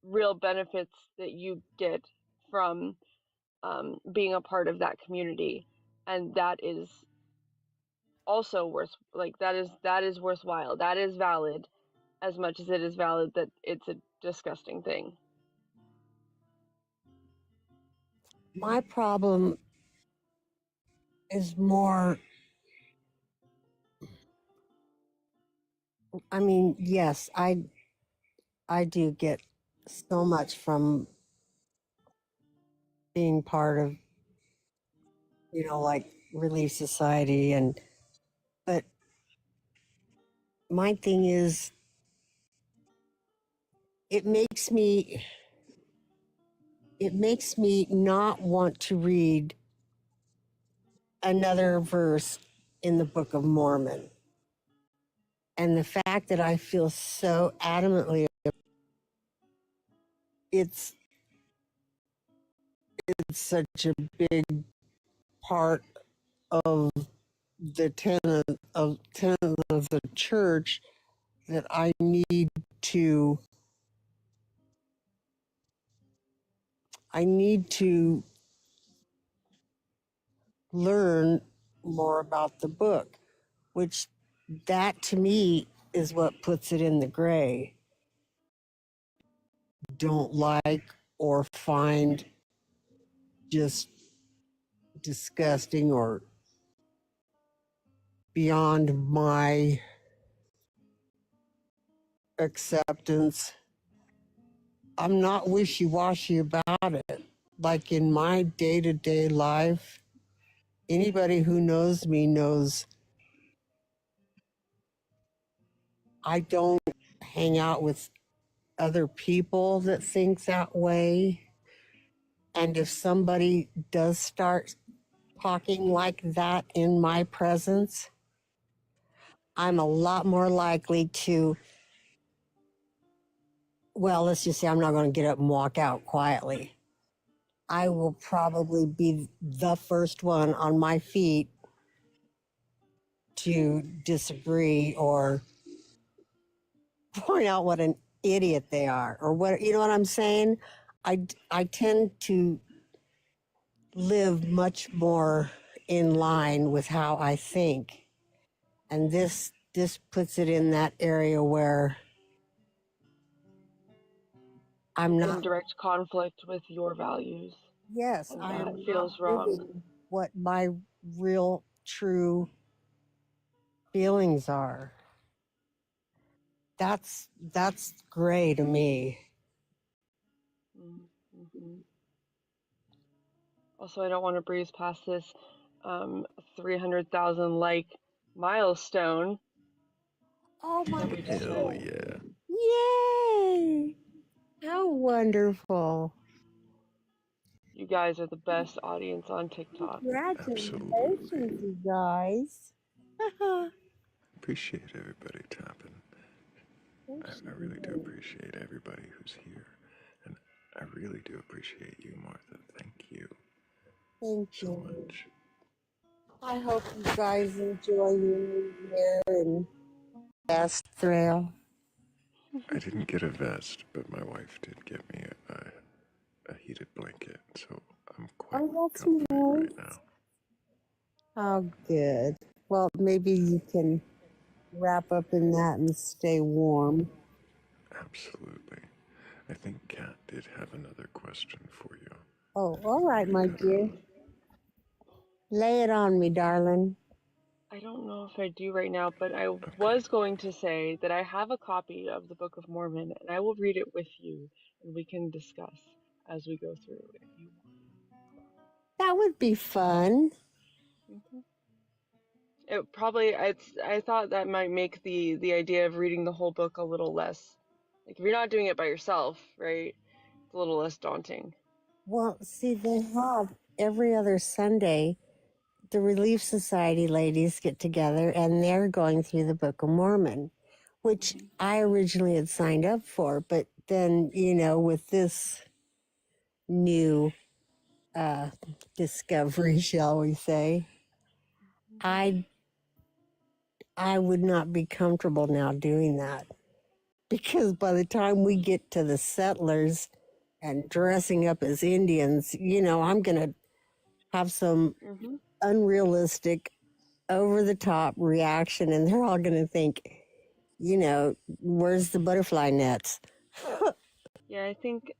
real benefits that you get from, being a part of that community, and that is also that is worthwhile. That is valid as much as it is valid that it's a disgusting thing. My problem is more, I mean, yes, I do get so much from being part of, like Relief Society, but my thing is, it makes me not want to read another verse in the Book of Mormon. And the fact that I feel so adamantly, it's such a big part of the tenet of the church that I need to learn more about the book, which that to me is what puts it in the gray. Don't like or find just disgusting or beyond my acceptance. I'm not wishy-washy about it. Like in my day-to-day life, anybody who knows me knows I don't hang out with other people that think that way. And if somebody does start talking like that in my presence, I'm a lot more likely to, well, let's just say I'm not going to get up and walk out quietly. I will probably be the first one on my feet to disagree or point out what an idiot they are, or what, you know what I'm saying? I tend to live much more in line with how I think. And this puts it in that area where I'm not in direct conflict with your values. Yes, And I that am not feels wrong. living what my real, true feelings are. That's gray to me. Mm-hmm. Also, I don't want to breeze past this 300,000 like milestone. Oh my that we just Hell hit. yeah. Yay! How wonderful. You guys are the best audience on TikTok. Congratulations, Absolutely. you guys. Appreciate everybody tapping. I really do appreciate everybody who's here. And I really do appreciate you, Martha. Thank you Thank so you. much. I hope you guys enjoy your new year and best Thrayle. I didn't get a vest, but my wife did get me a heated blanket, so I'm quite Oh, that's comfy right nice. now. Oh, good. Well, maybe you can wrap up in that and stay warm. Absolutely. I think Kat did have another question for you. Oh, all right, Maybe my cut dear. out. Lay it on me, darling. I don't know if I do right now, but I Okay. was going to say that I have a copy of the Book of Mormon, and I will read it with you, and we can discuss as we go through if you That would be fun. want. It probably I thought that might make the idea of reading the whole book a little less, like if you're not doing it by yourself, right? It's a little less daunting. Well, see, they have every other Sunday, the Relief Society ladies get together and they're going through the Book of Mormon, which I originally had signed up for. But then, with this new discovery, shall we say, I would not be comfortable now doing that, because by the time we get to the settlers and dressing up as Indians, I'm going to have some unrealistic, over the top reaction, and they're all going to think, where's the butterfly nets? Yeah, I think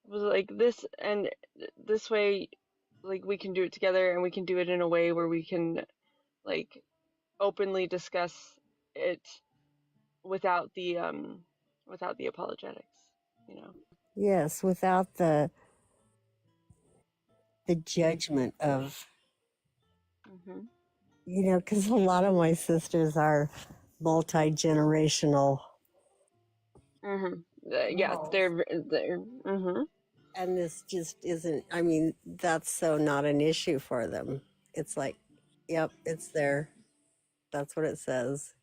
was like this, and this way, like we can do it together, and we can do it in a way where we can like openly discuss it without the apologetics, you know. Yes, without the judgment of, Mhm. because a lot of my sisters are multi-generational. Mhm. Yeah, they're mhm. And this just isn't, I mean, that's so not an issue for them. It's like, yep, it's there. That's what it says.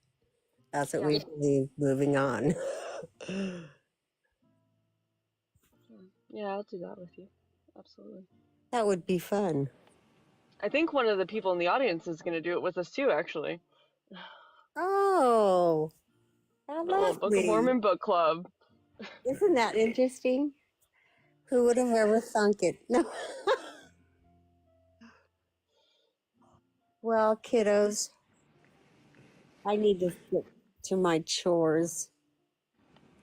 That's what Yeah. we believe. Moving on. Yeah, I'll do that with you. Absolutely. That would be fun. I think one of the people in the audience is going to do it with us too, actually. Oh, how A little Book of lovely. Mormon book club. Isn't that interesting? Who would have ever thunk it? No. Well, kiddos, I need to get to my chores.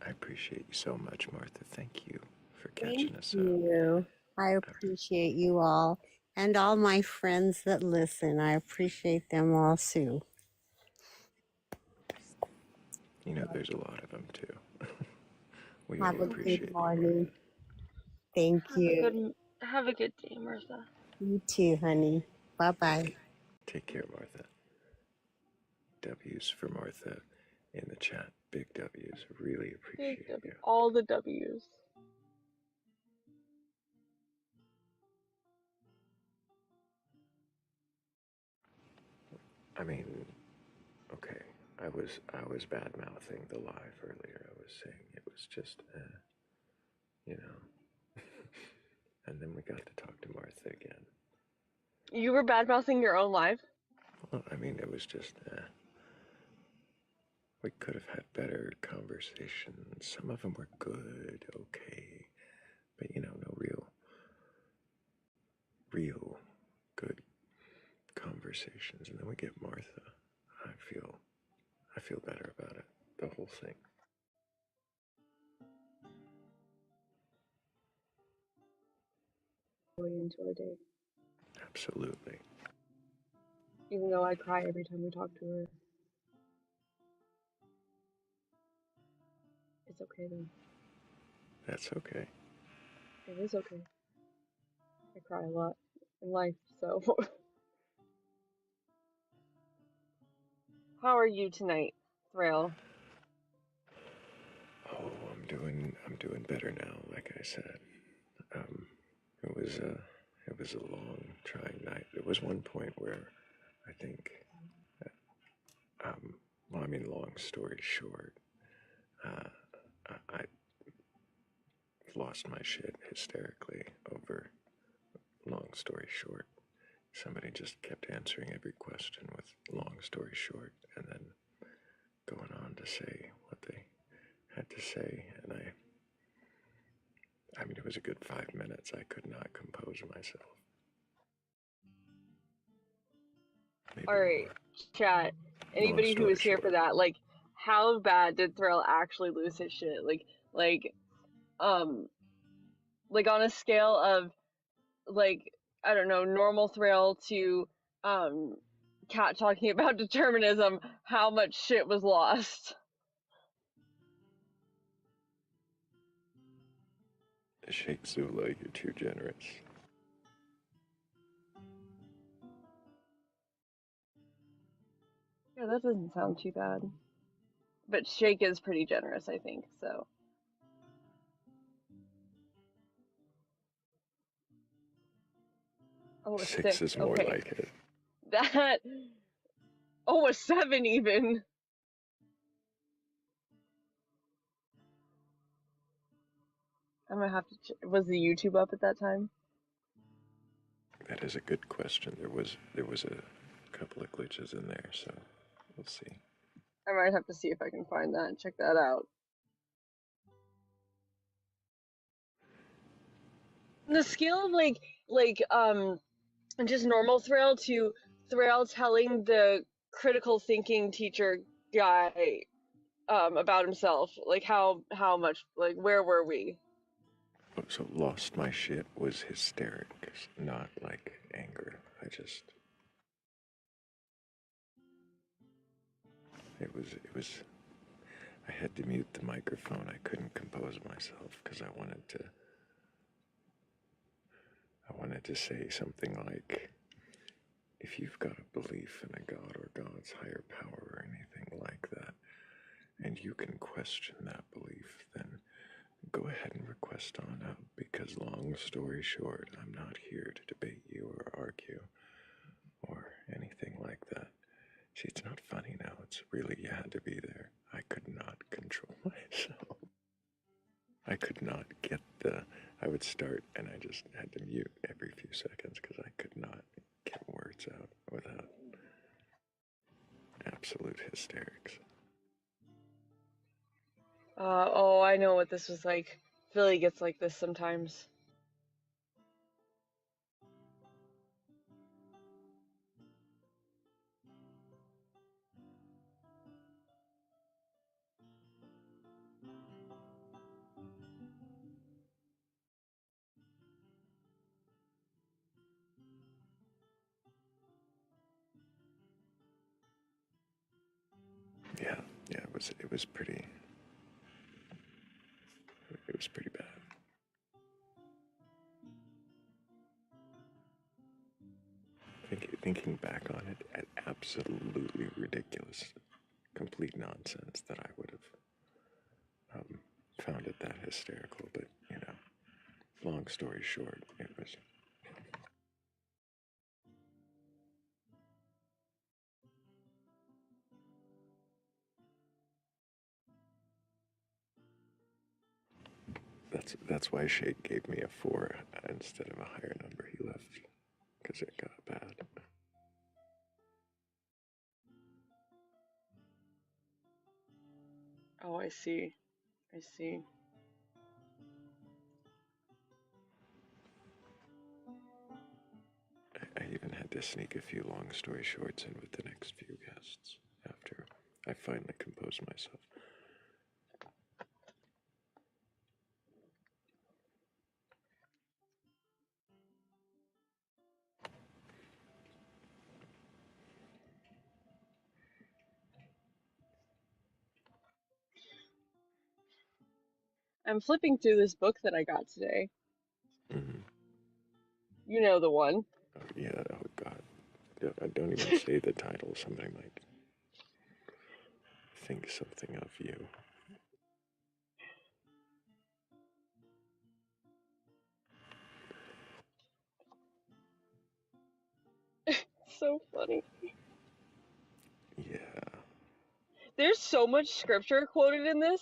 I appreciate you so much, Martha. Thank you for Thank catching us up. you. I appreciate you all and all my friends that listen. I appreciate them all too. You know, there's a lot of them too. We Have all a good appreciate you, morning. Martha. Thank you. Have a good day, Martha. You too, honey. Bye bye. Take care, Martha. W's for Martha in the chat. Big W's. Really Big appreciate W. you. All the W's. I mean, okay. I was bad mouthing the live earlier. I was saying it was just, you know. And then we got to talk to Martha again. You were bad mouthing your own live? Well, I mean, it was just, we could have had better conversations. Some of them were good, okay, but no real good conversations. And then we get Martha. I feel better about it. The whole thing. Into our day. Absolutely. Even though I cry every time we talk to her. It's okay though. That's okay. It is okay. I cry a lot in life, so. How are you tonight, Thrayle? Oh, I'm doing better now. Like I said, um, it was a long, trying night. There was one point where I think, well, I mean, long story short, I lost my shit hysterically over. Long story short, somebody just kept answering every question with long story short, and then going on to say what they had to say, and I mean, it was a good 5 minutes. I could not compose myself. Maybe All right, more. chat. Long Anybody who story was here for short, that, like, how bad did Thrayle actually lose his shit? Um, like on a scale of like, I don't know, normal Thrayle to Cat talking about determinism, how much shit was lost? Sheikh Zula, you're too generous. Yeah, that doesn't sound too bad. But Shake is pretty generous, I think, so. Oh, a 6 6. is more Okay. like it. That. Oh, a 7 even. I'm gonna have to. Was the YouTube up at that time? That is a good question. There was a couple of glitches in there, so we'll see. I might have to see if I can find that and check that out. The scale of just normal Thrayle to Thrayle telling the critical thinking teacher guy about himself, like how much, like, where were we? So lost my shit was hysterics, not like anger. It was I had to mute the microphone. I couldn't compose myself because I wanted to say something like, if you've got a belief in a god or God's higher power or anything like that, and you can question that belief, then go ahead and request on out, because long story short, I'm not here to debate you or argue or anything like that. See, it's not funny now. It's really, you had to be there. I could not control myself. I could not get I would start and I just had to mute every few seconds because I could not get words out without absolute hysterics. Oh, I know what this was like. Philly gets like this sometimes. Yeah, it was pretty bad. Thinking back on it, absolutely ridiculous, complete nonsense that I would have found it that hysterical. But long story short, it was. That's why Shake gave me a 4 instead of a higher number. He left because it got bad. Oh, I see. I see. I even had to sneak a few long story shorts in with the next few guests after I finally composed myself. I'm flipping through this book that I got today. Mm-hmm. You know the one. Oh, yeah, oh God. Don't even say the title. Somebody might think something of you. So funny. Yeah, There's so much scripture quoted in this.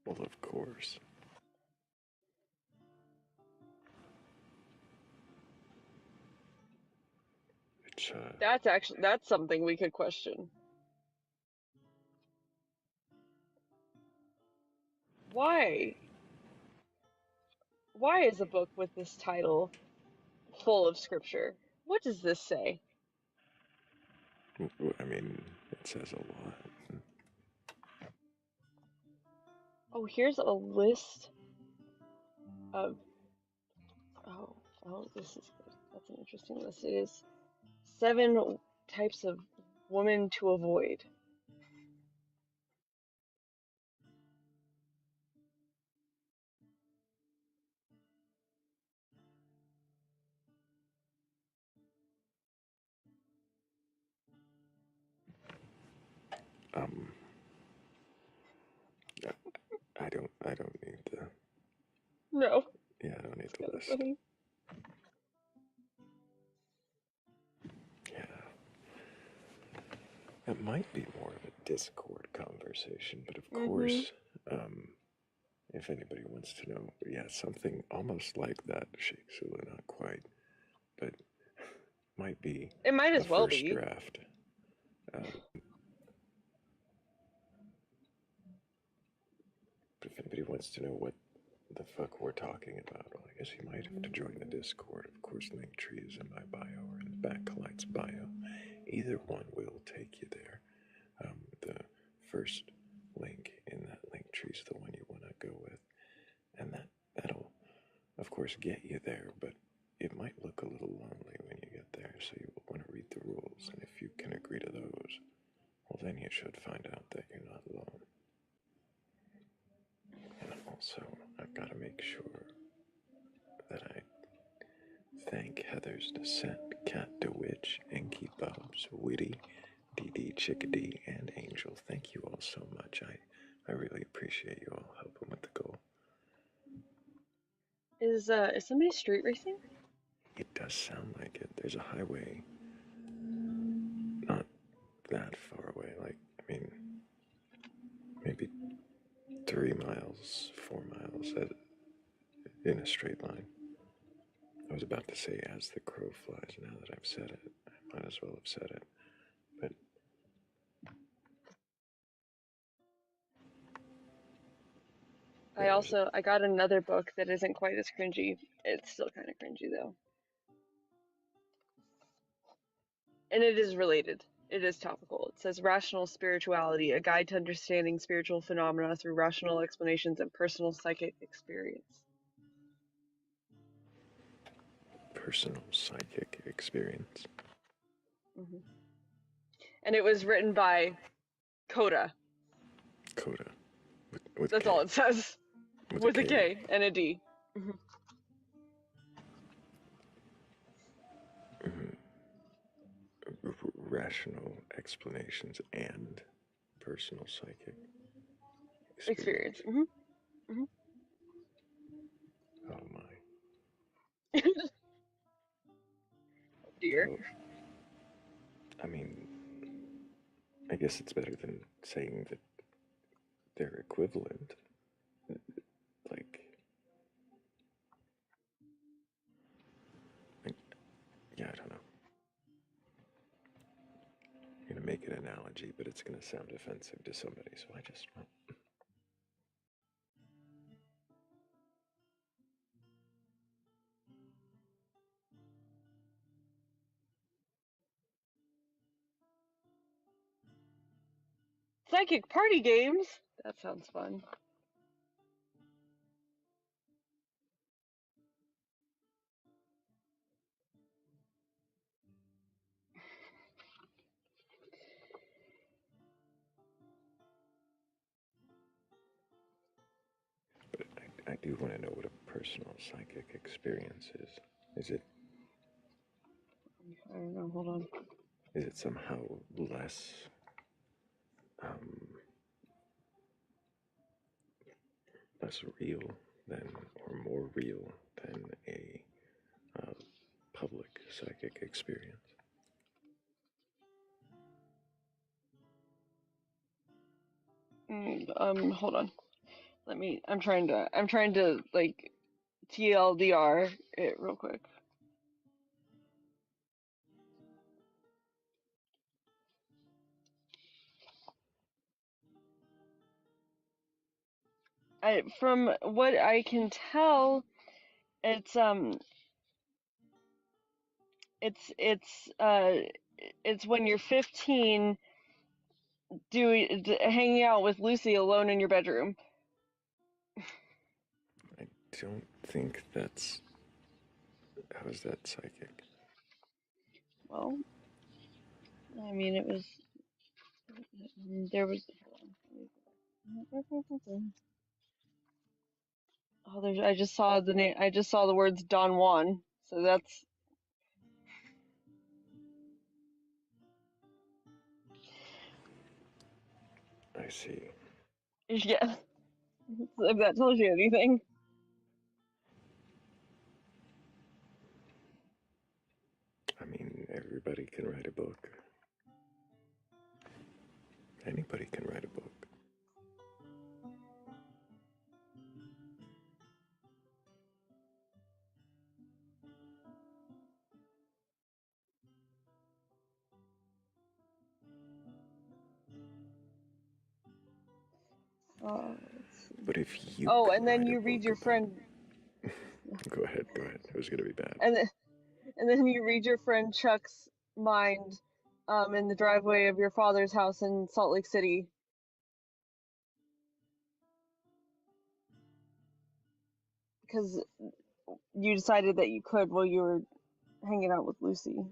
well, of course. That's That's something we could question. Why? Why is a book with this title full of scripture? What does this say? I mean, it says a lot. Oh, here's a list of this is good. That's an interesting list. It is 7 types of women to avoid. Um, I don't need the. No. Yeah, I don't need It's the kind of list. funny. Yeah. It might be more of a Discord conversation, but of course, if anybody wants to know, yeah, something almost like that, Sheikh Sula, not quite, but might be It might a as well first be. draft. But if anybody wants to know what the fuck we're talking about, well, I guess you might have to join the Discord. Of course, link tree is in my bio or in Batcolyte's bio. Either one will take you there. The first link in that link tree is the one you want to go with, and that'll, of course, get you there. But it might look a little lonely when you get there, so you will want to read the rules. And if you can agree to those, well, then you should find out that you're not alone. And also, I've got to make sure that I thank Heather's Descent, Cat DeWitch, Enki Bubs, Witty, DD Chickadee, and Angel. Thank you all so much. I really appreciate you all helping with the goal. Is somebody street racing? It does sound like it. There's a highway not that far away. Like, I mean, maybe 3 miles, 4 miles in a straight line. I was about to say as the crow flies. Now that I've said it, I might as well have said it. But yeah, I got another book that isn't quite as cringy. It's still kind of cringy though. And it is related. It is topical. It says Rational Spirituality, a guide to understanding spiritual phenomena through rational explanations and personal psychic experience. personal psychic experience. And it was written by Coda. Coda. With That's K. all it says. With a K and a D. Rational explanations and personal psychic Experience. Oh my. Dear. Well, I mean, I guess it's better than saying that they're equivalent. Like, yeah, I don't know. I'm gonna make an analogy, but it's gonna sound offensive to somebody, so I just won't. Psychic party games. That sounds fun. But I do want to know what a personal psychic experience is. Is it? I don't know. Hold on. Is it somehow less? Less real than, or more real than a public psychic experience? Hold on. I'm trying to like TLDR it real quick. From what I can tell, it's it's when you're 15, hanging out with Lucy alone in your bedroom. I don't think that's... How is that psychic? Well, I mean, it was... There was... Oh, I just saw the name. I just saw the words Don Juan. So that's... I see. Yeah. If that tells you anything. I mean, everybody can write a book. Anybody can write a book. But if you Oh, could and then write a you read book your about... friend... Go ahead. It was going to be bad. And then you read your friend Chuck's mind in the driveway of your father's house in Salt Lake City. Because you decided that you could while you were hanging out with Lucy.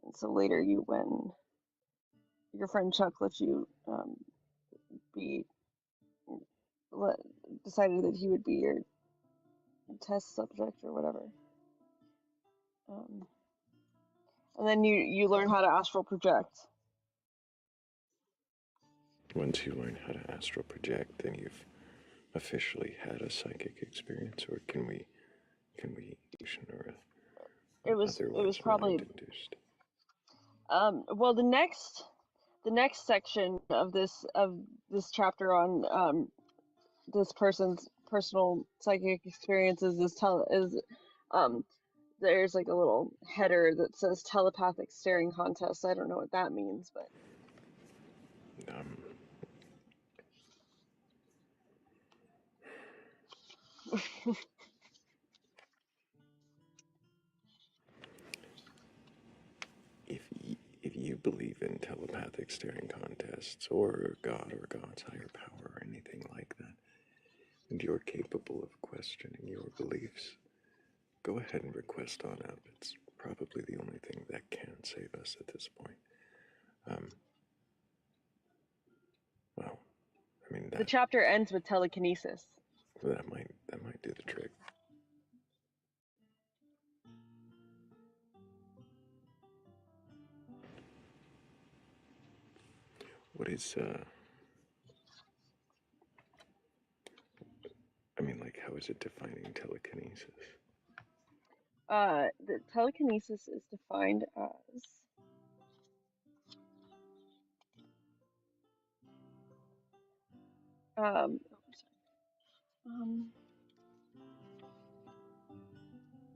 And so later your friend Chuck let you be... decided that he would be your test subject or whatever. And then you learn how to astral project. Once you learn how to astral project, then you've officially had a psychic experience, or can we or It was otherwise probably... mind induced? Well, the next section of this chapter on this person's personal psychic experiences is there's like a little header that says telepathic staring contest. I don't know what that means, but if you believe in telepathic staring contests, or God or God's higher power, or anything like that, and you're capable of questioning your beliefs, go ahead and request on up. It's probably the only thing that can save us at this point. Well, I mean, the chapter ends with telekinesis. that might do the trick. What is I mean, like, how is it defining telekinesis? The telekinesis is defined as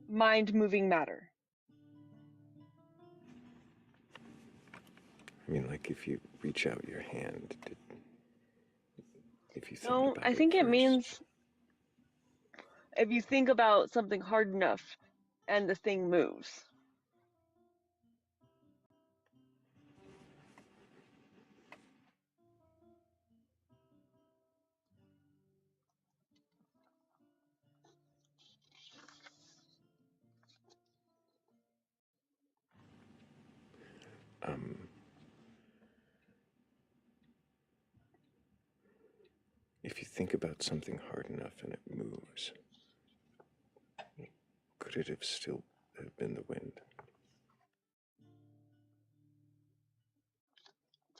mind moving matter. I mean, like, if you reach out your hand, if you think No, about I it think it first. means if you think about something hard enough and the thing moves. If you think about something hard enough and it moves, could it have still have been the wind?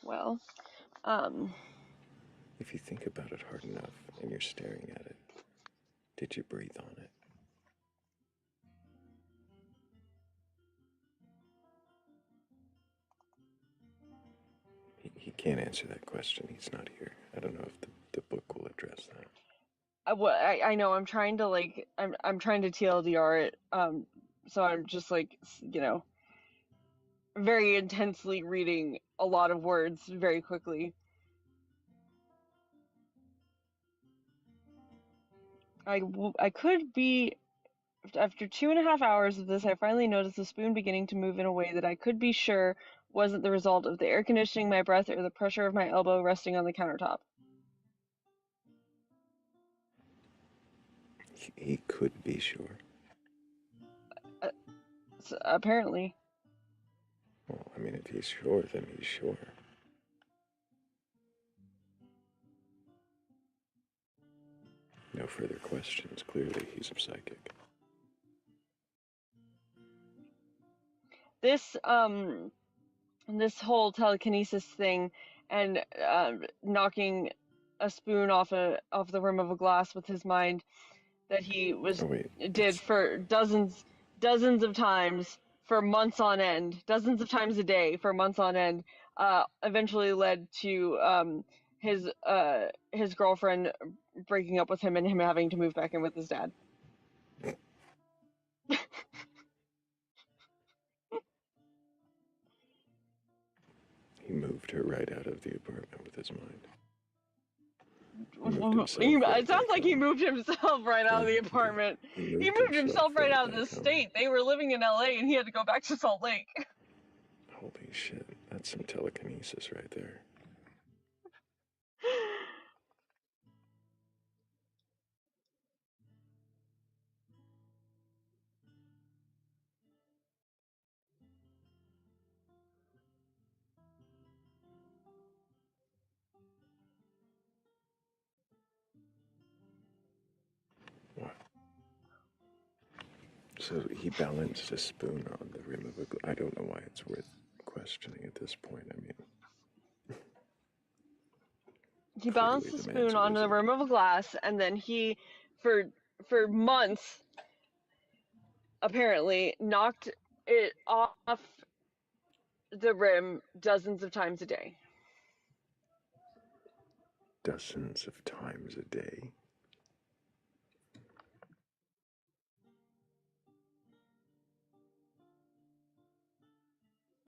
Well, If you think about it hard enough and you're staring at it, did you breathe on it? He can't answer that question. He's not here. I don't know if the book will address that. I know I'm trying to I'm trying to TLDR it. So I'm just like, very intensely reading a lot of words very quickly. I could be. After 2.5 hours of this, I finally noticed the spoon beginning to move in a way that I could be sure wasn't the result of the air conditioning, my breath, or the pressure of my elbow resting on the countertop. He could be sure. So apparently. Well, I mean, if he's sure, then he's sure. No further questions. Clearly, he's a psychic. This whole telekinesis thing and knocking a spoon off the rim of a glass with his mind that he did for dozens of times for months on end, dozens of times a day for months on end, eventually led to his girlfriend breaking up with him and him having to move back in with his dad. He moved her right out of the apartment with his mind. It sounds like he moved himself right out of the apartment. He moved himself right out of the state. They were living in LA and he had to go back to Salt Lake. Holy shit, that's some telekinesis right there. What? So he balanced a spoon on the rim of a glass. I don't know why it's worth questioning at this point. I mean, he balanced the spoon onto the rim of a glass, and then he, for months, apparently knocked it off the rim dozens of times a day. Dozens of times a day?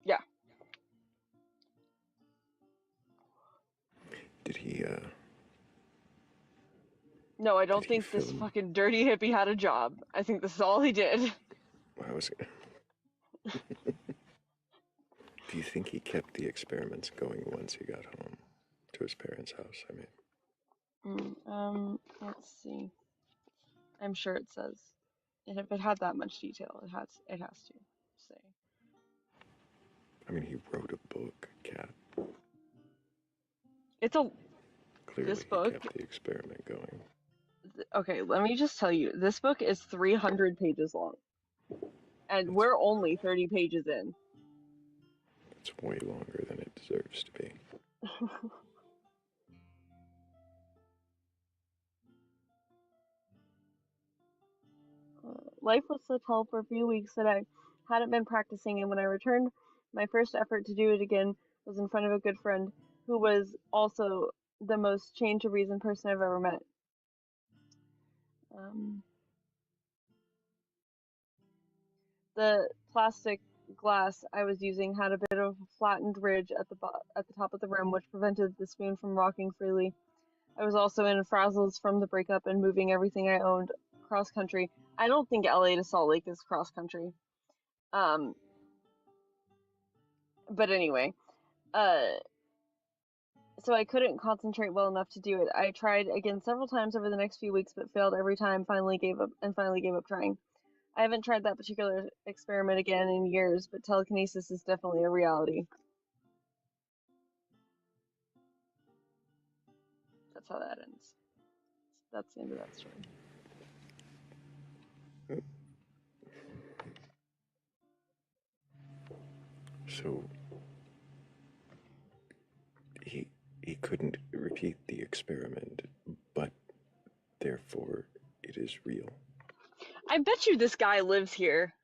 Yeah. Did he, No, I don't think this fucking dirty hippie had a job. I think this is all he did. I was... Do you think he kept the experiments going once he got home to his parents' house? I mean... let's see. I'm sure it says. If it had that much detail, it has to say. I mean, he wrote a book, Kat. It's a... Clearly this book... he kept the experiment going. Okay, let me just tell you. This book is 300 pages long. And we're only 30 pages in. It's way longer than it deserves to be. Life was so tall for a few weeks that I hadn't been practicing, and when I returned, my first effort to do it again was in front of a good friend who was also the most chained to reason person I've ever met. The plastic glass I was using had a bit of a flattened ridge at the top of the rim, which prevented the spoon from rocking freely. I was also in frazzles from the breakup and moving everything I owned cross country. I don't think LA to Salt Lake is cross country. But anyway, so I couldn't concentrate well enough to do it. I tried again several times over the next few weeks, but failed every time. Finally gave up trying. I haven't tried that particular experiment again in years, but telekinesis is definitely a reality. That's how that ends. That's the end of that story. So he couldn't repeat the experiment, but therefore it is real. I bet you this guy lives here.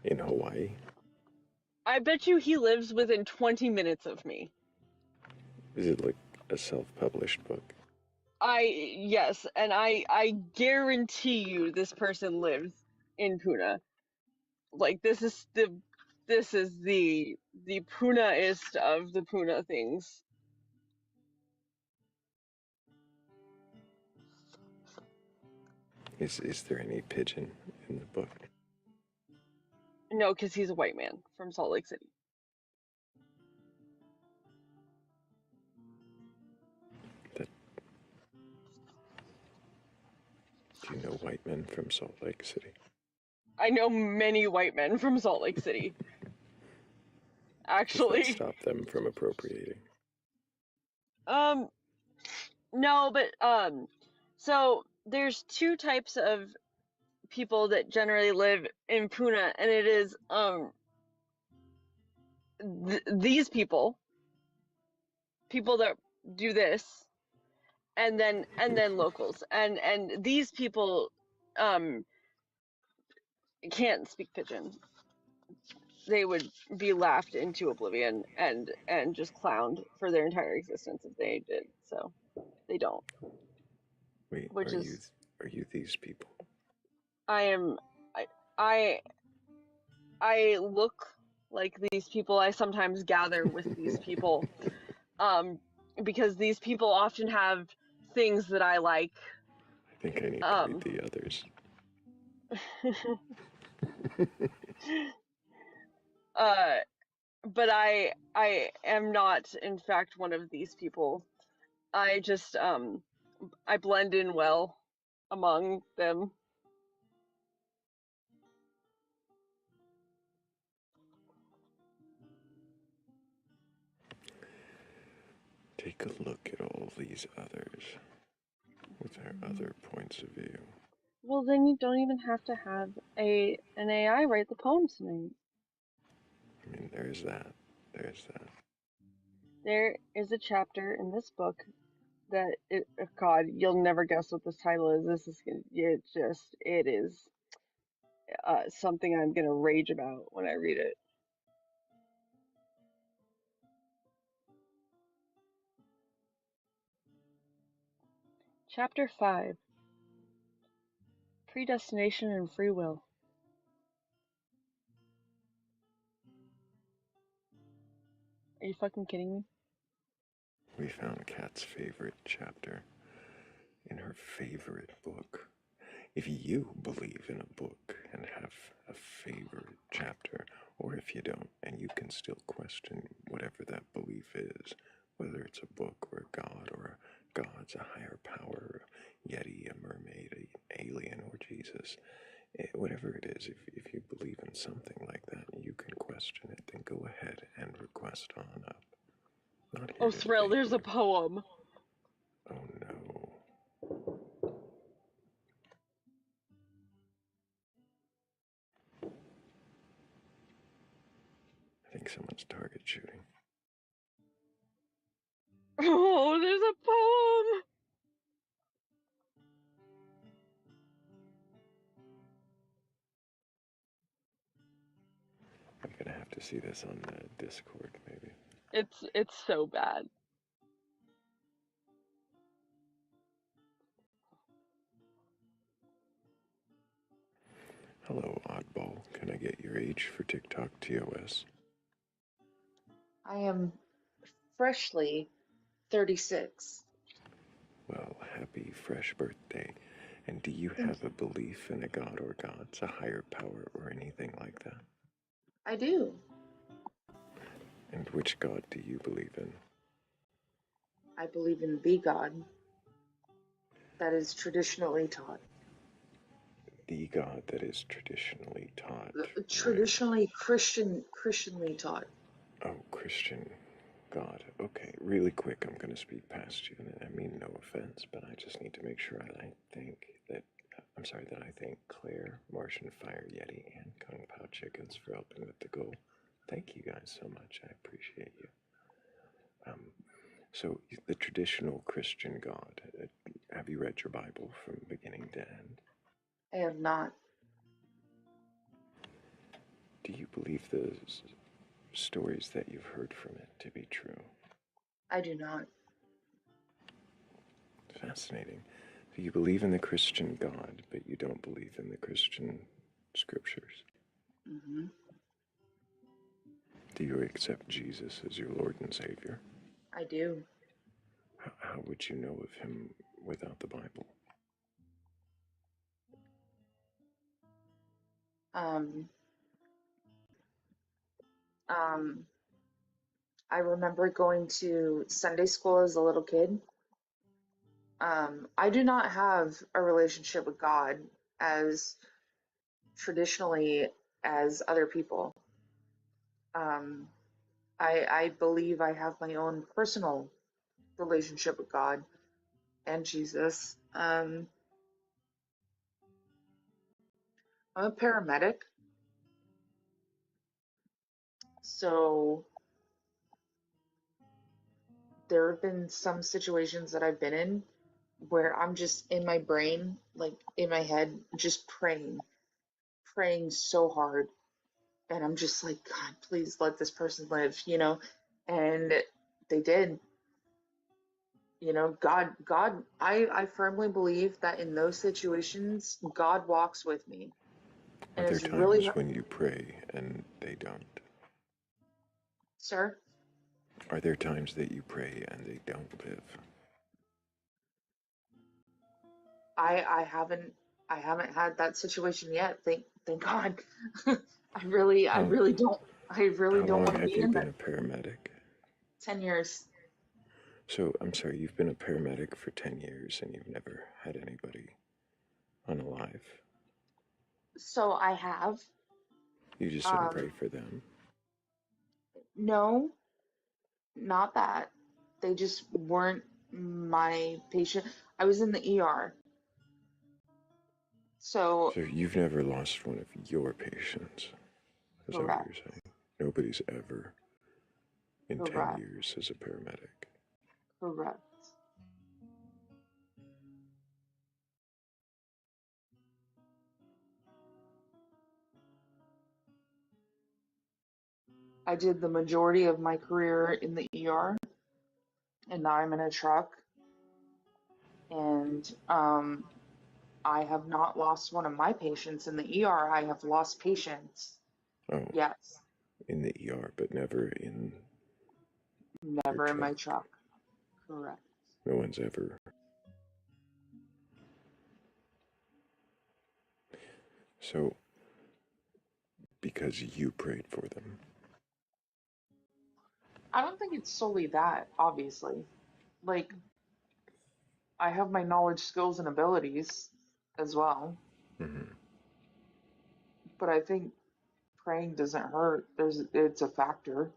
In Hawaii? I bet you he lives within 20 minutes of me. Is it like a self-published book? Yes, and I guarantee you this person lives in Puna. Like this is the Puna-ist of the Puna things. Is there any pigeon in the book? No, because he's a white man from Salt Lake City. Do you know white men from Salt Lake City? I know many white men from Salt Lake City. Does that Actually, stop them from appropriating? no, but so there's two types of people that generally live in Puna, and it is these people that do this, and then locals, and these people can't speak pidgin. They would be laughed into oblivion and just clowned for their entire existence if they did. So they don't. Wait, Which are is you these people? I look like these people. I sometimes gather with these people, because these people often have things that I like. I think I need to read the others. But I am not, in fact, one of these people. I just I blend in well among them. Take a look at all these others with their other points of view. Well, then you don't even have to have an AI write the poems tonight. I mean, there's that. There is a chapter in this book that, God, you'll never guess what this title is. This is, it is something I'm gonna rage about when I read it. Chapter 5: Predestination and Free Will. Are you fucking kidding me? We found Kat's favorite chapter in her favorite book. If you believe in a book and have a favorite chapter, or if you don't, and you can still question whatever that belief is, whether it's a book or a god, or God's a higher power, a Yeti, a mermaid, an alien, or Jesus, whatever it is, if you believe in something like that, you can question it, then go ahead and request on up. Not here Oh, to Thrayle, debate there's you. a poem. Oh no. I think someone's target shooting. Oh, there's a poem. I'm gonna have to see this on the Discord, maybe. It's so bad. Hello, oddball. Can I get your age for TikTok TOS? I am freshly 36. Well, happy fresh birthday. And do you Thank have a belief in a god or gods, a higher power, or anything like that? I do. And which god do you believe in? I believe in the God that is traditionally taught. The god that is traditionally taught. Traditionally Christianly taught. Oh, Christian God. Okay, really quick, I'm going to speed past you, and I mean no offense, but I just need to make sure that I thank Claire, Martian Fire Yeti, and Kung Pao Chickens for helping with the goal. Thank you guys so much. I appreciate you. So the traditional Christian God, have you read your Bible from beginning to end? I have not. Do you believe the stories that you've heard from it to be true? I do not. Fascinating. So you believe in the Christian God, but you don't believe in the Christian scriptures. Mm-hmm. Do you accept Jesus as your Lord and Savior? I do. How would you know of him without the Bible? Um, um, I remember going to Sunday school as a little kid. I do not have a relationship with God as traditionally as other people. Um, I believe I have my own personal relationship with God and Jesus. I'm a paramedic, so there have been some situations that I've been in where I'm just in my brain, like in my head, just praying so hard. And I'm just like, God, please let this person live, you know? And they did. You know, I firmly believe that in those situations, God walks with me. Are And there it's really, times when you pray and they don't? sir, Are there times that you pray and they don't live? I haven't had that situation yet. Thank God. How, I really how don't long want to have be you in been that. a paramedic? 10 years. So, I'm sorry, you've been a paramedic for 10 years and you've never had anybody unalive. So I have, You just didn't pray um, for them. no, not that. They just weren't my patient. I was in the ER. So, So, you've never lost one of your patients. Is that what correct, you're saying? Nobody's ever, in 10 correct, years, as a paramedic. correct. I did the majority of my career in the ER, and now I'm in a truck. And I have not lost one of my patients in the ER. I have lost patients. Oh, Yes, in the ER, but never in your never in my truck. truck. Correct. No one's ever. So, because you prayed for them. I don't think it's solely that, obviously. Like, I have my knowledge, skills, and abilities as well. Mm-hmm. But I think praying doesn't hurt. It's a factor.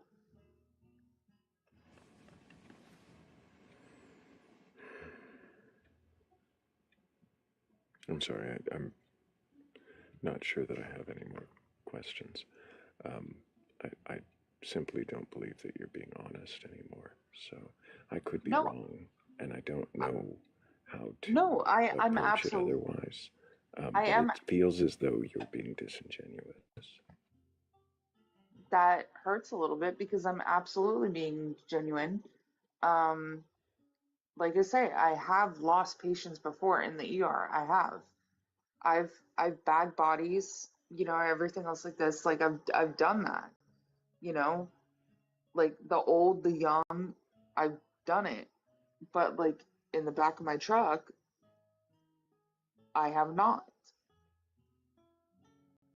I'm sorry, I'm not sure that I have any more questions. Um, I simply don't believe that you're being honest anymore. So I could be No, wrong, and I don't know how to no, I'm approach it absolutely, otherwise. I But am. it feels as though you're being disingenuous. That hurts a little bit because I'm absolutely being genuine. Um, like I say, I have lost patients before in the ER. I have. I've bagged bodies, you know, everything else like this. Like I've done that, you know, like the old, the young, I've done it. But like in the back of my truck, I have not.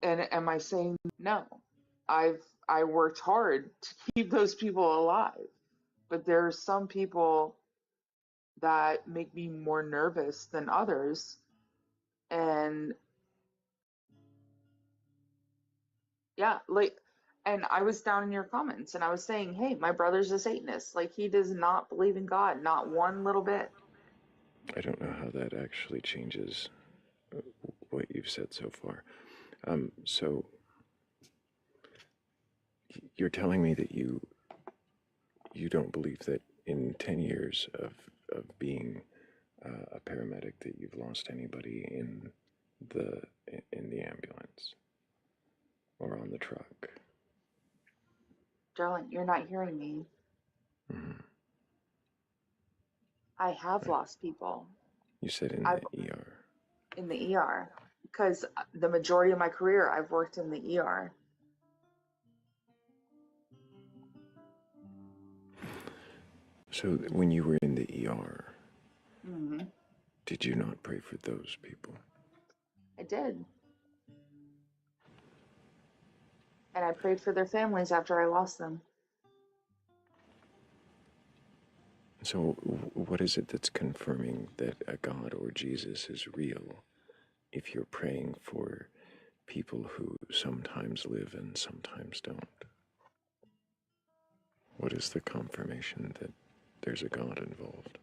And am I saying no? I worked hard to keep those people alive. But there are some people that make me more nervous than others. And yeah, like, and I was down in your comments and I was saying, hey, my brother's a Satanist. Like, he does not believe in God, not one little bit. I don't know how that actually changes what you've said so far. So you're telling me that you don't believe that in 10 years of being a paramedic that you've lost anybody the in the ambulance or on the truck. Darling, you're not hearing me. Mm-hmm. I have lost people. You said in I've the ER. in the ER because the majority of my career I've worked in the ER. So when you were in the ER, Hmm. did you not pray for those people? I did. and I prayed for their families after I lost them. So what is it that's confirming that a God or Jesus is real if you're praying for people who sometimes live and sometimes don't? What is the confirmation that there's a God involved?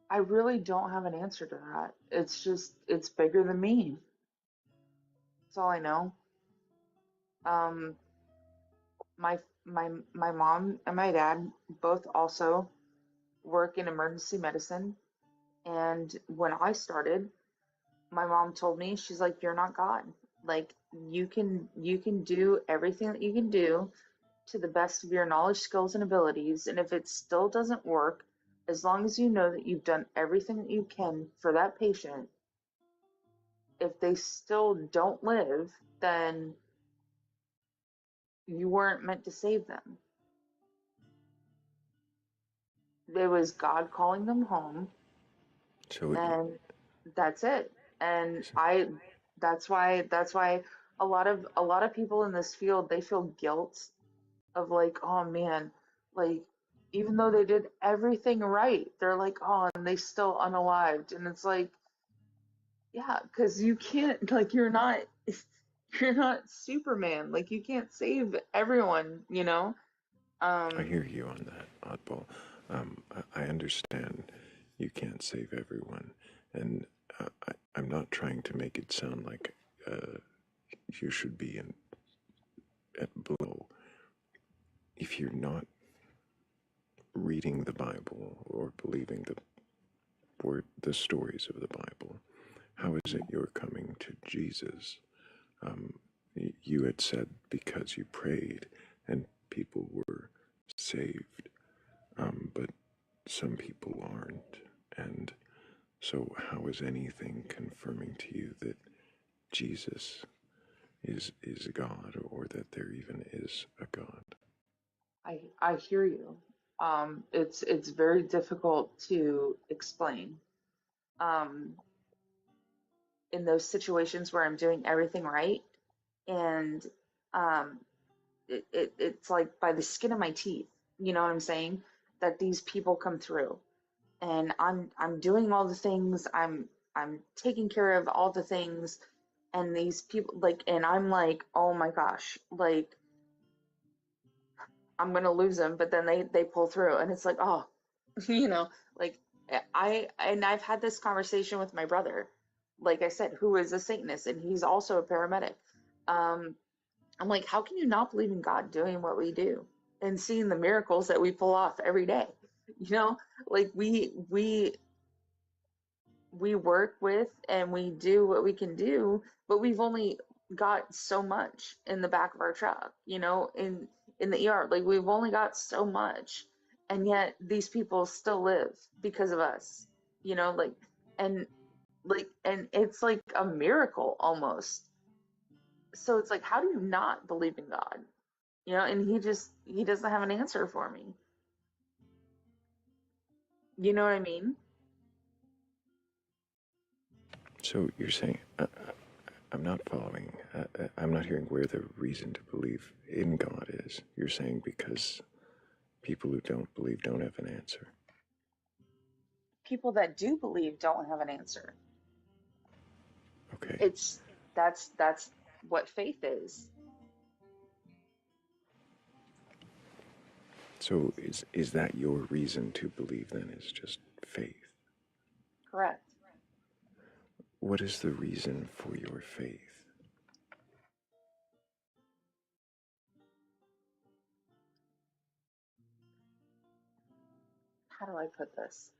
I really don't have an answer to that. It's bigger than me. That's all I know. Um, my mom and my dad both also work in emergency medicine, and when I started, my mom told me, she's like, "You're not God. Like you can do everything that you can do to the best of your knowledge, skills, and abilities, and if it still doesn't work, as long as you know that you've done everything that you can for that patient, if they still don't live, then you weren't meant to save them. It was God calling them home, So, and that's it. And that's why a lot of people in this field, they feel guilt of like, oh man, like even though they did everything right, they're like, oh, and they still unalived. And it's like, yeah, because you can't, like, you're not Superman. Like, you can't save everyone. I Um, hear you on that, Oddball. I understand you can't save everyone, and I'm not trying to make it sound like you should be at below. If you're not reading the Bible or believing the stories of the Bible, how is it you're coming to Jesus? Um, you had said because you prayed and people were saved, but some people aren't. And so, how is anything confirming to you that Jesus is God, or that there even is a God? I hear you. It's very difficult to explain. Um, in those situations where I'm doing everything right, and um, it's like by the skin of my teeth. You know what I'm saying? That these people come through, and I'm doing all the things. I'm taking care of all the things, and these people like, and I'm like, oh my gosh, like I'm gonna lose them, but then they pull through, and it's like, oh, you know, like I've had this conversation with my brother, like I said, who is a Satanist, and he's also a paramedic. Um, I'm like, how can you not believe in God doing what we do and seeing the miracles that we pull off every day? You know, like we work with and we do what we can do, but we've only got so much in the back of our truck, in the ER. Like we've only got so much, and yet these people still live because of us. Like and and it's like a miracle almost. So it's like, how do you not believe in God? And he doesn't have an answer for me. You know what I mean? So you're saying, I'm not following. I'm not hearing where the reason to believe in God is. You're saying because people who don't believe don't have an answer. People that do believe don't have an answer. Okay. It's that's what faith is. So is that your reason to believe then, is just faith? Correct. What is the reason for your faith? How do I put this?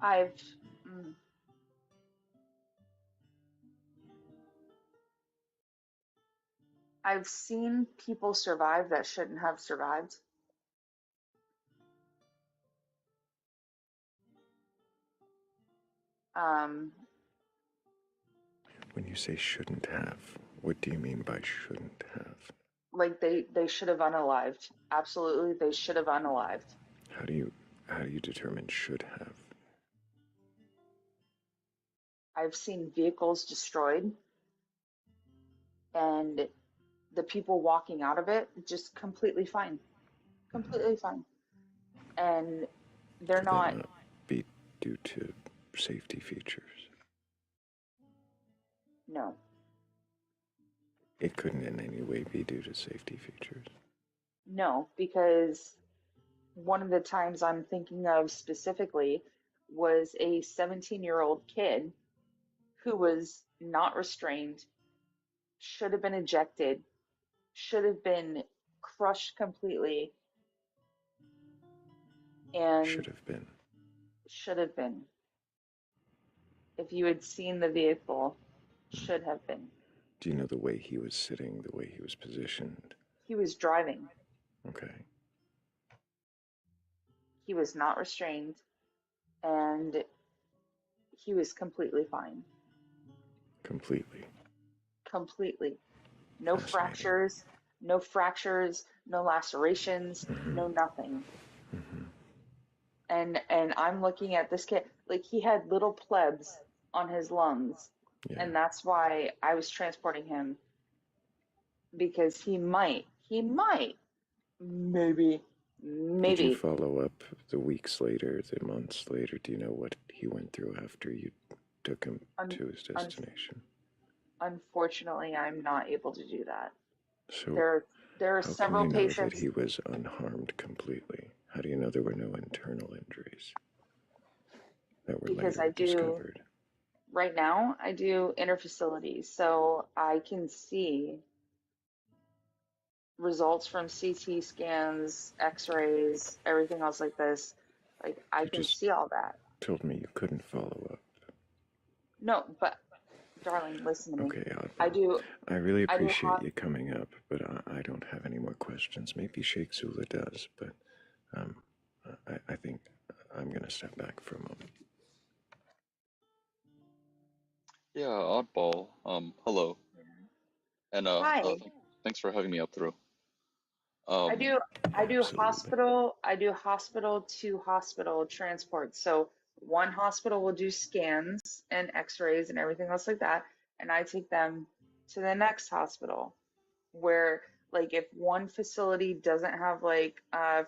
I've mm, I've seen people survive that shouldn't have survived. Um, When you say shouldn't have, what do you mean by shouldn't have? Like they should have unalived. Absolutely, they should have unalived. How do you determine should have? I've seen vehicles destroyed and the people walking out of it just completely fine. Completely fine. And they're Could that not. not be due to safety features? No. It couldn't in any way be due to safety features. No, because one of the times I'm thinking of specifically was a 17-year-old kid who was not restrained, should have been ejected, should have been crushed completely, and Should have been. should have been. If you had seen the vehicle, should have been. Do you know the way he was sitting, the way he was positioned? He was driving. Okay. He was not restrained, and he was completely fine. Completely. Completely. No Fascinating. fractures, no lacerations, no nothing. And I'm looking at this kid, like he had little plebs on his lungs. Yeah. And that's why I was transporting him, because he might, maybe. Did you follow up the weeks later, the months later? Do you know what he went through after you took him to his destination? Unfortunately, I'm not able to do that. So there are how several can you know patients. that he was unharmed completely? How do you know there were no internal injuries that were Because later discovered? Right now, I do interfacilities, so I can see results from CT scans, X-rays, everything else like this. Like I You can just see all that. told me you couldn't follow up. No, but darling, listen to me. Okay, I do. I really I do appreciate you coming up, but I don't have any more questions. Maybe Sheikh Zula does, but I think I'm going to step back for a moment. Yeah, oddball. Hello, and Hi. thanks for having me up through. I do Absolutely. hospital to hospital transport. So one hospital will do scans and X-rays and everything else like that, and I take them to the next hospital where, like, if one facility doesn't have, like,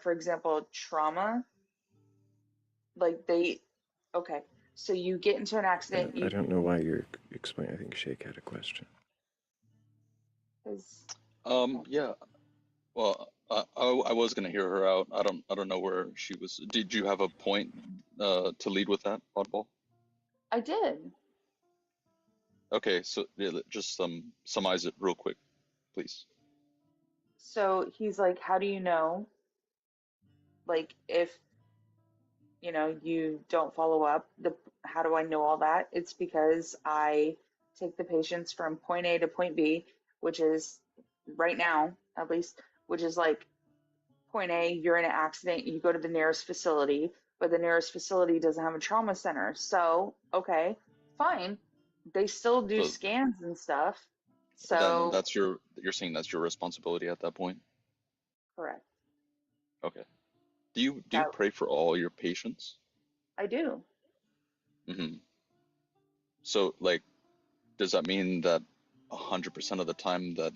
for example, trauma, like okay, so you get into an accident, I don't know why you're explaining. I think Sheikh had a question. Yeah. Well, I was gonna hear her out. I don't know where she was. Did you have a point to lead with that, oddball? I did. Okay, so yeah, just summarize it real quick, please. So he's like, how do you know, like, if you don't follow up, how do I know all that? It's because I take the patients from point A to point B, which is right now, at least, which is like point A, you're in an accident, you go to the nearest facility, but the nearest facility doesn't have a trauma center. So, okay, fine. They still do So scans and stuff. then So, you're saying that's your responsibility at that point? correct. Okay. Do you That pray for all your patients? I do. Mm-hmm. So like, does that mean that 100% of the time that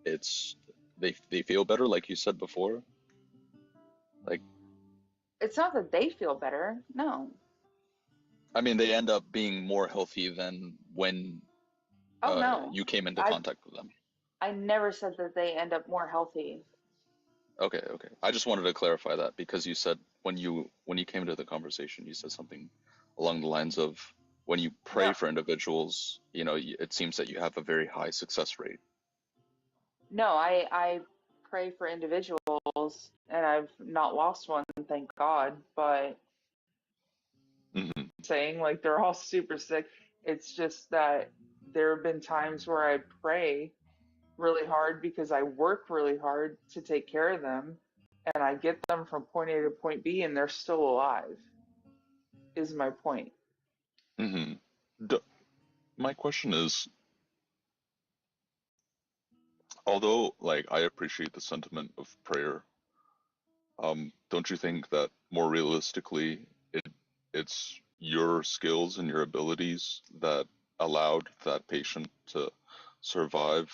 it's they feel better, like you said before? Like, It's not that they feel better. No. I mean, they end up being more healthy than when Oh, no. you came into I contact with them. I never said that they end up more healthy. Okay, okay. I just wanted to clarify that because you said when you came into the conversation, you said something along the lines of when you pray No, for individuals, it seems that you have a very high success rate. no, I pray for individuals and I've not lost one, thank God, but Mm-hmm. saying like they're all super sick. It's just that there have been times where I pray really hard because I work really hard to take care of them and I get them from point A to point B and they're still alive, is my point. Mm-hmm. My question is, Although, like, I appreciate the sentiment of prayer, don't you think that more realistically, it's your skills and your abilities that allowed that patient to survive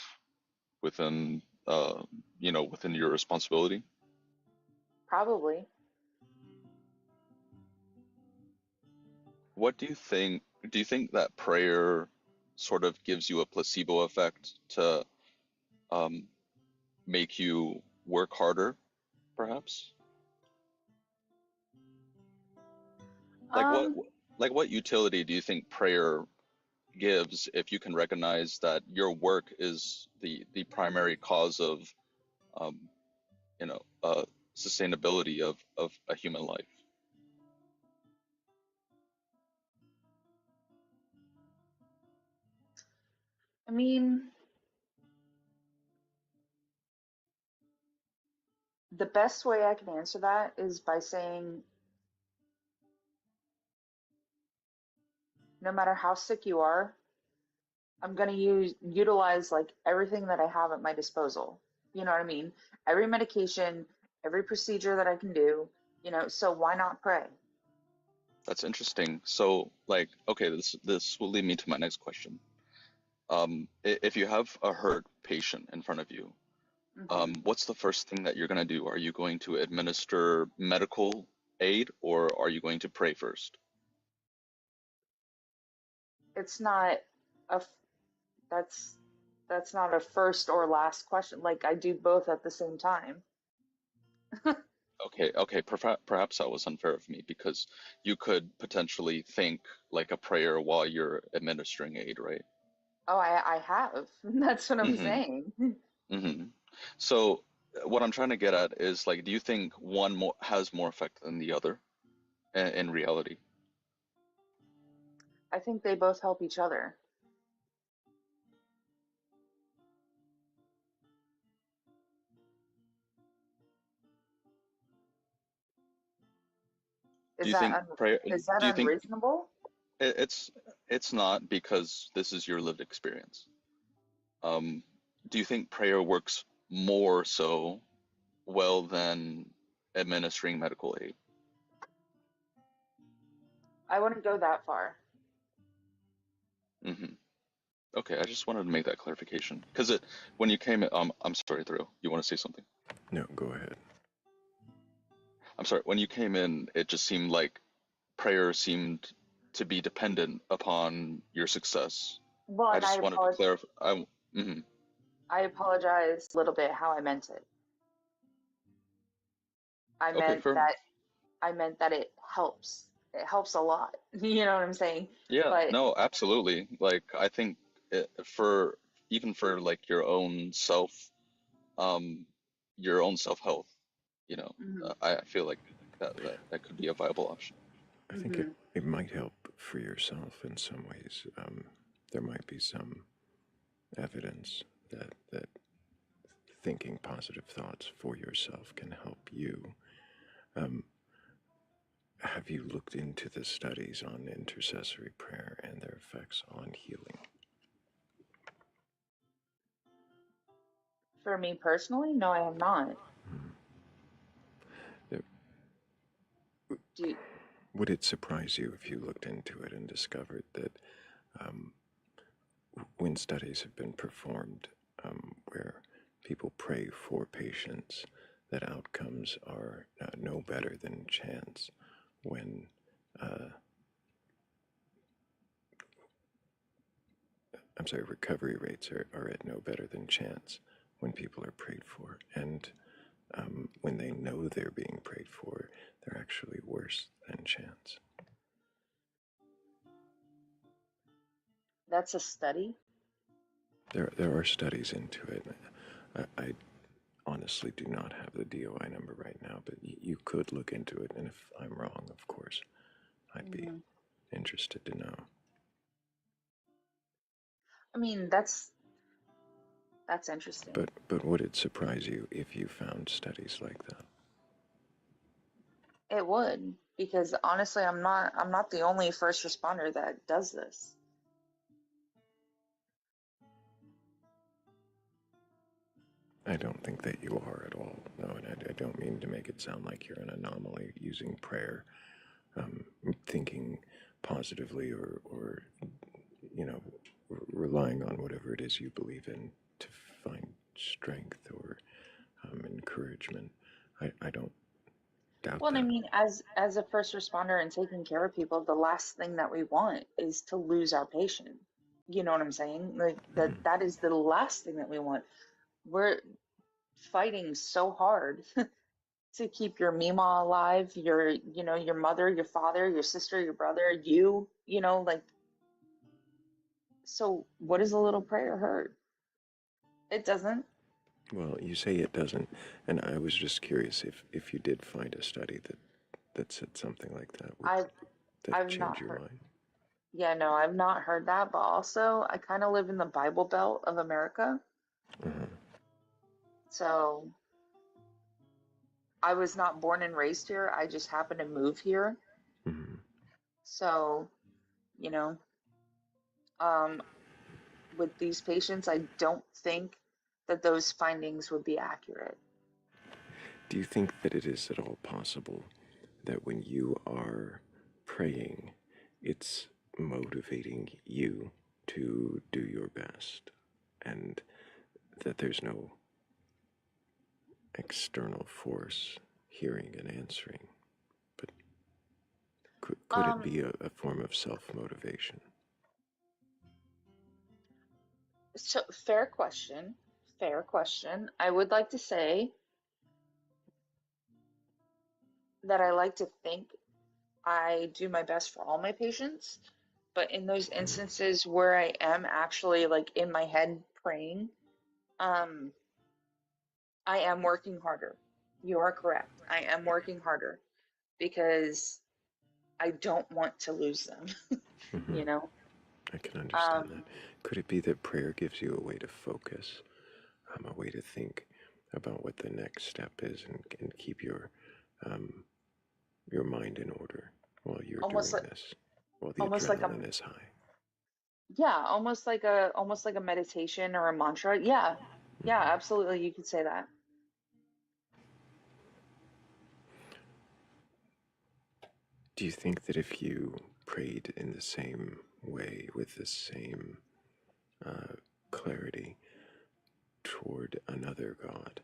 within, within your responsibility? Probably. What do you think? Do you think that prayer sort of gives you a placebo effect to um, make you work harder, perhaps? Like what, Um, like what utility do you think prayer gives if you can recognize that your work is the primary cause of, um, sustainability of a human life? I mean, the best way I can answer that is by saying no matter how sick you are, I'm going to utilize like everything that I have at my disposal. You know what I mean? Every medication, every procedure that I can do, so why not pray? That's interesting. So, like, okay, this will lead me to my next question. If you have a hurt patient in front of you, Hmm. what's the first thing that you're going to do? Are you going to administer medical aid or are you going to pray first? It's not a f- that's not a first or last question. Like I do both at the same time. Okay, perhaps that was unfair of me because you could potentially think like a prayer while you're administering aid, right? Oh, I have. That's what I'm Mm-hmm. saying. Mm-hmm. So what I'm trying to get at is like, do you think one has more effect than the other in reality? I think they both help each other. Do Is you that think prayer? is that Do you think unreasonable? it- it's it's not because this is your lived experience? Um, do you think prayer works more so well than administering medical aid? I wouldn't go that far. Hmm. Okay, I just wanted to make that clarification because when you came in, I'm sorry, Thrayle, you want to say something? No, go ahead. I'm sorry, when you came in, it just seemed like prayer seemed to be dependent upon your success. Well, I and just wanted to clarify. I apologize a little bit how I meant it. I Okay, meant fair that enough. I meant that it helps. It helps a lot. You know what I'm saying? Yeah, But no, absolutely. Like I think for even for like um, your own self health, you know, mhm, I feel like that could be a viable option. I think mhm. it might help for yourself in some ways. There might be some evidence that thinking positive thoughts for yourself can help you. Um, have you looked into the studies on intercessory prayer and their effects on healing? For me personally, no, I have not. There- Do you, Would it surprise you if you looked into it and discovered that um, when studies have been performed where people pray for patients, that outcomes are no better than chance when recovery rates are at no better than chance when people are prayed for. And when they know they're being prayed for, they're actually worse than chance. that's a study? There are studies into it. I honestly do not have the DOI number right now, but you could look into it. And if I'm wrong, of course, I'd be Hmm. interested to know. I mean, that's interesting. But would it surprise you if you found studies like that? It would, because honestly, I'm not the only first responder that does this. I don't think that you are at all. No, and I don't mean to make it sound like you're an anomaly using prayer, thinking positively or you know, relying on whatever it is you believe in to find strength or encouragement. I don't doubt Well, I that. mean, as a first responder and taking care of people, the last thing that we want is to lose our patient. You know what I'm saying? Like that is the last thing that we want. We're fighting so hard to keep your Mima alive, your mother, your father, your sister, your brother, like, so what does a little prayer hurt? It doesn't. Well, you say it doesn't, and I was just curious if you did find a study that said something like that. Would I've that I've change not your heard. mind? Yeah, no, I've not heard that, but also I kind of live in the Bible Belt of America. So I was not born and raised here. I just happened to move here. So, you know, um, with these patients, I don't think that those findings would be accurate. Do you think that it is at all possible that when you are praying, it's motivating you to do your best, and that there's no external force hearing and answering? But could it Um, be a form of self-motivation? so fair question. Fair question. I would like to say that I like to think I do my best for all my patients, but in those instances where I am actually like in my head praying, um, I am working harder. You are correct. I am working harder because I don't want to lose them, you know? I can understand that. Um, Could it be that prayer gives you a way to focus, a way to think about what the next step is, and keep your mind in order while you're almost doing like this, while the almost like a adrenaline is high? yeah, almost like a meditation or a mantra. Yeah. Yeah, absolutely. You could say that. Do you think that if you prayed in the same way, with the same clarity toward another God,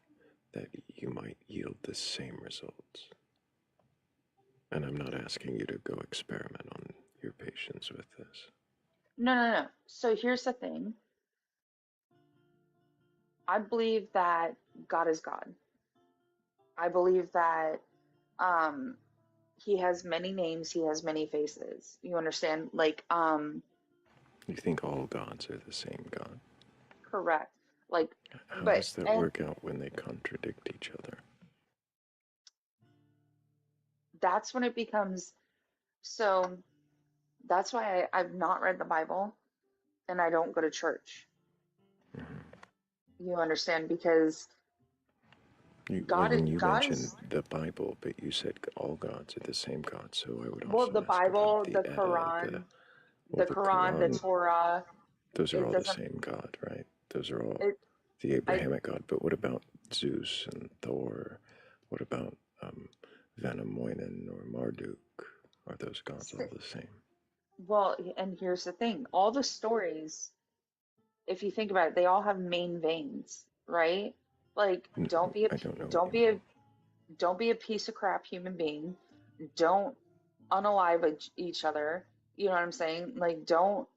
that you might yield the same results? And I'm not asking you to go experiment on your patients with this. No, no, no. So here's the thing. I believe that God is God. I believe that um he has many names, he has many faces. You understand? Like, You think all gods are the same God? correct. Like, How but does that and work out when they contradict each other? that's when it becomes so that's why I've not read the Bible and I don't go to church. You understand? Because Well, God when you God mentioned is the Bible, but you said all gods are the same God, so I would well, also the ask about Bible, the the Edda, Quran, well, the the Quran, the Quran. Torah. Those are It all the doesn't same God, right? Those are all it the I Abrahamic God. But what about Zeus and Thor? What about Vanamoinen or Marduk? Are those gods all the same? well, and here's the thing. All the stories, if you think about it, they all have main veins, right? Like, I don't know what don't you be mean. a piece of crap human being. Don't unalive each other. You know what I'm saying? Like, don't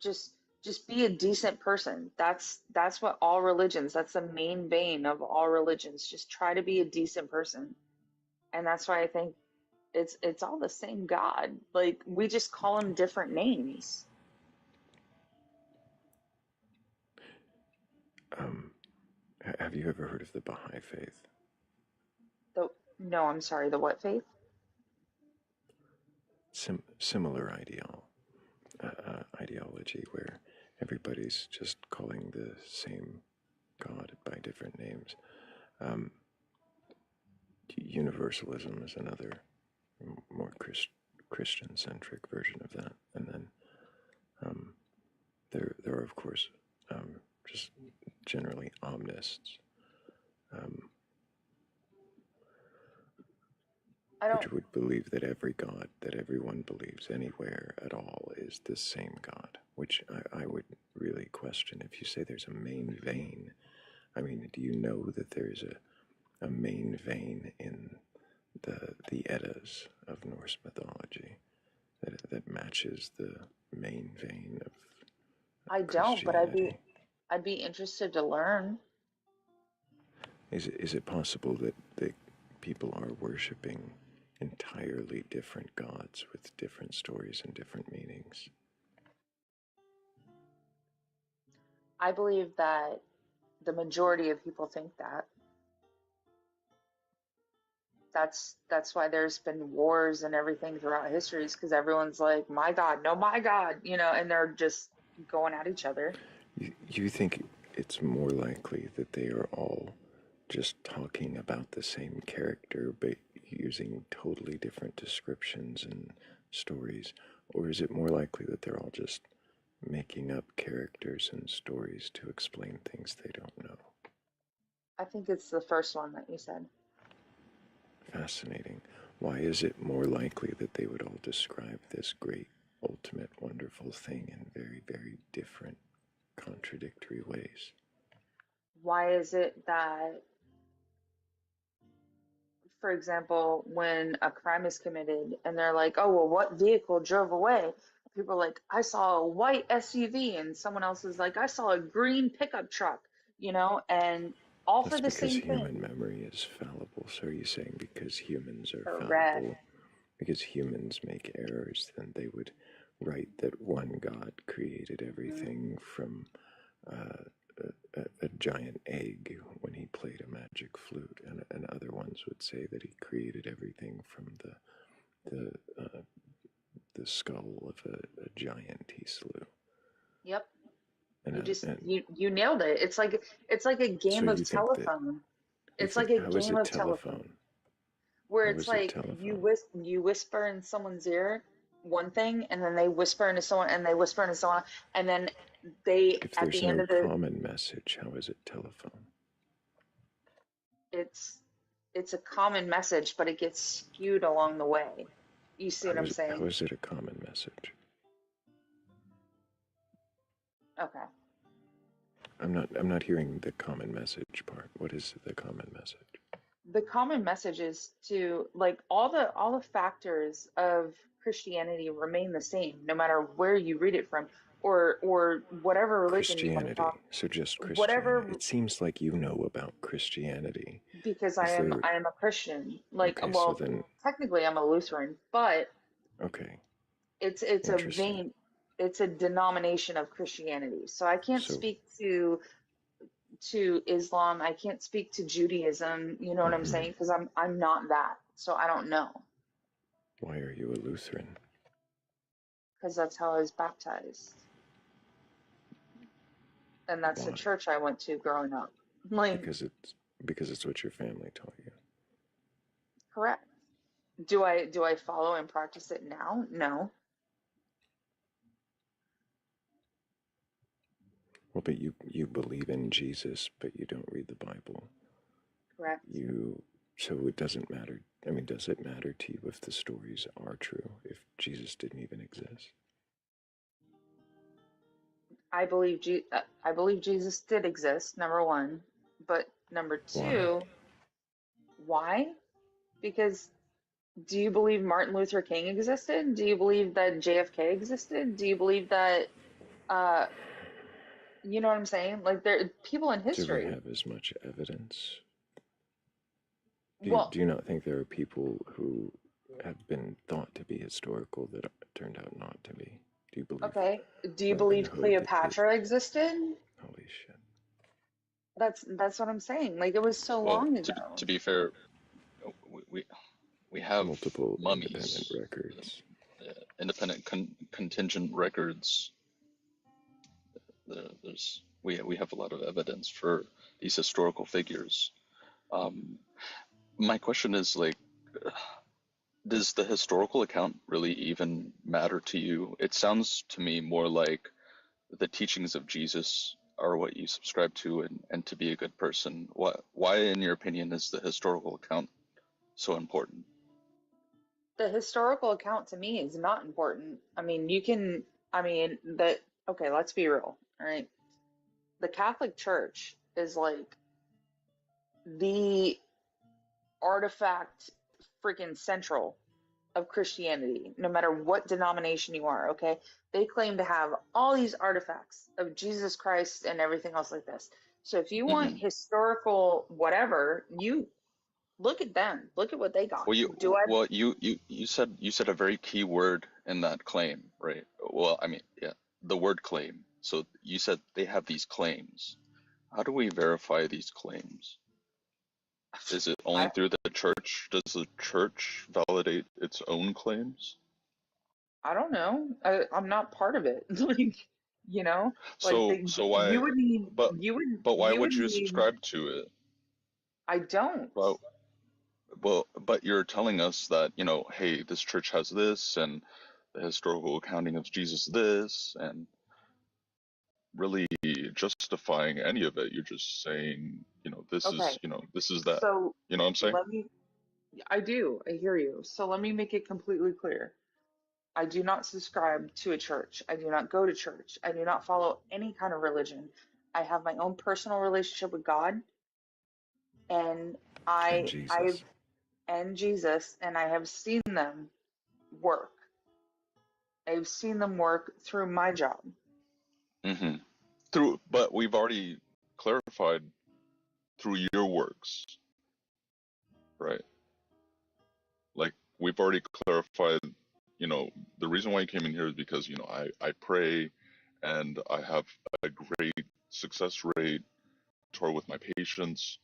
just just be a decent person. That's what all religions, that's the main vein of all religions. Just try to be a decent person. And that's why I think it's all the same God. Like, we just call him different names. Um, have you ever heard of the Baha'i Faith? The No, I'm sorry, the what faith? Similar ideology where everybody's just calling the same God by different names. Um, Universalism is another more Christian-centric version of that, and then um, there are of course just generally omnists, which would believe that every God that everyone believes anywhere at all is the same God, which I would really question. If you say there's a main vein, I mean, do you know that there's a main vein in the Eddas of Norse mythology that matches the main vein of I don't, but Christianity? I'd be interested to learn. Is it possible that people are worshiping entirely different gods with different stories and different meanings? I believe that the majority of people think that. That's why there's been wars and everything throughout history, is because everyone's like, my God, no, my God, you know, and they're just going at each other. You think it's more likely that they are all just talking about the same character but using totally different descriptions and stories? Or is it more likely that they're all just making up characters and stories to explain things they don't know? I think it's the first one that you said. Fascinating. Why is it more likely that they would all describe this great, ultimate, wonderful thing in very, very different, contradictory ways? Why is it that, for example, when a crime is committed and they're like, oh, well, what vehicle drove away? People are like, I saw a white SUV, and someone else is like, I saw a green pickup truck, you know, and all for That's the because same thing. human memory is fallible. So are you saying because humans are Correct. fallible, because humans make errors, then they would write that one God created everything from a giant egg when he played a magic flute, and other ones would say that he created everything from the skull of a giant he slew. Yep. And You nailed it. It's like a so game of you think that telephone. you It's like think a how is game it of telephone telephone? where How it's is it like telephone? you whisper in someone's ear one thing, and then they whisper into someone, and they whisper into someone, and then they If at there's the end no of the common message, how is it telephone? it's it's a common message, but it gets skewed along the way. You see what I'm How saying? is it a common message? Okay. I'm not hearing the common message part. What is the common message? The common message is to, like, all the factors of Christianity remain the same no matter where you read it from, or whatever religion you want to Christianity. talk, So just Christianity. whatever, It seems like you know about Christianity. because Is there I am a Christian. Like, okay, so well, then technically I'm a Lutheran, but okay. it's a Interesting. vein, it's a denomination of Christianity. So I can't So speak to Islam, I can't speak to Judaism, you know what I'm saying? Because I'm not that. So I don't know, why are you a Lutheran? because that's how I was baptized. And that's the Why? church I went to growing up. Like, Because it's what your family taught you. correct. Do I follow and practice it now? No. Well, but you believe in Jesus, but you don't read the Bible. Correct. So it doesn't matter. I mean, does it matter to you if the stories are true, if Jesus didn't even exist? I believe I believe Jesus did exist, number one. But number Why? two, why? Because do you believe Martin Luther King existed? Do you believe that JFK existed? Do you believe that uh you know what I'm saying? Like, there are people in Do we history. have as much evidence? Well, Do you not think there are people who have been thought to be historical that turned out not to be? Do you believe okay. Do you Robin believe Hood? Cleopatra existed? Holy shit! That's what I'm saying. Like, it was so Well, long to ago. be fair, we have Multiple independent mummies, records. independent contingent records. We have a lot of evidence for these historical figures. My question is, like, does the historical account really even matter to you? It sounds to me more like the teachings of Jesus are what you subscribe to and to be a good person. Why, in your opinion, is the historical account so important? The historical account to me is not important. I mean, okay, let's be real, all right? The Catholic Church is like the artifact freaking central of Christianity, no matter what denomination you are, okay? They claim to have all these artifacts of Jesus Christ and everything else like this. So if you want historical whatever, you look at them. Look at what they got. You said a very key word in that claim, right? Well, I mean, yeah, the word claim. So you said they have these claims. How do we verify these claims? Is it only through the church? Does the church validate its own claims? I don't know. I'm not part of it. Like, you know, like So why? you would need But why you would would you need. subscribe to it? I don't. Well, but you're telling us that, hey, this church has this, and the historical accounting of Jesus this, and really justifying any of it. You're just saying, Okay, this is that. so You know what I'm saying? I do. I hear you. So let me make it completely clear. I do not subscribe to a church. I do not go to church. I do not follow any kind of religion. I have my own personal relationship with God, and And I've Jesus. and Jesus, and I have seen them work. I've seen them work through my job. But we've already clarified through your works, right? Like we've already clarified, the reason why you came in here is because, I pray and I have a great success rate toward with my patients,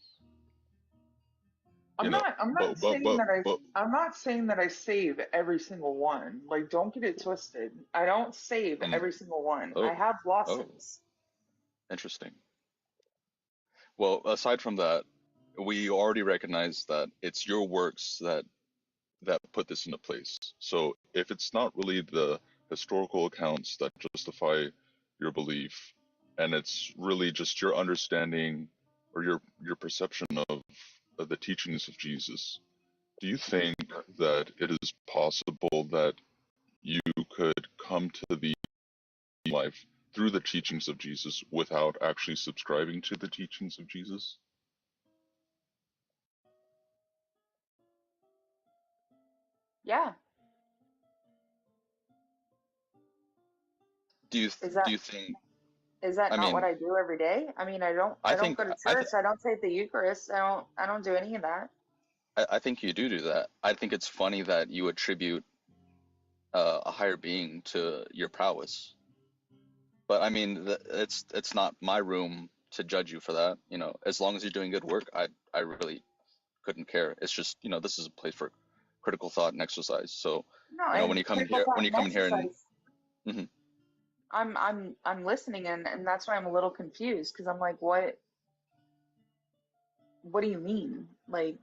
I'm not but I'm not saying that I save every single one. Like, don't get it twisted. I don't save every single one. I oh, have oh, losses. interesting. Well, aside from that, we already recognize that it's your works that put this into place. So if it's not really the historical accounts that justify your belief, and it's really just your understanding or your perception of the teachings of Jesus, do you think that it is possible that you could come to the life through the teachings of Jesus without actually subscribing to the teachings of Jesus? Yeah. Do you Is that do you think? is that I not what mean, I do every day? I mean, I I don't think go to church. I don't take the Eucharist. I don't do any of that. I think you do that. I think it's funny that you attribute a higher being to your prowess. But I mean, it's not my room to judge you for that. As long as you're doing good work, I really couldn't care. It's just, this is a place for critical thought and exercise. So, No, when and you come in critical here, thought and and exercise. mhm. I'm listening, and that's why I'm a little confused, because I'm like, what do you mean? Like,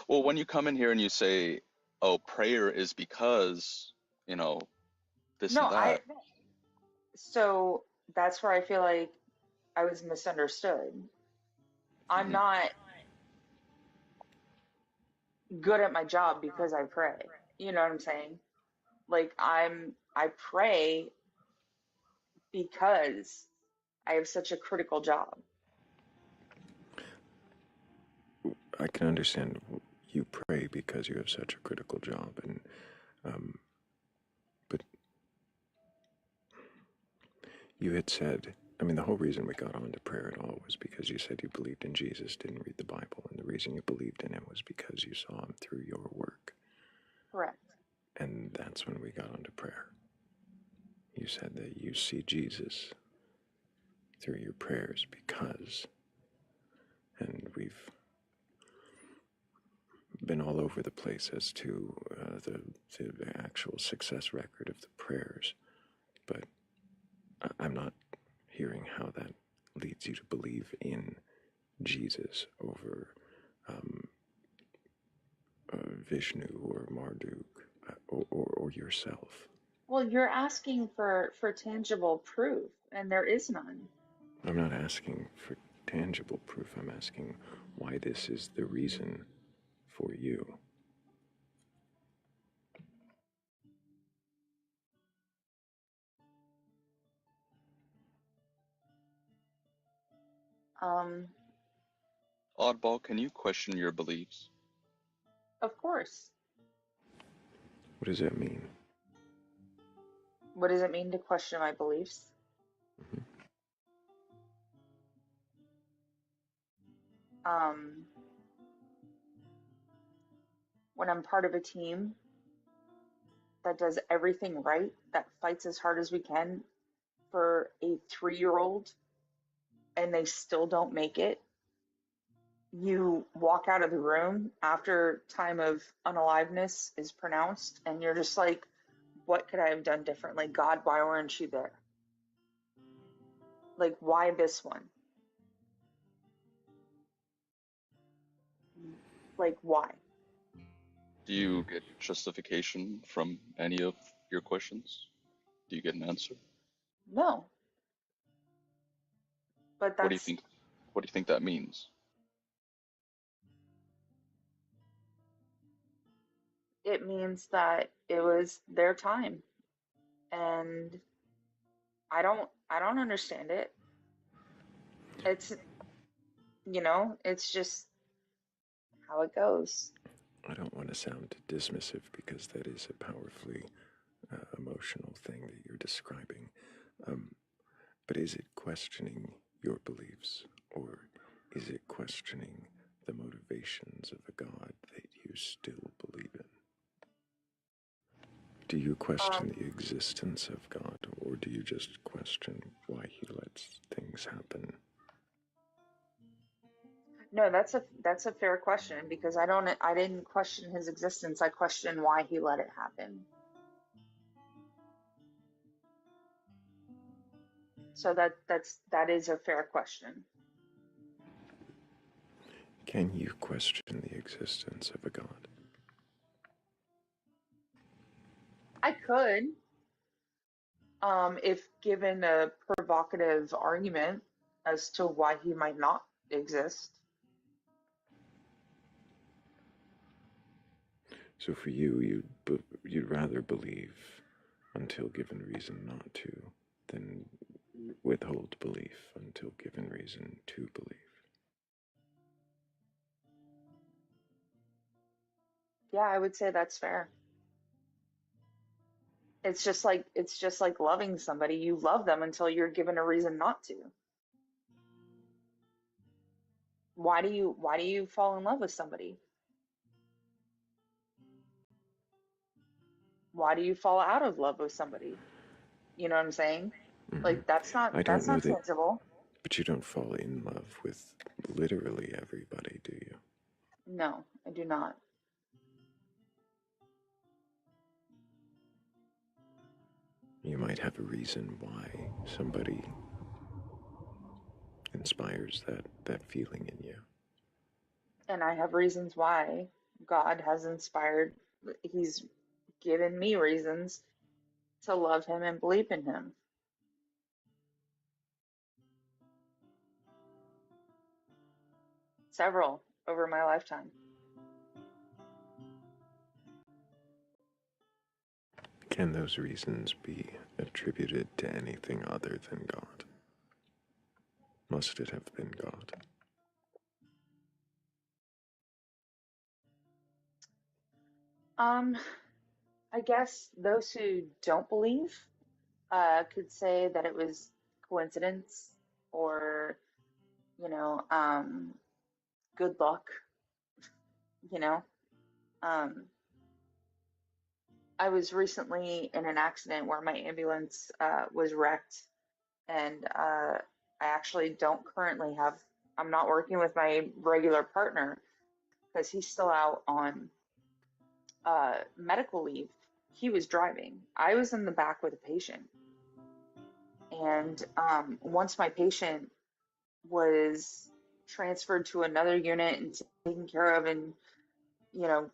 Well, when you come in here and you say, "Oh, prayer is because," this no, and that. so that's where I feel like I was misunderstood. I'm Mhm. not good at my job because I pray. You know what I'm saying? Like, I pray because I have such a critical job. I can understand you pray because you have such a critical job, and but you had said, I mean, the whole reason we got onto prayer at all was because you said you believed in Jesus, didn't read the Bible, and the reason you believed in it was because you saw him through your work. Correct. And that's when we got onto prayer. You said that you see Jesus through your prayers because, and we've been all over the place as to the actual success record of the prayers, but I'm not hearing how that leads you to believe in Jesus over Vishnu or Marduk or yourself. Well, you're asking for tangible proof, and there is none. I'm not asking for tangible proof. I'm asking why this is the reason for you. Oddball, can you question your beliefs? Of course. What does that mean? What does it mean to question my beliefs? When I'm part of a team that does everything right, that fights as hard as we can for a 3-year-old, and they still don't make it, you walk out of the room after time of unaliveness is pronounced, and you're just like, what could I have done differently? God, why weren't you there? Like, why this one? Like, why? Do you get justification from any of your questions? Do you get an answer? No. But What do you think? What do you think that means? it means that it was their time, and I don't understand it. It's, it's just how it goes. I don't want to sound dismissive because that is a powerfully emotional thing that you're describing. But is it questioning your beliefs, or is it questioning the motivations of a God that you still believe in? Do you question the existence of God, or do you just question why he lets things happen? No, that's a fair question, because I didn't question his existence. I questioned why he let it happen. So that is a fair question. Can you question the existence of a God? I could, if given a provocative argument as to why he might not exist. So for you, you'd rather believe until given reason not to than withhold belief until given reason to believe. Yeah, I would say that's fair. It's just like loving somebody. You love them until you're given a reason not to. Why do you fall in love with somebody? Why do you fall out of love with somebody? You know what I'm saying? Like I don't that's know not that, tangible. but you don't fall in love with literally everybody, do you? No, I do not. You might have a reason why somebody inspires that feeling in you. And I have reasons why. God has inspired, he's given me reasons to love him and believe in him. Several over my lifetime. Can those reasons be attributed to anything other than God? Must it have been God? I guess those who don't believe could say that it was coincidence, or, you know, good luck, you know. Um, I was recently in an accident where my ambulance was wrecked, and I actually don't currently have, I'm not working with my regular partner because he's still out on medical leave. He was driving. I was in the back with a patient. And once my patient was transferred to another unit and taken care of and,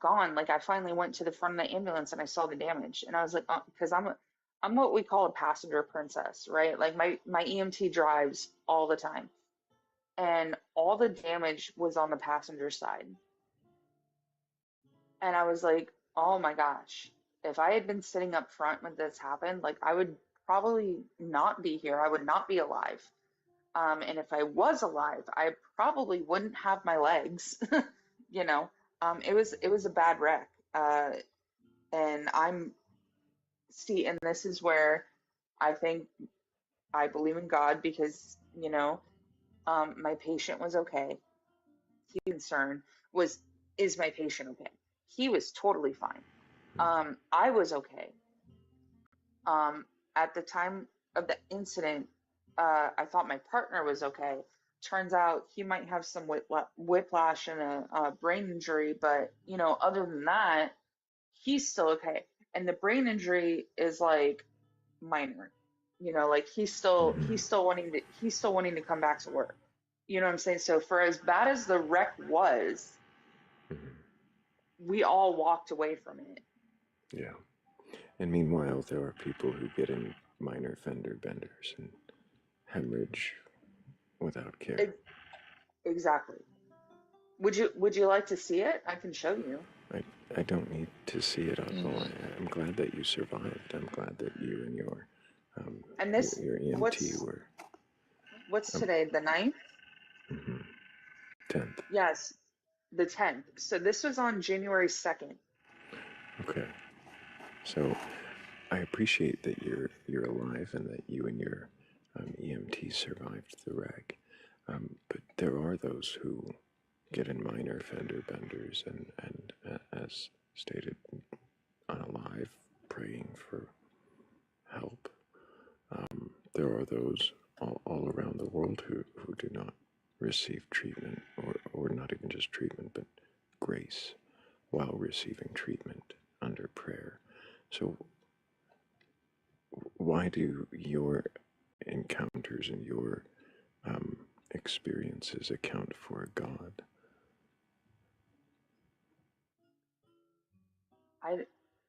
gone, like, I finally went to the front of the ambulance and I saw the damage. And I was like, because I'm what we call a passenger princess, right? Like my EMT drives all the time, and all the damage was on the passenger side. And I was like, oh my gosh, if I had been sitting up front when this happened, like I would probably not be here. I would not be alive. And if I was alive, I probably wouldn't have my legs. You know, it was a bad wreck. And and this is where I think I believe in God because, my patient was okay. He concern was, is my patient okay? He was totally fine. I was okay. At the time of the incident, I thought my partner was okay. Turns out he might have some whiplash and a brain injury, but other than that, he's still okay. And the brain injury is like minor. Like he's still wanting to come back to work. You know what I'm saying? So for as bad as the wreck was, we all walked away from it. Yeah. And meanwhile, there are people who get in minor fender benders and hemorrhage without care. Exactly. Would you like to see it? I can show you. I don't need to see it, Otto. Mm-hmm. I'm glad that you survived. I'm glad that you and your And this, your EMT were what's today, the 9th? 10th. Yes, the 10th. So this was on January 2nd. Okay. So I appreciate that you're alive and that you and your EMT survived the wreck. But there are those who get in minor fender benders and as stated, unalive, praying for help. There are those all around the world who do not receive treatment, or not even just treatment, but grace while receiving treatment under prayer. So why do your encounters and your experiences account for a God?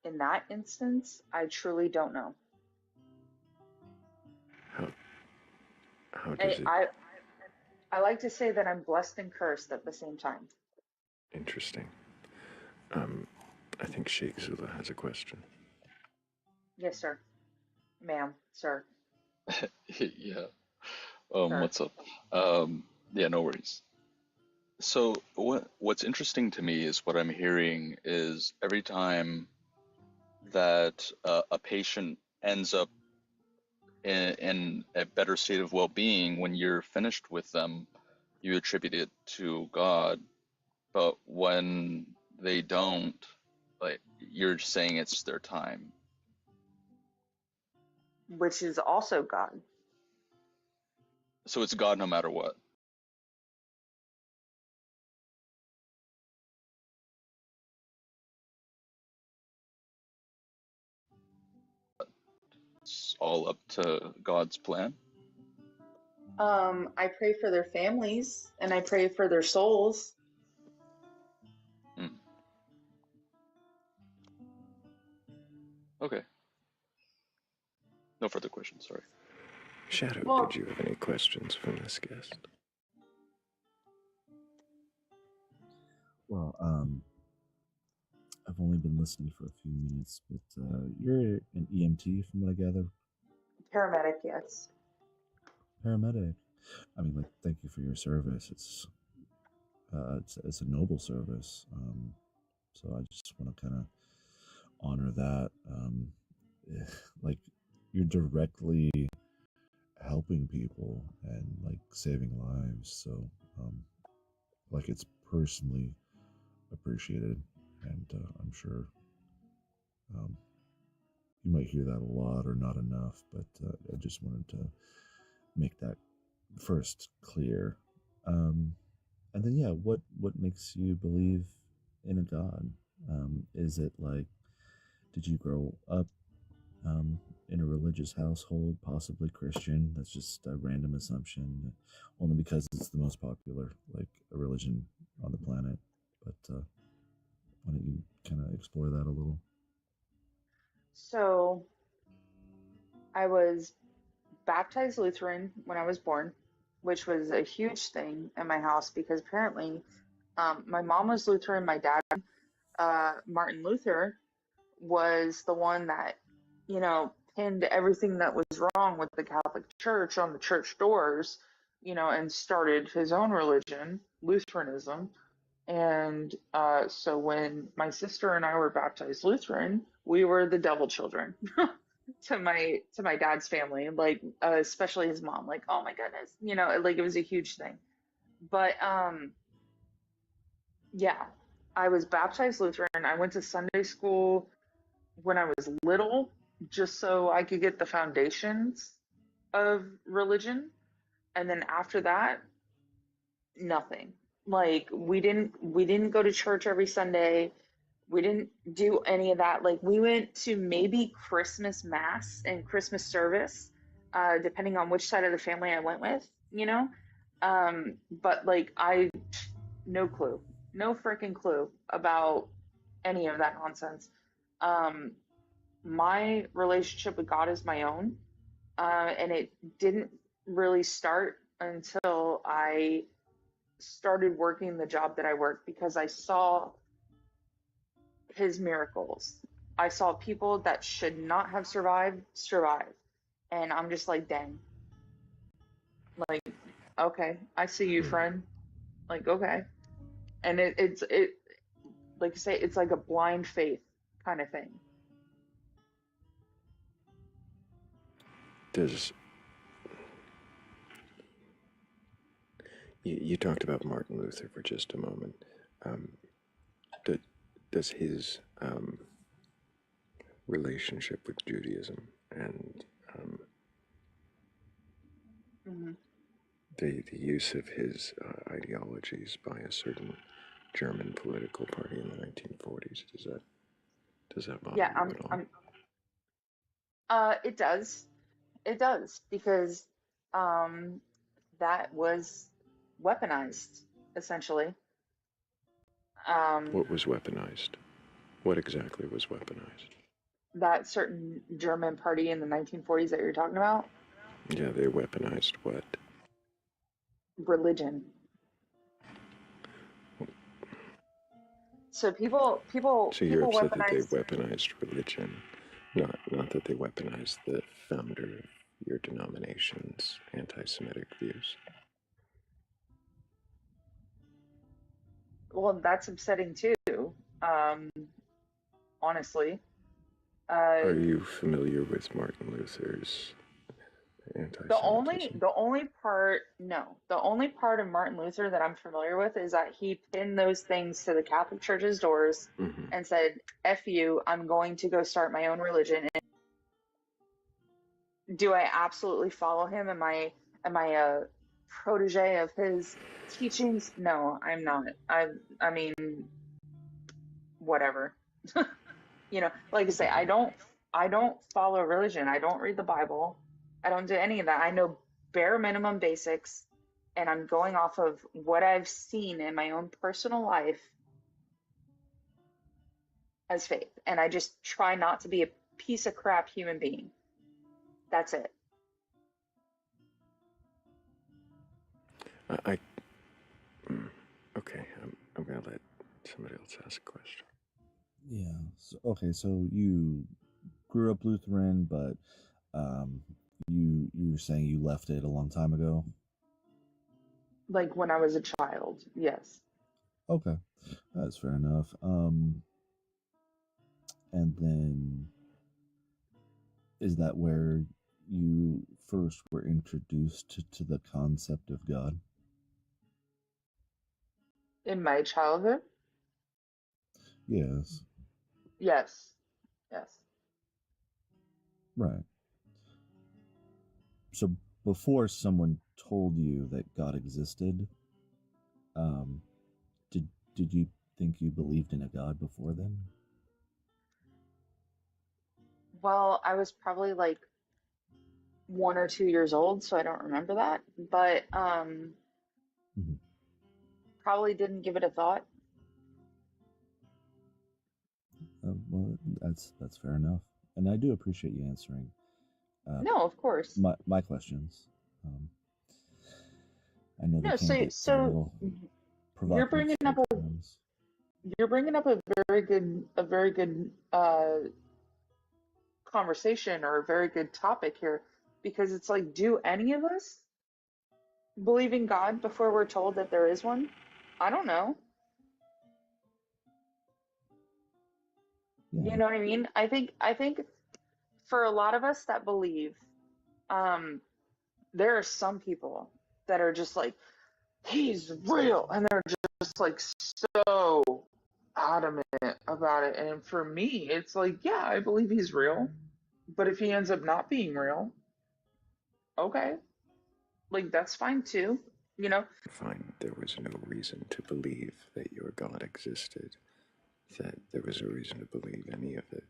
In that instance, I truly don't know. How does it? I like to say that I'm blessed and cursed at the same time. Interesting. I think Sheikh Zula has a question. Yes, sir. Ma'am, sir. Yeah. Sir. What's up? Yeah, no worries. So what's interesting to me is what I'm hearing is every time that a patient ends up in a better state of well-being, when you're finished with them, you attribute it to God. But when they don't, like, you're saying it's their time. Which is also God. So it's God no matter what. It's all up to God's plan. I pray for their families and I pray for their souls. Okay. No further questions, sorry. Shadow, did you have any questions from this guest? Well, I've only been listening for a few minutes, but you're an EMT from what I gather. Paramedic, yes. Paramedic. I mean, like, thank you for your service. It's a noble service. So I just want to kind of honor that. Like, you're directly helping people and like saving lives. So, like, it's personally appreciated, and I'm sure you might hear that a lot or not enough, but I just wanted to make that first clear. And then, yeah, what makes you believe in a God? Is it like, did you grow up in a religious household, possibly Christian? That's just a random assumption, only because it's the most popular, like, a religion on the planet. But why don't you kind of explore that a little? So I was baptized Lutheran when I was born, which was a huge thing in my house because apparently my mom was Lutheran, my dad, Martin Luther, was the one that, pinned everything that was wrong with the Catholic Church on the church doors, and started his own religion, Lutheranism. And so when my sister and I were baptized Lutheran, we were the devil children to my dad's family, like especially his mom, like, oh my goodness, like it was a huge thing. But yeah, I was baptized Lutheran. I went to Sunday school when I was little, just so I could get the foundations of religion. And then after that, nothing. Like we didn't go to church every Sunday. We didn't do any of that. Like we went to maybe Christmas mass and Christmas service, depending on which side of the family I went with. But like no clue, no freaking clue about any of that nonsense. Um, my relationship with God is my own, and it didn't really start until I started working the job that I work because I saw his miracles. I saw people that should not have survived survive. And I'm just like, dang. Like, okay, I see you, friend. Like, okay. And it's like I say, it's like a blind faith kind of thing. Does you talked about Martin Luther for just a moment. Does his relationship with Judaism and Mm-hmm. the use of his ideologies by a certain German political party in the 1940s, does that bother Yeah, you at all? it does. It does because that was weaponized essentially. What was weaponized? What exactly was weaponized? That certain German party in the 1940s that you're talking about, Yeah, they weaponized what? religion. So So you're people upset that they weaponize. weaponized religion, not that they weaponized the founder of your denomination's anti-Semitic views. Well, that's upsetting too. Honestly, Are you familiar with Martin Luther's the only anti-Semitism? the only part no, the only part of Martin Luther that I'm familiar with is that he pinned those things to the Catholic Church's doors Mm-hmm. and said, "F you, I'm going to go start my own religion." And do I absolutely follow him? Am I a protege of his teachings? No, I'm not. I mean, whatever. Like I say, I don't follow religion. I don't read the Bible. I don't do any of that. I know bare minimum basics, and I'm going off of what I've seen in my own personal life as faith. And I just try not to be a piece of crap human being. That's it. I okay. I'm gonna let somebody else ask a question. Yeah. So, okay. So you grew up Lutheran, but you were saying you left it a long time ago. Like when I was a child, yes. Okay, that's fair enough. And then is that where you first were introduced to the concept of God? In my childhood, Yes. yes, yes. Right. So before someone told you that God existed, um, did you think you believed in a God before then? Well, I was probably like 1 or 2 years old, so I don't remember that. But Mm-hmm. probably didn't give it a thought. Well, that's fair enough, and I do appreciate you answering. No, of course. my questions. I know they No, can so get a little you're provocative bringing up sometimes. a very good conversation, or a very good topic here, because it's like, do any of us believe in God before we're told that there is one? I don't know. Yeah. You know what I mean? I think for a lot of us that believe, um, there are some people that are just like, he's real, and they're just like so adamant about it. And for me, it's like, yeah, I believe he's real, but if he ends up not being real, okay, like that's fine too, you know? Find there was no reason to believe that your God existed, that there was a reason to believe any of it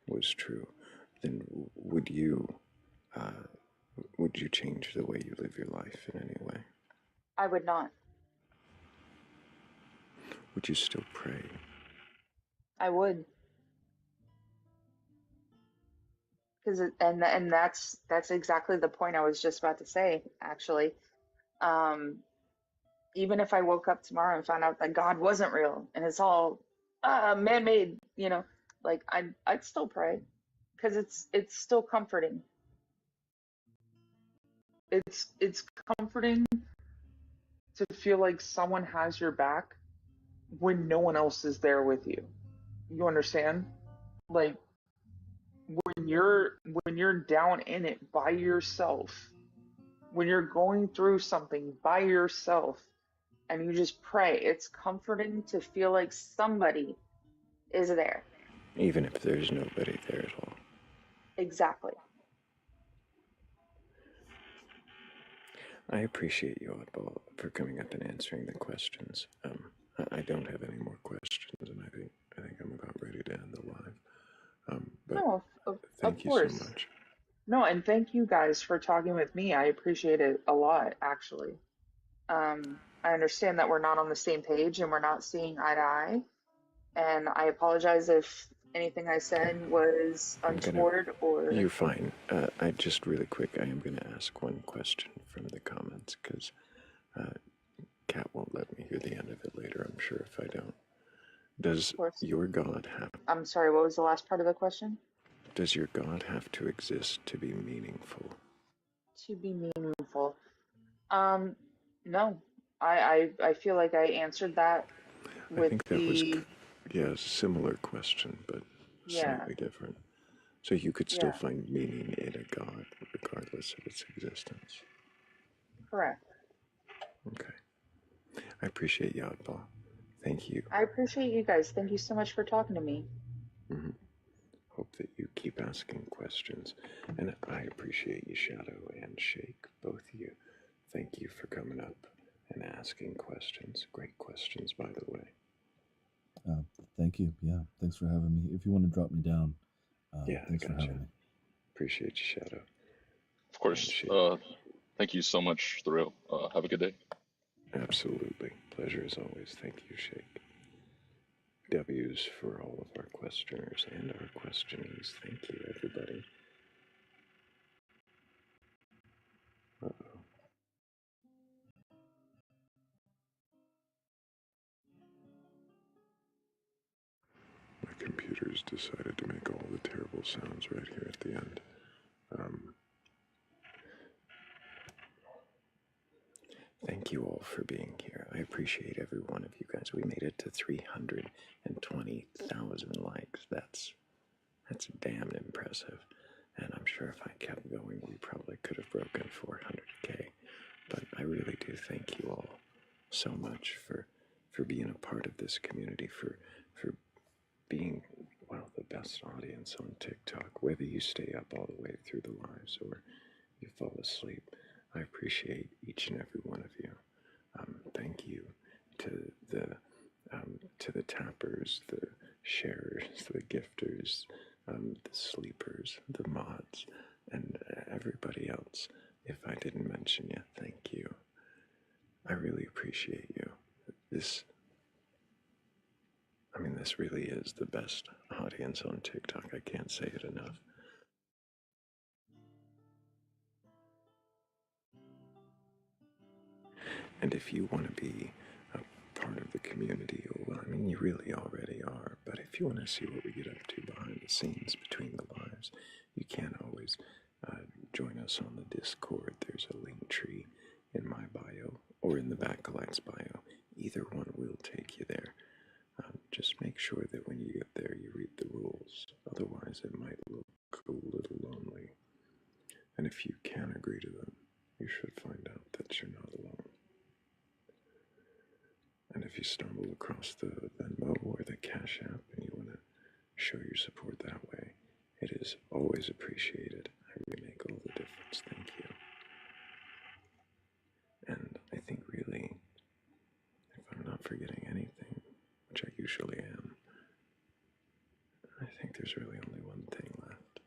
was true, then uh, would you change the way you live your life in any way? I would not. Would you still pray? I would, because and that's exactly the point I was just about to say, actually. Um, Even if I woke up tomorrow and found out that God wasn't real and it's all man-made, you know, like I'd still pray, because it's still comforting. It's comforting to feel like someone has your back when no one else is there with you. You understand? Like when you're down in it by yourself, when you're going through something by yourself and you just pray, it's comforting to feel like somebody is there. Even if there's nobody there at all. Exactly. I appreciate you, Oddball, for coming up and answering the questions. I don't have any more questions, and I think I'm about ready to end the live. But No, of thank you so course. much. No, and thank you guys for talking with me. I appreciate it a lot, actually. I understand that we're not on the same page and we're not seeing eye to eye. And I apologize if anything I said was untoward or. You're fine. I just really quick, I am gonna ask one question from the comments, because Kat won't let me hear the end of it later, I'm sure, if I don't. Does Of course. your God have I'm sorry, what was the last part of the question? Does your God have to exist to be meaningful? To be meaningful. Um, no. I feel like I answered that I with think that was, the. yeah, a similar question, but Yeah, slightly different. So you could still yeah, find meaning in a God, regardless of its existence. correct. Okay. I appreciate you, Oddball. Thank you. I appreciate you guys. Thank you so much for talking to me. Mm-hmm. Hope that you keep asking questions. And I appreciate you, Shadow and Shake, both of you. Thank you for coming up and asking questions. Great questions, by the way. Thank you. Yeah, thanks for having me. If you want to drop me down, Yeah, thanks I for gotcha. having me. Appreciate you, Shadow. Of course. Thank you so much, Thrayle. Have a good day. Absolutely. Pleasure as always. Thank you, Shake. W's for all of our questioners and our questionees. Thank you, everybody. Uh-oh. My computer's decided to make all the terrible sounds right here at the end. Thank you all for being here. I appreciate every one of you guys. We made it to 320,000 likes. That's damn impressive. And I'm sure if I kept going, we probably could have broken 400K. But I really do thank you all so much for being a part of this community, for being, well, the best audience on TikTok, whether you stay up all the way through the lives or you fall asleep. I appreciate each and every one of you. Thank you to the tappers, the sharers, the gifters, the sleepers, the mods, and everybody else. If I didn't mention you, thank you. I really appreciate you. This really is the best audience on TikTok. I can't say it enough. And if you want to be a part of the community, well, I mean, you really already are, but if you want to see what we get up to behind the scenes between the lives, you can always join us on the Discord. There's a link tree in my bio or in the Batcolyte's bio. Either one will take you there. Just make sure that when you get there, you read the rules. Otherwise, it might look a little lonely. And if you can agree to them, you should find out that you're not alone. And if you stumble across the Venmo or the Cash App and you want to show your support that way, it is always appreciated. It really make all the difference. Thank you. And I think really, if I'm not forgetting anything, which I usually am, I think there's really only one thing left.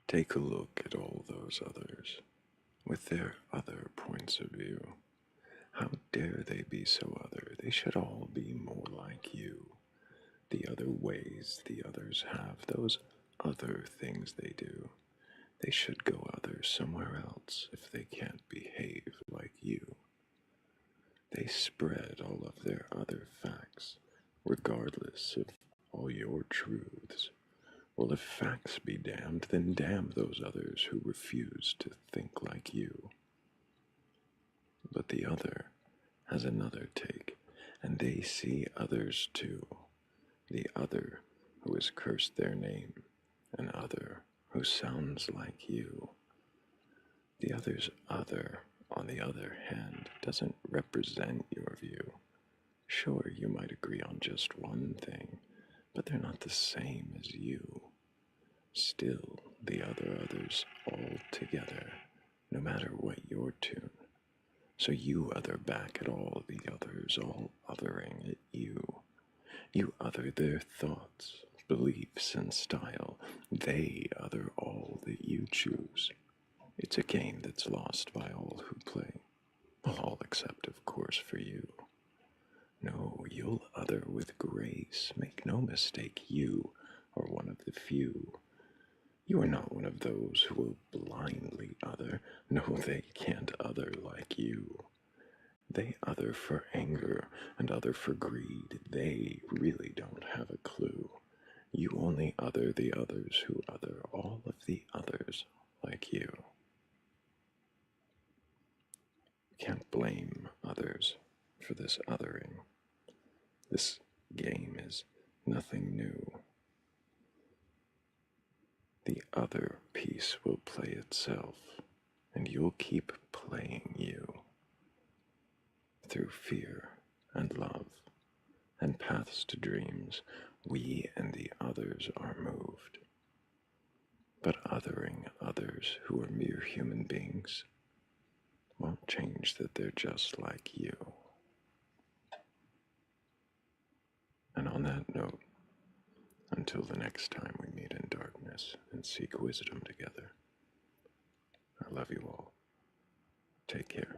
Take a look at all those others, with their other points of view. How dare they be so other? They should all be more like you. The other ways the others have, those other things they do. They should go other somewhere else if they can't behave like you. They spread all of their other facts, regardless of all your truths. Well, if facts be damned, then damn those others who refuse to think like you. But the other has another take, and they see others too. The other who has cursed their name, an other who sounds like you. The other's other, on the other hand, doesn't represent your view. Sure, you might agree on just one thing, but they're not the same as you. Still, the other others all together, no matter what your tune. So you other back at all the others, all othering at you. You other their thoughts, beliefs, and style. They other all that you choose. It's a game that's lost by all who play. All except, of course, for you. No, you'll other with grace. Make no mistake, you are one of the few. You are not one of those who will blindly other. No, they can't other like you. They other for anger and other for greed. They really don't have a clue. You only other the others who other all of the others like you. You can't blame others for this othering. This game is nothing new. The other piece will play itself, and you'll keep playing you. Through fear and love and paths to dreams, we and the others are moved. But othering others who are mere human beings won't change that they're just like you. And on that note, until the next time we meet in darkness and seek wisdom together, I love you all. Take care.